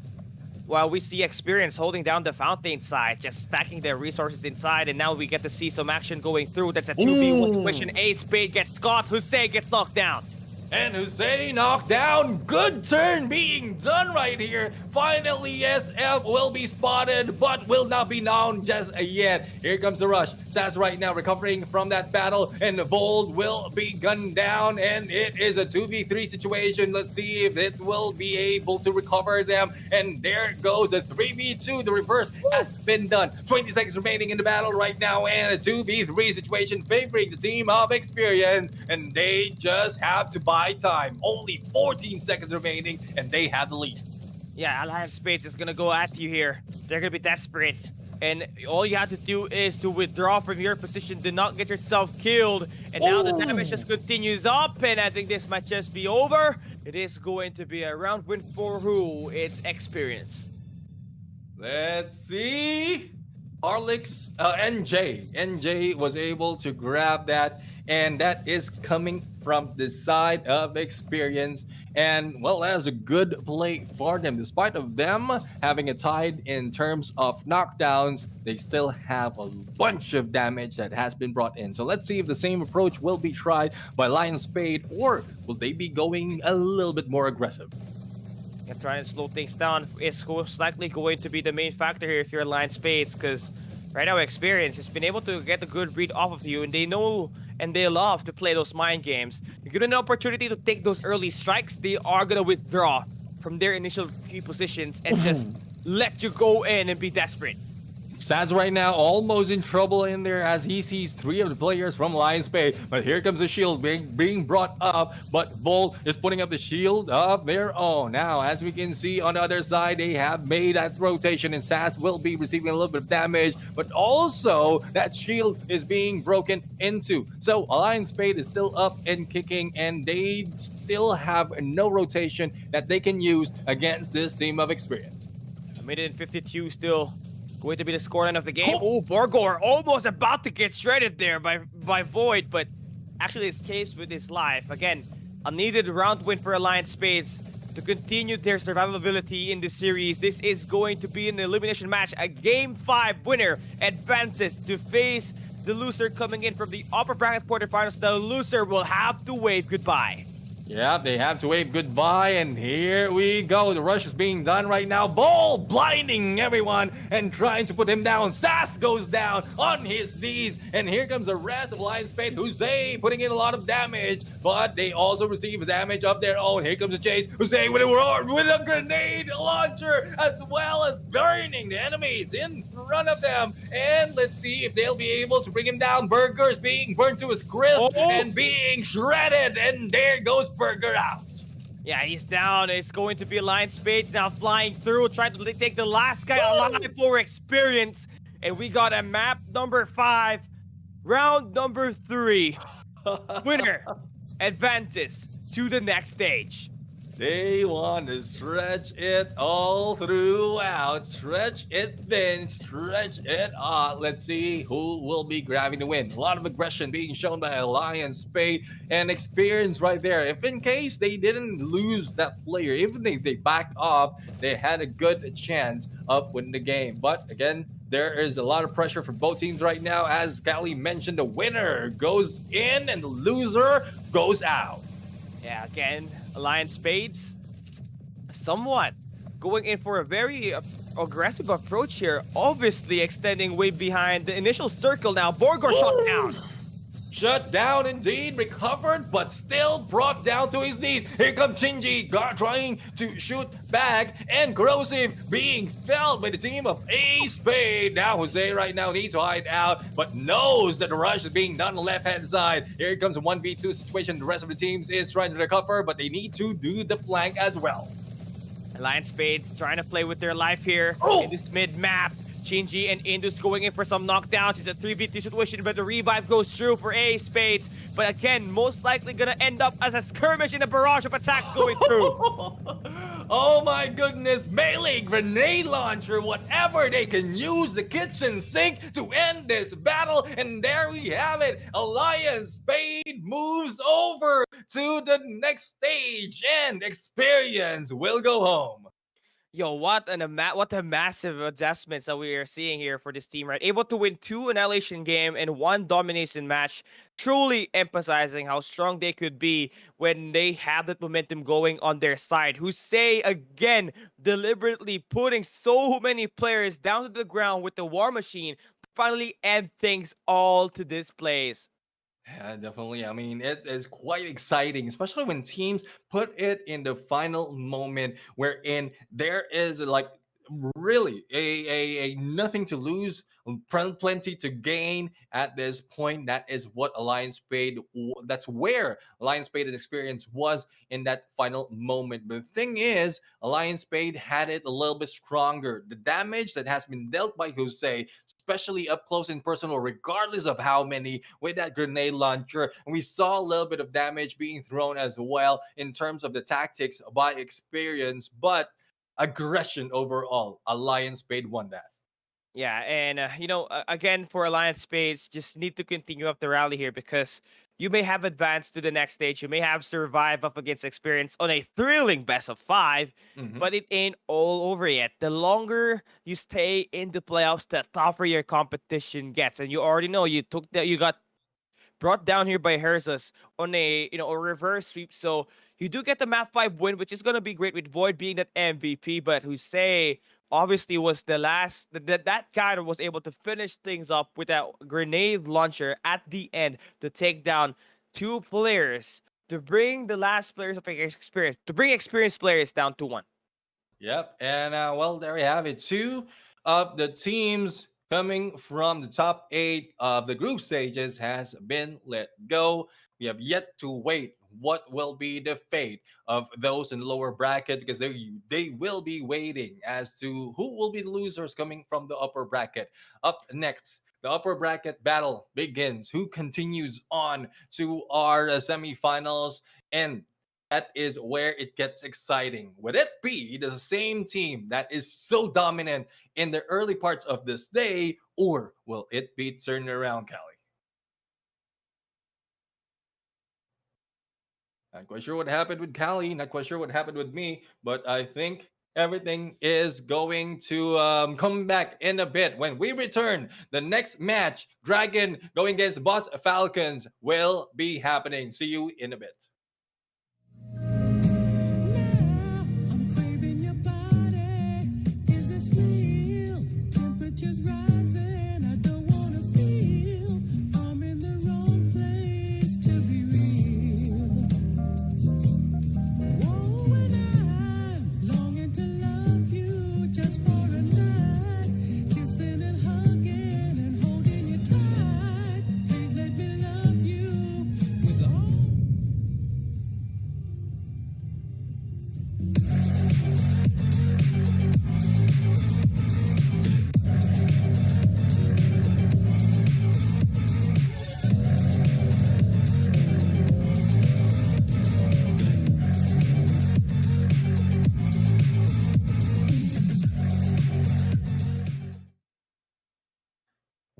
while we see Experience holding down the fountain side, just stacking their resources inside, and now we get to see some action going through. That's a 2v1 situation. Ace Spade gets caught, Jose gets knocked down. And Hussein knocked down. Good turn being done right here. Finally, SF will be spotted, but will not be known just yet. Here comes the rush. Sass right now recovering from that battle, and Bold will be gunned down, and it is a 2v3 situation. Let's see if it will be able to recover them. And there goes a 3v2. The reverse has been done. 20 seconds remaining in the battle right now, and a 2v3 situation favoring the team of Experience, and they just have to buy time. Only 14 seconds remaining, and they have the lead. Yeah, Alliance Spades is gonna go at you here. They're gonna be desperate. And all you have to do is to withdraw from your position, do not get yourself killed. And now the damage just continues up, and I think this might just be over. It is going to be a round win for who? It's Experience. Let's see. Arlix, NJ was able to grab that, and that is coming from the side of Experience. And well, that's a good play for them. Despite of them having a tide in terms of knockdowns, they still have a bunch of damage that has been brought in. So let's see if the same approach will be tried by Lion Spade, or will they be going a little bit more aggressive? And trying to slow things down is most likely going to be the main factor here if you're Lion Spades, because right now Experience has been able to get a good read off of you, and they know and they love to play those mind games. You get an opportunity to take those early strikes, they are gonna withdraw from their initial key positions and just let you go in and be desperate. Sads right now almost in trouble in there as he sees 3 of the players from Lion Spade. But here comes the shield being brought up. But Bolt is putting up the shield of their own. Now, as we can see on the other side, they have made that rotation, and Sass will be receiving a little bit of damage. But also, that shield is being broken into. So, Lion Spade is still up and kicking, and they still have no rotation that they can use against this team of Experience. A minute and 52 still going to be the scoreline of the game. Oh, Borgor almost about to get shredded there by Void, but actually escapes with his life. Again, a needed round win for Alliance Spades to continue their survivability in this series. This is going to be an elimination match. A Game 5 winner advances to face the loser coming in from the upper bracket quarterfinals. The loser will have to wave goodbye. Yeah, they have to wave goodbye, and here we go. The rush is being done right now. Ball blinding everyone and trying to put him down. Sass goes down on his knees, and here comes the rest of Lion Spade. Jose putting in a lot of damage, but they also receive damage of their own. Here comes the chase. Jose with a grenade launcher, as well as burning the enemies in front of them. And let's see if they'll be able to bring him down. Burger's being burned to his crisp and being shredded, and there goes Burger out. Yeah, he's down. It's going to be Lion Spades now flying through, trying to take the last guy alive for Experience. And we got a map number 5, round number 3. Winner advances to the next stage. They want to stretch it all throughout. Stretch it thin, stretch it hot. Let's see who will be grabbing the win. A lot of aggression being shown by Lion Spade, and Experience right there. If in case they didn't lose that player, even if they backed off, they had a good chance of winning the game. But again, there is a lot of pressure for both teams right now. As Callie mentioned, the winner goes in and the loser goes out. Yeah, again, Alliance Spades, somewhat going in for a very aggressive approach here. Obviously extending way behind the initial circle now. Borgor shot down. Shut down indeed, recovered, but still brought down to his knees. Here comes Shinji, trying to shoot back, and Corrosive being felled by the team of A Spade. Now Jose right now needs to hide out, but knows that the rush is being done on the left-hand side. Here comes a 1v2 situation. The rest of the teams is trying to recover, but they need to do the flank as well. Alliance Spades trying to play with their life here in this mid-map. Shinji and Indus going in for some knockdowns. It's a 3v2 situation, but the revive goes through for A Spades. But again, most likely gonna end up as a skirmish in a barrage of attacks going through. Oh my goodness, melee, grenade launcher, whatever they can use, the kitchen sink to end this battle. And there we have it. Alliance Spade moves over to the next stage, and Experience will go home. Yo, what a massive adjustments that we are seeing here for this team, right? Able to win 2 annihilation game and 1 domination match, truly emphasizing how strong they could be when they have that momentum going on their side. Who say again, deliberately putting so many players down to the ground with the war machine, finally end things all to this place. Yeah, definitely. I mean, it is quite exciting, especially when teams put it in the final moment wherein there is like really a nothing to lose, plenty to gain at this point. That is what Alliance Spade, that's where Alliance Spade experience was in that final moment. But the thing is, Alliance Spade had it a little bit stronger. The damage that has been dealt by Jose, especially up close and personal, regardless of how many, with that grenade launcher. And we saw a little bit of damage being thrown as well in terms of the tactics by experience, but aggression overall. Alliance Spade won that. Yeah, and again for Alliance Spades, just need to continue up the rally here because you may have advanced to the next stage. You may have survived up against experience on a thrilling best of 5, Mhm. but it ain't all over yet. The longer you stay in the playoffs, the tougher your competition gets, and you already know you got brought down here by Herzas on a reverse sweep. So you do get the map 5 win, which is gonna be great with Void being that MVP, but Hussein obviously was the last that guy that was able to finish things up with that grenade launcher at the end to take down 2 players to bring the last players of experience to bring experienced players down to 1. Yep. And well, there we have it. Two of the teams coming from the top 8 of the group stages has been let go. We have yet to wait what will be the fate of those in the lower bracket because they will be waiting as to who will be the losers coming from the upper bracket. Up next, the upper bracket battle begins. Who continues on to our semifinals? And that is where it gets exciting. Would it be the same team that is so dominant in the early parts of this day, or will it be turned around, Callie? Not quite sure what happened with Callie, not quite sure what happened with me, but I think everything is going to come back in a bit when we return. The next match, Dragon going against Boss Falcons, will be happening. See you in a bit. I'm craving your body. Is this real? Temperatures rising. I don't wanna feel. I'm in the wrong place to be real. Oh, and I'm longing to love you just for a night. Kissing and hugging and holding you tight. Please let me love you with all.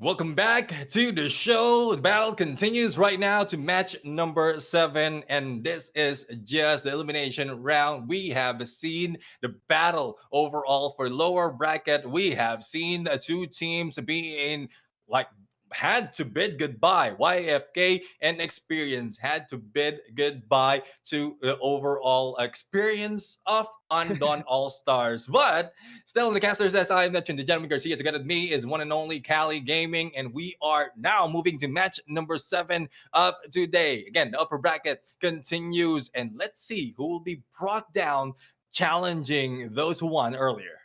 Welcome back to the show. The battle continues right now to match number 7, and this is just the elimination round. We have seen the battle overall for lower bracket. We have seen the 2 teams being like had to bid goodbye. YFK and Experience had to bid goodbye to the overall experience of Undone All Stars. But still in the casters, as I mentioned, the gentleman Garcia together with me is one and only Cali Gaming, and we are now moving to match number 7 of today. Again, the upper bracket continues, and let's see who will be brought down challenging those who won earlier.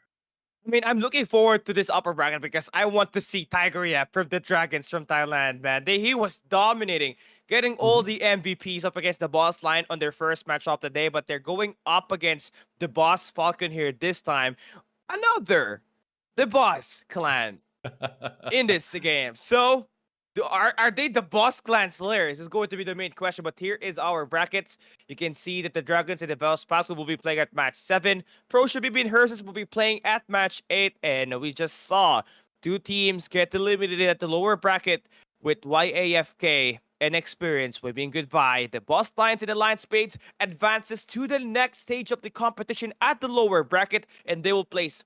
I mean, I'm looking forward to this upper bracket because I want to see Tiger Yap from the Dragons from Thailand, man. He was dominating, getting all Mhm. the MVPs up against the boss line on their first match of the day, but they're going up against the boss Falcon here this time. The boss clan in this game. So, are they the boss clan slayers? Is going to be the main question. But here is our brackets. You can see that the Dragons and the Bells Falcon will be playing at match 7. Pro Shabibi and Herses will be playing at match 8. And we just saw 2 teams get eliminated at the lower bracket with YAFK and experience waving goodbye. The boss lions in the lion spades advances to the next stage of the competition at the lower bracket, and they will face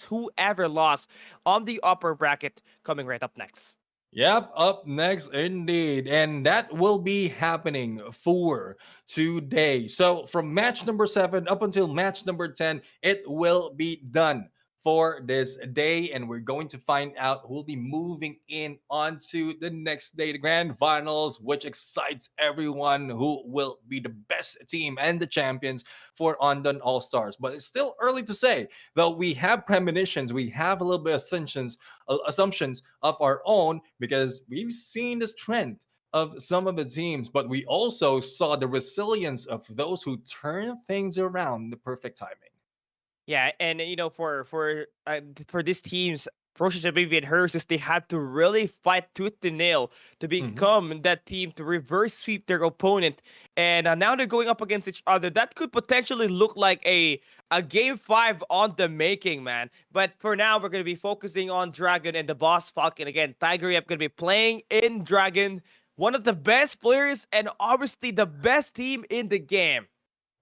whoever lost on the upper bracket coming right up next. Yep, up next indeed. And that will be happening for today. So from match number 7 up until match number 10, it will be done for this day. And we're going to find out who'll be moving in onto the next day, the grand finals, which excites everyone, who will be the best team and the champions for Ondon All Stars. But it's still early to say, though we have premonitions, we have a little bit of assumptions of our own, because we've seen this trend of some of the teams, but we also saw the resilience of those who turn things around in the perfect timing. Yeah, and for these teams, Process Baby and Hersus, they had to really fight tooth and nail to become that team to reverse sweep their opponent. And now they're going up against each other. That could potentially look like a game 5 on the making, man. But for now, we're going to be focusing on Dragon and the boss Falcon. Again, Tiger Yep going to be playing in Dragon, one of the best players and obviously the best team in the game.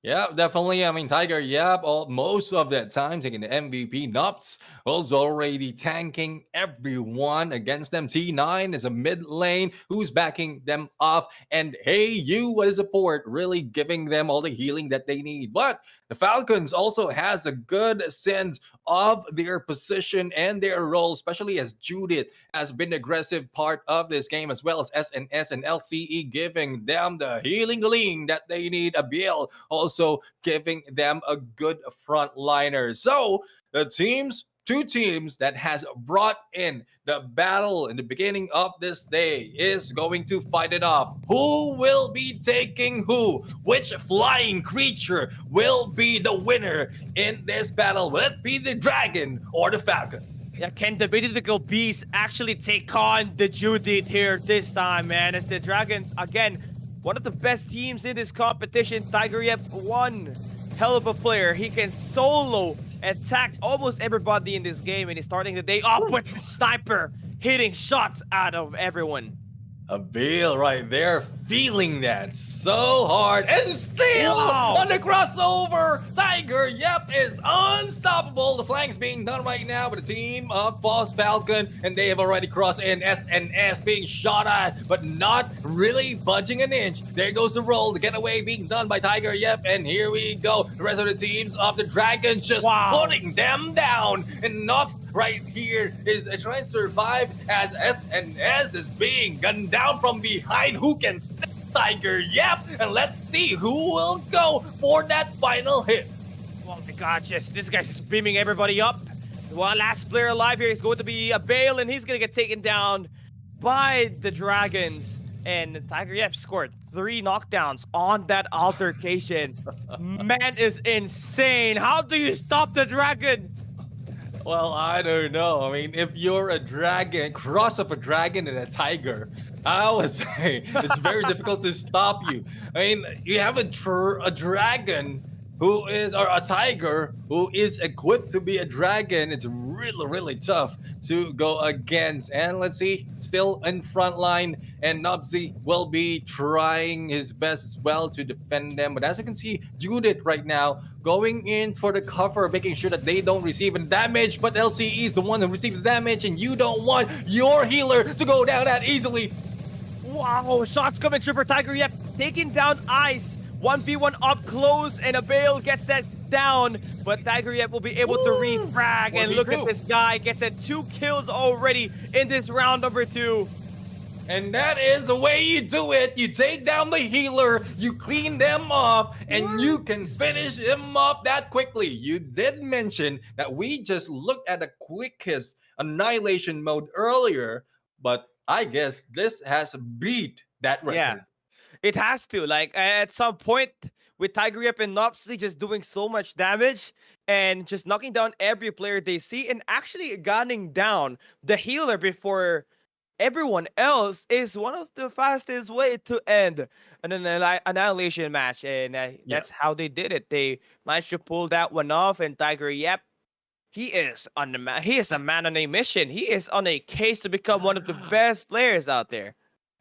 Yeah, definitely. I mean, Tiger, yep, most of that time taking the MVP. Nuts was already tanking everyone against them. T9 is a mid lane who's backing them off. And hey, you as a support, really giving them all the healing that they need. But the Falcons also has a good sense of their position and their role, especially as Judith has been the aggressive part of this game, as well as SNS and LCE giving them the healing gleam that they need. Abiel also giving them a good frontliner. So the two teams that has brought in the battle in the beginning of this day is going to fight it off. Who will be taking who? Which flying creature will be the winner in this battle? Will it be the dragon or the falcon? Yeah, can the mythical beast actually take on the Judith here this time, man? As the Dragons, again, one of the best teams in this competition. Tiger Yep, one hell of a player. He can solo attack almost everybody in this game, and he's starting the day off with the sniper, hitting shots out of everyone. Abiel right there, feeling that so hard, and still on the crossover. Tiger Yep is unstoppable. The flank's being done right now with the team of Boss Falcon, and they have already crossed in. SNS being shot at, but not really budging an inch. There goes the roll, the getaway being done by Tiger Yep, and here we go. The rest of the teams of the Dragons just putting them down, and not right here is trying to survive as SNS is being gunned down from behind. Who can stop Tiger Yep? And let's see who will go for that final hit. Oh my god, this guy's just beaming everybody up. One last player alive here is going to be a Bale, and he's going to get taken down by the Dragons. And Tiger Yep scored 3 knockdowns on that altercation. Man is insane. How do you stop the Dragon? Well, I don't know. I mean, if you're a dragon, cross of a dragon and a tiger, I would say it's very difficult to stop you. I mean, you have a dragon who is, or a tiger who is equipped to be a dragon. It's really, really tough to go against. And let's see, still in front line, and Nobsy will be trying his best as well to defend them. But as you can see, Judith right now going in for the cover, making sure that they don't receive any damage. But LCE is the one who receives the damage, and you don't want your healer to go down that easily. Wow, shots coming through for Tiger Yep, taking down Ice. 1v1 up close, and a Bale gets that down, but Tiger Yep will be able to refrag. And look at this guy, gets 2 kills already in this round number 2. And that is the way you do it. You take down the healer, you clean them off, and you can finish them off that quickly. You did mention that we just looked at the quickest annihilation mode earlier, but I guess this has beat that record. Yeah. It has to. Like, at some point, with Tiger Yep and Nopsy just doing so much damage and just knocking down every player they see, and actually gunning down the healer before everyone else, is one of the fastest way to end an annihilation match. And that's how they did it. They managed to pull that one off, and Tiger Yep, he is a man on a mission. He is on a case to become one of the best players out there.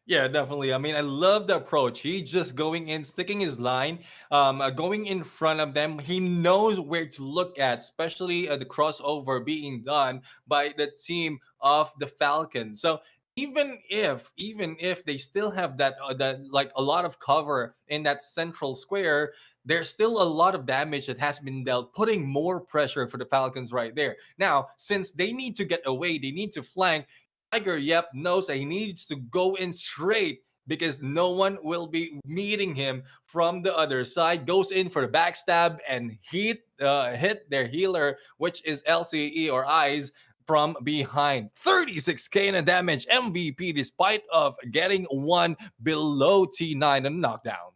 Yeah, definitely. I mean, I love the approach. He's just going in, sticking his line, going in front of them. He knows where to look at, especially the crossover being done by the team of the Falcons. So even if they still have that like a lot of cover in that central square, there's still a lot of damage that has been dealt, putting more pressure for the Falcons right there. Now, since they need to get away, they need to flank. Tiger, yep, knows that he needs to go in straight because no one will be meeting him from the other side. Goes in for the backstab and hit their healer, which is LCE or Eyes from behind. 36k in damage, MVP despite of getting one below T9 and knockdown.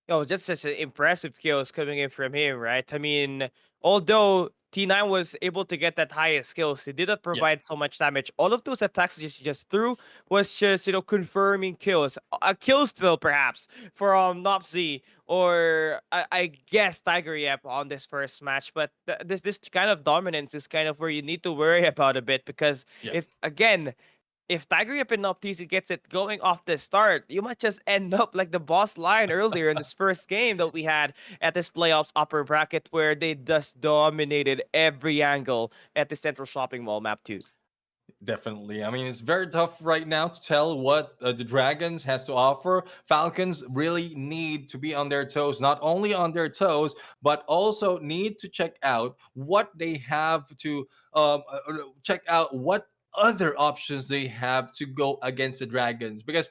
Yo, just such an impressive kills coming in from him, right? I mean, although T9 was able to get that highest skills, he didn't Yeah, provide so much damage. All of those attacks that he just threw was just, confirming kills. A kill steal, perhaps, from Nopsy or I guess Tiger Yep on this first match. But this kind of dominance is kind of where you need to worry about a bit because yeah. if Tiger Yip and Noptisi gets it going off the start, you might just end up like the boss line earlier in this first game that we had at this playoffs upper bracket where they just dominated every angle at the Central Shopping Mall map 2. Definitely. I mean, it's very tough right now to tell what the Dragons has to offer. Falcons really need to be on their toes, not only on their toes, but also need to check out what they have to check out what other options they have to go against the Dragons because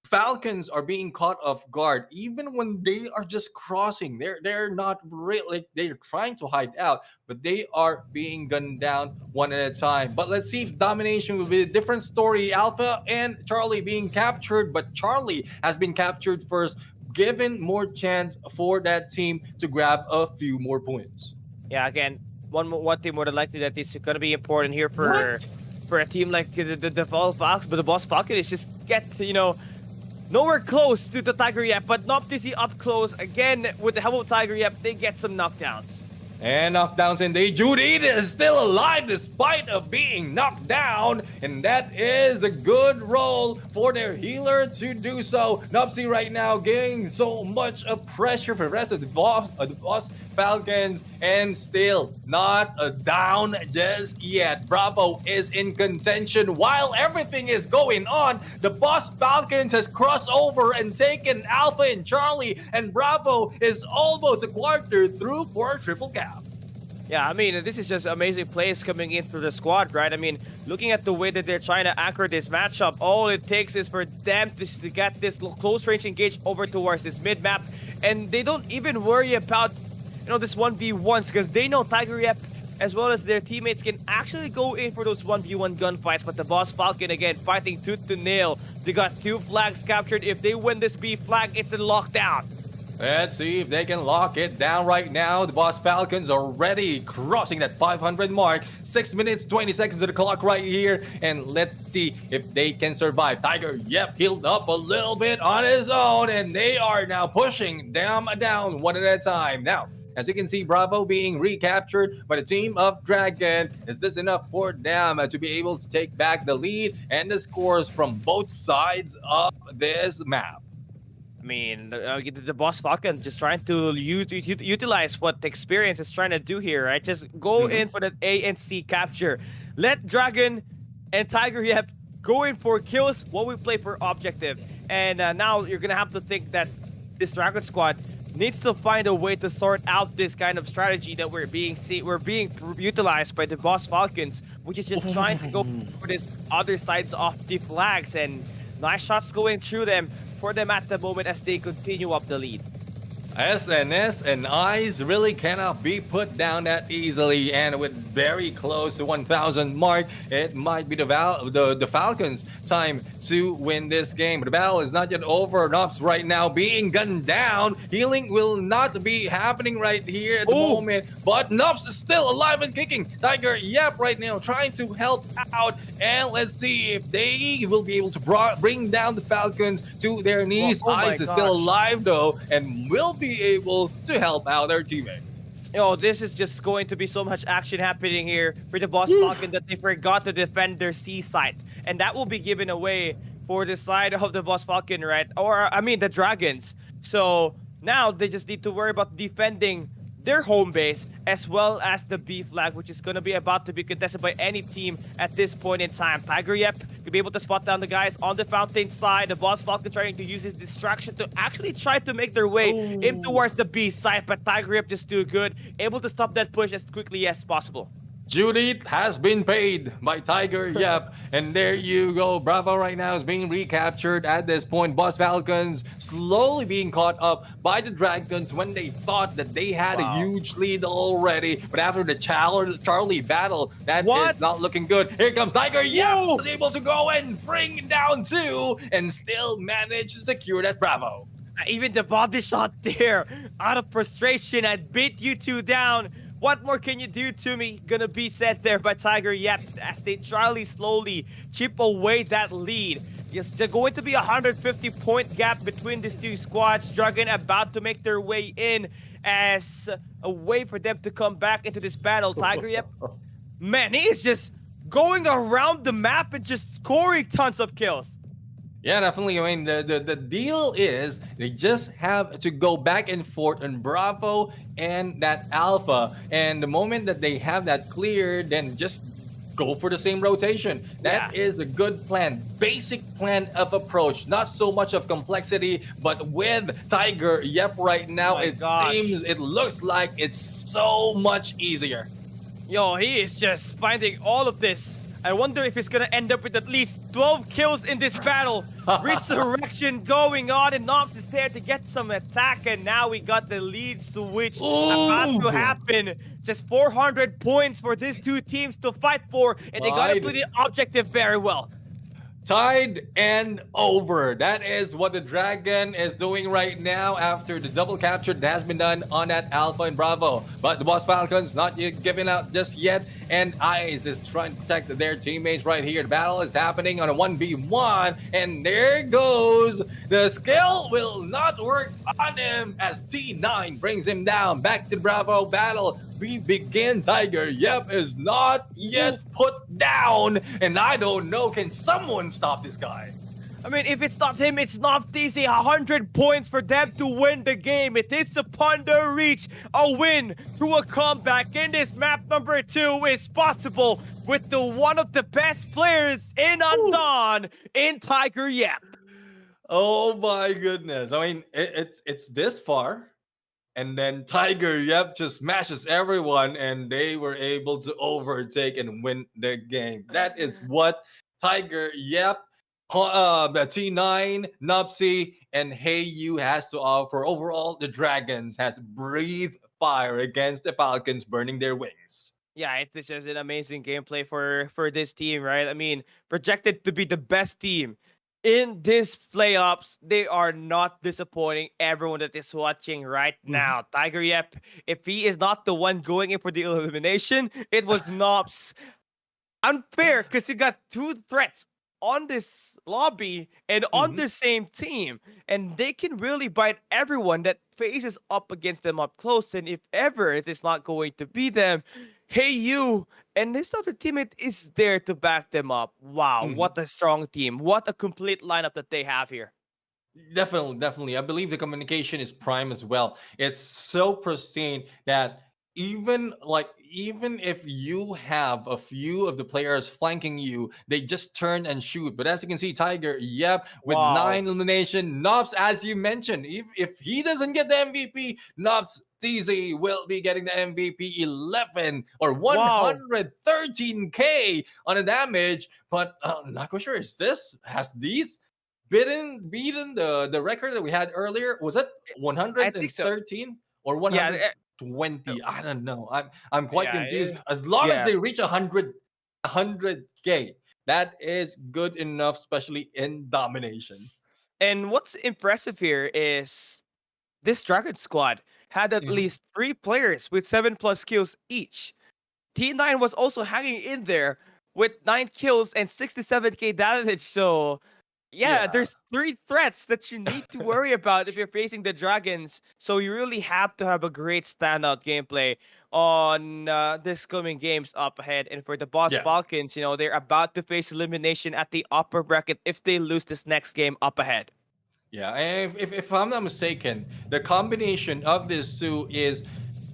Falcons are being caught off guard even when they are just crossing. They're not really they're trying to hide out, but they are being gunned down one at a time. But let's see if domination will be a different story. Alpha and Charlie being captured, but Charlie has been captured first, given more chance for that team to grab a few more points. Yeah, again, one thing more than likely that is going to be important here What? for a team like the Falcons, but the Boss Falcon is just get, nowhere close to the Tiger Yep, but Noptisi up close again with the help of Tiger Yep. They get some knockdowns. And knockdowns indeed. Judith is still alive despite of being knocked down. And that is a good roll for their healer to do so. Nopsy right now getting so much of pressure for the rest of the boss Falcons. And still not down just yet. Bravo is in contention. While everything is going on, the boss Falcons has crossed over and taken Alpha and Charlie. And Bravo is almost a quarter through for a triple cap. Yeah, I mean, this is just amazing plays coming in through the squad, right? I mean, looking at the way that they're trying to anchor this matchup, all it takes is for them to get this close range engage over towards this mid map, and they don't even worry about, this 1v1s because they know Tiger Yep as well as their teammates can actually go in for those 1v1 gunfights, but the boss Falcon again fighting tooth to nail. They got 2 flags captured. If they win this B flag, it's a lockdown. Let's see if they can lock it down right now. The Boss Falcons already crossing that 500 mark. 6 minutes, 20 seconds to the clock right here. And let's see if they can survive. Tiger, yep, healed up a little bit on his own. And they are now pushing them down one at a time. Now, as you can see, Bravo being recaptured by the team of Dragon. Is this enough for them to be able to take back the lead and the scores from both sides of this map? I mean, the boss Falcon just trying to utilize what the experience is trying to do here, right? Just go in for the A and C capture. Let Dragon and Tiger Yep go in for kills while we play for objective. And now you're going to have to think that this Dragon squad needs to find a way to sort out this kind of strategy that we're being utilized by the boss Falcons, which is just trying to go for this other sides of the flags. And nice shots going through them for them at the moment as they continue up the lead. SNS and Eyes really cannot be put down that easily, and with very close to 1,000 mark, it might be the Falcons' time to win this game. But the battle is not yet over. Nops right now being gunned down. Healing will not be happening right here at the moment, but Nops is still alive and kicking. Tiger, yep, right now trying to help out, and let's see if they will be able to bring down the Falcons to their knees. Eyes is still alive though, and will be able to help out their teammate. This is just going to be so much action happening here for the boss Falcon that they forgot to defend their C site, and that will be given away for the side of the Boss Falcon, right? Or I mean the Dragons. So now they just need to worry about defending their home base as well as the B flag, which is going to be about to be contested by any team at this point in time. Tiger Yep could be able to spot down the guys on the fountain side. The Boss Falcon trying to use his distraction to actually try to make their way in towards the B side, but Tiger Yep just too good, able to stop that push as quickly as possible. Judith has been paid by Tiger Yep. And there you go. Bravo right now is being recaptured at this point. Boss Falcons slowly being caught up by the Dragons when they thought that they had a huge lead already. But after the Charlie battle, that is not looking good. Here comes Tiger Yep. Was able to go and bring down 2 and still manage to secure that Bravo. Even the body shot there, out of frustration, I beat you 2 down. What more can you do to me? Gonna be said there by Tiger Yep as they Charlie slowly chip away that lead. Yes, there's going to be a 150-point gap between these two squads. Dragon about to make their way in as a way for them to come back into this battle. Tiger Yep, man, he is just going around the map and just scoring tons of kills. Yeah, definitely. I mean, the deal is they just have to go back and forth on Bravo and that Alpha. And the moment that they have that cleared, then just go for the same rotation. That is the good plan. Basic plan of approach. Not so much of complexity, but with Tiger Yep right now, it looks like it's so much easier. Yo, he is just finding all of this. I wonder if he's gonna end up with at least 12 kills in this battle. Resurrection going on, and Nops is there to get some attack, and now we got the lead switch about to happen. Just 400 points for these two teams to fight for, and they gotta play the objective very well. Tied and over. That is what the Dragon is doing right now after the double capture that has been done on that Alpha and Bravo. But the Boss Falcons not yet giving out just yet, and Ice is trying to protect their teammates right here. The battle is happening on a 1v1, and there goes. The skill will not work on him as T9 brings him down. Back to the Bravo battle. We begin. Tiger Yep is not yet put down, and I don't know, can someone stop this guy? I mean, if it's not him, it's not easy. 100 points for them to win the game. It is upon their reach. A win through a comeback in this map number 2 is possible with the one of the best players in Andon in Tiger Yep. Oh my goodness. I mean, it's this far. And then Tiger Yep just smashes everyone, and they were able to overtake and win the game. That is what Tiger Yep, the T9, Nupsy, and Heyu has to offer. Overall, the Dragons has breathed fire against the Falcons, burning their wings. Yeah, it's just an amazing gameplay for this team, right? I mean, projected to be the best team in this playoffs. They are not disappointing everyone that is watching right now. Tiger Yep, if he is not the one going in for the elimination, it was Nops. Unfair, because you got 2 threats on this lobby and on the same team, and they can really bite everyone that faces up against them up close. And if ever it is not going to be them, hey you and this other teammate is there to back them up. Wow, what a strong team. What a complete lineup that they have here. Definitely. I believe the communication is prime as well. It's so pristine that even if you have a few of the players flanking you, they just turn and shoot. But as you can see, Tiger Yep with 9 elimination. Nops, as you mentioned, if he doesn't get the MVP, Nops TZ will be getting the MVP. 11 or 113k on a damage. But I'm not quite sure, has these beaten the record that we had earlier? Was it 113 or 120? I don't know. I'm quite confused. As long as they reach 100k, that is good enough, especially in domination. And what's impressive here is this Dragon squad had at least 3 players with 7+ kills each. T9 was also hanging in there with 9 kills and 67k damage. So Yeah, Yeah. there's 3 threats that you need to worry about if you're facing the Dragons. So you really have to have a great standout gameplay on this coming games up ahead. And for the Boss Yeah. Falcons, they're about to face elimination at the upper bracket if they lose this next game up ahead. Yeah, and if I'm not mistaken, the combination of these two is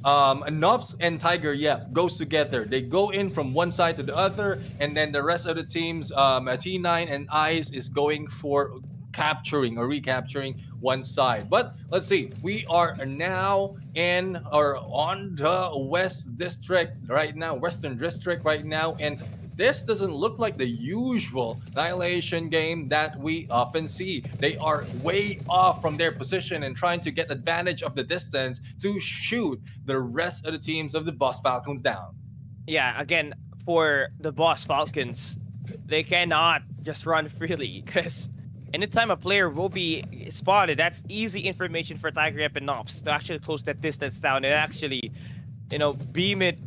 Nops and Tiger, yeah, goes together. They go in from one side to the other, and then the rest of the teams, T9 and Ice, is going for capturing or recapturing one side. But let's see, we are now in or on the West District right now, Western District right now, and this doesn't look like the usual Annihilation game that we often see. They are way off from their position and trying to get advantage of the distance to shoot the rest of the teams of the Boss Falcons down. Yeah, again, for the Boss Falcons, they cannot just run freely because anytime a player will be spotted, that's easy information for Tiger Yep and Nops to actually close that distance down and actually, beam it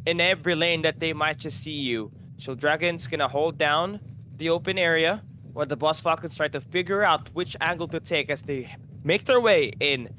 in every lane that they might just see you. So Dragons gonna hold down the open area while the Boss Falcons try to figure out which angle to take as they make their way in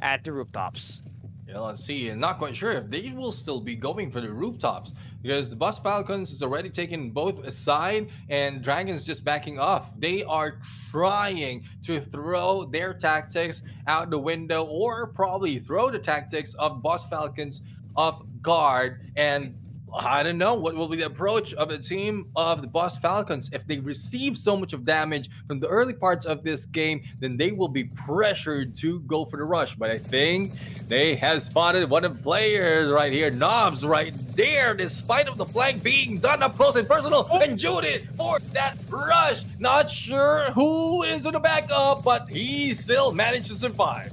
at the rooftops. Yeah, let's see. I'm not quite sure if they will still be going for the rooftops because the Boss Falcons is already taken both aside and Dragons just backing off. They are trying to throw their tactics out the window or probably throw the tactics of Boss Falcons off guard, and I don't know what will be the approach of the team of the Boss Falcons. If they receive so much of damage from the early parts of this game, then they will be pressured to go for the rush. But I think they have spotted one of the players right here, Knobs right there, despite of the flank being done up close and personal, and Judith for that rush. Not sure who is in the backup, but he still managed to survive.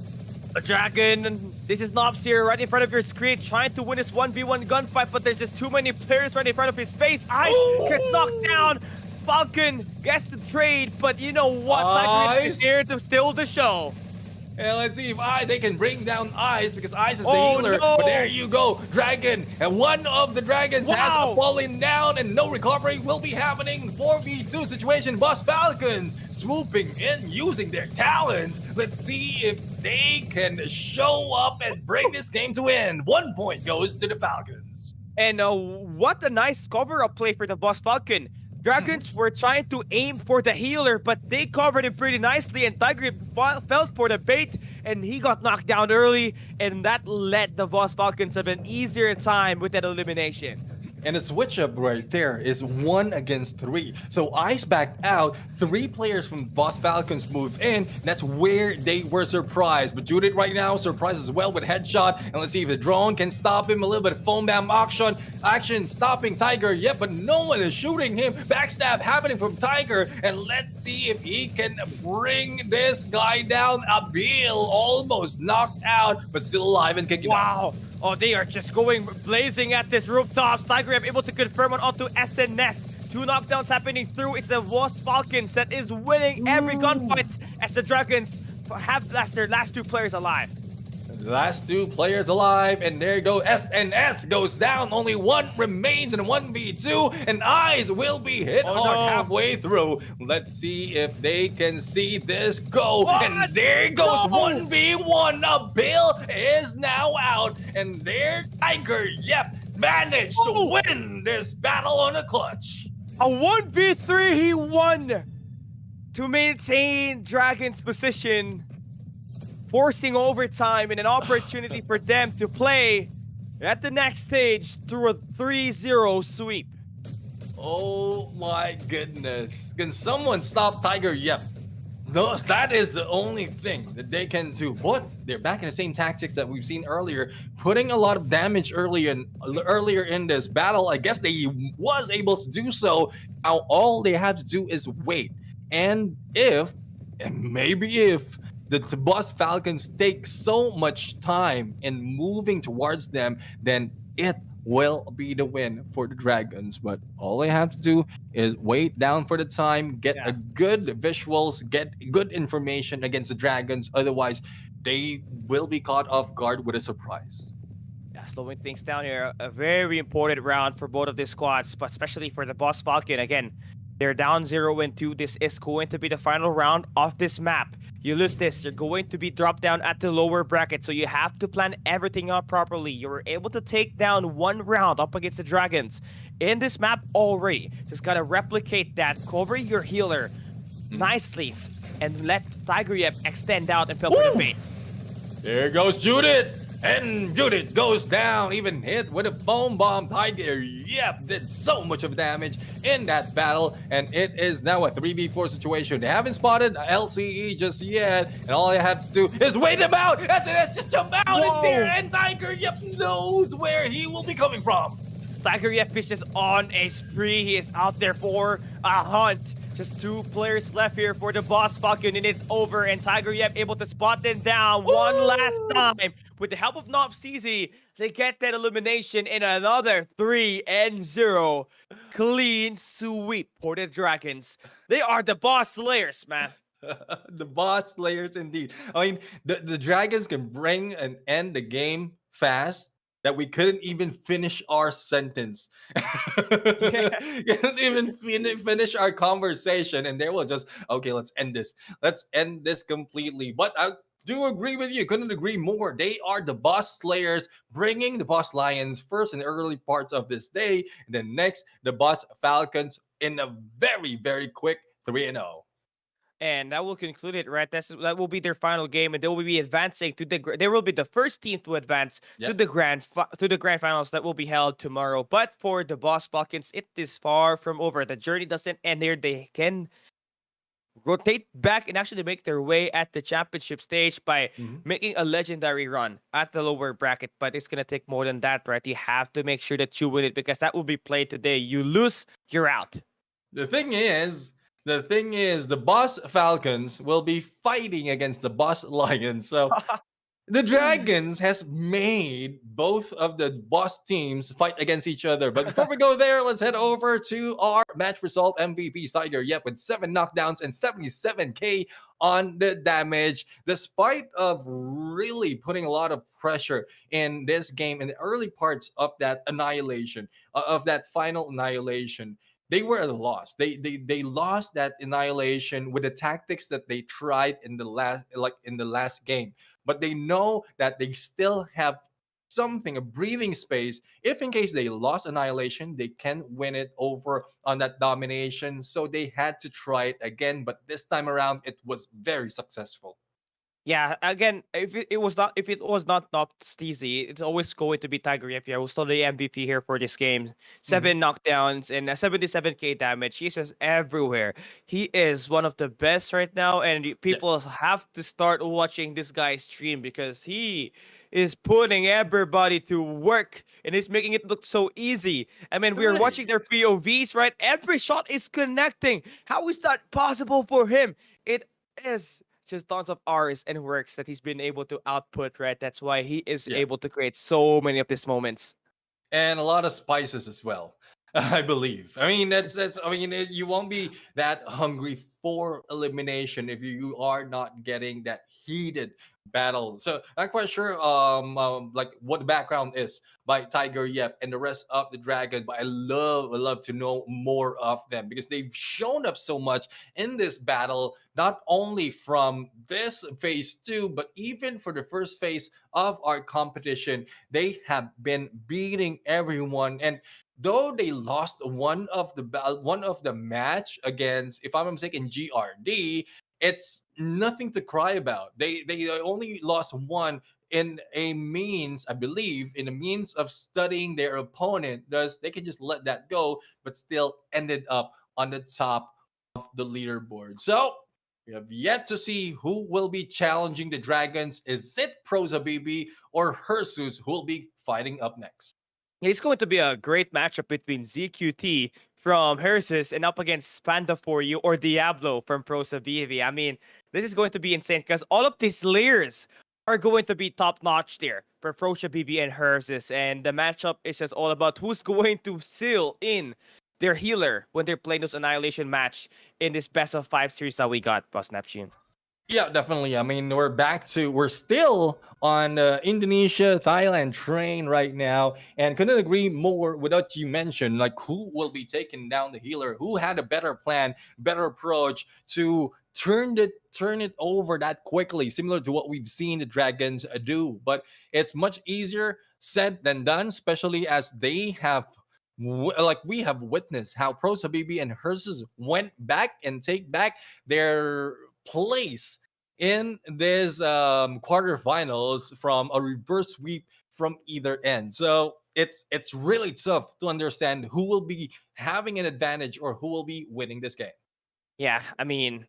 A Dragon, this is Nops here right in front of your screen trying to win this 1v1 gunfight, but there's just too many players right in front of his face. Ice gets knocked down. Falcon gets the trade, but you know what? Tiger is here to steal the show. And let's see if they can bring down Ice because Ice is the Oh, healer. no. But there you go, Dragon. And one of the Dragons Wow. has fallen down and no recovery will be happening. 4v2 situation. Boss Falcons swooping in using their talents. Let's see if they can show up and bring this game to end. 1 point goes to the Falcons. And what a nice cover-up play for the Boss Falcon. Dragons were trying to aim for the healer, but they covered him pretty nicely, and Tiger fell for the bait, and he got knocked down early, and that let the Boss Falcons have an easier time with that elimination. And the switch up right there is 1 against 3. So Ice backed out. 3 players from Boss Falcons moved in. That's where they were surprised. But Judith right now surprised as well with headshot. And let's see if the drone can stop him. A little bit of foam down action stopping Tiger. Yep, but no one is shooting him. Backstab happening from Tiger. And let's see if he can bring this guy down. Abil almost knocked out, but still alive and kicking out. Wow. Oh, they are just going blazing at this rooftop. Tiger able to confirm onto SNS. 2 knockdowns happening through. It's the Boss Falcons that is winning every gunfight as the Dragons have lost their last 2 players alive. The last 2 players alive, and there you go. SNS goes down. Only 1 remains in 1v2, and Eyes will be hit hard no. halfway through. Let's see if they can see this go. What? And there goes No. 1v1. Bill is now out, and there Tiger, yep, managed to win this battle on a clutch. A 1v3 he won to maintain Dragon's position, forcing overtime and an opportunity for them to play at the next stage through a 3-0 sweep. Oh my goodness. Can someone stop Tiger? Yep. No, that is the only thing that they can do. But they're back in the same tactics that we've seen earlier, putting a lot of damage earlier in this battle. I guess they was able to do so. Now all they have to do is wait. And maybe if the Boss Falcons take so much time in moving towards them, then it will be the win for the Dragons. But all they have to do is wait down for the time, get a good visuals, get good information against the Dragons. Otherwise, they will be caught off guard with a surprise. Yeah, slowing things down here. A very important round for both of these squads, but especially for the Boss Falcon. Again, They're down 0-2. This is going to be the final round of this map. You lose this, you're going to be dropped down at the lower bracket, so you have to plan everything out properly. You were able to take down one round up against the Dragons in this map already. Just gotta replicate that, cover your healer nicely, and let Tiger Yep extend out and fill for the fate. There goes Judith. And Judith goes down, even hit with a foam bomb. Tiger Yep did so much of damage in that battle, and it is now a 3v4 situation. They haven't spotted LCE just yet, and all they have to do is wait him out as it has just jump out in there, and Tiger Yep knows where he will be coming from. Tiger Yep is just on a spree. He is out there for a hunt. Just 2 players left here for the Boss Falcon, and it's over. And Tiger Yep able to spot them down one last time. With the help of Nopsezi, they get that elimination in another 3-0. Clean sweep for the Dragons. They are the boss slayers, man. The boss slayers indeed. I mean, the Dragons can bring and end the game fast that we couldn't even finish our sentence. Couldn't even finish our conversation, and they will just, okay, let's end this. Let's end this completely. But I do agree with you. Couldn't agree more. They are the boss slayers, bringing the boss lions first in the early parts of this day, and then next the boss falcons in a very, very quick 3-0. And that will conclude it, right? That will be their final game, and they will be advancing to the. They will be the first team to advance to the grand finals that will be held tomorrow. But for the Boss Falcons, it is far from over. The journey doesn't end here. They can rotate back and actually make their way at the championship stage by making a legendary run at the lower bracket. But it's gonna take more than that, right? You have to make sure that you win it, because that will be played today. You lose, you're out. The thing is, the boss Falcons will be fighting against the boss Lions. So the Dragons has made both of the boss teams fight against each other. But before we go there, let's head over to our match result MVP Tiger Yep with 7 knockdowns and 77k on the damage, despite of really putting a lot of pressure in this game in the early parts of that annihilation, of that final annihilation. They were at a loss. They lost that annihilation with the tactics that they tried in the last game. But they know that they still have something, a breathing space. If in case they lost annihilation, they can win it over on that domination. So they had to try it again. But this time around, it was very successful. Yeah, again, if it was not Nopsezi, it's always going to be Tiger Yep. Yeah, who's still the MVP here for this game. 7 knockdowns and 77k damage. He's just everywhere. He is one of the best right now, and people have to start watching this guy stream, because he is putting everybody to work, and he's making it look so easy. I mean, we are watching their POVs, right? Every shot is connecting. How is that possible for him? It is just tons of R's and works that he's been able to output, right? That's why he is able to create so many of these moments. And a lot of spices as well, I believe. I mean, you won't be that hungry for elimination if you are not getting that heated battle. So I'm quite sure like what the background is by Tiger Yep and the rest of the Dragon, but I love to know more of them, because they've shown up so much in this battle, not only from this phase 2, but even for the first phase of our competition. They have been beating everyone, and though they lost one of the match against, if I'm not mistaken, GRD, it's nothing to cry about. They only lost one in a means, I believe, in a means of studying their opponent. Thus, they can just let that go, but still ended up on the top of the leaderboard. So we have yet to see who will be challenging the Dragons. Is it ProzaBB or Hersus who will be fighting up next? It's going to be a great matchup between ZQT from Hersus and up against Panda for You or Diablo from ProzaBB. I mean, this is going to be insane, because all of these layers are going to be top notch there for ProzaBB and Hersus. And the matchup is just all about who's going to seal in their healer when they're playing this Annihilation match in this best of 5 series that we got, Boss Neptune. Yeah, definitely. I mean, we're still on the Indonesia, Thailand train right now, and couldn't agree more with what you mentioned. Like, who will be taking down the healer? Who had a better plan, better approach to turn it over that quickly, similar to what we've seen the Dragons do. But it's much easier said than done, especially as they have. Like we have witnessed how Pros Habibi and Herses went back and take back their place in this quarterfinals from a reverse sweep from either end. So it's really tough to understand who will be having an advantage or who will be winning this game. Yeah, I mean,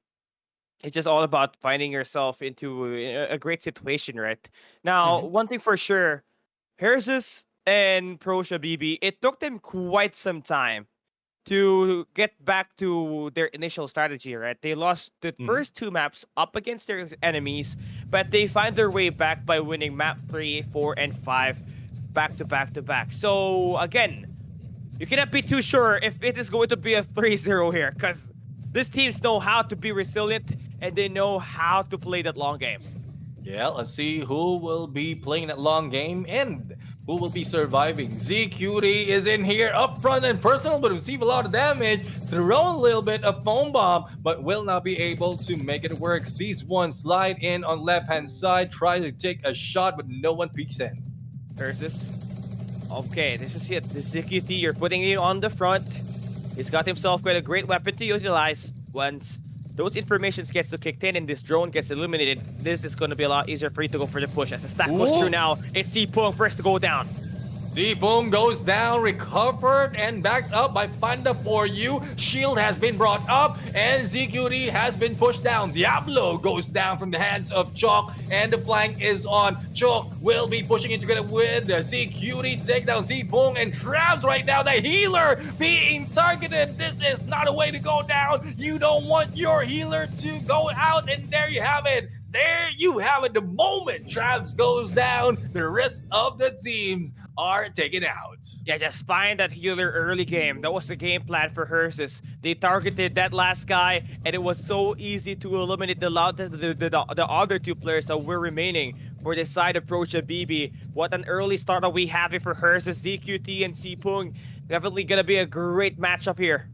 it's just all about finding yourself into a great situation, right? Now, Mhm. one thing for sure, Harris's and Pro Shabibi, it took them quite some time to get back to their initial strategy, right? They lost the Mhm. first two maps up against their enemies, but they find their way back by winning map 3, 4, and 5 back to back to back. So, again, you cannot be too sure if it is going to be a 3-0 here, because these teams know how to be resilient and they know how to play that long game. Yeah, let's see who will be playing that long game and who will be surviving. ZQD is in here up front and personal, but receive a lot of damage. Thrown a little bit of foam bomb, but will not be able to make it work. Sees one slide in on left hand side, try to take a shot, but no one peeks in. Versus. Okay, this is it. The ZQT, you're putting it on the front. He's got himself quite a great weapon to utilize. Once those informations gets to kicked in and this drone gets eliminated, this is going to be a lot easier for you to go for the push. As the stack goes Ooh. through now, it's C-Pong first to go down. Boom goes down, recovered and backed up by Panda for you. Shield has been brought up and ZQD has been pushed down. Diablo goes down from the hands of Chalk and the flank is on. Chalk will be pushing it together with ZQD to take down Z-Pong and Travs right now. The healer being targeted. This is not a way to go down. You don't want your healer to go out, and there you have it. There you have it. The moment Travs goes down, the rest of the teams are taken out. Yeah, just find that healer early game. That was the game plan for Herses. They targeted that last guy, and it was so easy to eliminate the other two players that were remaining for the side approach of BB. What an early start that we have here for Herses, ZQT, and Sipung. Definitely gonna be a great matchup here.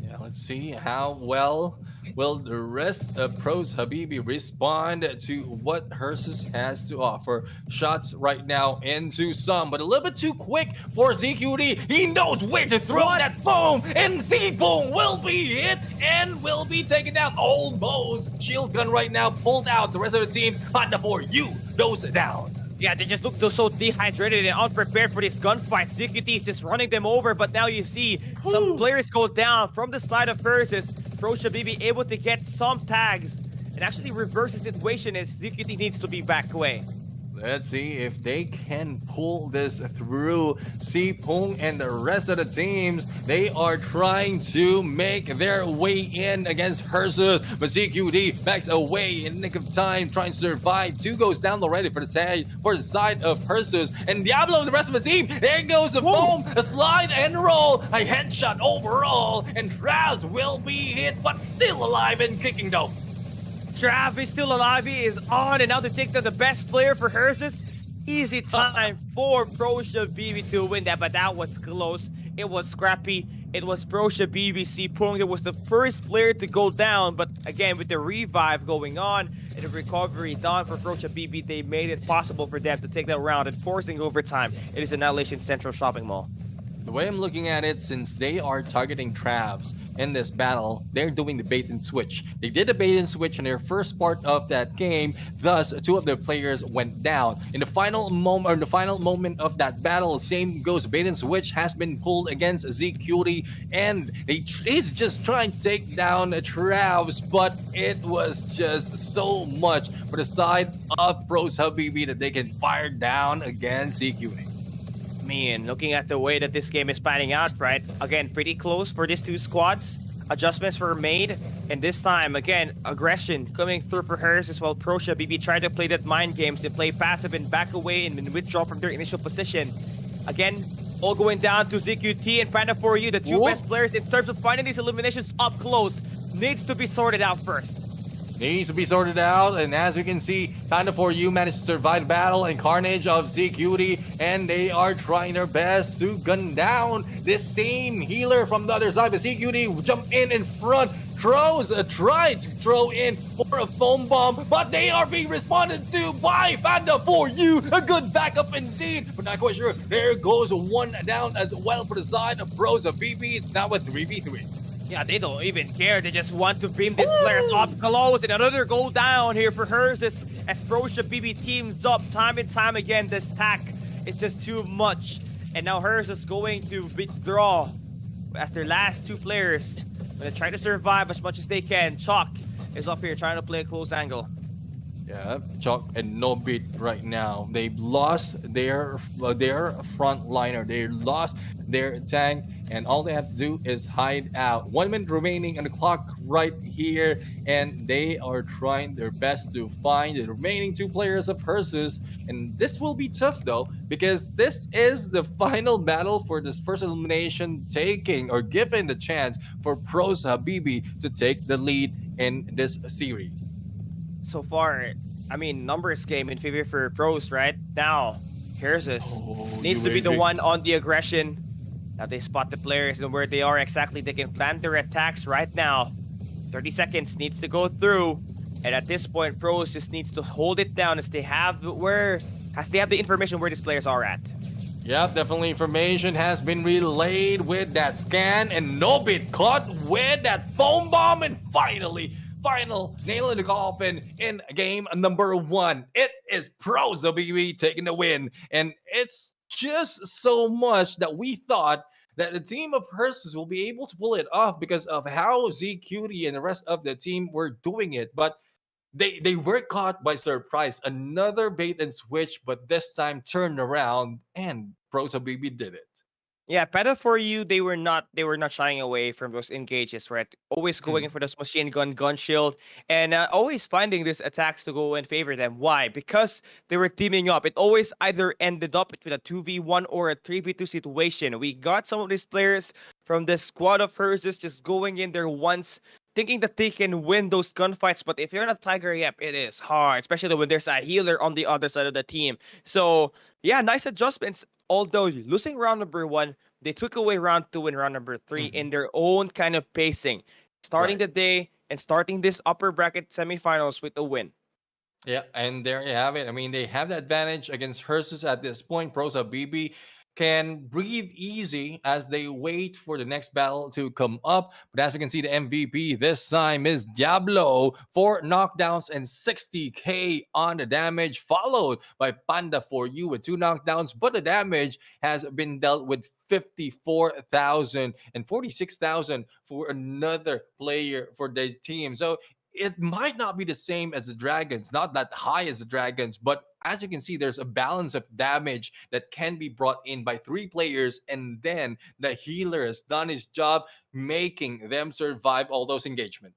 Yeah, let's see how well will the rest of Pros Habibi respond to what Herses has to offer. Shots right now into some, but a little bit too quick for ZQD. He knows where to throw that foam, and Z-Boom will be hit and will be taken down. Almost shield gun right now pulled out. The rest of the team, Panda for you, goes down. Yeah, they just look so dehydrated and unprepared for this gunfight. ZQT is just running them over, but now you see some players go down from the side of Versus. Pro Shabibi able to get some tags and actually reverse the situation as ZQT needs to be back away. Let's see if they can pull this through. Sipung and the rest of the teams, they are trying to make their way in against Hersus, but ZQD backs away in the nick of time, trying to survive. Two goes down already for the side of Hersus, and Diablo and the rest of the team. There goes the foam, a slide and roll, a headshot overall, and Travis will be hit, but still alive and kicking though. Trav is still alive. He is on, and now to take down the best player for Hersus. Easy time for Pro Shabibi to win that, but that was close. It was scrappy. It was Pro Shabibi Sipung. It was the first player to go down, but again, with the revive going on and the recovery done for Pro Shabibi, they made it possible for them to take that round and forcing overtime. It is Annihilation Central Shopping Mall. The way I'm looking at it, since they are targeting Travs in this battle, they're doing the bait and switch. They did the bait and switch in their first part of that game, thus two of their players went down. In the final moment of that battle, same goes, bait and switch has been pulled against ZQT, and he's just trying to take down Travs, but it was just so much for the side of Pros Habibi that they can fire down against ZQT. Man, looking at the way that this game is panning out, right? Again, pretty close for these two squads. Adjustments were made, and this time, again, aggression coming through for hers as well. Pro Shabibi tried to play that mind games to play passive and back away and withdraw from their initial position. Again, all going down to ZQT and Panda for you, the two best players in terms of finding these eliminations up close, needs to be sorted out first. needs to be sorted out. And as you can see, Panda for you managed to survive the battle and carnage of ZQT, and they are trying their best to gun down this same healer from the other side. But ZQT jump in front. Tried to throw in for a foam bomb, but they are being responded to by Panda for you. A good backup indeed, but not quite sure. There goes one down as well for the side of Pros of VP. It's now a 3v3. Yeah, they don't even care. They just want to beam these players up close, and another go down here for hers as Frosia BB teams up time and time again. This stack is just too much, and now hers is going to withdraw as their last two players. Gonna try to survive as much as they can. Chalk is up here trying to play a close angle. Yeah, Chalk and No Beat right now. They've lost their frontliner. They lost their tank, and all they have to do is hide out. 1 minute remaining on the clock right here, and they are trying their best to find the remaining two players of Persis. And this will be tough though, because this is the final battle for this first elimination, taking or given the chance for Pros Habibi to take the lead in this series. So far, I mean, numbers game in favor for pros right now. Here's this. Needs to be the one on the aggression. Now they spot the players and where they are exactly. They can plan their attacks right now. 30 seconds needs to go through. And at this point, pros just needs to hold it down as they have the information where these players are at. Yep, definitely information has been relayed with that scan, and Nobit caught with that foam bomb, and final nail in the coffin in game number 1. It is Pros WB taking the win, and it's just so much that we thought that the team of Persis will be able to pull it off because of how ZQT and the rest of the team were doing it, but they were caught by surprise. Another bait and switch, but this time turned around and Pros WB did it. Yeah, better for you. They were not shying away from those engages, right? Always going in for this machine gun shield, and always finding these attacks to go in favor of them. Why? Because they were teaming up. It always either ended up with a 2v1 or a 3v2 situation. We got some of these players from the squad of hers just going in there once, thinking that they can win those gunfights. But if you're not Tiger, yep, it is hard, especially when there's a healer on the other side of the team. So yeah, nice adjustments. Although losing round number 1, they took away round 2 and round number 3 in their own kind of pacing, starting the day and starting this upper bracket semifinals with a win. Yeah, and there you have it. I mean, they have the advantage against Hersus at this point. Pros BB can breathe easy as they wait for the next battle to come up. But as you can see, the MVP this time is Diablo, 4 knockdowns and 60k on the damage, followed by Panda for you with 2 knockdowns. But the damage has been dealt with 54,000 and 46,000 for another player for the team. So it might not be the same as the Dragons, not that high as the Dragons, but as you can see, there's a balance of damage that can be brought in by 3 players, and then the healer has done his job, making them survive all those engagements.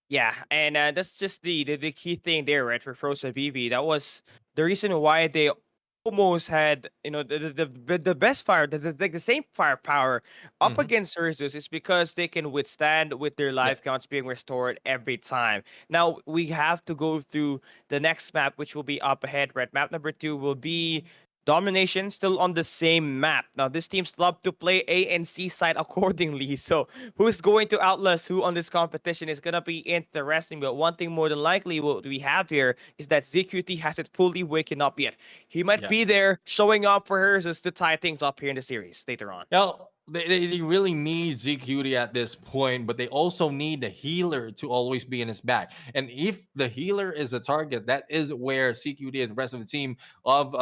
Yeah, and that's just the key thing there, right? For Frozen BB, that was the reason why they almost had, the best fire, the same firepower up against Ursus, is because they can withstand with their life counts being restored every time. Now we have to go through the next map, which will be up ahead, right? Map number 2 will be Domination, still on the same map. Now, this teams love to play A and C side accordingly. So, who's going to outlast who on this competition is going to be interesting. But one thing more than likely what we have here is that ZQT hasn't fully waken up yet. He might be there showing up for hers as to tie things up here in the series later on. Now, they really need ZQT at this point, but they also need the healer to always be in his back. And if the healer is a target, that is where ZQT and the rest of the team of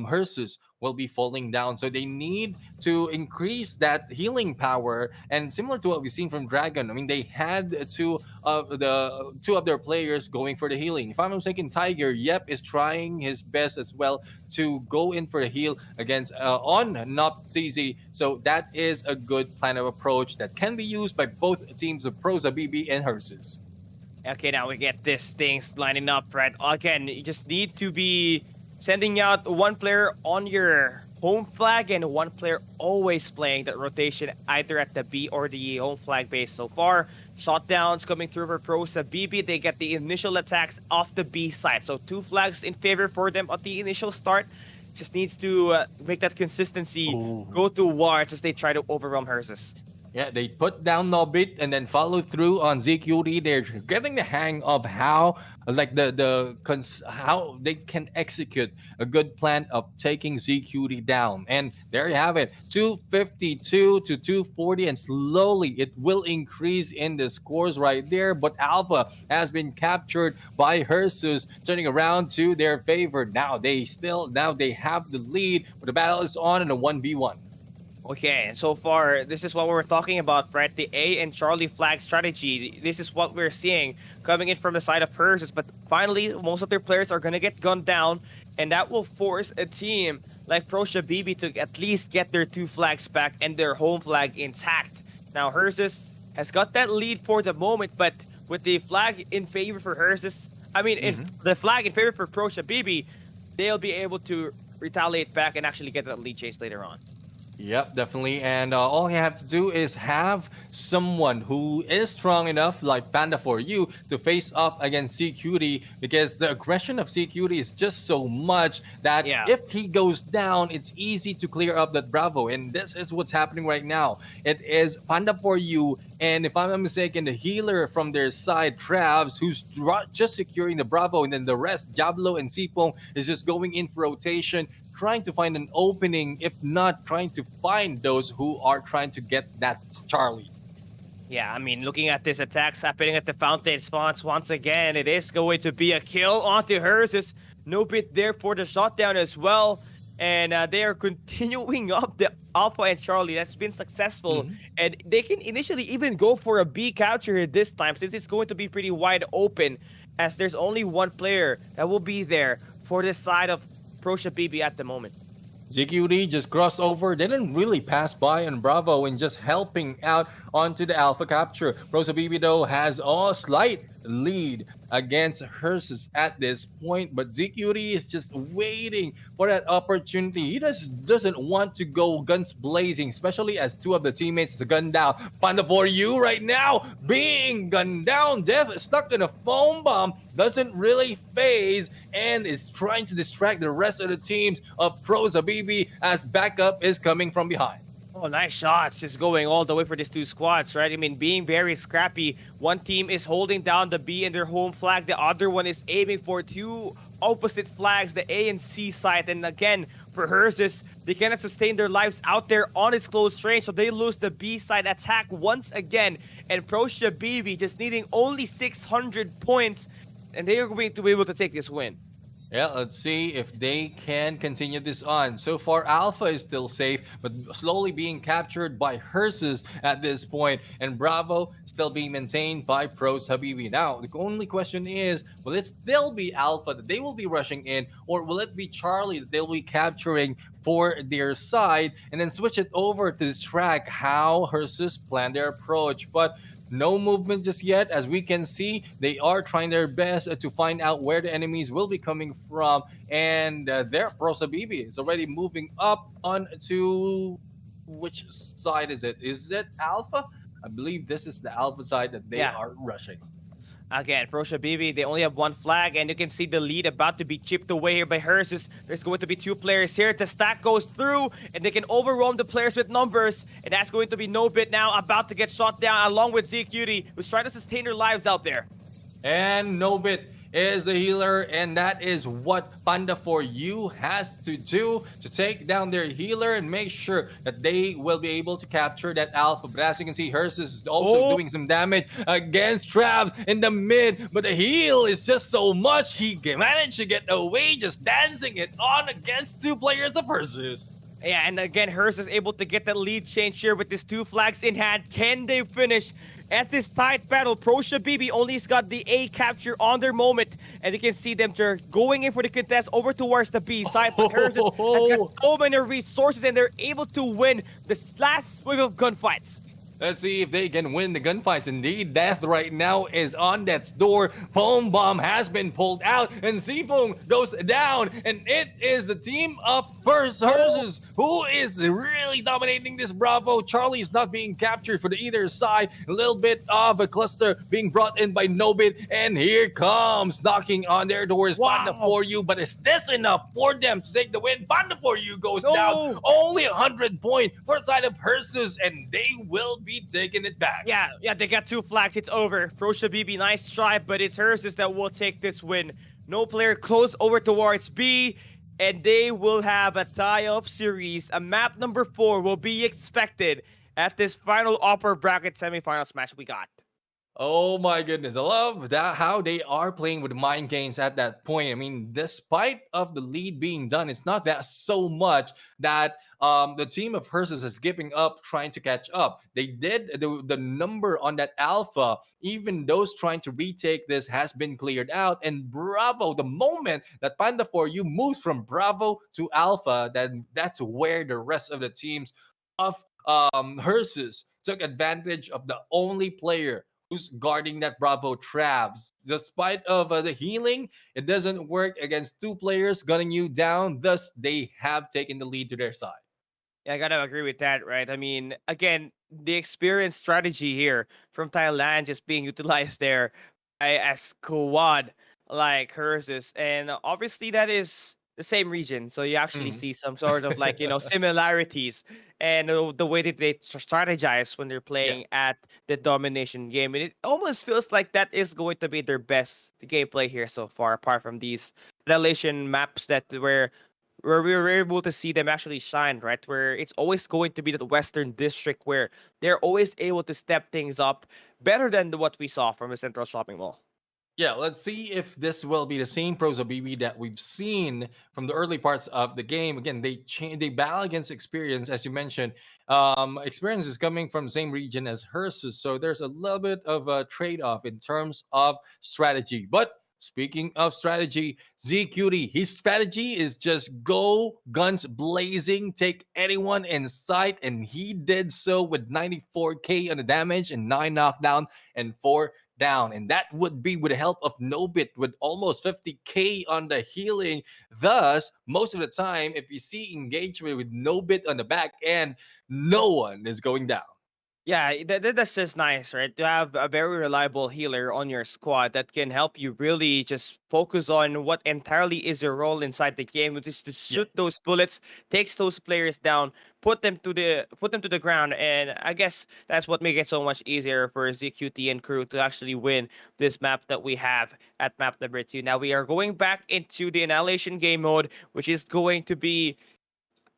Hersus will be falling down. So they need to increase that healing power. And similar to what we've seen from Dragon, I mean, they had two of their players going for the healing. If I'm not mistaken, Tiger, is trying his best as well to go in for the heal against on Not CZ. So that is a good plan of approach that can be used by both teams of Prosa BB and Hersus. Okay, now we get this things lining up, right? Again, you just need to be sending out one player on your home flag and one player always playing that rotation either at the B or the home flag base. So far, shutdowns coming through for Prosa BB. They get the initial attacks off the B side. So 2 flags in favor for them at the initial start. Just needs to make that consistency go to wards as they try to overwhelm Hersus. Yeah, they put down Nobit and then follow through on ZQD. They're getting the hang of how, like how they can execute a good plan of taking ZQD down. And there you have it, 252 to 240, and slowly it will increase in the scores right there. But Alpha has been captured by Hersus, turning around to their favor. Now they have the lead, but the battle is on in a 1v1. Okay, and so far, this is what we're talking about, right? The A and Charlie flag strategy. This is what we're seeing coming in from the side of Hersus. But finally, most of their players are going to get gunned down, and that will force a team like Prosha BB to at least get their 2 flags back and their home flag intact. Now, Hersus has got that lead for the moment, but with the flag in favor for Hersus, the flag in favor for Prosha BB, they'll be able to retaliate back and actually get that lead chase later on. Yep, definitely. And all you have to do is have someone who is strong enough, like Panda for you, to face up against CQD, because the aggression of CQD is just so much that if he goes down, it's easy to clear up that Bravo. And this is what's happening right now. It is Panda for you, and if I'm not mistaken, the healer from their side, Travs, who's just securing the Bravo, and then the rest, Diablo and Sipong, is just going in for rotation, trying to find an opening, if not trying to find those who are trying to get that Charlie. Yeah, I mean, looking at this attacks happening at the fountain spots once again, it is going to be a kill onto Hersus. No bit there for the shutdown as well. And they are continuing up the Alpha and Charlie. That's been successful. And they can initially even go for a B capture this time, since it's going to be pretty wide open, as there's only one player that will be there for this side of Prosha BB at the moment. ZQD just crossed over, didn't really pass by on Bravo and just helping out onto the Alpha capture. Prosha BB though has a slight lead against Hersus at this point, but ZQD is just waiting for that opportunity. He just doesn't want to go guns blazing, especially as 2 of the teammates is gunned down. Panda for you right now being gunned down. Death is stuck in a foam bomb, doesn't really phase, and is trying to distract the rest of the teams of Prosha BB as backup is coming from behind. Oh, nice shots. Just going all the way for these 2 squads, right? I mean, being very scrappy. One team is holding down the B and their home flag. The other one is aiming for 2 opposite flags, the A and C side. And again, for Hersus, they cannot sustain their lives out there on its close range, so they lose the B side attack once again. And Prosha BB just needing only 600 points, and they are going to be able to take this win. Yeah, let's see if they can continue this on. So far, Alpha is still safe, but slowly being captured by Hersus at this point, and Bravo still being maintained by Pros Habibi. Now, the only question is, will it still be Alpha that they will be rushing in, or will it be Charlie that they'll be capturing for their side, and then switch it over to distract how Hersus planned their approach? But no movement just yet. As we can see, they are trying their best to find out where the enemies will be coming from. And there, Prosa BB is already moving up onto... which side is it? Is it Alpha? I believe this is the Alpha side that they are rushing. Again, Prosha BB, they only have 1 flag, and you can see the lead about to be chipped away here by Hersus. There's going to be 2 players here. The stack goes through, and they can overwhelm the players with numbers. And that's going to be No Bit now, about to get shot down, along with ZQD, who's trying to sustain their lives out there. And No Bit is the healer, and that is what Panda for you has to do to take down their healer and make sure that they will be able to capture that Alpha. But as you can see, Hersus is also doing some damage against Travs in the mid, but the heal is just so much. He managed to get away, just dancing it on against 2 players of Hersus. Yeah, and again, Hersus is able to get the lead change here with these 2 flags in hand. Can they finish at this tight battle? Prosha BB only has got the A capture on their moment, and you can see them going in for the contest over towards the B side. But Hersus has got so many resources, and they're able to win this last wave of gunfights. Let's see if they can win the gunfights. Indeed, death right now is on death's door. Foam bomb has been pulled out, and Seafoam goes down, and it is the team of first Hersus who is really dominating this Bravo. Charlie is not being captured for the either side. A little bit of a cluster being brought in by Nobit, and here comes knocking on their doors. Panda Wow. for you, but is this enough for them to take the win? Panda for you goes No. down. Only 100 points for the side of Hersus, and they will be taking it back. Yeah, they got 2 flags. It's over. Prosha BB, nice try, but it's Hersus that will take this win. No player close over towards B, and they will have a tie-up series. A map number 4 will be expected at this final upper bracket semifinals match we got. Oh my goodness. I love that how they are playing with mind games at that point. I mean, despite of the lead being done, it's not that so much that the team of Hersus is giving up trying to catch up. They did the number on that alpha, even those trying to retake this has been cleared out. And Bravo, the moment that Panda for you moves from Bravo to Alpha, then that's where the rest of the teams of Hersus took advantage of the only player who's guarding that Bravo Travs. Despite of the healing, it doesn't work against 2 players gunning you down. Thus, they have taken the lead to their side. Yeah, I gotta agree with that, right? I mean, again, the experience strategy here from Thailand just being utilized there by a squad like Hersus, and obviously that is the same region, so you actually see some sort of like similarities and the way that they strategize when they're playing at the domination game, and it almost feels like that is going to be their best gameplay here so far, apart from these relation maps that where we were able to see them actually shine, right? Where it's always going to be the Western District where they're always able to step things up better than what we saw from the Central Shopping Mall. Yeah, let's see if this will be the same Prosa BB that we've seen from the early parts of the game. Again, they battle against experience, as you mentioned. Experience is coming from the same region as Hersus, so there's a little bit of a trade-off in terms of strategy. But speaking of strategy, ZQT, his strategy is just go guns blazing, take anyone in sight, and he did so with 94k on the damage and 9 knockdown and 4 down, and that would be with the help of Nobit with almost 50k on the healing. Thus, most of the time, if you see engagement with Nobit on the back end, no one is going down. Yeah, that's just nice, right? To have a very reliable healer on your squad that can help you really just focus on what entirely is your role inside the game, which is to shoot those bullets, takes those players down, put them to the ground, and I guess that's what makes it so much easier for ZQT and crew to actually win this map that we have at map number 2. Now we are going back into the Annihilation game mode, which is going to be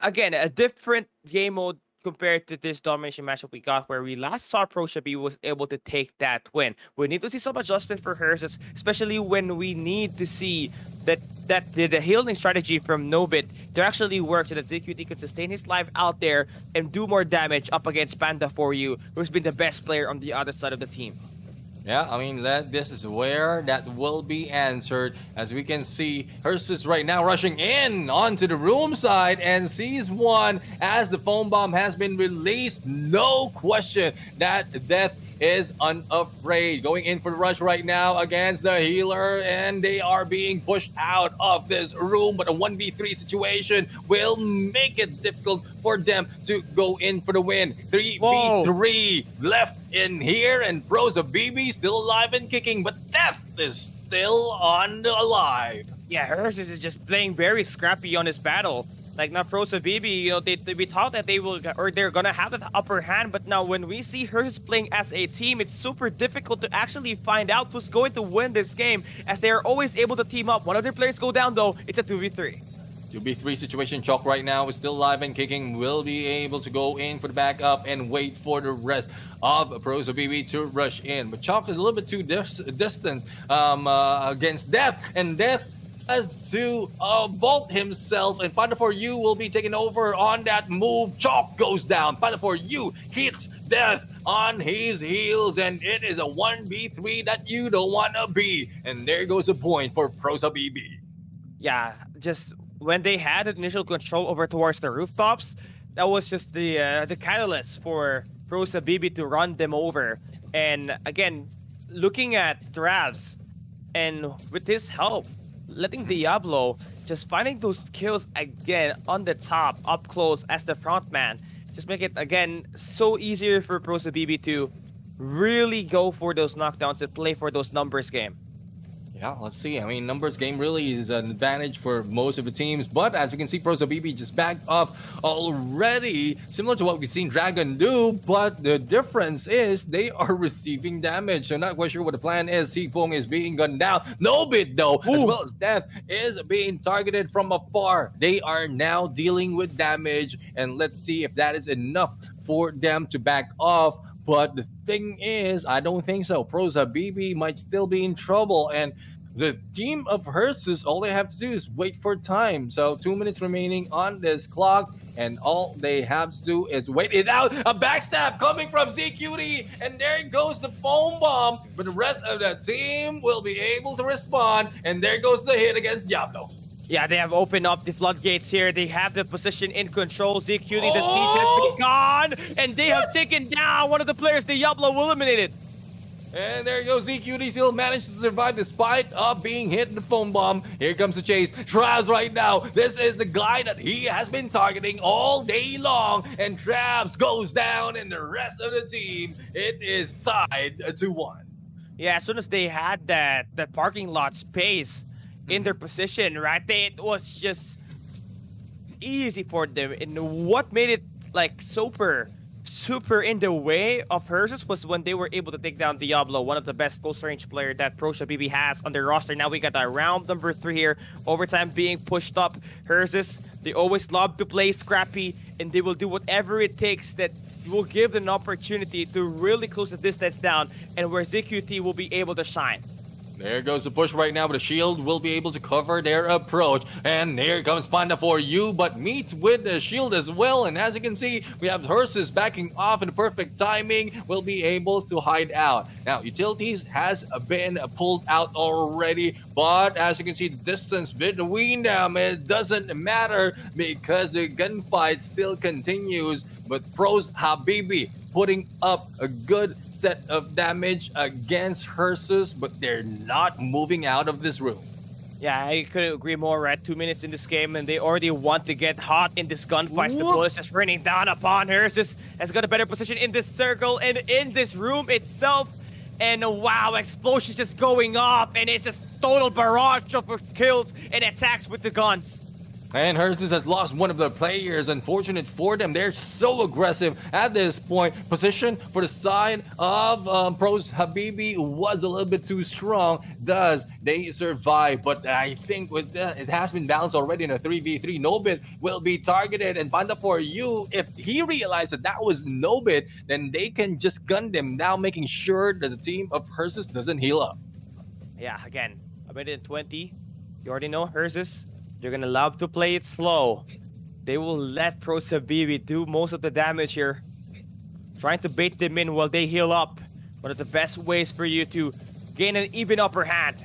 again a different game mode compared to this domination matchup we got, where we last saw ProShabi was able to take that win. We need to see some adjustment for hers, especially when we need to see that the healing strategy from Nobit to actually work so that ZQT could sustain his life out there and do more damage up against Panda for you, who's been the best player on the other side of the team. Yeah, I mean, this is where that will be answered. As we can see, Hersus right now rushing in onto the room side and sees one as the foam bomb has been released. No question that Death is unafraid. Going in for the rush right now against the healer, and they are being pushed out of this room. But a 1v3 situation will make it difficult for them to go in for the win. 3v3 left in here, and Prosa BB still alive and kicking, but Death is still alive. Yeah, Hersus is just playing very scrappy on his battle. Like now, Prosa BB, we thought that they're gonna have the upper hand, but now when we see Hersus playing as a team, it's super difficult to actually find out who's going to win this game, as they are always able to team up. One of their players go down though, it's a 2v3. 2v3 situation. Chalk right now is still alive and kicking. Will be able to go in for the backup and wait for the rest of Prosa BB to rush in. But Chalk is a little bit too distant against Death, and Death has to vault himself, and Panda for you will be taken over on that move. Chalk goes down. Panda for you hits Death on his heels, and it is a 1v3 that you don't want to be. And there goes a point for Prosa BB. Yeah, just when they had initial control over towards the rooftops, that was just the catalyst for Prosa BB to run them over. And again, looking at Travs, and with his help, letting Diablo just finding those kills again on the top, up close as the front man. Just make it again so easier for Prosa BB to really go for those knockdowns and play for those numbers game. Yeah, let's see. I mean, numbers game really is an advantage for most of the teams, but as you can see, Prosa BB just backed up already, similar to what we've seen Dragon do, but the difference is they are receiving damage. So not quite sure what the plan is. Sifong is being gunned down. No bit though, as well as Death is being targeted from afar. They are now dealing with damage, and let's see if that is enough for them to back off. But the thing is, I don't think so. Prosa BB might still be in trouble, and the team of Hersus, all they have to do is wait for time. So 2 minutes remaining on this clock, and all they have to do is wait it out. A backstab coming from ZQD, and there goes the foam bomb. But the rest of the team will be able to respond, and there goes the hit against Diablo. Yeah, they have opened up the floodgates here. They have the position in control. ZQD, the siege has begun, and they have taken down one of the players Diablo eliminated. And there goes ZQD, still managed to survive despite of being hit in the foam bomb. Here comes the chase. Travs right now. This is the guy that he has been targeting all day long. And Travs goes down, and the rest of the team, it is tied to 1. Yeah, as soon as they had that parking lot space in their position, right? It was just easy for them. And what made it like super in the way of Hersus was when they were able to take down Diablo, one of the best close range player that Prosa BB has on their roster. Now we got that round number 3 here. Overtime being pushed up. Hersus, they always love to play scrappy, and they will do whatever it takes that will give them an opportunity to really close the distance down, and where ZQT will be able to shine. There goes the push right now, but the shield will be able to cover their approach. And here comes Panda for you, but meets with the shield as well. And as you can see, we have Hersus backing off in the perfect timing. Will be able to hide out. Now, Utilities has been pulled out already, but as you can see, the distance between them, it doesn't matter because the gunfight still continues. But Pros Habibi putting up a good set of damage against Hersus, but they're not moving out of this room. Yeah, I couldn't agree more, right? 2 minutes in this game, and they already want to get hot in this gunfight. The bullets just raining down upon Hersus. Has got a better position in this circle and in this room itself. And wow, explosions just going off, and it's just total barrage of skills and attacks with the guns. And Hersus has lost one of their players. Unfortunate for them. They're so aggressive at this point. Position for the side of Pros Habibi was a little bit too strong. Thus, they survive. But I think with it has been balanced already in a 3v3. Nobit will be targeted. And Panda for you, if he realized that was Nobit, then they can just gun them now, making sure that the team of Hersus doesn't heal up. Yeah, again, a minute and 20. You already know Hersus. They're gonna love to play it slow. They will let Prosa BB do most of the damage here. Trying to bait them in while they heal up. One of the best ways for you to gain an even upper hand.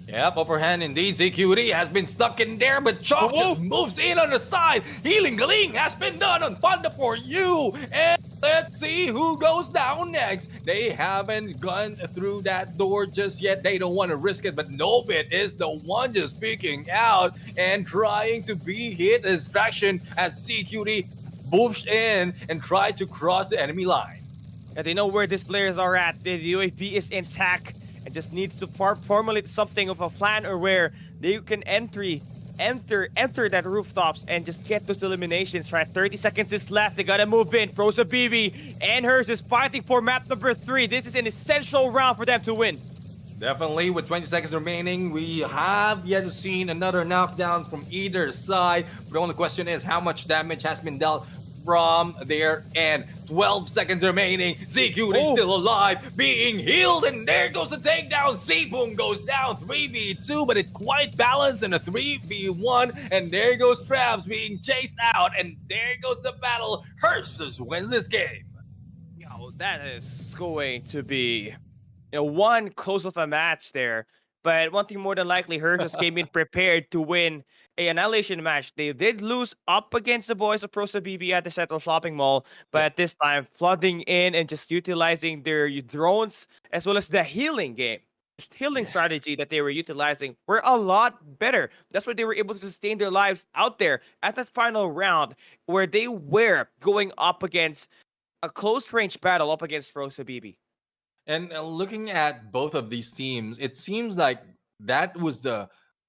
Yep, upper hand indeed. ZQD has been stuck in there, but Chalk just moves in on the side. Healing Gling has been done on Panda for you. And let's see who goes down next. They haven't gone through that door just yet. They don't want to risk it, but Nobit is the one just speaking out and trying to be hit a distraction as ZQD moves in and try to cross the enemy line. And they know where these players are at. The UAV is intact. And just needs to formulate something of a plan or where they can enter that rooftops and just get those eliminations, right? 30 seconds is left. They gotta move in. Prosa BB and Hersus is fighting for map number 3. This is an essential round for them to win. Definitely, with 20 seconds remaining, we have yet to see another knockdown from either side. But the only question is how much damage has been dealt from their end. 12 seconds remaining. ZQD still alive, being healed, and there goes the takedown. Seaboom goes down 3v2, but it's quite balanced in a 3v1. And there goes Travs being chased out, and there goes the battle. Hersus wins this game. Yo, that is going to be one close of a match there. But one thing more than likely, Hersus came in prepared to win an annihilation match. They did lose up against the boys of Prosa BB at the Central Shopping Mall, but at this time, flooding in and just utilizing their drones as well as the healing game. healing strategy that they were utilizing were a lot better. That's why they were able to sustain their lives out there at that final round where they were going up against a close range battle up against Rose Habibi. And looking at both of these teams, it seems like that was the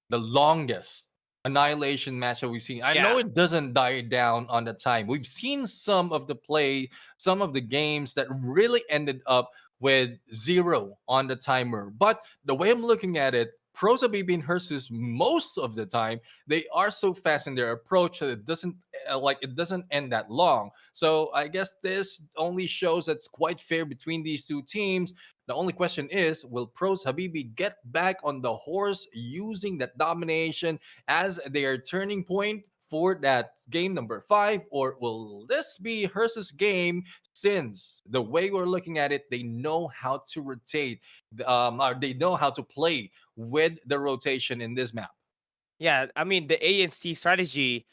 longest annihilation match that we've seen. I know Yeah. it doesn't die down on the time. We've seen some of the play, some of the games that really ended up with 0 on the timer. But the way I'm looking at it, Pros Habibi and Hersus most of the time they are so fast in their approach that it doesn't end that long. So I guess this only shows that's quite fair between these two teams. The only question is, will Pros Habibi get back on the horse using that domination as their turning point for that game number 5, or will this be Hersus' game? Since the way we're looking at it, they know how to rotate, or they know how to play with the rotation in this map. Yeah, I mean the ANC strategy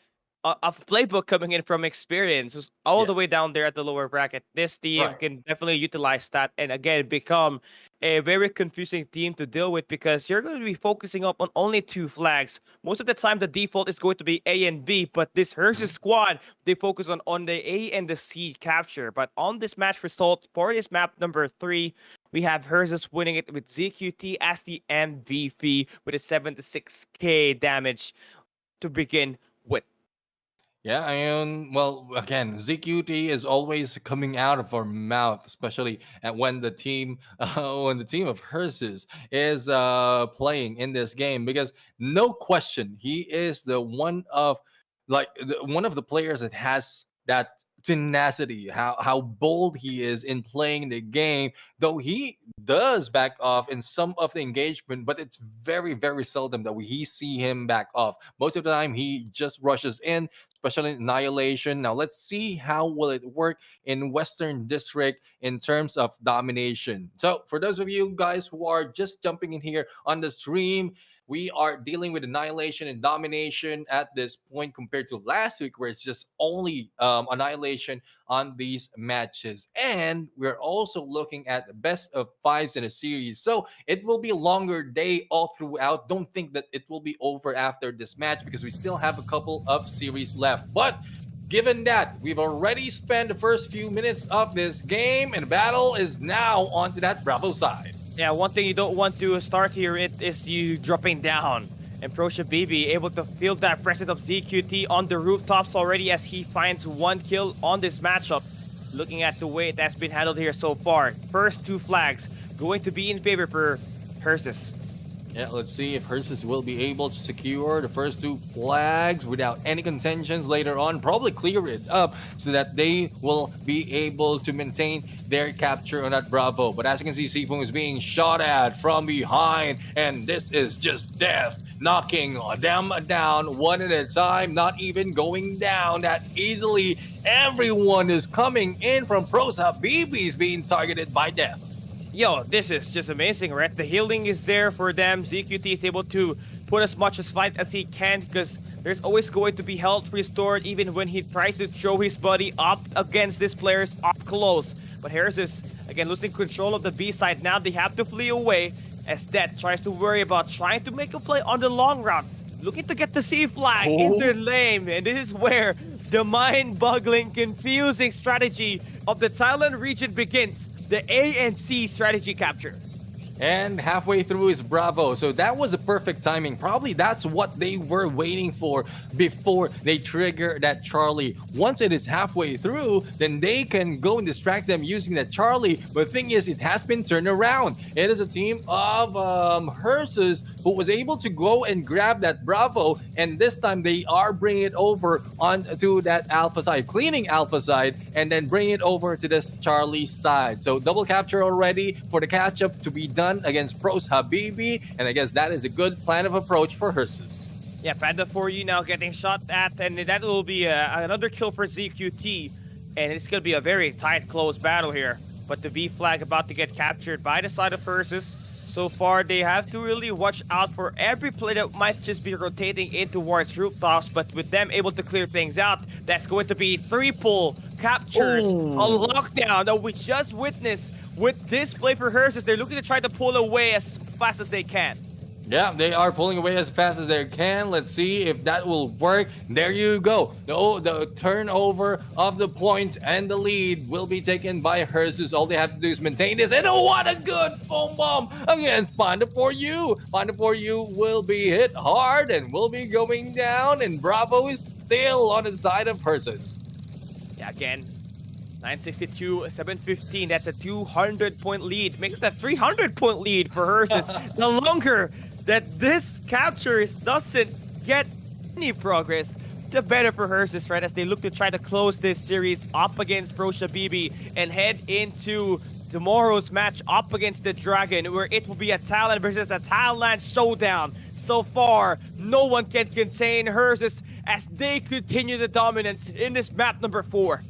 of playbook coming in from experience was all Yeah, the way down there at the lower bracket. This team right. can definitely utilize that and again become a very confusing team to deal with because you're going to be focusing up on only 2 flags. Most of the time, the default is going to be A and B, but this Hershey Mhm. squad they focus on the A and the C capture. But on this match result for this map number 3, we have Herzus winning it with ZQT as the MVP with a 76k damage to begin with. Yeah, and well, again, ZQT is always coming out of our mouth, especially at when the team of Herses is playing in this game, because no question he is the one of the players that has that tenacity, how bold he is in playing the game. Though he does back off in some of the engagement, but it's very very seldom that we see him back off. Most of the time he just rushes in, especially in Annihilation. Now let's see how will it work in Western District in terms of domination. So for those of you guys who are just jumping in here on the stream, we are dealing with Annihilation and domination at this point compared to last week where it's just only Annihilation on these matches. And we're also looking at the best of 5s in a series. So it will be a longer day all throughout. Don't think that it will be over after this match because we still have a couple of series left. But given that we've already spent the first few minutes of this game and the battle is now onto that Bravo side. Yeah, one thing you don't want to start here is you dropping down. And Pro Shabibi able to feel that presence of ZQT on the rooftops already as he finds 1 kill on this matchup. Looking at the way it has been handled here so far. First 2 flags going to be in favor for Hersus. Yeah, let's see if Hersus will be able to secure the first 2 flags without any contentions later on. Probably clear it up so that they will be able to maintain their capture on that Bravo. But as you can see, Sifung is being shot at from behind, and this is just death. Knocking them down one at a time, not even going down that easily. Everyone is coming in from Pros Habibi's being targeted by death. Yo, this is just amazing, right? The healing is there for them. ZQT is able to put as much as fight as he can because there's always going to be health restored even when he tries to throw his body up against this player's up close. But Harris is, again, losing control of the B side. Now they have to flee away as Death tries to worry about trying to make a play on the long route. Looking to get the C flag in their lane. And this is where the mind-boggling, confusing strategy of the Thailand region begins. The A and C strategy capture. And halfway through is Bravo. So that was a perfect timing. Probably that's what they were waiting for before they trigger that Charlie. Once it is halfway through, then they can go and distract them using that Charlie. But the thing is, it has been turned around. It is a team of Herses who was able to go and grab that Bravo. And this time they are bringing it over onto that Alpha side, cleaning Alpha side, and then bringing it over to this Charlie side. So double capture already for the catch up to be done against Pros Habibi, and I guess that is a good plan of approach for Hersus. Yeah, Panda for you now getting shot at, and that will be another kill for ZQT, and it's going to be a very tight, close battle here. But the B flag about to get captured by the side of Hersus. So far, they have to really watch out for every play that might just be rotating in towards rooftops, but with them able to clear things out, that's going to be 3 pull captures Ooh. a lockdown that we just witnessed with this play for Hersus. They're looking to try to pull away as fast as they can. Yeah, they are pulling away as fast as they can. Let's see if that will work. There you go. The turnover of the points and the lead will be taken by Hersus. All they have to do is maintain this. And oh, what a good foam bomb against Panda for You. Panda for You will be hit hard and will be going down. And Bravo is still on the side of Hersus. Yeah, again, 962, 715. That's a 200-point lead. Makes that 300-point lead for Hersus. The longer that this captures doesn't get any progress, the better for Hersus, right? As they look to try to close this series up against ProShabibi and head into tomorrow's match up against the Dragon, where it will be a Talon versus a Thailand showdown. So far, no one can contain Hersus as they continue the dominance in this map number 4.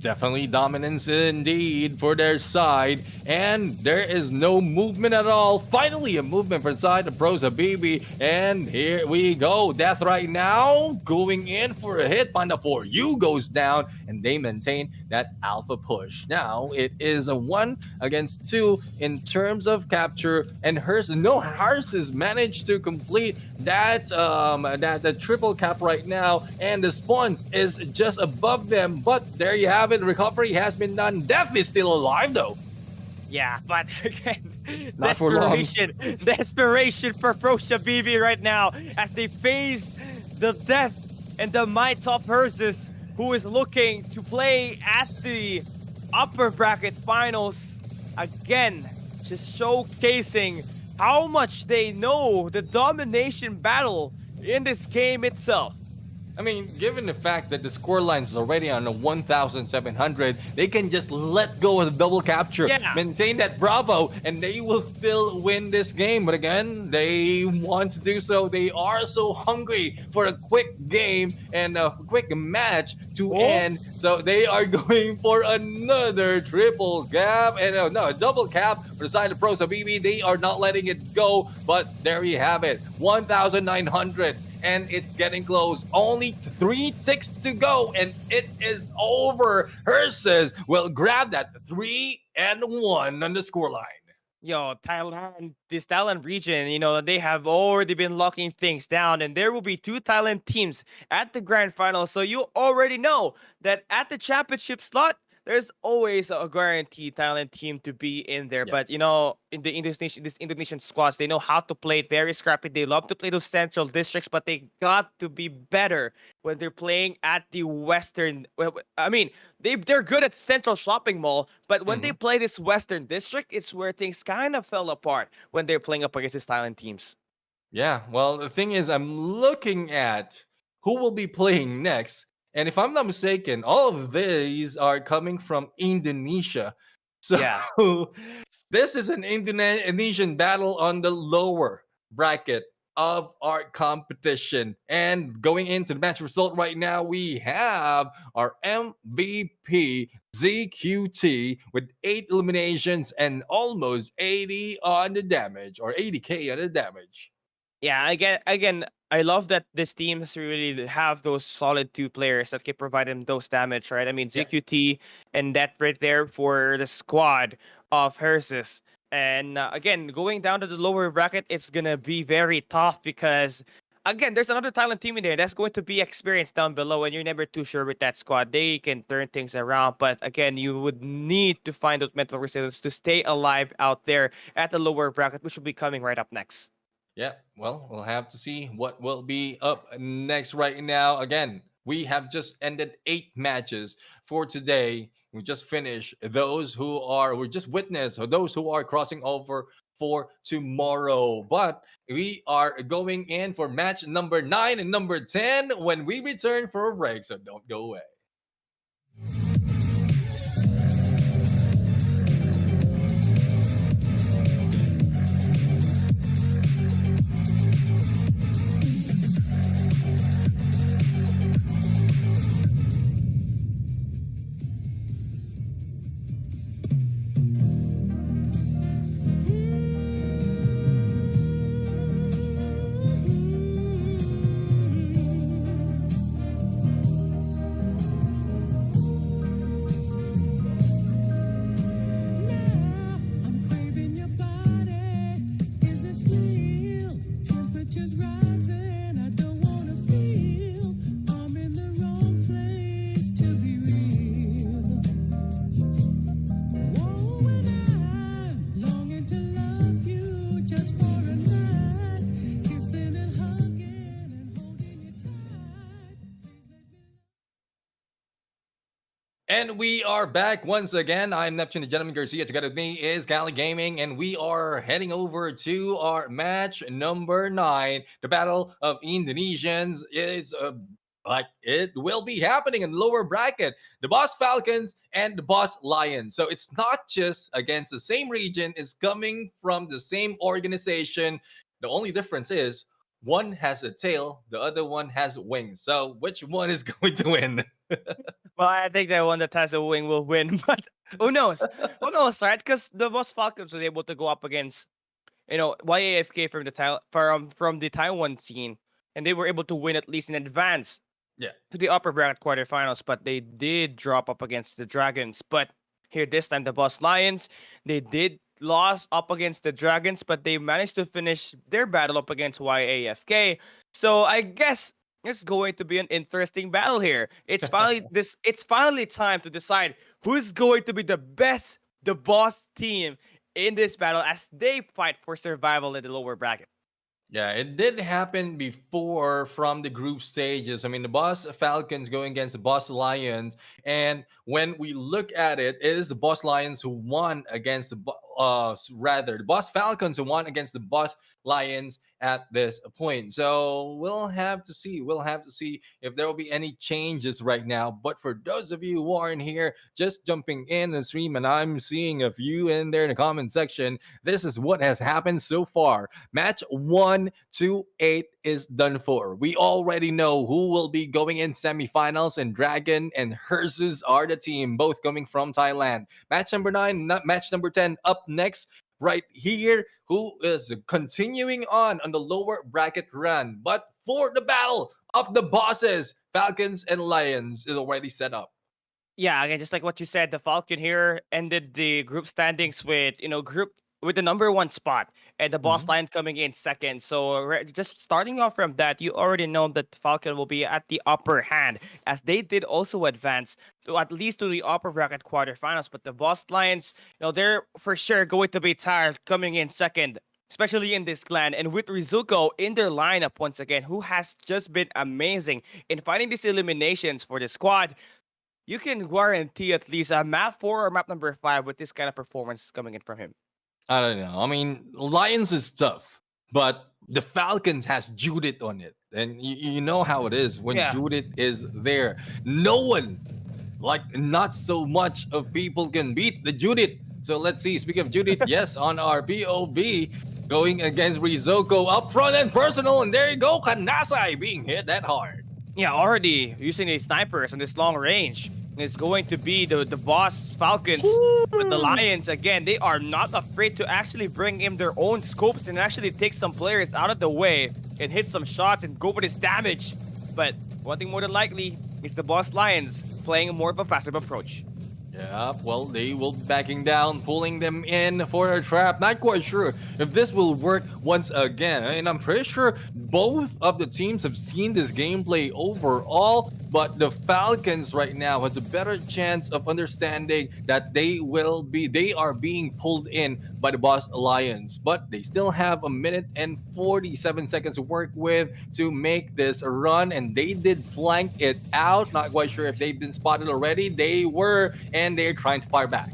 Definitely dominance indeed for their side, and there is no movement at all. Finally, a movement for the side of ProShabibi, and here we go. Death right now, going in for a hit. Panda for You goes down, and they maintain that alpha push. Now it is a 1 against 2 in terms of capture, and Hersus managed to complete that the triple cap right now, and the spawns is just above them. But there you have it. Recovery has been done. Death is still alive though. Yeah, but again, Not for long. desperation for ProShabibi right now as they face the death and the might of Hersus, who is looking to play at the upper bracket finals again, just showcasing how much they know the domination battle in this game itself. I mean, given the fact that the score line is already on a 1,700, they can just let go of the double capture, Yeah. maintain that Bravo, and they will still win this game. But again, they want to do so. They are so hungry for a quick game and a quick match to end. So they are going for another triple cap and no, a double cap for the side of ProShabibi. They are not letting it go, but there you have it, 1,900. And it's getting close. Only 3 ticks to go, and it is over. Hersus will grab that 3-1 on the scoreline. Yo, Thailand, this Thailand region, they have already been locking things down, and there will be 2 Thailand teams at the grand final. So you already know that at the championship slot, there's always a guaranteed Thailand team to be in there. Yeah. But in the Indonesian squads, they know how to play it very scrappy. They love to play those central districts, but they got to be better when they're playing at the western. I mean, they're good at central shopping mall, but when they play this western district, it's where things kind of fell apart when they're playing up against these Thailand teams. Yeah, well, the thing is, I'm looking at who will be playing next. And if I'm not mistaken, all of these are coming from Indonesia. So Yeah. this is an Indonesian battle on the lower bracket of our competition. And going into the match result right now, we have our MVP ZQT with 8 eliminations and almost 80 on the damage, or 80k on the damage. Yeah, again, I love that this teams really have those solid 2 players that can provide them those damage, right? I mean, Yeah. ZQT and that right there for the squad of Hersus. And again, going down to the lower bracket, it's gonna be very tough because, again, there's another Thailand team in there that's going to be experienced down below, and you're never too sure with that squad. They can turn things around, but again, you would need to find those mental resilience to stay alive out there at the lower bracket, which will be coming right up next. Yeah, well, we'll have to see what will be up next right now. Again, we have just ended 8 matches for today. We just finished we just witnessed those who are crossing over for tomorrow. But we are going in for match number 9 and number 10 when we return for a break, so don't go away. And we are back once again. I'm Neptune, the gentleman Garcia. Together with me is Cali Gaming, and we are heading over to our match number 9. The Battle of Indonesians is like it will be happening in the lower bracket. The Boss Falcons and the Boss Lions. So it's not just against the same region, it's coming from the same organization. The only difference is one has a tail, the other one has wings. So which one is going to win? Well, I think the one that has a wing will win, but who knows? Who knows, right? Because the Boss Falcons were able to go up against, YAFK from the Taiwan scene, and they were able to win at least in advance Yeah. to the upper bracket quarterfinals, but they did drop up against the Dragons. But here this time, the Boss Lions, they did lost up against the Dragons, but they managed to finish their battle up against YAFK. So I guess it's going to be an interesting battle here. It's finally time to decide who's going to be the boss team in this battle as they fight for survival in the lower bracket. Yeah, it did happen before from the group stages. I mean, the Boss Falcons going against the Boss Lions, and when we look at it, it is the Boss Lions who won against the Boss Falcons who won against the Boss Lions at this point. So we'll have to see. We'll have to see if there will be any changes right now. But for those of you who aren't here, just jumping in the stream, and I'm seeing a few in there in the comment section. This is what has happened so far. Match 1 to 8 is done for. We already know who will be going in semifinals, and Dragon and Herses are the team, both coming from Thailand. Match number 9, not match number 10 up next. Right here, who is continuing on the lower bracket run. But for the battle of the bosses, Falcons and Lions is already set up. Yeah, again, just like what you said, the Falcon here ended the group standings with the number 1 spot, and the Boss Lion coming in second. So just starting off from that, you already know that Falcon will be at the upper hand, as they did also advance to at least to the upper bracket quarterfinals. But the Boss Lions, they're for sure going to be tired coming in second, especially in this clan. And with Rizuko in their lineup once again, who has just been amazing in finding these eliminations for the squad, you can guarantee at least a map 4 or map number 5 with this kind of performance coming in from him. I don't know. I mean, Lions is tough, but the Falcons has Judith on it. And you know how it is when Judith is there. No one, not so much of people can beat the Judith. So let's see. Speaking of Judith, yes, on our POV, going against Rizoko up front and personal. And there you go, Kanasai being hit that hard. Yeah, already using the snipers on this long range. Is going to be the Boss Falcons. But the Lions, again, they are not afraid to actually bring in their own scopes and actually take some players out of the way and hit some shots and go for this damage. But one thing more than likely is the Boss Lions playing more of a passive approach. Yeah, well, they will be backing down, pulling them in for a trap. Not quite sure if this will work once again. And I'm pretty sure both of the teams have seen this gameplay overall, but the Falcons right now has a better chance of understanding that they are being pulled in by the Boss Lions. But they still have a minute and 47 seconds to work with to make this a run, and they did flank it out. Not quite sure if they've been spotted already. They were, and they're trying to fire back.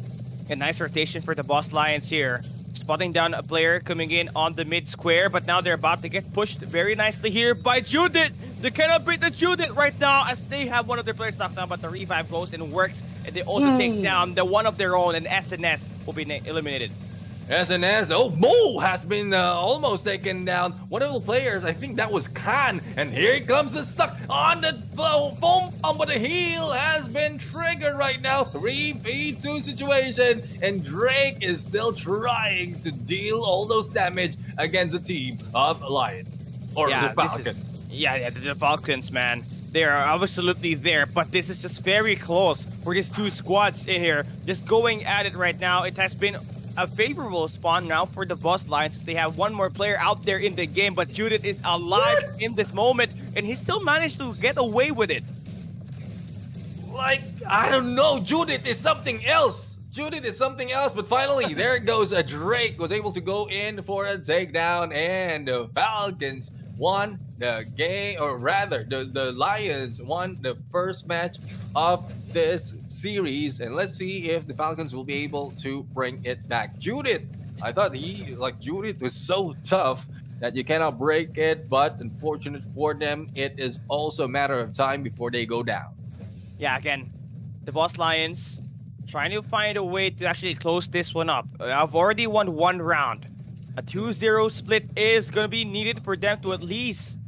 A nice rotation for the Boss Lions here. Spotting down a player coming in on the mid square, but now they're about to get pushed very nicely here by Judith. They cannot beat the Judith right now as they have one of their players knocked down, but the revive goes and works, and they also take down the one of their own, and SNS will be eliminated. SNS, Mo has been almost taken down. One of the players, I think that was Khan. And here comes the stuck on the foam bomb, but the heal has been triggered right now. 3v2 situation. And Drake is still trying to deal all those damage against the team of Lions. Or the Falcons. The Falcons, man. They are absolutely there, but this is just very close for these two squads in here. Just going at it right now. It has been a favorable spawn now for the Boss Lions as they have one more player out there in the game, but Judith is alive in this moment, and he still managed to get away with it. I don't know, Judith is something else. But finally, there goes a Drake, was able to go in for a takedown, and the Falcons won the game, or rather, the Lions won the first match of this series, and let's see if the Falcons will be able to bring it back. Judith, I thought Judith was so tough that you cannot break it, but unfortunate for them, it is also a matter of time before they go down. Yeah, again, the Boss Lions trying to find a way to actually close this one up. I've already won one round. A 2-0 split is going to be needed for them to at least,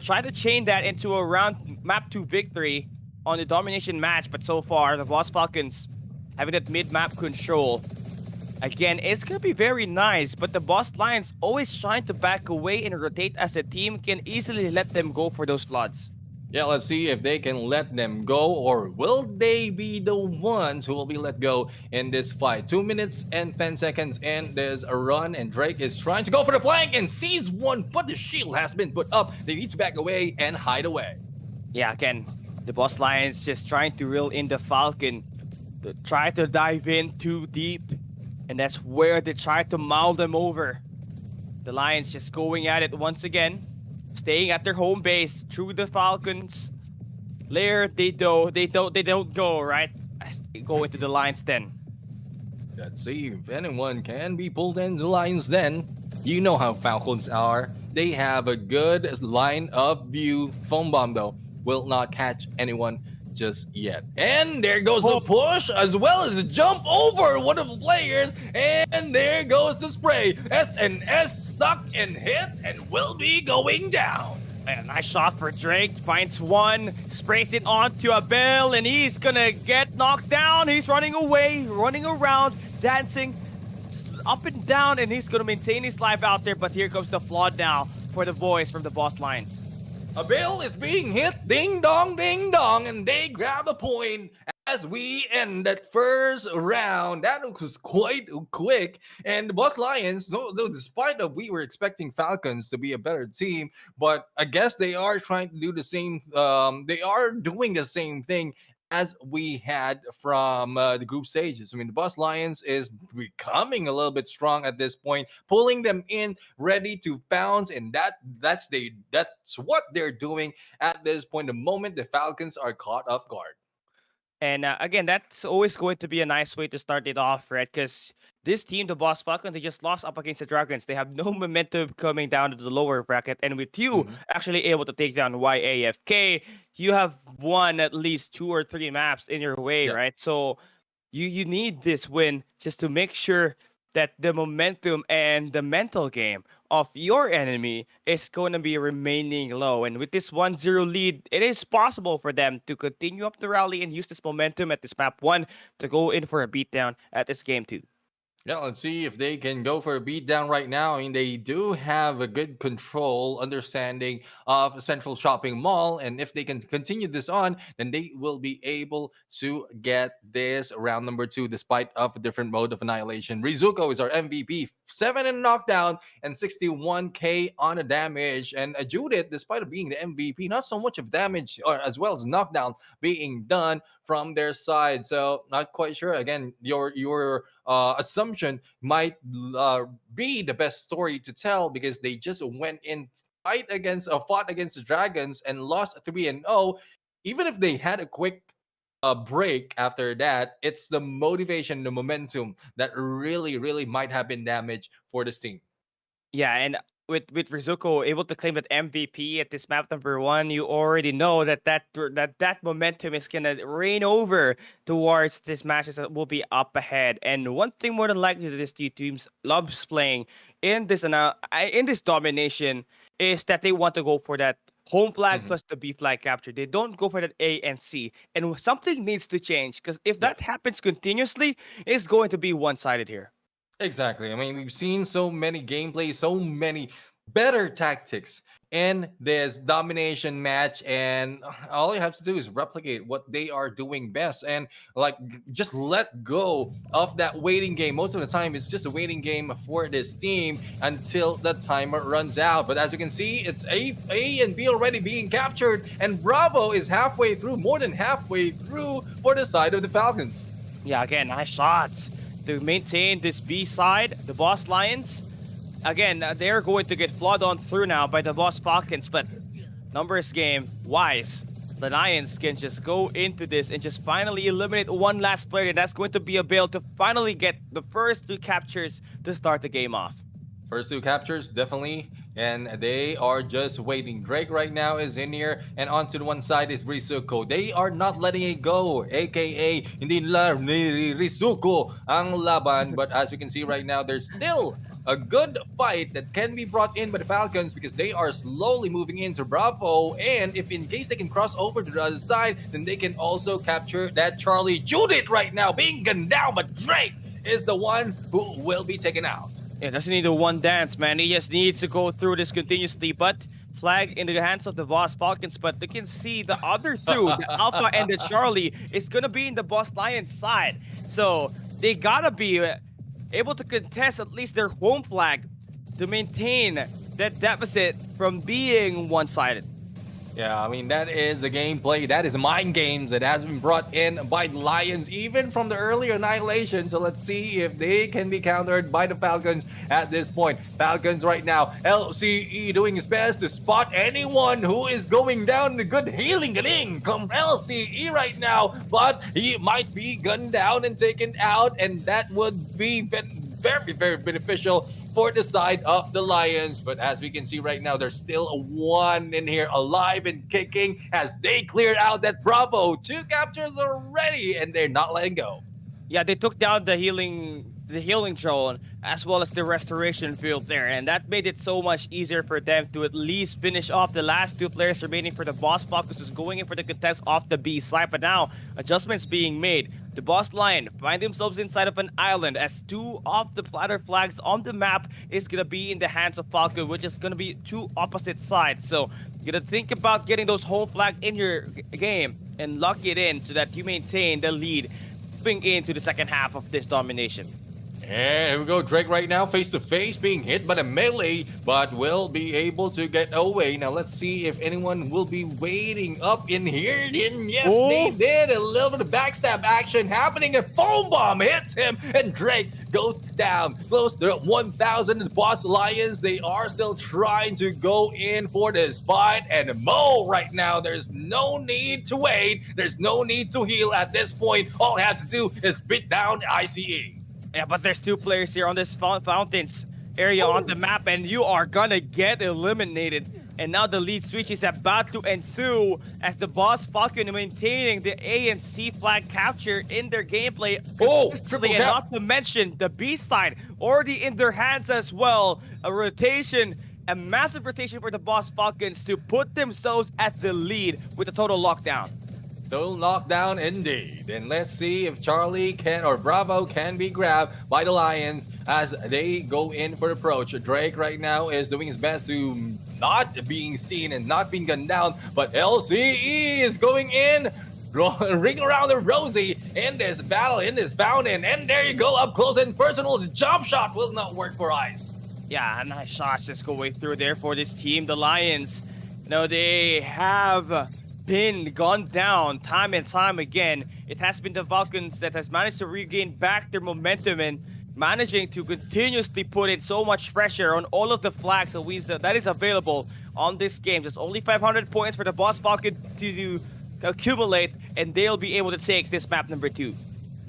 try to chain that into a round map 2 victory on the domination match. But so far, the Boss Falcons having that mid-map control. Again, it's going to be very nice, but the Boss Lions always trying to back away and rotate as a team can easily let them go for those floods. Yeah, let's see if they can let them go, or will they be the ones who will be let go in this fight. 2 minutes and 10 seconds, and there's a run, and Drake is trying to go for the flank and sees one, but the shield has been put up. They need to back away and hide away. Yeah, again, the Boss Lions just trying to reel in the Falcon, to try to dive in too deep, and that's where they try to maul them over. The Lions just going at it once again, staying at their home base through the Falcons lair. They don't go right. Go into the Lions den. Let's see if anyone can be pulled in the lines then. You know how Falcons are. They have a good line of view. Foam bomb though will not catch anyone just yet. And there goes the push as well as the jump over one of the players. And there goes the spray. SNS stuck and hit and will be going down. A nice shot for Drake. Finds one, sprays it onto a bell, and he's gonna get knocked down. He's running away, running around, dancing up and down, and he's gonna maintain his life out there. But here comes the flood now for the boys from the Boss Lions. A bill is being hit, ding dong, and they grab a point as we end that first round. That was quite quick. And the Boss Lions, though despite that we were expecting Falcons to be a better team, but I guess they are trying to do the same. They are doing the same thing as we had from the group stages. I mean, the Boss Lions is becoming a little bit strong at this point, pulling them in, ready to bounce, and that's what they're doing at this point. The moment the Falcons are caught off guard. And again, that's always going to be a nice way to start it off, right? Because this team, the Boss Falcon, they just lost up against the Dragons. They have no momentum coming down to the lower bracket. And with you actually able to take down YAFK, you have won at least 2 or 3 maps in your way, right? So you need this win just to make sure that the momentum and the mental game of your enemy is going to be remaining low. And with this 1-0 lead, it is possible for them to continue up the rally and use this momentum at this map 1 to go in for a beatdown at this game 2. Yeah, let's see if they can go for a beatdown right now. I mean, they do have a good control, understanding of Central Shopping Mall. And if they can continue this on, then they will be able to get this round number 2, despite of a different mode of annihilation. Rizuko is our MVP, 7 in knockdown and 61k on a damage. And Judith, despite of being the MVP, not so much of damage or as well as knockdown being done from their side. So not quite sure. Again, your assumption might be the best story to tell, because they just went in fought against the Dragons and lost 3-0. Even if they had a quick break after that, it's the motivation, the momentum that really might have been damaged for this team. Yeah, and with Rizuko able to claim that MVP at this map number 1, you already know that momentum is gonna rain over towards this matches that will be up ahead. And one thing more than likely that these two teams loves playing in this domination is that they want to go for that home flag plus the B flag capture. They don't go for that A and C. And something needs to change, because if that happens continuously, it's going to be one-sided here. Exactly. I mean, we've seen so many gameplays, so many better tactics in this domination match, and all you have to do is replicate what they are doing best, and just let go of that waiting game. Most of the time, it's just a waiting game for this team until the timer runs out. But as you can see, it's A and B already being captured, and Bravo is more than halfway through for the side of the Falcons. Yeah, again, nice shots to maintain this B side. The Boss Lions, again, they're going to get flooded on through now by the Boss Falcons, but numbers game wise, the Lions can just go into this and just finally eliminate one last player. And that's going to be a bail to finally get the first 2 captures to start the game off. First 2 captures, definitely. And they are just waiting. Drake right now is in here. And onto the one side is Rizuko. They are not letting it go. AKA, hindi nila ni Rizuko ang laban. But as we can see right now, there's still a good fight that can be brought in by the Falcons because they are slowly moving into Bravo. And if in case they can cross over to the other side, then they can also capture that Charlie. Judith right now being gunned down. But Drake is the one who will be taken out. Yeah, doesn't need a one dance, man. He just needs to go through this continuously. But flag in the hands of the Boss Falcons. But you can see the other 2, the Alpha and the Charlie, is gonna be in the Boss Lions side. So they gotta be able to contest at least their home flag to maintain that deficit from being one-sided. Yeah, I mean, that is the gameplay. That is mind games that has been brought in by the Lions, even from the earlier Annihilation. So let's see if they can be countered by the Falcons at this point. Falcons right now, LCE doing his best to spot anyone who is going down. The good healing galing from LCE right now, but he might be gunned down and taken out, and that would be very, very beneficial for the side of the Lions. But as we can see right now, there's still one in here alive and kicking as they cleared out that Bravo. 2 captures already, and they're not letting go. Yeah, they took down the healing drone as well as the restoration field there, and that made it so much easier for them to at least finish off the last 2 players remaining for the Boss Falcons, who's going in for the contest off the B side. But now adjustments being made. The Boss Lion find themselves inside of an island as 2 of the platter flags on the map is gonna be in the hands of Falcon, which is gonna be 2 opposite sides. So you gotta think about getting those home flags in your game and lock it in so that you maintain the lead moving into the second half of this domination. And here we go, Drake right now face to face being hit by the melee, but will be able to get away. Now let's see if anyone will be waiting up in here. And yes, they did. A little bit of backstab action happening, and Foam Bomb hits him, and Drake goes down close to 1,000. The Boss Lions, they are still trying to go in for this fight. And Mo right now, there's no need to wait. There's no need to heal at this point. All I have to do is beat down ICE. Yeah, but there's 2 players here on this fountains area on the map, and you are gonna get eliminated. And now the lead switch is about to ensue as the Boss Falcon maintaining the A and C flag capture in their gameplay consistently, and not to mention the B side already in their hands as well. A rotation, a massive rotation for the Boss Falcons to put themselves at the lead with a total lockdown. Total knockdown indeed. And let's see if Charlie can, or Bravo can be grabbed by the Lions as they go in for approach. Drake right now is doing his best to not being seen and not being gunned down, but LCE is going in, ring around the rosy in this battle, in this fountain. And there you go, up close and personal. The jump shot will not work for Ice. Yeah, nice shots just going through there for this team. The Lions, you know, they have been gone down time and time again. It has been the Falcons that has managed to regain back their momentum and managing to continuously put in so much pressure on all of the flags that is available on this game. Just only 500 points for the Boss Falcon to accumulate, and they'll be able to take this map number 2.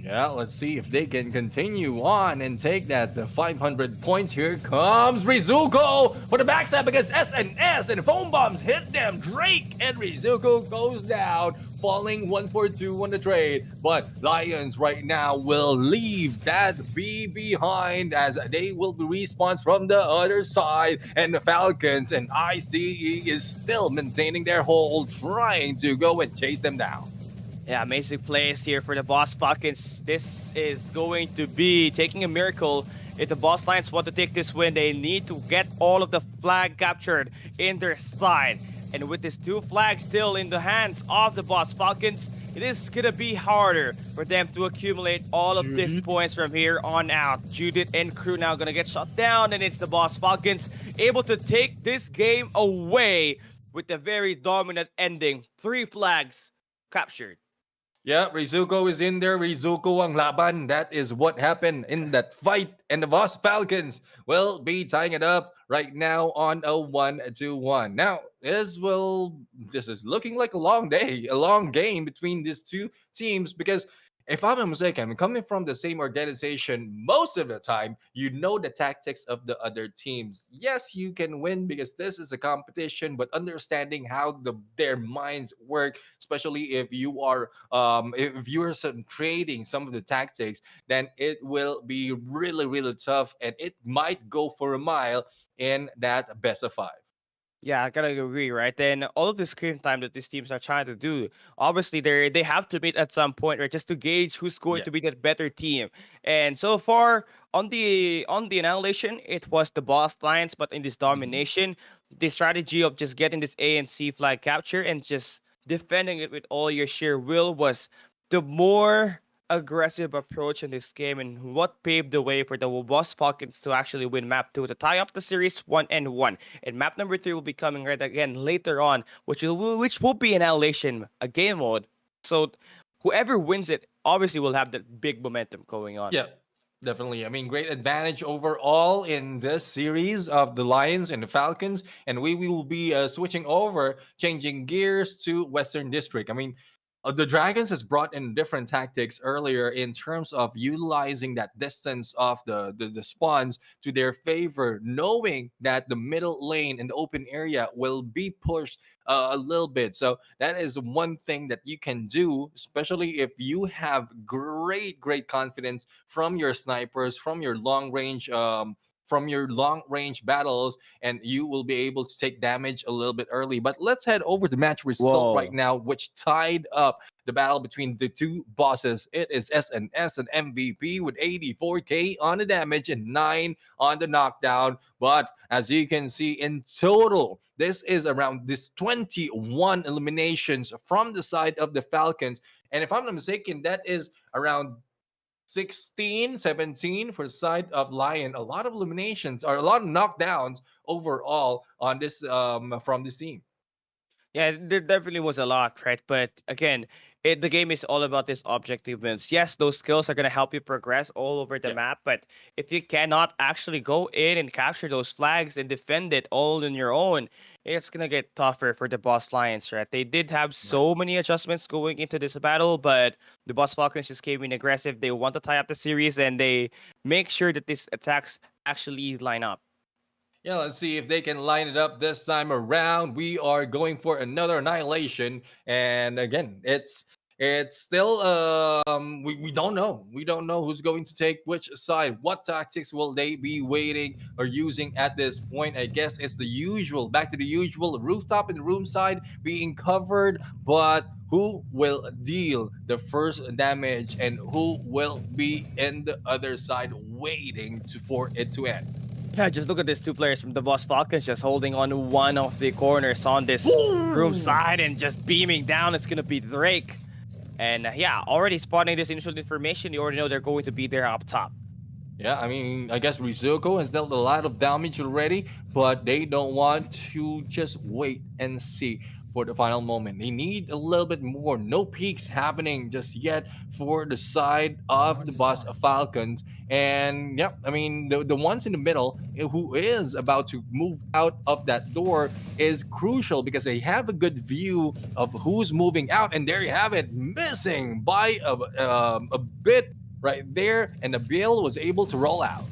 Yeah, let's see if they can continue on and take that 500 points. Here comes Rizuko for the backstab against SNS, and Foam Bombs hit them. Drake and Rizuko goes down, falling 1-4-2 on the trade. But Lions right now will leave that B behind as they will be respawned from the other side. And the Falcons and ICE is still maintaining their hold, trying to go and chase them down. Yeah, amazing plays here for the Boss Falcons. This is going to be taking a miracle. If the Boss Lions want to take this win, they need to get all of the flag captured in their side. And with these 2 flags still in the hands of the Boss Falcons, it is going to be harder for them to accumulate all of these points from here on out. Judith and crew now going to get shut down, and it's the Boss Falcons able to take this game away with a very dominant ending. 3 flags captured. Yeah, Rizuko is in there. Rizuko ang laban. That is what happened in that fight. And the Boss Falcons will be tying it up right now on a 1-1. Now, this is looking like a long day, a long game between these two teams because if I'm not mistaken, coming from the same organization, most of the time, you know the tactics of the other teams. Yes, you can win because this is a competition, but understanding how their minds work, especially if you're trading some of the tactics, then it will be really, really tough and it might go for a mile in that best of five. Yeah, I gotta agree, right? Then all of the screen time that these teams are trying to do, obviously they have to meet at some point, right? Just to gauge who's going Yeah. to be that better team. And so far on the annihilation, it was the Boss Lions, but in this Mhm. domination, the strategy of just getting this A and C flag capture and just defending it with all your sheer will was the more aggressive approach in this game and what paved the way for the Boss Falcons to actually win map 2 to tie up the series 1-1. And map number 3 will be coming right again later on, which will be annihilation, a game mode. So whoever wins it obviously will have that big momentum going on. Yeah, definitely. I mean, great advantage overall in this series of the Lions and the Falcons. And we will be switching over, changing gears to Western District. I mean, the Dragons has brought in different tactics earlier in terms of utilizing that distance of the spawns to their favor, knowing that the middle lane and the open area will be pushed a little bit. So that is one thing that you can do, especially if you have great confidence from your snipers, from your long range battles, and you will be able to take damage a little bit early. But let's head over the match result right Whoa. now, which tied up the battle between the two bosses. It is SNS and MVP with 84k on the damage and 9 on the knockdown. But as you can see, in total, this is around this 21 eliminations from the side of the Falcons. And if I'm not mistaken, that is around 16, 17 for the side of Lion. A lot of eliminations or a lot of knockdowns overall on this from this team. Yeah, there definitely was a lot, right? But again, the game is all about this objective wins. Yes, those skills are gonna help you progress all over the Yeah, map, but if you cannot actually go in and capture those flags and defend it all on your own, it's gonna get tougher for the Boss Lions, right? They did have right. so many adjustments going into this battle, but the Boss Falcons just came in aggressive. They want to tie up the series and they make sure that these attacks actually line up. Yeah, let's see if they can line it up this time around. We are going for another annihilation, and again, it's still we don't know. We don't know who's going to take which side. What tactics will they be waiting or using at this point? I guess it's the usual, back to the usual rooftop and the room side being covered, but who will deal the first damage and who will be in the other side waiting for it to end? Yeah, just look at these two players from the Boss Falcons just holding on to one of the corners on this room Boom! side and just beaming down. It's gonna be Drake. And yeah, already spotting this initial information, you already know they're going to be there up top. Yeah, I mean, I guess Rizuko has dealt a lot of damage already, but they don't want to just wait and see for the final moment. They need a little bit more. No peaks happening just yet for the side of the Boss Falcons. And yeah, I mean, the ones in the middle who is about to move out of that door is crucial because they have a good view of who's moving out. And there you have it, missing by a bit right there, and the bill was able to roll out.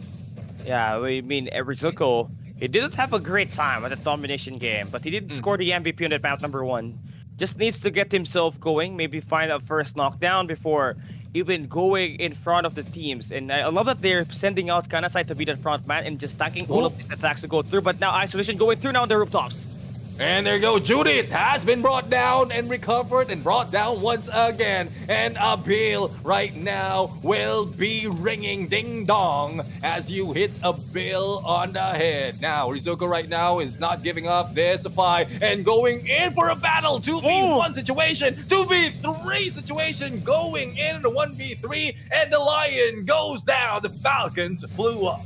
Yeah, I mean, Rizuko, he didn't have a great time at the domination game, but he did score Mhm. the MVP on that map number 1. Just needs to get himself going, maybe find a first knockdown before even going in front of the teams. And I love that they're sending out Kanasai to be the front man and just stacking all of Oh, these attacks to go through. But now Isolation going through now on the rooftops. and there you go. Judith has been brought down and recovered and brought down once again. And a bill right now will be ringing ding dong as you hit a bill on the head. Now, Rizuko right now is not giving up this fight and going in for a battle. 2v1 situation, 2v3 situation, going in the 1v3, and the Lion goes down. The Falcons flew up.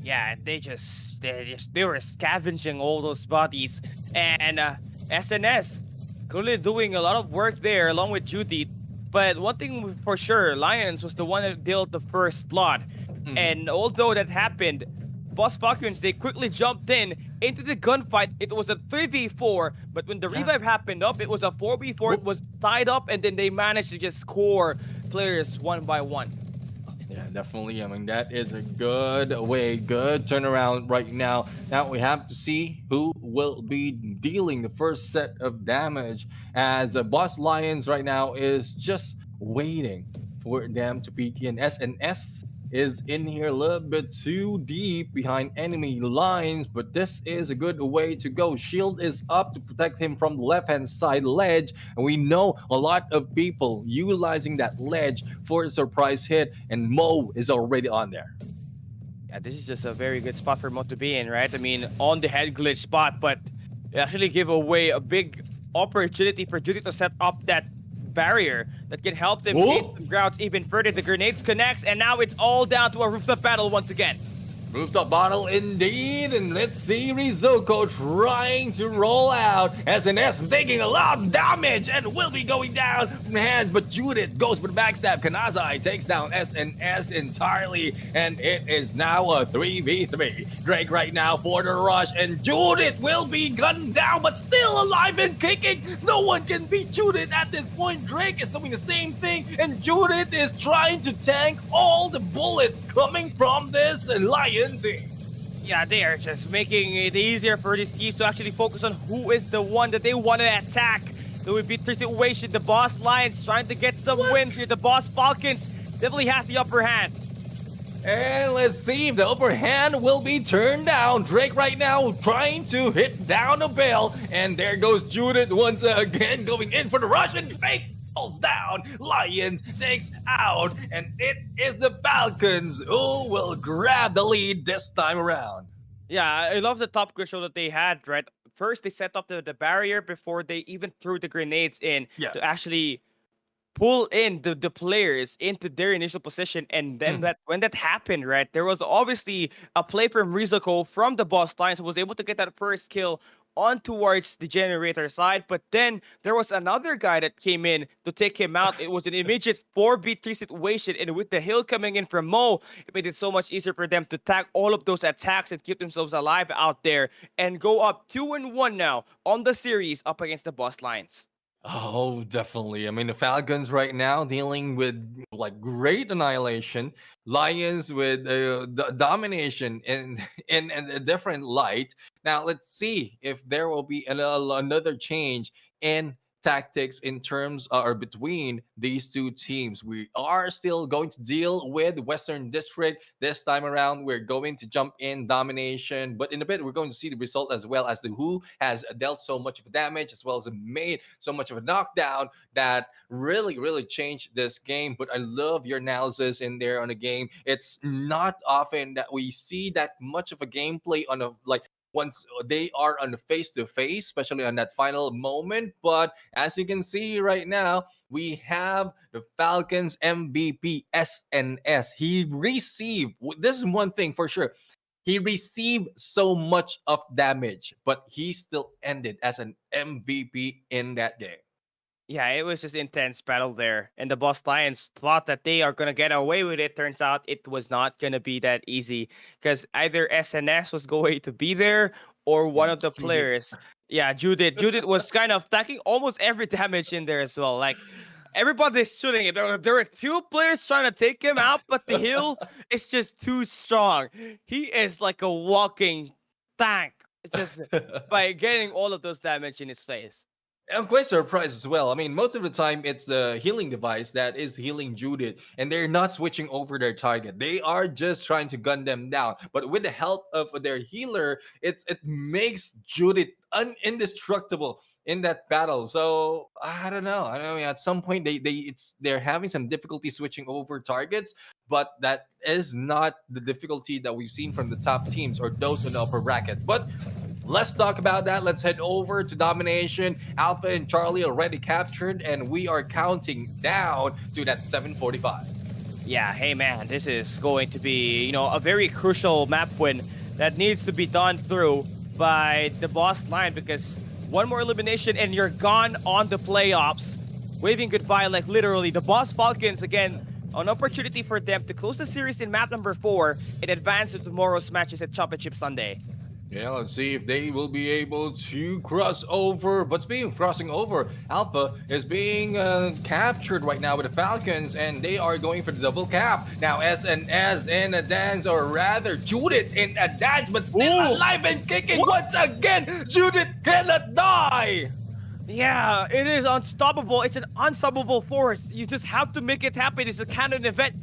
Yeah, they were scavenging all those bodies, and SNS clearly doing a lot of work there along with Judy. But one thing for sure, Lions was the one that dealt the first blood. And although that happened, Boss Falcons, they quickly jumped into the gunfight. It was a 3v4, but when the revive happened up, it was a 4v4. It was tied up, and then they managed to just score players one by one. Yeah, definitely. I mean, that is a good turnaround right now. Now we have to see who will be dealing the first set of damage, as Boss Lions right now is just waiting for them to PT, and SNS is in here a little bit too deep behind enemy lines, but this is a good way to go. Shield is up to protect him from the left-hand side ledge, and we know a lot of people utilizing that ledge for a surprise hit, and Mo is already on there. Yeah, this is just a very good spot for Mo to be in, right? I mean, on the head glitch spot, but it actually give away a big opportunity for Judy to set up that barrier that can help them gain some grounds even further. The grenades connects, and now it's all down to a rooftop battle once again. Rooftop battle indeed, and let's see Rizoko trying to roll out. SNS taking a lot of damage and will be going down from the hands, but Judith goes for the backstab. Kanazai takes down SNS entirely, and it is now a 3v3. Drake right now for the rush, and Judith will be gunned down, but still alive and kicking. No one can beat Judith at this point. Drake is doing the same thing, and Judith is trying to tank all the bullets coming from this Lion team. Yeah, they are just making it easier for these teams to actually focus on who is the one that they want to attack. It would be 3 situation. The Boss Lions trying to get some wins here. The Boss Falcons definitely have the upper hand. And let's see if the upper hand will be turned down. Drake right now trying to hit down a bell. And there goes Judith once again going in for the rush, and Drake falls down. Lions takes out, and it is the Falcons who will grab the lead this time around. Yeah, I love the top control that they had, right? First, they set up the barrier before they even threw the grenades in to actually pull in the players into their initial position. And then when that happened, right, there was obviously a play from Rizoko from the Boss Lions who was able to get that first kill on towards the generator side, but then there was another guy that came in to take him out. It was an immediate 4v3 situation, and with the hill coming in from Mo, it made it so much easier for them to tag all of those attacks and keep themselves alive out there and go up 2-1 now on the series up against the Boss Lions. Oh, definitely. I mean, the Falcons right now dealing with like great annihilation, Lions with domination in a different light. Now, let's see if there will be another change in tactics in terms or between these two teams. We are still going to deal with Western District. This time around, we're going to jump in domination, but in a bit, we're going to see the result as well as to who has dealt so much of damage as well as made so much of a knockdown that really changed this game. But I love your analysis in there on the game. It's not often that we see that much of a gameplay on a once they are on the face-to-face, especially on that final moment. But as you can see right now, we have the Falcons MVP SNS. He received, this is one thing for sure, he received so much of damage, but he still ended as an MVP in that game. Yeah, it was just intense battle there. And the Boss Lions thought that they are going to get away with it. Turns out it was not going to be that easy because either SNS was going to be there or one of the players. Yeah, Judith. Judith was kind of stacking almost every damage in there as well. Like, everybody's shooting it. There were 2 players trying to take him out, but the hill is just too strong. He is like a walking tank just by getting all of those damage in his face. I'm quite surprised as well. I mean, most of the time it's the healing device that is healing Judith, and they're not switching over their target. They are just trying to gun them down. But with the help of their healer, it makes Judith indestructible in that battle. So I don't know. I mean, at some point they're having some difficulty switching over targets, but that is not the difficulty that we've seen from the top teams or those in the upper bracket. But let's talk about that. Let's head over to domination. Alpha and Charlie already captured, and we are counting down to that 7:45. Yeah, hey man, this is going to be, a very crucial map win that needs to be done through by the Boss Line, because one more elimination and you're gone on the playoffs. waving goodbye, like literally. The Boss Falcons, again, an opportunity for them to close the series in map number 4 and advance to tomorrow's matches at Championship Sunday. Yeah, let's see if they will be able to cross over. But speaking of crossing over, Alpha is being captured right now with the Falcons, and they are going for the double cap. Now, SNS in a dance, or rather, Judith in a dance, but still alive and kicking once again. Judith cannot die. Yeah, it is unstoppable. It's an unstoppable force. You just have to make it happen. It's a canon event.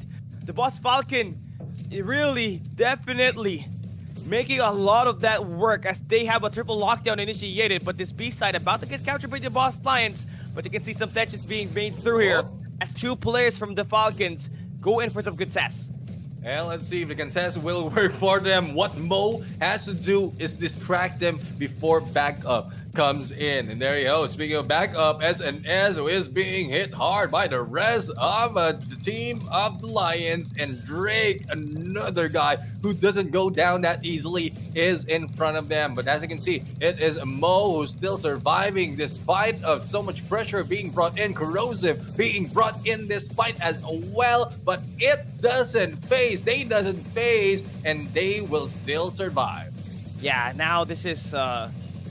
The Boss Falcon, really, definitely making a lot of that work as they have a triple lockdown initiated, but this B side about to get captured by the Boss Lions, but you can see some tensions being made through here as 2 players from the Falcons go in for some good tests. And let's see if the contest will work for them. What Mo has to do is distract them before backup comes in. And there you go. Speaking of backup, SNS is being hit hard by the rest of the team of the Lions. And Drake, another guy who doesn't go down that easily, is in front of them. But as you can see, it is Mo who's still surviving despite of so much pressure being brought in. Corrosive being brought in this fight as well. But it doesn't phase. They doesn't phase. And they will still survive. Yeah, now this is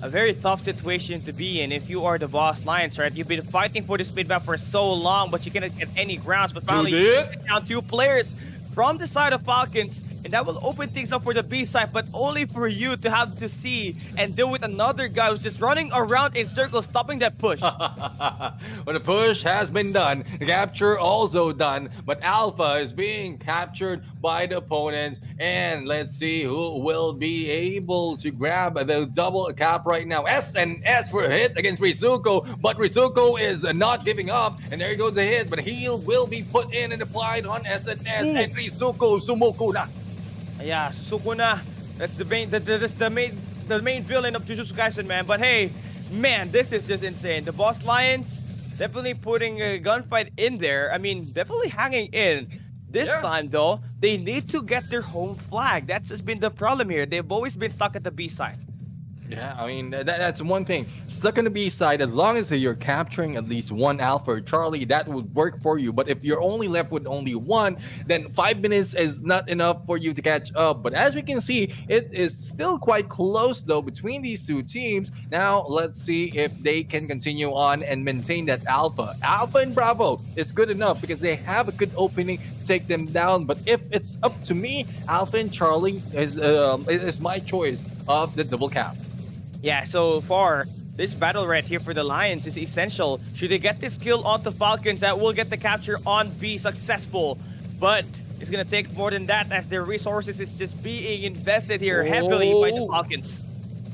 a very tough situation to be in if you are the Boss Lions, right? You've been fighting for this mid map for so long, but you cannot get any grounds. But finally, you get down 2 players from the side of Falcons, and that will open things up for the B side, but only for you to have to see and deal with another guy who's just running around in circles, stopping that push. Well, the push has been done. The capture also done. But Alpha is being captured by the opponents. And let's see who will be able to grab the double cap right now. SNS for a hit against Rizuko. But Rizuko is not giving up. And there goes the hit. But heal will be put in and applied on SNS. And Rizuko sumuko na. Yeah, Suzuko na. That's the main villain of Jujutsu Kaisen, man. But hey, man, this is just insane. The Boss Lions definitely putting a gunfight in there. I mean, definitely hanging in. This time, though, they need to get their home flag. That's just been the problem here. They've always been stuck at the B side. Yeah, I mean, that's one thing. Stuck on the B side, as long as you're capturing at least 1 Alpha or Charlie, that would work for you. But if you're only left with only 1, then 5 minutes is not enough for you to catch up. But as we can see, it is still quite close, though, between these 2 teams. Now, let's see if they can continue on and maintain that Alpha. Alpha and Bravo is good enough because they have a good opening to take them down. But if it's up to me, Alpha and Charlie is my choice of the double cap. Yeah, so far, this battle right here for the Lions is essential. Should they get this kill onto Falcons, that will get the capture on B successful. But it's gonna take more than that as their resources is just being invested here heavily by the Falcons.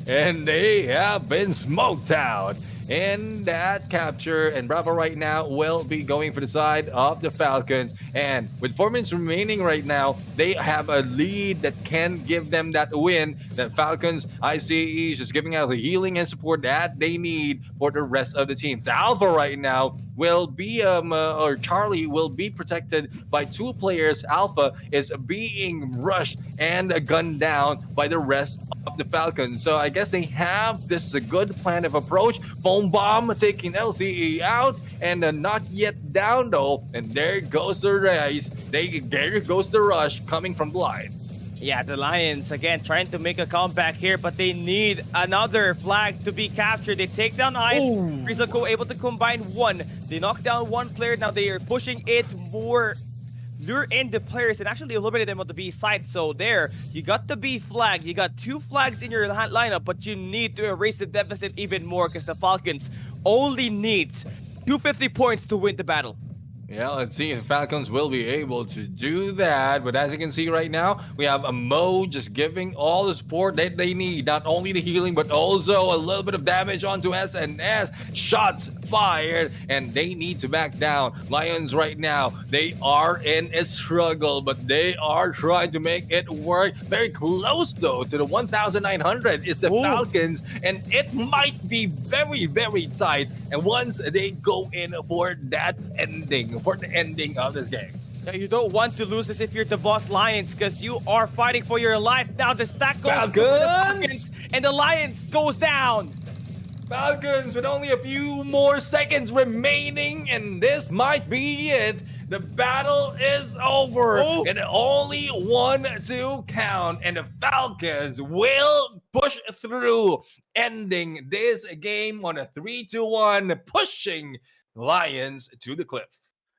And they have been smoked out in that capture. And Bravo right now will be going for the side of the Falcons. And with 4 minutes remaining right now, they have a lead that can give them that win. The Falcons, ICE is just giving out the healing and support that they need for the rest of the team. The Alpha right now will be, or Charlie will be protected by 2 players. Alpha is being rushed and gunned down by the rest of the Falcons. So I guess they have this good plan of approach. Foam Bomb taking LCE out and not yet down though. And there goes the race. There goes the rush coming from the Lions. Yeah, the Lions, again, trying to make a comeback here, but they need another flag to be captured. They take down Ice. Rizuko able to combine 1. They knock down 1 player. Now they are pushing it more, lure in the players and actually eliminate them on the B side. So there, you got the B flag. You got 2 flags in your lineup, but you need to erase the deficit even more because the Falcons only needs 250 points to win the battle. Yeah, let's see if Falcons will be able to do that. But as you can see right now, we have a Mo just giving all the support that they need. Not only the healing, but also a little bit of damage onto SNS. Shots fired, and they need to back down. Lions right now, they are in a struggle, but they are trying to make it work. Very close, though, to the 1,900 is the Falcons, and it might be very, very tight. And once they go in for that ending, for the ending of this game. Now, you don't want to lose this if you're the Boss Lions because you are fighting for your life. Now the stack goes to the Falcons and the Lions goes down. Falcons with only a few more seconds remaining, and this might be it. The battle is over, Oh. and only 1-2 count, and the Falcons will push through, ending this game on a 3-1, pushing Lions to the cliff.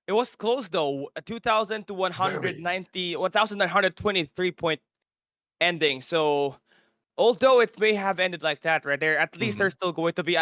It was close though. 2,000 to Very. 1,923 point ending. So although it may have ended like that, right there, at least there's still going to be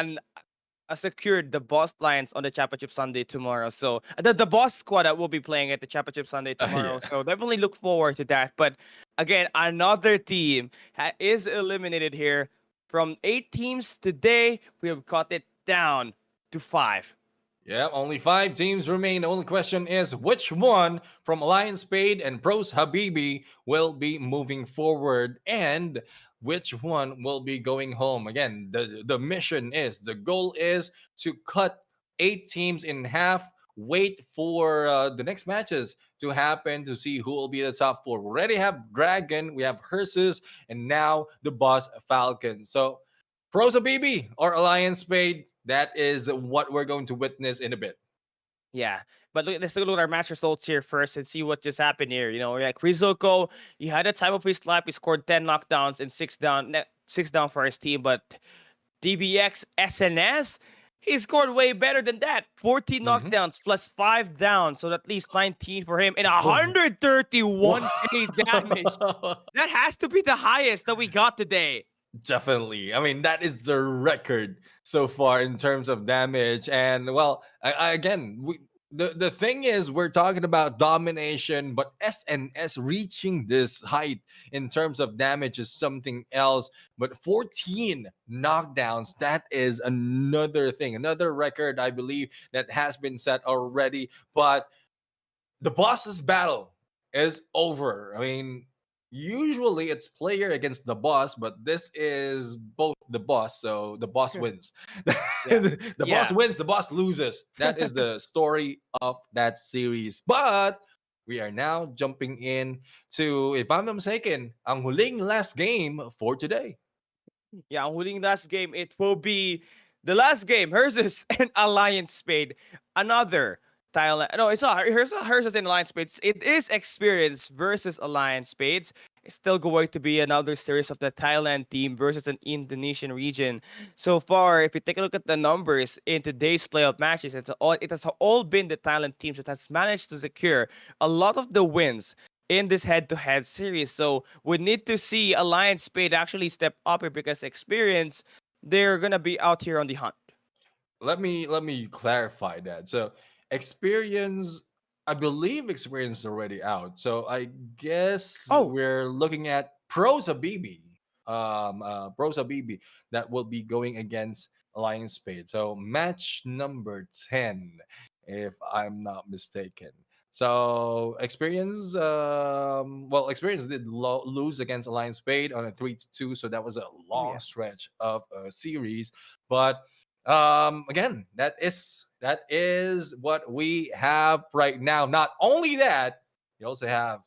secured the boss Lions on the Championship Sunday tomorrow. So the boss squad that will be playing at the Championship Sunday tomorrow. Yeah. So definitely look forward to that. But again, another team is eliminated here. From 8 teams today, we have cut it down to 5. Yeah, only 5 teams remain. The only question is which one from Alliance Spade and Pros Habibi will be moving forward, and which one will be going home. Again, the mission is, the goal is to cut 8 teams in half, wait for the next matches to happen to see who will be the top 4. We already have Dragon, we have Hersus, and now the boss Falcon. So Pros Habibi or Alliance Spade, that is what we're going to witness in a bit. Yeah, but let's look at our match results here first and see what just happened here. You know, like Rizoko, he had a time of his life. He scored 10 knockdowns and 6 down for his team. But DBX SNS, he scored way better than that. 14 knockdowns plus 5 down, so at least 19 for him and 131k damage. That has to be the highest that we got today. Definitely. I mean, that is the record so far in terms of damage. And well, the thing is, we're talking about domination, but SNS reaching this height in terms of damage is something else. But 14 knockdowns, that is another thing, another record, I believe, that has been set already. But the boss's battle is over. I mean, usually it's player against the boss, but this is both the boss, so the boss wins. The boss Yeah. wins, the boss loses. That is the story of that series. But we are now jumping in to, if I'm not mistaken, ang huling last game for today. Yeah, ang huling last game, it will be the last game, Hersus and Alliance Spade. Another Thailand. No, it's not Hersus and Alliance Spades. It is Experience versus Alliance Spades. It's still going to be another series of the Thailand team versus an Indonesian region. So far, if you take a look at the numbers in today's playoff matches, it has all been the Thailand teams that has managed to secure a lot of the wins in this head-to-head series. So we need to see Alliance Spade actually step up here because Experience, they're gonna be out here on the hunt. Let me clarify that. So experience, I believe experience is already out. So I guess Oh. we're looking at Pros Habibi. Pros Habibi that will be going against Alliance Spade. So match number 10, if I'm not mistaken. So experience, experience did lose against Alliance Spade on a 3-2. So that was a long yeah. stretch of a series. But again, that is what we have right now. Not only that, you also have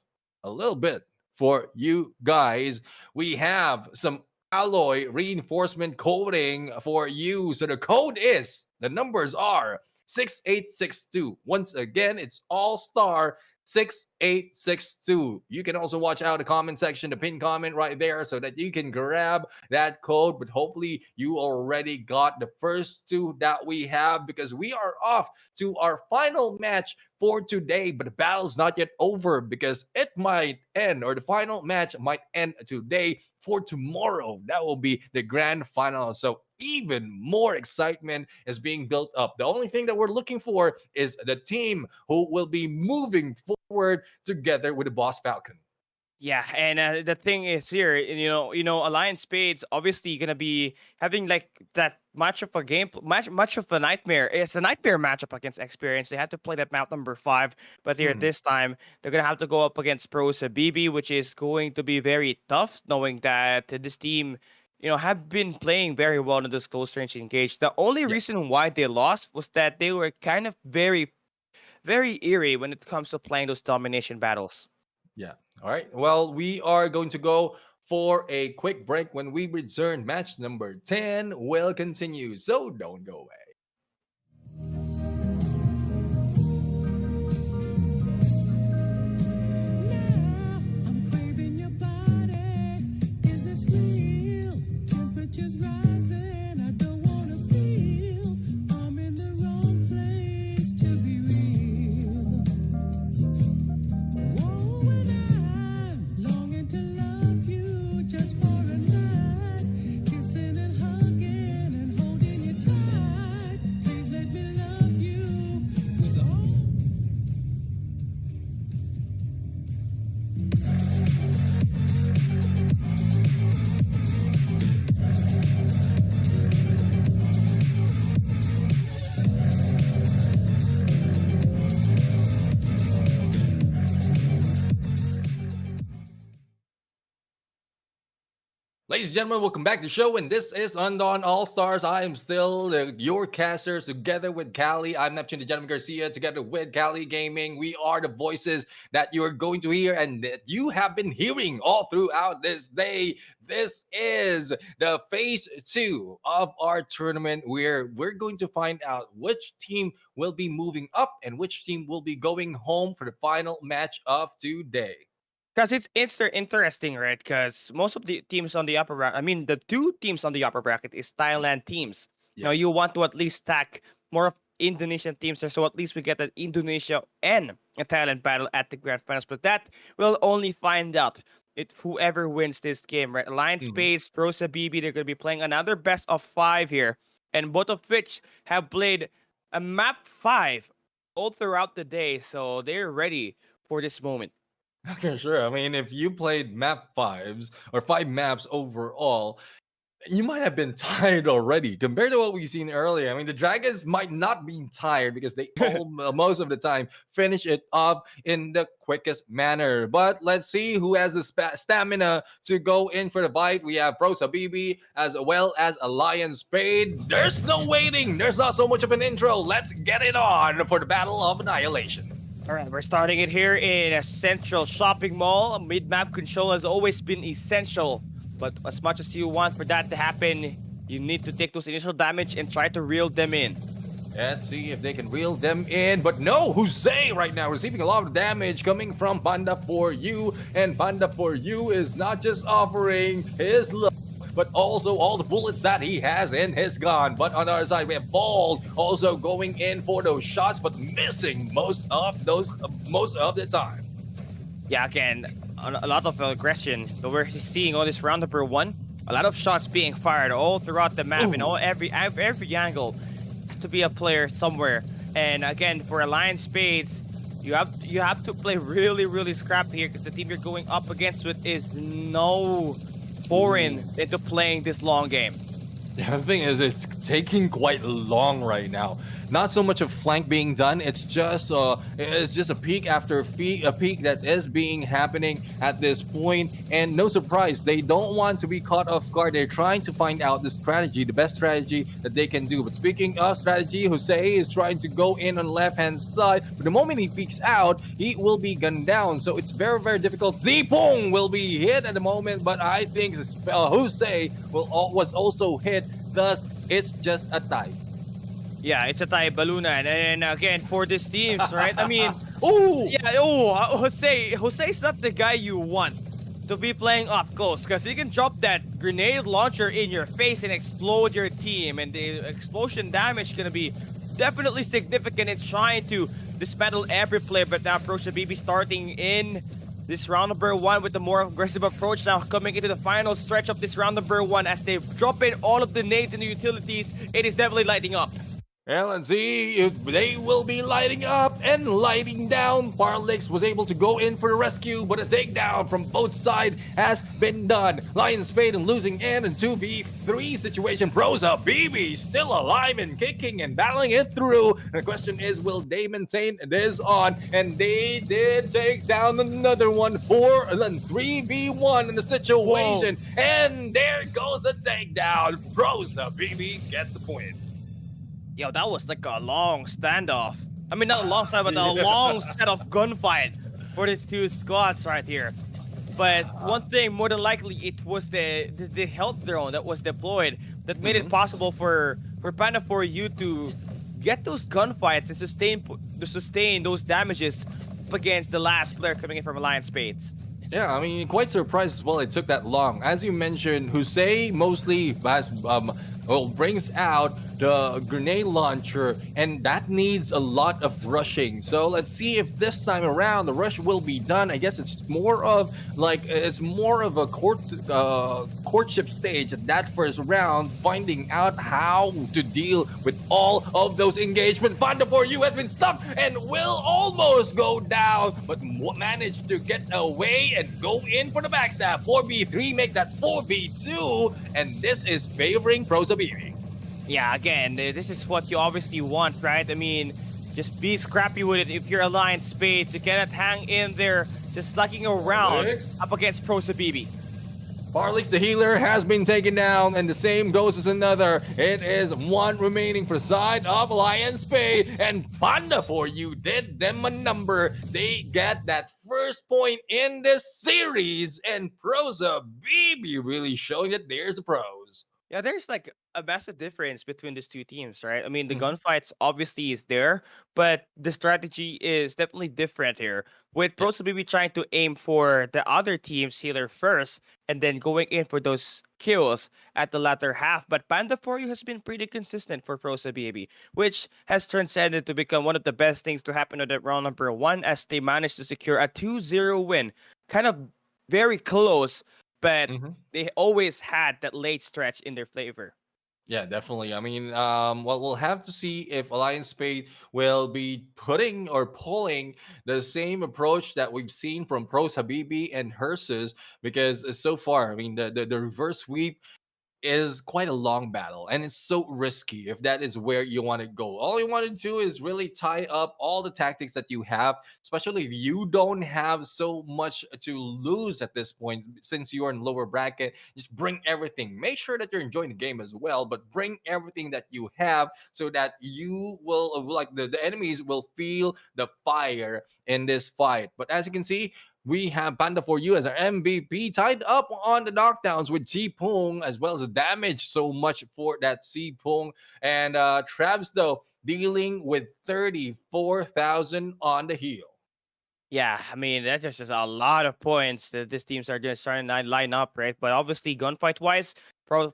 a little bit for you guys. We have some alloy reinforcement coating for you. So the numbers are 6862. Once again, it's all star 6862. You can also watch out the comment section, the pinned comment right there, so that you can grab that code. But hopefully you already got the first 2 that we have, because we are off to our final match for today. But the battle's not yet over, because it might end, or the final match might end today. For tomorrow, that will be the grand final. So even more excitement is being built up. The only thing that we're looking for is the team who will be moving forward together with the boss Falcon. Yeah, and the thing is here, Alliance Spades obviously gonna be having like that much of a much of a nightmare. It's a nightmare matchup against Experience. They had to play that map number 5, but here this time they're gonna have to go up against Pros BB, which is going to be very tough, knowing that this team, have been playing very well in this close range engage. The only reason why they lost was that they were kind of very, very eerie when it comes to playing those domination battles. Yeah. All right. Well, we are going to go for a quick break. When we return, match number 10 will continue. So don't go away. Now I'm craving your body. Is this real? Temperatures rising. I don't wanna feel I'm in the wrong place to be real. Whoa, and I'm longing to love you just for a night, kissing and hugging and holding you tight. Please let me love you with all. Ladies and gentlemen, welcome back to the show, and this is Undawn All Stars. I am still your casters together with Callie. I'm Neptune, the gentleman Garcia, together with Callie Gaming. We are the voices that you are going to hear and that you have been hearing all throughout this day. This is the phase 2 of our tournament, where we're going to find out which team will be moving up and which team will be going home for the final match of today. Because it's interesting, right? Because most of the teams on the upper bracket, I mean, the two teams on the upper bracket is Thailand teams. Yeah. Now, you want to at least stack more of Indonesian teams there, so at least we get an Indonesia and a Thailand battle at the grand finals. But that we'll only find out if whoever wins this game, right? Lion Space, Prosa BB, they're going to be playing another best of 5 here, and both of which have played a map 5 all throughout the day, so they're ready for this moment. Okay, sure. I mean, if you played map 5s or 5 maps overall, you might have been tired already compared to what we've seen earlier. I mean, the Dragons might not be tired because they most of the time finish it up in the quickest manner. But let's see who has the stamina to go in for the fight. We have Prosa BB as well as a Lion Spade. There's no waiting. There's not so much of an intro. Let's get it on for the Battle of Annihilation. All right, we're starting it here in a central shopping mall. Mid-map control has always been essential, but as much as you want for that to happen, you need to take those initial damage and try to reel them in. Let's see if they can reel them in. But no, Jose right now receiving a lot of damage coming from Panda for You. And Panda for You is not just offering his love, but also all the bullets that he has in his gun. But on the other side, we have Bald also going in for those shots, but missing most of the time. Yeah, again, a lot of aggression that we're seeing on this round number 1. A lot of shots being fired all throughout the map, and every angle has to be a player somewhere. And again, for Alliance Spades, you have to play really scrappy here, because the team you're going up against with is no foreign into playing this long game. Yeah, the thing is, it's taking quite long right now. Not so much of flank being done. It's just a peak after a peak that is being happening at this point. And no surprise, they don't want to be caught off guard. They're trying to find out the strategy, the best strategy that they can do. But speaking of strategy, Jose is trying to go in on the left-hand side. But the moment he peeks out, he will be gunned down. So it's very difficult. Zipong will be hit at the moment, but I think Jose was also hit. Thus, it's just a tie. Yeah, it's a tie Baluna, and again for these teams, right? I mean, Jose's not the guy you want to be playing up close, because he can drop that grenade launcher in your face and explode your team, and the explosion damage gonna be definitely significant in trying to dismantle every player. But now Prosa BB starting in this round number 1 with a more aggressive approach, now coming into the final stretch of this round number 1 as they drop in all of the nades and the utilities. It is definitely lighting up. And let's see if they will be lighting up and lighting down. Parlix was able to go in for the rescue, but a takedown from both sides has been done. Lion Spade and losing in a 2v3 situation. Prosa BB still alive and kicking and battling it through. And the question is, will they maintain this on? And they did take down another one, 3v1 in the situation. Whoa. And there goes a takedown. Prosa BB gets the point. Yo, that was like a long standoff. I mean, not a long standoff, but a long set of gunfight for these two squads right here. But one thing, more than likely, it was the health drone that was deployed that made it possible for Panda for you to get those gunfights and sustain those damages up against the last player coming in from Alliance Spades. Yeah, I mean, quite surprised as well it took that long. As you mentioned, Hussein mostly brings out the grenade launcher, and that needs a lot of rushing. So let's see if this time around the rush will be done. I guess it's more of a courtship stage at that first round, finding out how to deal with all of those engagements. Panda for you has been stuck and will almost go down, but managed to get away and go in for the backstab. 4v3 make that 4v2, and this is favoring Prosabiri. Yeah, again, this is what you obviously want, right? I mean, just be scrappy with it. If you're Alliance Spades, you cannot hang in there just slugging around up against Prosabibi. Farlix the healer has been taken down, and the same goes as another. It is one remaining for the side of Alliance Spade, and Panda for you did them a number. They get that first point in this series, and Prosa BB really showing that there's the pros. Yeah, there's like a massive difference between these two teams, right? I mean, the Mhm. gunfights obviously is there, but the strategy is definitely different here. With Yeah. Prosabibi trying to aim for the other team's healer first, and then going in for those kills at the latter half. But Panda for you has been pretty consistent for Prosabibi, which has transcended to become one of the best things to happen on that round number one, as they managed to secure a 2-0 win. Kind of very close, but Mhm. they always had that late stretch in their favor. Yeah, definitely. I mean, well, we'll have to see if Alliance Spade will be putting or pulling the same approach that we've seen from Pros Habibi and Herses, because so far, I mean, the reverse sweep is quite a long battle, and it's so risky if that is where you want to go. All you want to do is really tie up all the tactics that you have, especially if you don't have so much to lose at this point since you are in lower bracket. Just bring everything, make sure that you're enjoying the game as well, but bring everything that you have so that you will like the enemies will feel the fire in this fight. But as you can see, we have Panda for you as our MVP, tied up on the knockdowns with Ji Pung, as well as the damage so much for that Ji Pung. And Travs, though, dealing with 34,000 on the heel. Yeah, I mean that's just a lot of points that these teams are just starting to line up, right? But obviously, gunfight wise, Pro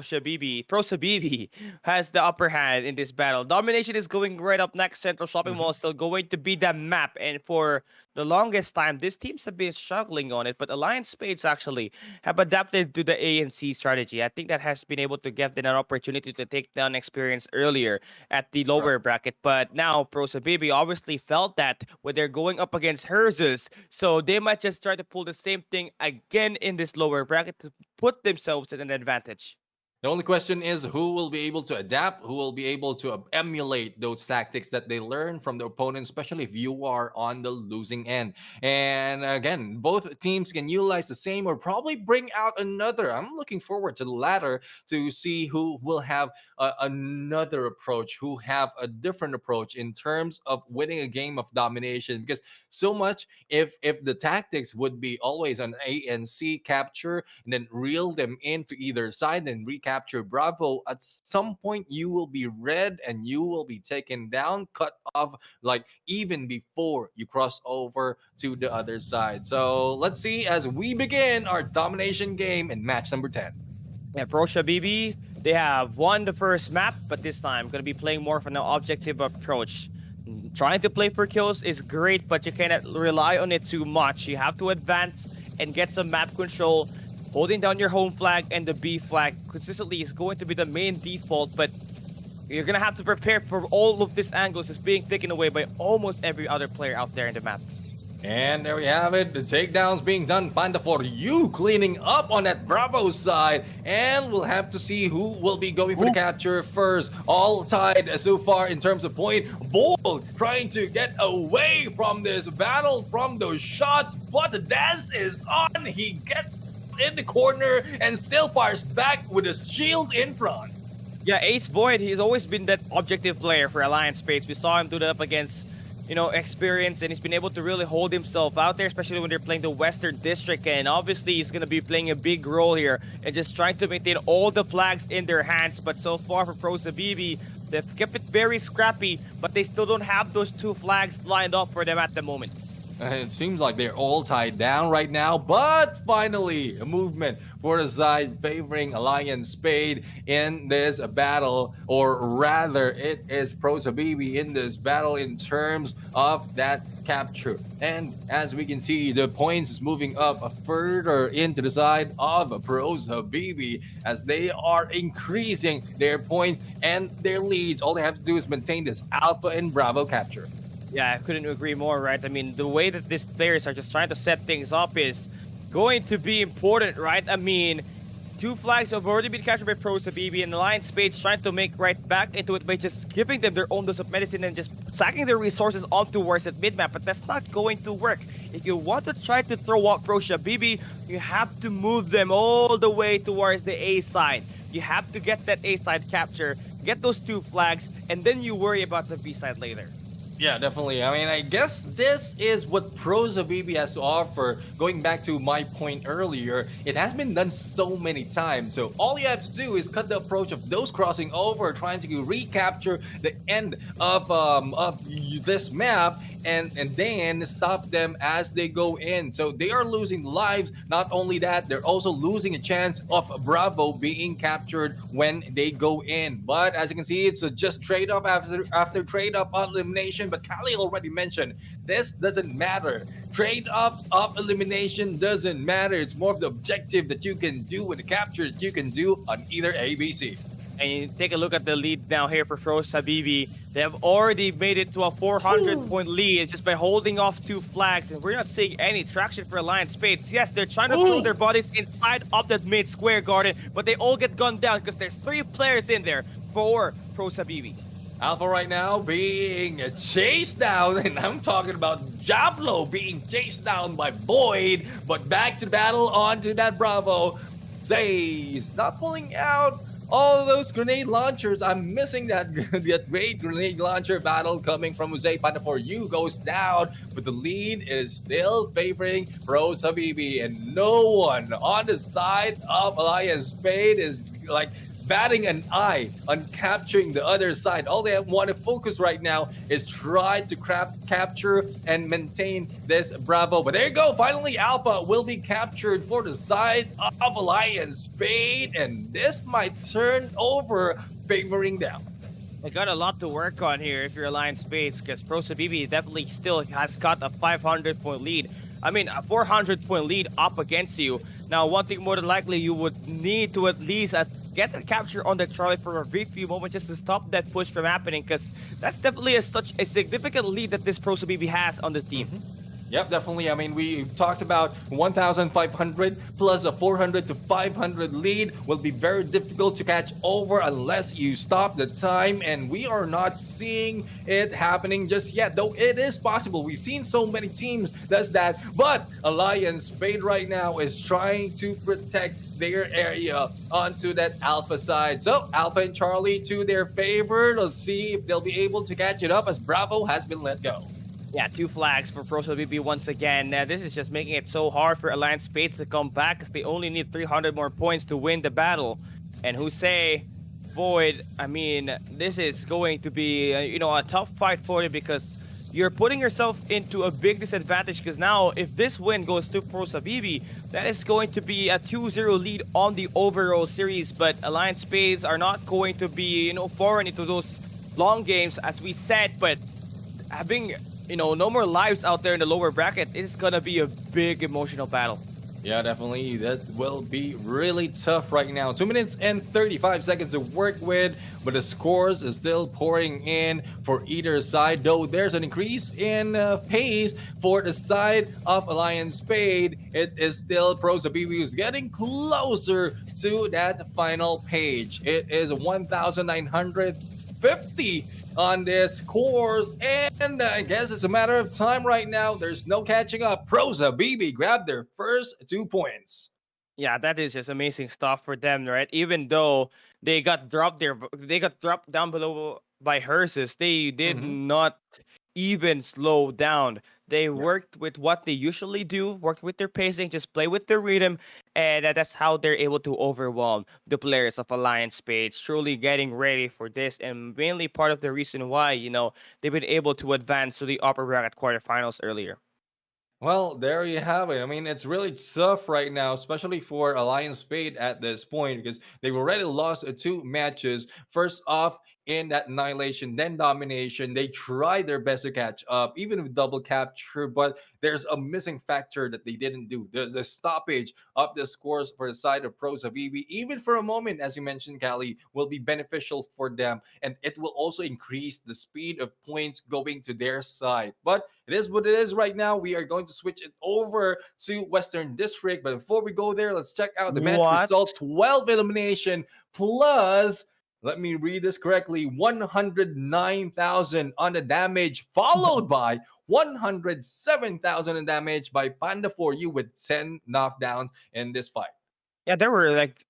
Sabibi has the upper hand in this battle. Domination is going right up next. Central Shopping Mall is still going to be the map, and for the longest time, these teams have been struggling on it. But Alliance Spades actually have adapted to the ANC strategy. I think that has been able to give them an opportunity to take down experience earlier at the lower bracket. But now Pro Sabibi obviously felt that when they're going up against Herses, so they might just try to pull the same thing again in this lower bracket to put themselves at an advantage. The only question is who will be able to adapt, who will be able to emulate those tactics that they learn from the opponent, especially if you are on the losing end. And again, both teams can utilize the same or probably bring out another. I'm looking forward to the latter to see who will have another approach, who have a different approach in terms of winning a game of domination. Because so much, if the tactics would be always an ANC capture and then reel them into either side and recapture Bravo, at some point you will be red and you will be taken down, cut off, like even before you cross over to the other side. So let's see as we begin our domination game in match number 10. Yeah, Pro Shabibi, they have won the first map, but this time going to be playing more of an objective approach. Trying to play for kills is great, but you cannot rely on it too much. You have to advance and get some map control. Holding down your home flag and the B flag consistently is going to be the main default, but you're going to have to prepare for all of these angles is being taken away by almost every other player out there in the map. And there we have it. The takedowns being done. Panda for you cleaning up on that Bravo side. And we'll have to see who will be going for the capture first. All tied so far in terms of point. Bull trying to get away from this battle, from those shots. But the dance is on. He gets in the corner and still fires back with a shield in front. Yeah, Ace Void, he's always been that objective player for Alliance Spades. We saw him do that up against experience, and he's been able to really hold himself out there, especially when they're playing the Western District. And obviously, he's going to be playing a big role here and just trying to maintain all the flags in their hands. But so far for Pro Zabibi, they've kept it very scrappy, but they still don't have those 2 flags lined up for them at the moment. It seems like they're all tied down right now, but finally, a movement for the side favoring Alliance Spade in this battle, or rather, it is Pro Zabibi in this battle in terms of that capture. And as we can see, the points is moving up further into the side of Pro Zabibi as they are increasing their points and their leads. All they have to do is maintain this Alpha and Bravo capture. Yeah, I couldn't agree more, right? I mean, the way that these players are just trying to set things up is going to be important, right? I mean, 2 flags have already been captured by Pro Zabibi, and Alliance Spade's trying to make right back into it by just giving them their own dose of medicine and just sacking their resources on towards that mid-map, but that's not going to work. If you want to try to throw out Pro Zabibi, you have to move them all the way towards the A side. You have to get that A side capture, get those 2 flags, and then you worry about the B side later. Yeah, definitely. I mean, I guess this is what Pro Zabibi has to offer. Going back to my point earlier, it has been done so many times. So all you have to do is cut the approach of those crossing over, trying to recapture the end of this map, and then stop them as they go in. So they are losing lives. Not only that, they're also losing a chance of Bravo being captured when they go in. But as you can see, it's just trade-off after trade-off on elimination. But Kali already mentioned, this doesn't matter. Trade-offs of elimination doesn't matter. It's more of the objective that you can do and the capture that you can do on either ABC. And you take a look at the lead now here for Pro Zabibi. They have already made it to a 400-point lead just by holding off 2 flags. And we're not seeing any traction for Alliance Spades. Yes, they're trying to throw their bodies inside of that mid square garden, but they all get gunned down because there's 3 players in there for Pro Zabibi. Alpha right now being chased down, and I'm talking about Jablo being chased down by Void, but back to battle onto that Bravo. Zay's not pulling out all of those grenade launchers. I'm missing that great grenade launcher battle coming from Jose. Panda for you goes down, but the lead is still favoring Pro Zabibi, and no one on the side of Alliance Spade is like batting an eye on capturing the other side. All they want to focus right now is try to capture and maintain this Bravo. But there you go. Finally, Alpha will be captured for the side of Alliance Spade, and this might turn over favoring them. They got a lot to work on here if you're Alliance Spades, because Pro Zabibi definitely still has got a 500-point lead. I mean, a 400-point lead up against you. Now, one thing more than likely, you would need to at least get a capture on the Charlie for a brief few moments just to stop that push from happening, because that's definitely such a significant lead that this Pro Zabibi has on the team. Yep, definitely. I mean, we talked about 1,500 plus a 400 to 500 lead will be very difficult to catch over unless you stop the time, and we are not seeing it happening just yet, though it is possible. We've seen so many teams does that, but Alliance Spade right now is trying to protect their area onto that Alpha side. So Alpha and Charlie to their favor. Let's see if they'll be able to catch it up as Bravo has been let go. Yeah, 2 flags for Pro Zabibi once again. This is just making it so hard for Alliance Spades to come back, because they only need 300 more points to win the battle. And Jose, Void, I mean, this is going to be, a tough fight for you, because you're putting yourself into a big disadvantage, because now if this win goes to Pro Zabibi, that is going to be a 2-0 lead on the overall series. But Alliance Spades are not going to be, foreign into those long games, as we said, but having no more lives out there in the lower bracket, it is gonna be a big emotional battle. Yeah, definitely. That will be really tough right now. 2 minutes and 35 seconds to work with, but the scores is still pouring in for either side, though there's an increase in pace for the side of Alliance Spade. It is still Pro Zabibi who's getting closer to that final page. It is 1,950 on this course, and I guess it's a matter of time right now. There's no catching up. Pro Zabibi grabbed their first 2 points. Yeah, that is just amazing stuff for them, right? Even though they got dropped down below by Hearses, they did not even slow down. They worked with what they usually do, worked with their pacing, just play with their rhythm, and that's how they're able to overwhelm the players of Alliance Spades, truly getting ready for this, and mainly part of the reason why, they've been able to advance to the upper bracket quarterfinals earlier. Well, there you have it. I mean, it's really tough right now, especially for Alliance Spade at this point, because they've already lost two matches. First off, in that annihilation, then domination. They tried their best to catch up, even with double capture, but there's a missing factor that they didn't do. The stoppage of the scores for the side of Pros Habibi, even for a moment, as you mentioned, Callie, will be beneficial for them, and it will also increase the speed of points going to their side. But it is what it is right now. We are going to switch it over to Western District. But before we go there, let's check out the match What? results. 12 elimination plus, let me read this correctly, 109,000 on the damage, followed by 107,000 in damage by Panda for you with 10 knockdowns in this fight. Yeah, there were like,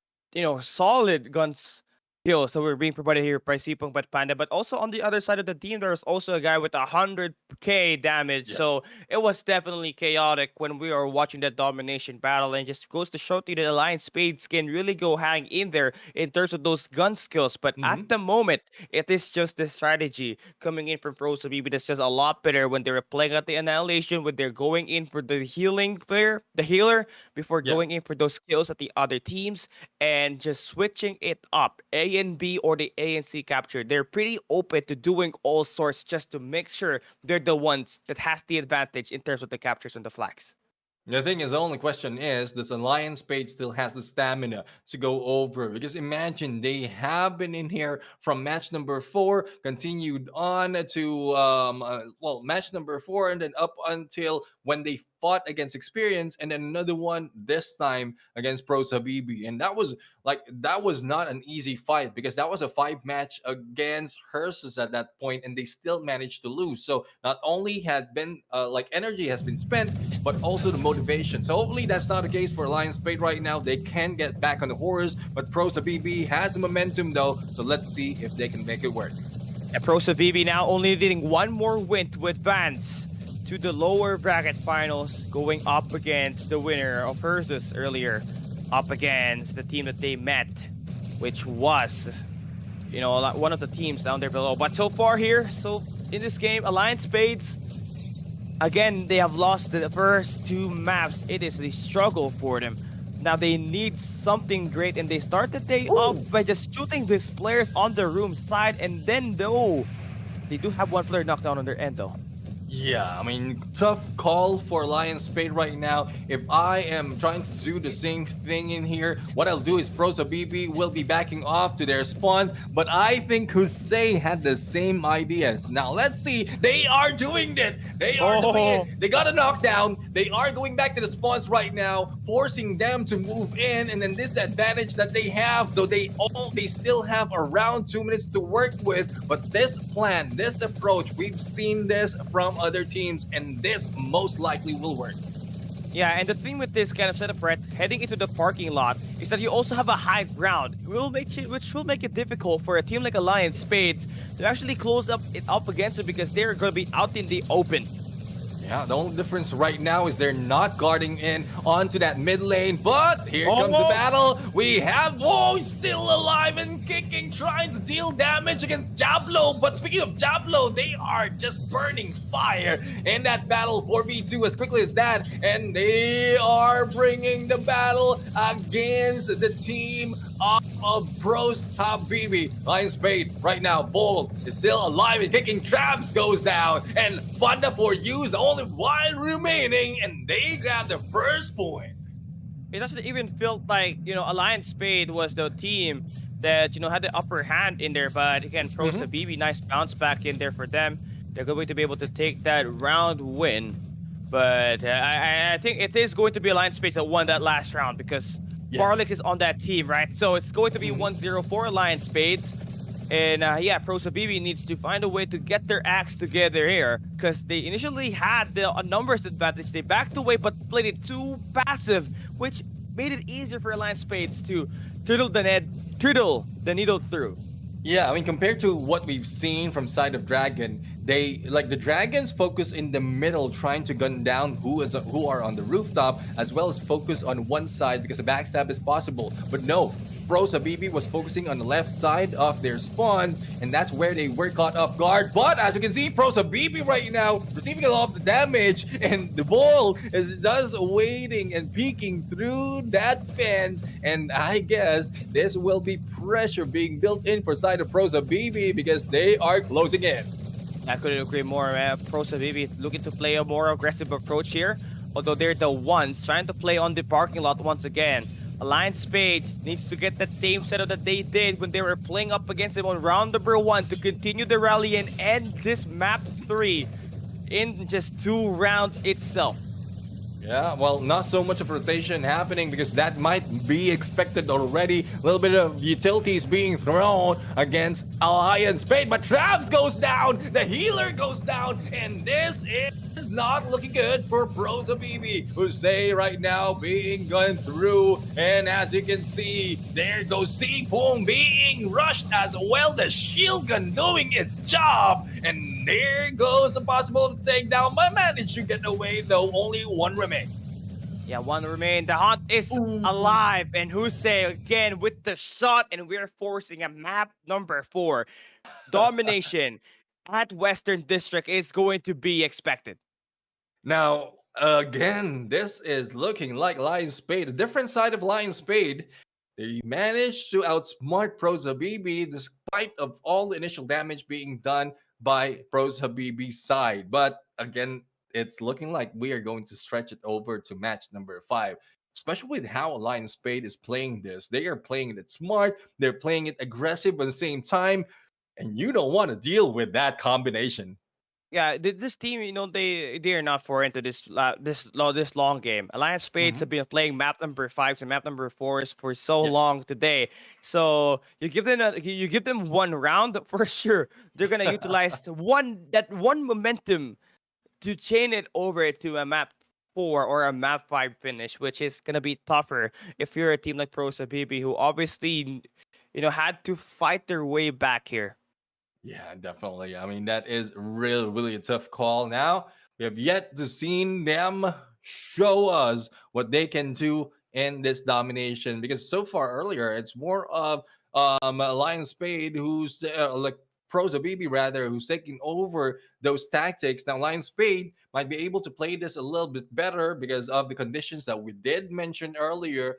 solid guns kills that were being provided here by Sipong but Panda. But also on the other side of the team, there was also a guy with 100k damage. Yeah. So it was definitely chaotic when we were watching that domination battle. And just goes to show you that Alliance Spades can really go hang in there in terms of those gun skills. But at the moment, it is just the strategy coming in from Pros Habibi that's just a lot better when they were playing at the Annihilation, when they're going in for the healing player, the healer, before Yeah. going in for those kills at the other teams and just switching it up. A and B or the A and C capture, they're pretty open to doing all sorts just to make sure they're the ones that has the advantage in terms of the captures and the flags. The thing is, the only question is, does Alliance Spade still has the stamina to go over? Because imagine they have been in here from match number 4, continued on to match number 4, and then up until when they fought against Experience, and then another one this time against Pros Habibi. And that was not an easy fight, because that was a 5-match against Hersus at that point, and they still managed to lose. So not only had been energy has been spent, but also the motivation. So hopefully that's not the case for Alliance Spade right now. They can get back on the horse, but Pros Habibi has the momentum though. So let's see if they can make it work. And Pros Habibi now only needing one more win to advance to the lower bracket finals, going up against the winner of Hersus earlier, up against the team that they met, which was, one of the teams down there below. But so far here, in this game, Alliance Spades, again, they have lost the first 2 maps. It is a struggle for them. Now they need something great, and they start the day off by just shooting these players on the room side, and then though, they do have one player knocked down on their end though. Yeah, I mean, tough call for Alliance Spade right now. If I am trying to do the same thing in here, what I'll do is Pros Habibi will be backing off to their spawns, but I think Hussein had the same ideas. Now, let's see. They are doing it. They are doing it. They got a knockdown. They are going back to the spawns right now, forcing them to move in, and then this advantage that they have, though they still have around 2 minutes to work with, but this plan, this approach, we've seen this from other teams, and this most likely will work. Yeah, and the thing with this kind of setup, Brett, heading into the parking lot, is that you also have a high ground, which will make it difficult for a team like Alliance Spades to actually close it up against it, because they're going to be out in the open. Yeah, the only difference right now is they're not guarding in onto that mid lane, but here comes the battle. We have still alive and kicking, trying to deal damage against Jablo. But speaking of Jablo, they are just burning fire in that battle 4v2 as quickly as that, and they are bringing the battle against the team of Pros Habibi. Lion Spade right now, Bold is still alive and kicking. Traps goes down, and Funda for you is the only one remaining, and they grab the first point. It doesn't even feel like, Alliance Spade was the team that, had the upper hand in there. But again, Pros Habibi, nice bounce back in there for them. They're going to be able to take that round win. But I think it is going to be Alliance Spades that won that last round, because Farlix is on that team, right? So it's going to be 1-0 for Alliance Spades. And Pros Habibi needs to find a way to get their acts together here, because they initially had the numbers advantage. They backed away but played it too passive, which made it easier for Alliance Spades to turtle the needle through. Yeah, I mean, compared to what we've seen from side of Dragon, they like the dragons focus in the middle trying to gun down who are on the rooftop, as well as focus on one side because a backstab is possible. But no, Pros Habibi was focusing on the left side of their spawns, and that's where they were caught off guard. But as you can see, Pros Habibi right now receiving a lot of the damage, and the ball is just waiting and peeking through that fence. And I guess this will be pressure being built in for side of Pros Habibi because they are closing in. I couldn't agree more. Pro Savivi looking to play a more aggressive approach here, although they're the ones trying to play on the parking lot once again. Alliance Spades needs to get that same setup that they did when they were playing up against him on round number 1 to continue the rally and end this map 3 in just 2 rounds itself. Yeah, well, not so much of rotation happening because that might be expected already. A little bit of utilities being thrown against Alliance Spade, but Travis goes down, the healer goes down, and this is not looking good for Pros Habibi, who say right now being gone through. And as you can see, there goes Seafoam being rushed as well. The shield gun doing its job, and there goes a possible takedown, but managed to get away though. Only one remains. Yeah, 1 remain. The hunt is alive, and Hussein again with the shot, and we're forcing a map number 4. Domination at Western District is going to be expected. Now, again, this is looking like Lion Spade, a different side of Lion Spade. They managed to outsmart Pros Habibi despite of all the initial damage being done by Pros Habibi's side. But again, it's looking like we are going to stretch it over to match number 5. Especially with how Lion Spade is playing this. They are playing it smart, they're playing it aggressive at the same time, and you don't want to deal with that combination. Yeah, this team, they are not foreign to this long game. Alliance Spades have been playing map number 5 and map number 4s for so Yes. long today. So you give them 1 round for sure. They're gonna utilize that one momentum to chain it over to a map 4 or a map 5 finish, which is gonna be tougher if you're a team like Pro Sabibi, who obviously had to fight their way back here. Yeah, definitely. I mean, that is really, really a tough call. Now, we have yet to see them show us what they can do in this domination because so far earlier, it's more of Lion Spade who's like Pro Zabibi rather, who's taking over those tactics. Now, Lion Spade might be able to play this a little bit better because of the conditions that we did mention earlier.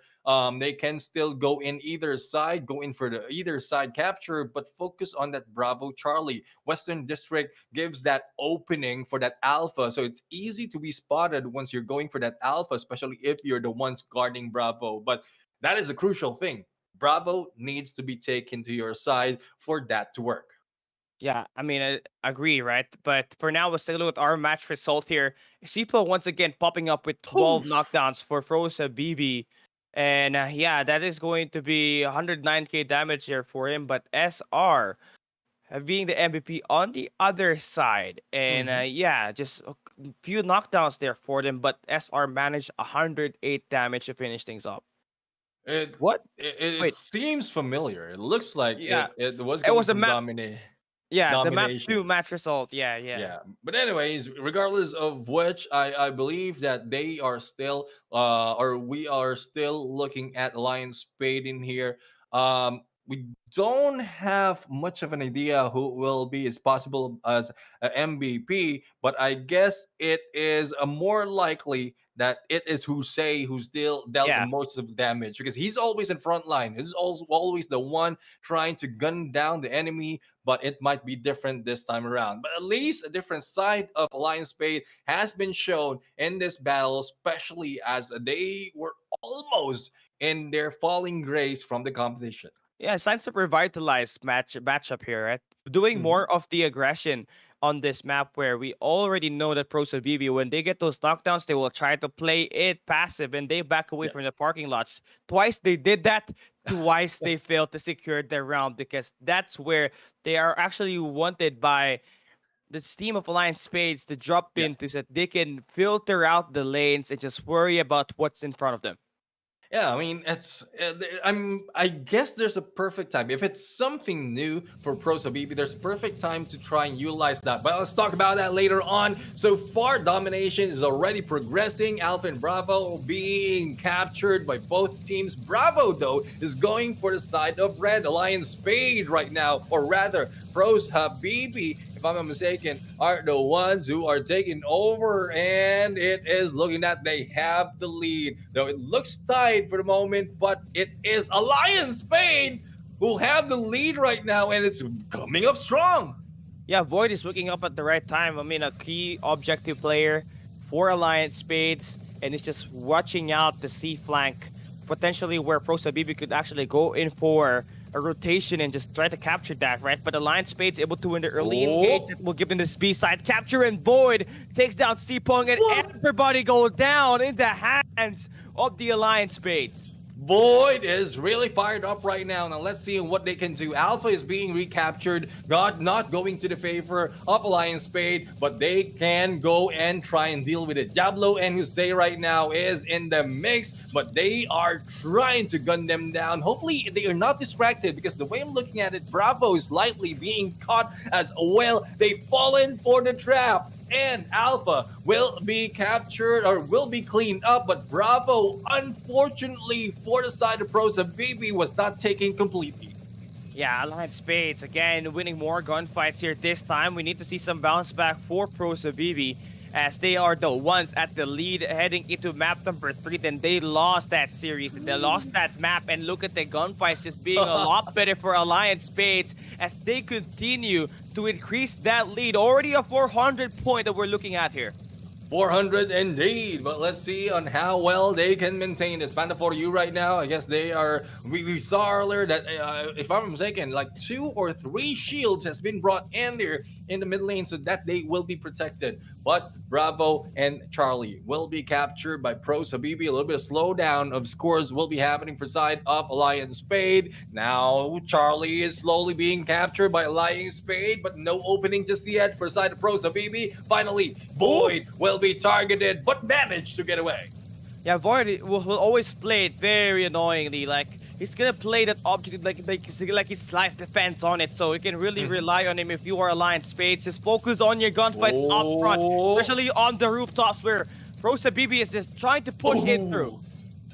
They can still go in either side, go in for the either side capture, but focus on that Bravo Charlie. Western District gives that opening for that alpha, so it's easy to be spotted once you're going for that alpha, especially if you're the ones guarding Bravo. But that is a crucial thing. Bravo needs to be taken to your side for that to work. Yeah, I mean, I agree, right? But for now, let's take a look at our match result here. Sipo once again popping up with 12 knockdowns for Frosa BB. And yeah, that is going to be 109k damage here for him. But SR being the MVP on the other side. And yeah, just a few knockdowns there for them. But SR managed 108 damage to finish things up. What? It Wait. seems familiar. It looks like Yeah. it was It going was a from map. dominate. Yeah, the map Domination. 2 match result. Yeah. Yeah, but anyways, regardless of which, I believe that they are still or we are still looking at Lion Spade in here. We don't have much of an idea who will be as possible as a MVP, but I guess it is a more likely that it is Hussein who still dealt the Yeah. most of the damage because he's always in front line. He's also always the one trying to gun down the enemy, but it might be different this time around. But at least a different side of Lion Spade has been shown in this battle, especially as they were almost in their falling grace from the competition. Yeah, signs of revitalized matchup here, right? Doing Mhm. more of the aggression on this map where we already know that Pro BB, when they get those knockdowns, they will try to play it passive and they back away Yeah. from the parking lots. Twice they did that, twice they failed to secure their round because that's where they are actually wanted by the team of Alliance Spades to drop Yeah. in so that they can filter out the lanes and just worry about what's in front of them. Yeah, I mean, I guess there's a perfect time. If it's something new for Pros Habibi, there's a perfect time to try and utilize that. But let's talk about that later on. So far, domination is already progressing. Alpha and Bravo being captured by both teams. Bravo, though, is going for the side of Red. Alliance Spade right now, or rather, Pros Habibi, if I'm not mistaken, are the ones who are taking over, and it is looking that they have the lead. Though it looks tight for the moment, but it is Alliance Spain who have the lead right now, and it's coming up strong. Yeah, Void is looking up at the right time. I mean, a key objective player for Alliance Spades, and it's just watching out the C flank, potentially where Pro Sabibi could actually go in for a rotation and just try to capture that, right? But Alliance Spades able to win the early engage that will give them this B side capture, and Void takes down Cpong, and everybody go down in the hands of the Alliance Spades. Void is really fired up right now. Now let's see what they can do. Alpha is being recaptured. God not going to the favor of Alliance Spade, but they can go and try and deal with it. Diablo and Jose right now is in the mix, but they are trying to gun them down. Hopefully they are not distracted, because the way I'm looking at it, Bravo is likely being caught as well. They've fallen for the trap, and Alpha will be captured or will be cleaned up, but Bravo, unfortunately for the side of Pros Habibi, was not taken completely. Yeah, Alliance Spades, again, winning more gunfights here this time. We need to see some bounce back for Pro Sabibi, as they are the ones at the lead heading into map number 3. Then they lost that series. They lost that map, and look at the gunfights just being a lot better for Alliance Spades as they continue to increase that lead. Already a 400 point that we're looking at here. 400 indeed, but let's see on how well they can maintain this. Panda for you right now, I guess they are. We saw earlier that, if I'm mistaken, like 2 or 3 shields has been brought in there in the mid lane so that they will be protected. But Bravo and Charlie will be captured by Pro Sabibi. A little bit of slowdown of scores will be happening for side of Alliance Spade. Now Charlie is slowly being captured by Alliance Spade, but no opening just yet for side of Pro Sabibi. Finally, Void will be targeted, but managed to get away. Yeah, Void will always play it very annoyingly. Like, he's gonna play that object like his life depends on it. So you can really rely on him if you are Alliance Spades. Just focus on your gunfights up front, especially on the rooftops where Pro Sabibi is just trying to push it through.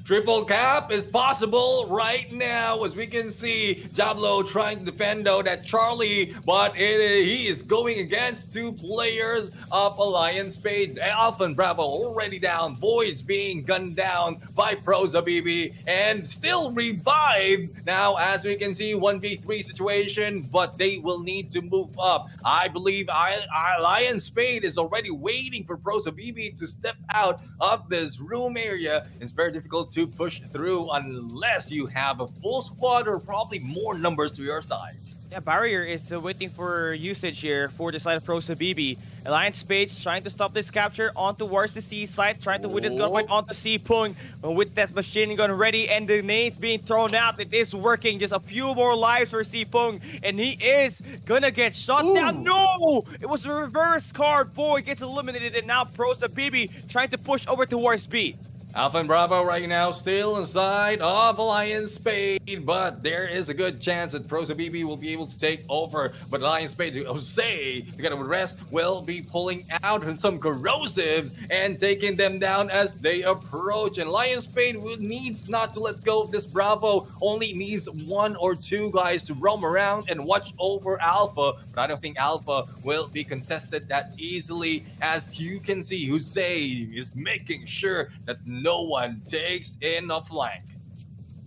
Triple cap is possible right now, as we can see Diablo trying to defend out that Charlie, but he is going against 2 players of Alliance Spade. Alpha and Bravo already down. Voids being gunned down by Pro Zabibi and still revived. Now, as we can see, 1v3 situation, but they will need to move up. I believe Alliance Spade is already waiting for Pro Zabibi to step out of this room area. It's very difficult to push through unless you have a full squad or probably more numbers to your side. Yeah, Barrier is waiting for usage here for the side of Pro Sabibi. Alliance Spades trying to stop this capture on towards the C side, trying to win this gunfight onto C Pung with that machine gun ready and the nades being thrown out. It is working. Just a few more lives for C Pung, and he is gonna get shot down. No! It was a reverse card. Void gets eliminated, and now Pro Sabibi trying to push over towards B. Alpha and Bravo right now still inside of Alliance Spade, but there is a good chance that Pro Zabibi will be able to take over. But Alliance Spade, Jose, together with rest, will be pulling out some corrosives and taking them down as they approach. And Alliance Spade needs not to let go of this Bravo, only needs 1 or 2 guys to roam around and watch over Alpha. But I don't think Alpha will be contested that easily. As you can see, Jose is making sure that no one takes in a flank.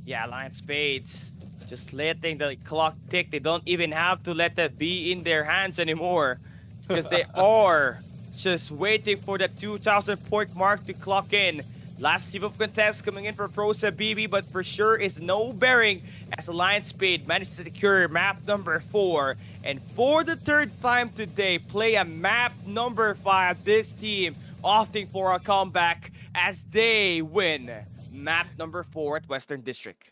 Yeah, Alliance Spades just letting the clock tick. They don't even have to let that be in their hands anymore, because they are just waiting for the 2,000 point mark to clock in. Last heap of contest coming in for Pro Sabibi, but for sure is no bearing as Alliance Spade managed to secure map number 4. And for the 3rd time today, play a map number 5. This team opting for a comeback as they win map number 4 at Western District.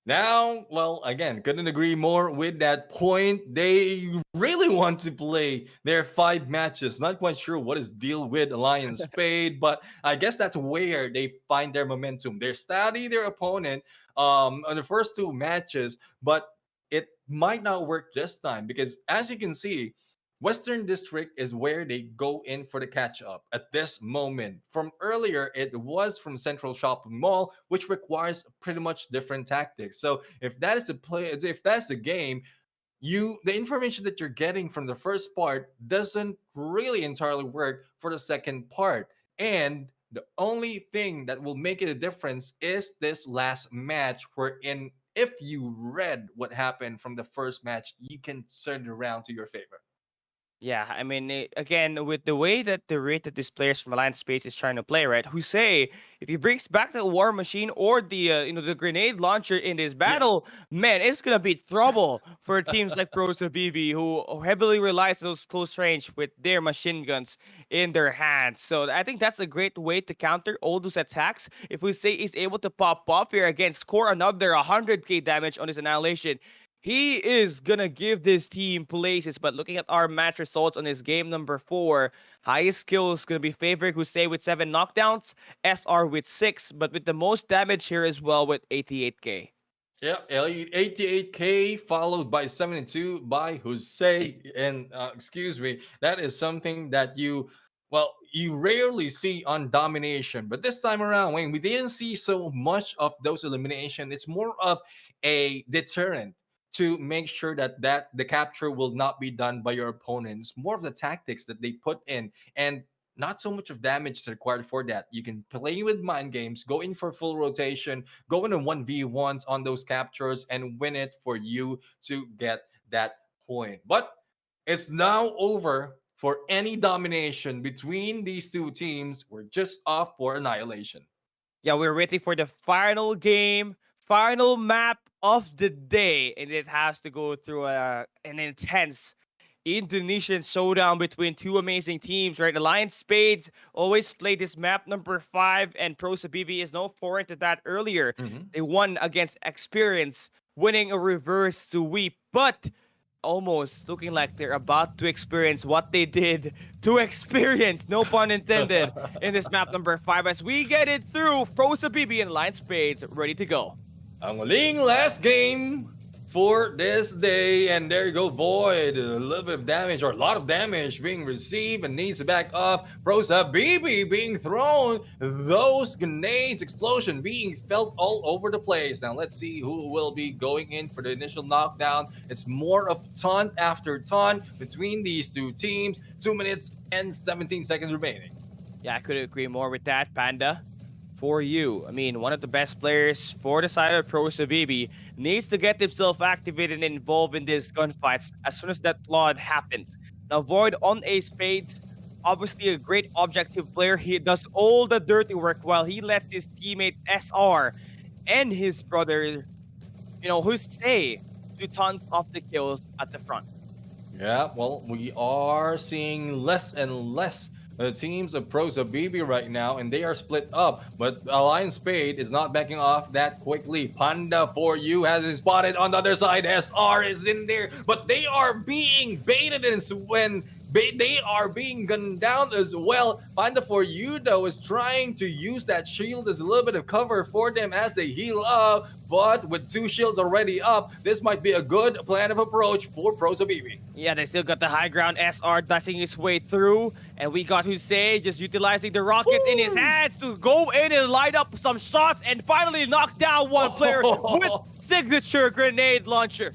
Now, well, again, couldn't agree more with that point. They really want to play their 5 matches. Not quite sure what is deal with Alliance Spade, but I guess that's where they find their momentum. They study their opponent on the first 2 matches, but it might not work this time because as you can see, Western District is where they go in for the catch up at this moment. From earlier, it was from Central Shopping Mall, which requires pretty much different tactics. So if that is the play, if that's the game, the information that you're getting from the first part doesn't really entirely work for the second part. And the only thing that will make it a difference is this last match, wherein if you read what happened from the first match, you can turn it around to your favor. Yeah, I mean, again, with the way that the rate that these players from Alliance Space is trying to play, right? Who say if he brings back the War Machine or the the grenade launcher in this Yeah. battle, man, it's gonna be trouble for teams like Prosa BB who heavily relies on those close range with their machine guns in their hands. So I think that's a great way to counter all those attacks. If we say he's able to pop off here again, score another 100k damage on his annihilation, he is gonna give this team places. But looking at our match results on his game number 4, highest skill is gonna be favored Hussein with 7 knockdowns, SR with 6, but with the most damage here as well with 88k. Yeah, Elliot 88k followed by 72 by Jose. And excuse me, that is something that you rarely see on domination. But this time around, when we didn't see so much of those elimination, it's more of a deterrent to make sure that the capture will not be done by your opponents. More of the tactics that they put in, and not so much of damage required for that. You can play with mind games, go in for full rotation, go in a 1v1s on those captures, and win it for you to get that point. But it's now over for any domination between these 2 teams. We're just off for annihilation. Yeah, we're waiting for the final game, final map of the day, and it has to go through an intense Indonesian showdown between 2 amazing teams, right? Alliance Spades always played this map number 5, and Prosa BB is no foreign to that earlier. Mhm. They won against Experience, winning a reverse sweep, but almost looking like they're about to experience what they did to Experience, no pun intended, in this map number 5 as we get it through. Prosa BB and Alliance Spades ready to go. Ang huling last game for this day, and there you go, Void. A little bit of damage, or a lot of damage being received, and needs to back off. Prosa BB being thrown, those grenades, explosion being felt all over the place. Now let's see who will be going in for the initial knockdown. It's more of taunt after taunt between these 2 teams. 2 minutes and 17 seconds remaining. Yeah, I couldn't agree more with that, Panda. For you, I mean, one of the best players for the side of Prosa BB needs to get himself activated and involved in these gunfights as soon as that flood happens. Now, Void on a Spades, obviously a great objective player. He does all the dirty work while he lets his teammates SR and his brother, who stay to tons of the kills at the front. Yeah, well, we are seeing less and less teams of Prosa BB right now, and they are split up. But Alliance Spade is not backing off that quickly. Panda for you has been spotted on the other side. SR is in there, but they are being baited, and when they are being gunned down as well. Panda for you, though, is trying to use that shield as a little bit of cover for them as they heal up. But with 2 shields already up, this might be a good plan of approach for Prosa BB. Yeah, they still got the high ground. SR dashing his way through. And we got Hussein just utilizing the rockets in his hands to go in and light up some shots and finally knock down one player with signature grenade launcher.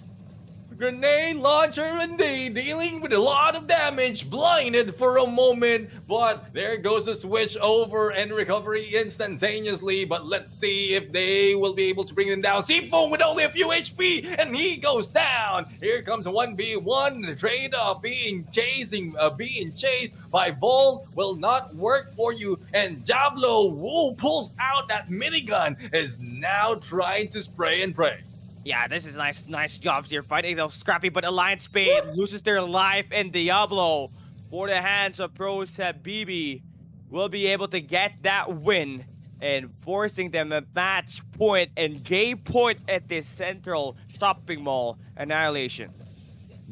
Grenade launcher indeed, dealing with a lot of damage, blinded for a moment, but there goes the switch over and recovery instantaneously. But let's see if they will be able to bring them down. Seafoam with only a few HP, and he goes down. Here comes a 1v1, the trade-off being chased by Vol will not work for you, and Diablo, who pulls out that minigun, is now trying to spray and pray. Yeah, this is nice jobs here fighting those Scrappy, but Alliance Spade loses their life, and Diablo, for the hands of Prosa BB, will be able to get that win and forcing them a match point and game point at this central shopping mall annihilation.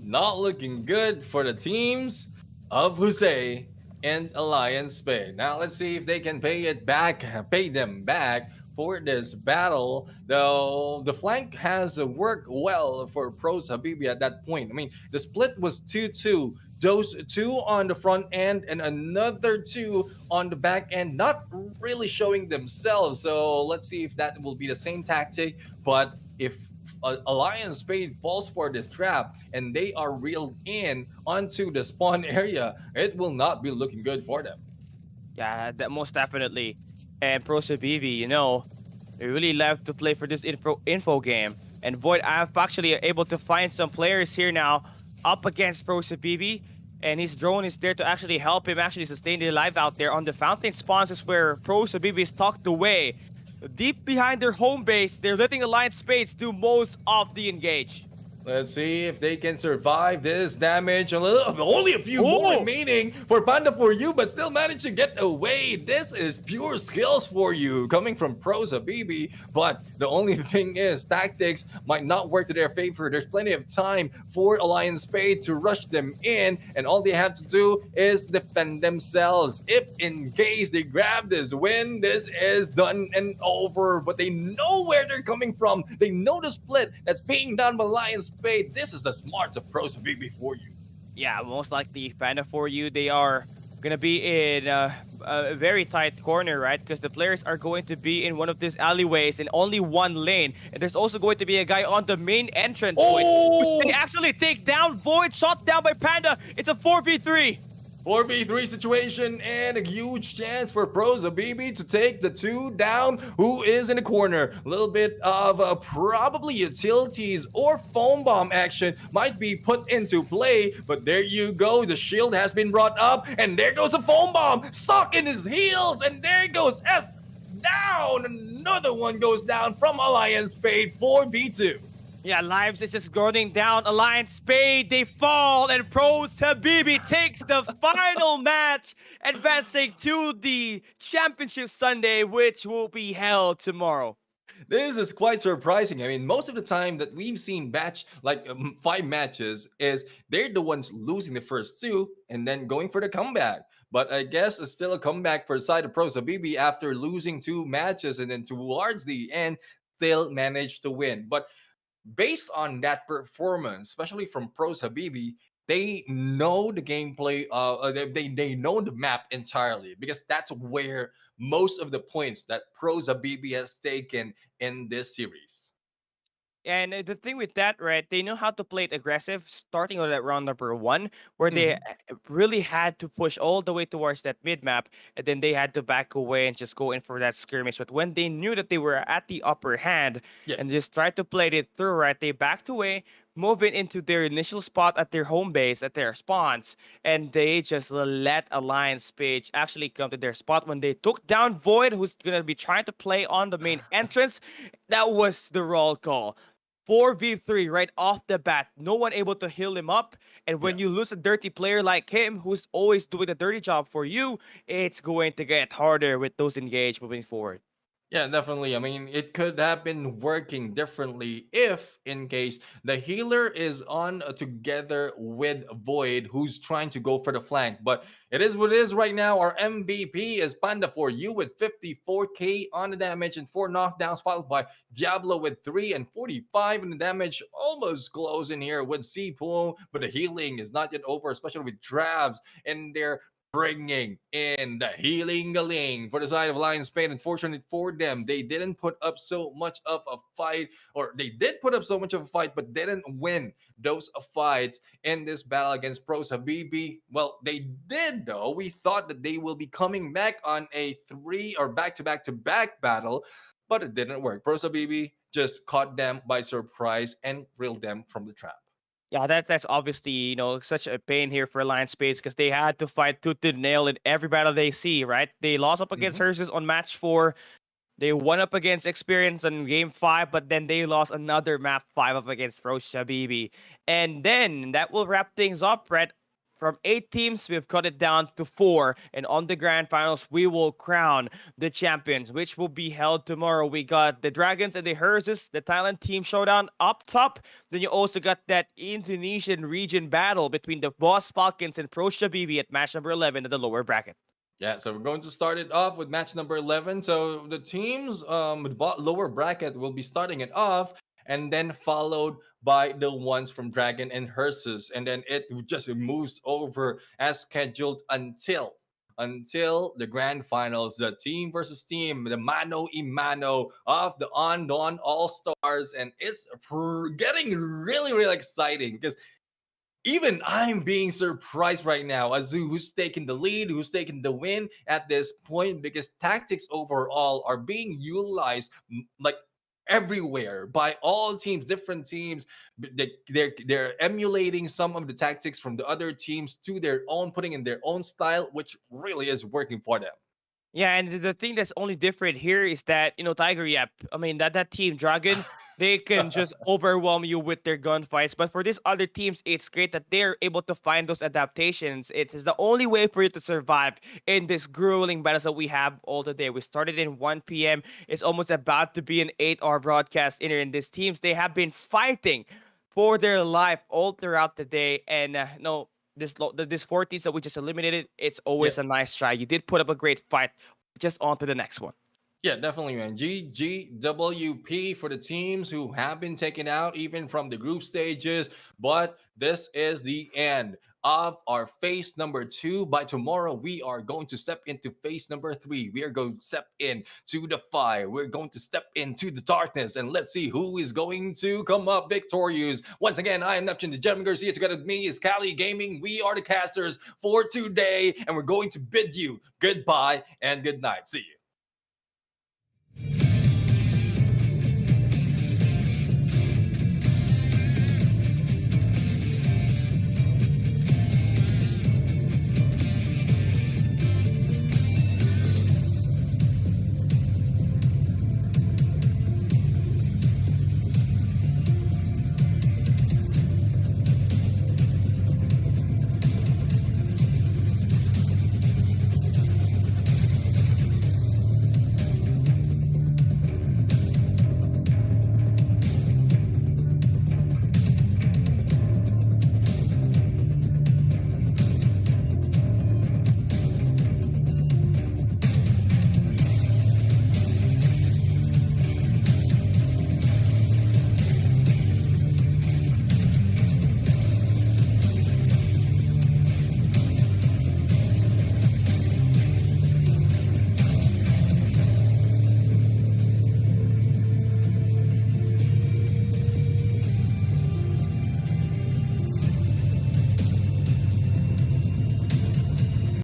Not looking good for the teams of Jose and Alliance Spain. Now let's see if they can pay them back for this battle. Though the flank has worked well for Pros Habibi at that point. I mean, the split was 2-2. Those two on the front end and another two on the back end, not really showing themselves. So let's see if that will be the same tactic. But if Alliance Spade falls for this trap and they are reeled in onto the spawn area, it will not be looking good for them. Yeah, that most definitely. And Prosa BV, they really love to play for this info game. And Void, I'm actually able to find some players here now up against Prosa BB. And his drone is there to actually help him actually sustain the life out there. On the fountain spawns is where Prosa BB is tucked away. Deep behind their home base, they're letting Alliance Spades do most of the engage. Let's see if they can survive this damage. Only a few more Oh! remaining for Panda for you, but still managed to get away. This is pure skills for you coming from Prosa BB. But the only thing is, tactics might not work to their favor. There's plenty of time for Alliance Spade to rush them in, and all they have to do is defend themselves. If in case they grab this win, this is done and over. But they know where they're coming from. They know the split that's being done by Alliance Spade. This is the smarts of Prosa BB for you. Yeah, most likely Panda for you, they are gonna be in a very tight corner, right? Because the players are going to be in one of these alleyways in only one lane. And there's also going to be a guy on the main entrance point. Oh! They actually take down Void, shot down by Panda. It's a 4v3. 4v3 situation and a huge chance for Prosa BB to take the two down. Who is in the corner? A little bit of probably utilities or foam bomb action might be put into play, but there you go. The shield has been brought up, and there goes a foam bomb stuck in his heels, and there goes S down. Another one goes down from Alliance Spade 4v2. Yeah, Lives is just going down. Alliance Spade, they fall, and Pros Habibi takes the final match, advancing to the Championship Sunday, which will be held tomorrow. This is quite surprising. I mean, most of the time that we've seen five matches is they're the ones losing the first two and then going for the comeback. But I guess it's still a comeback for the side of Pros Habibi after losing two matches and then towards the end still managed to win. But based on that performance, especially from Pros Habibi, they know the gameplay. They know the map entirely because that's where most of the points that Pros Habibi has taken in this series. And the thing with that, right, they know how to play it aggressive, starting on that round number one, where they really had to push all the way towards that mid map, and then they had to back away and just go in for that skirmish. But when they knew that they were at the upper hand Yeah. and just tried to play it through, right, they backed away, moving into their initial spot at their home base, at their spawns, and they just let Alliance Page actually come to their spot when they took down Void, who's gonna be trying to play on the main entrance. That was the roll call. 4v3 right off the bat. No one able to heal him up. And when you lose a dirty player like him, who's always doing the dirty job for you, it's going to get harder with those engaged moving forward. Yeah, definitely. I mean, it could have been working differently if, in case, the healer is on together with Void, who's trying to go for the flank. But it is what it is right now. Our MVP is Panda for you with 54k on the damage and 4 knockdowns, followed by Diablo with 3 and 45 in the damage. Almost close in here with Sipo, but the healing is not yet over, especially with Travs and their bringing in the healing galing for the side of Lion Spain. Unfortunately for them, they didn't put up so much of a fight, or they did put up so much of a fight, but didn't win those fights in this battle against Pros Habibi. Well, they did though. We thought that they will be coming back on a 3 or back-to-back battle, but it didn't work. Pros Habibi just caught them by surprise and reeled them from the trap. Yeah, that's obviously, such a pain here for Alliance Space because they had to fight tooth and nail in every battle they see, right? They lost up against Herses on match 4. They won up against Experience on game 5, but then they lost another map 5 up against Pro Shabibi. And then that will wrap things up, right? From 8 teams, we've cut it down to 4. And on the grand finals, we will crown the champions, which will be held tomorrow. We got the Dragons and the Herzes, the Thailand team showdown up top. Then you also got that Indonesian region battle between the Boss Falcons and Pro Shabibi at match number 11 in the lower bracket. Yeah, so we're going to start it off with match number 11. So the teams with lower bracket will be starting it off and then followed by the ones from Dragon and Hersus. And then it just moves over as scheduled until the grand finals, the team versus team, the mano y mano of the Andon All-Stars. And it's getting really, really exciting because even I'm being surprised right now as to who's taking the lead, who's taking the win at this point, because tactics overall are being utilized like everywhere by all teams, different teams. They're emulating some of the tactics from the other teams to their own, putting in their own style, which really is working for them. Yeah, and the thing that's only different here is that, Tiger, yep, I mean, that team, Dragon, they can just overwhelm you with their gunfights. But for these other teams, it's great that they're able to find those adaptations. It is the only way for you to survive in this grueling battles that we have all the day. We started in 1 p.m. It's almost about to be an 8-hour broadcast in these teams. They have been fighting for their life all throughout the day. And no, this 4 teams that we just eliminated, it's always a nice try. You did put up a great fight. Just on to the next one. Yeah, definitely, man. GGWP for the teams who have been taken out even from the group stages. But this is the end of our phase number 2. By tomorrow, we are going to step into phase number 3. We are going to step into the fire. We're going to step into the darkness. And let's see who is going to come up victorious. Once again, I am Neptune, the gentleman Garcia. Together with me is Cali Gaming. We are the casters for today. And we're going to bid you goodbye and good night. See you.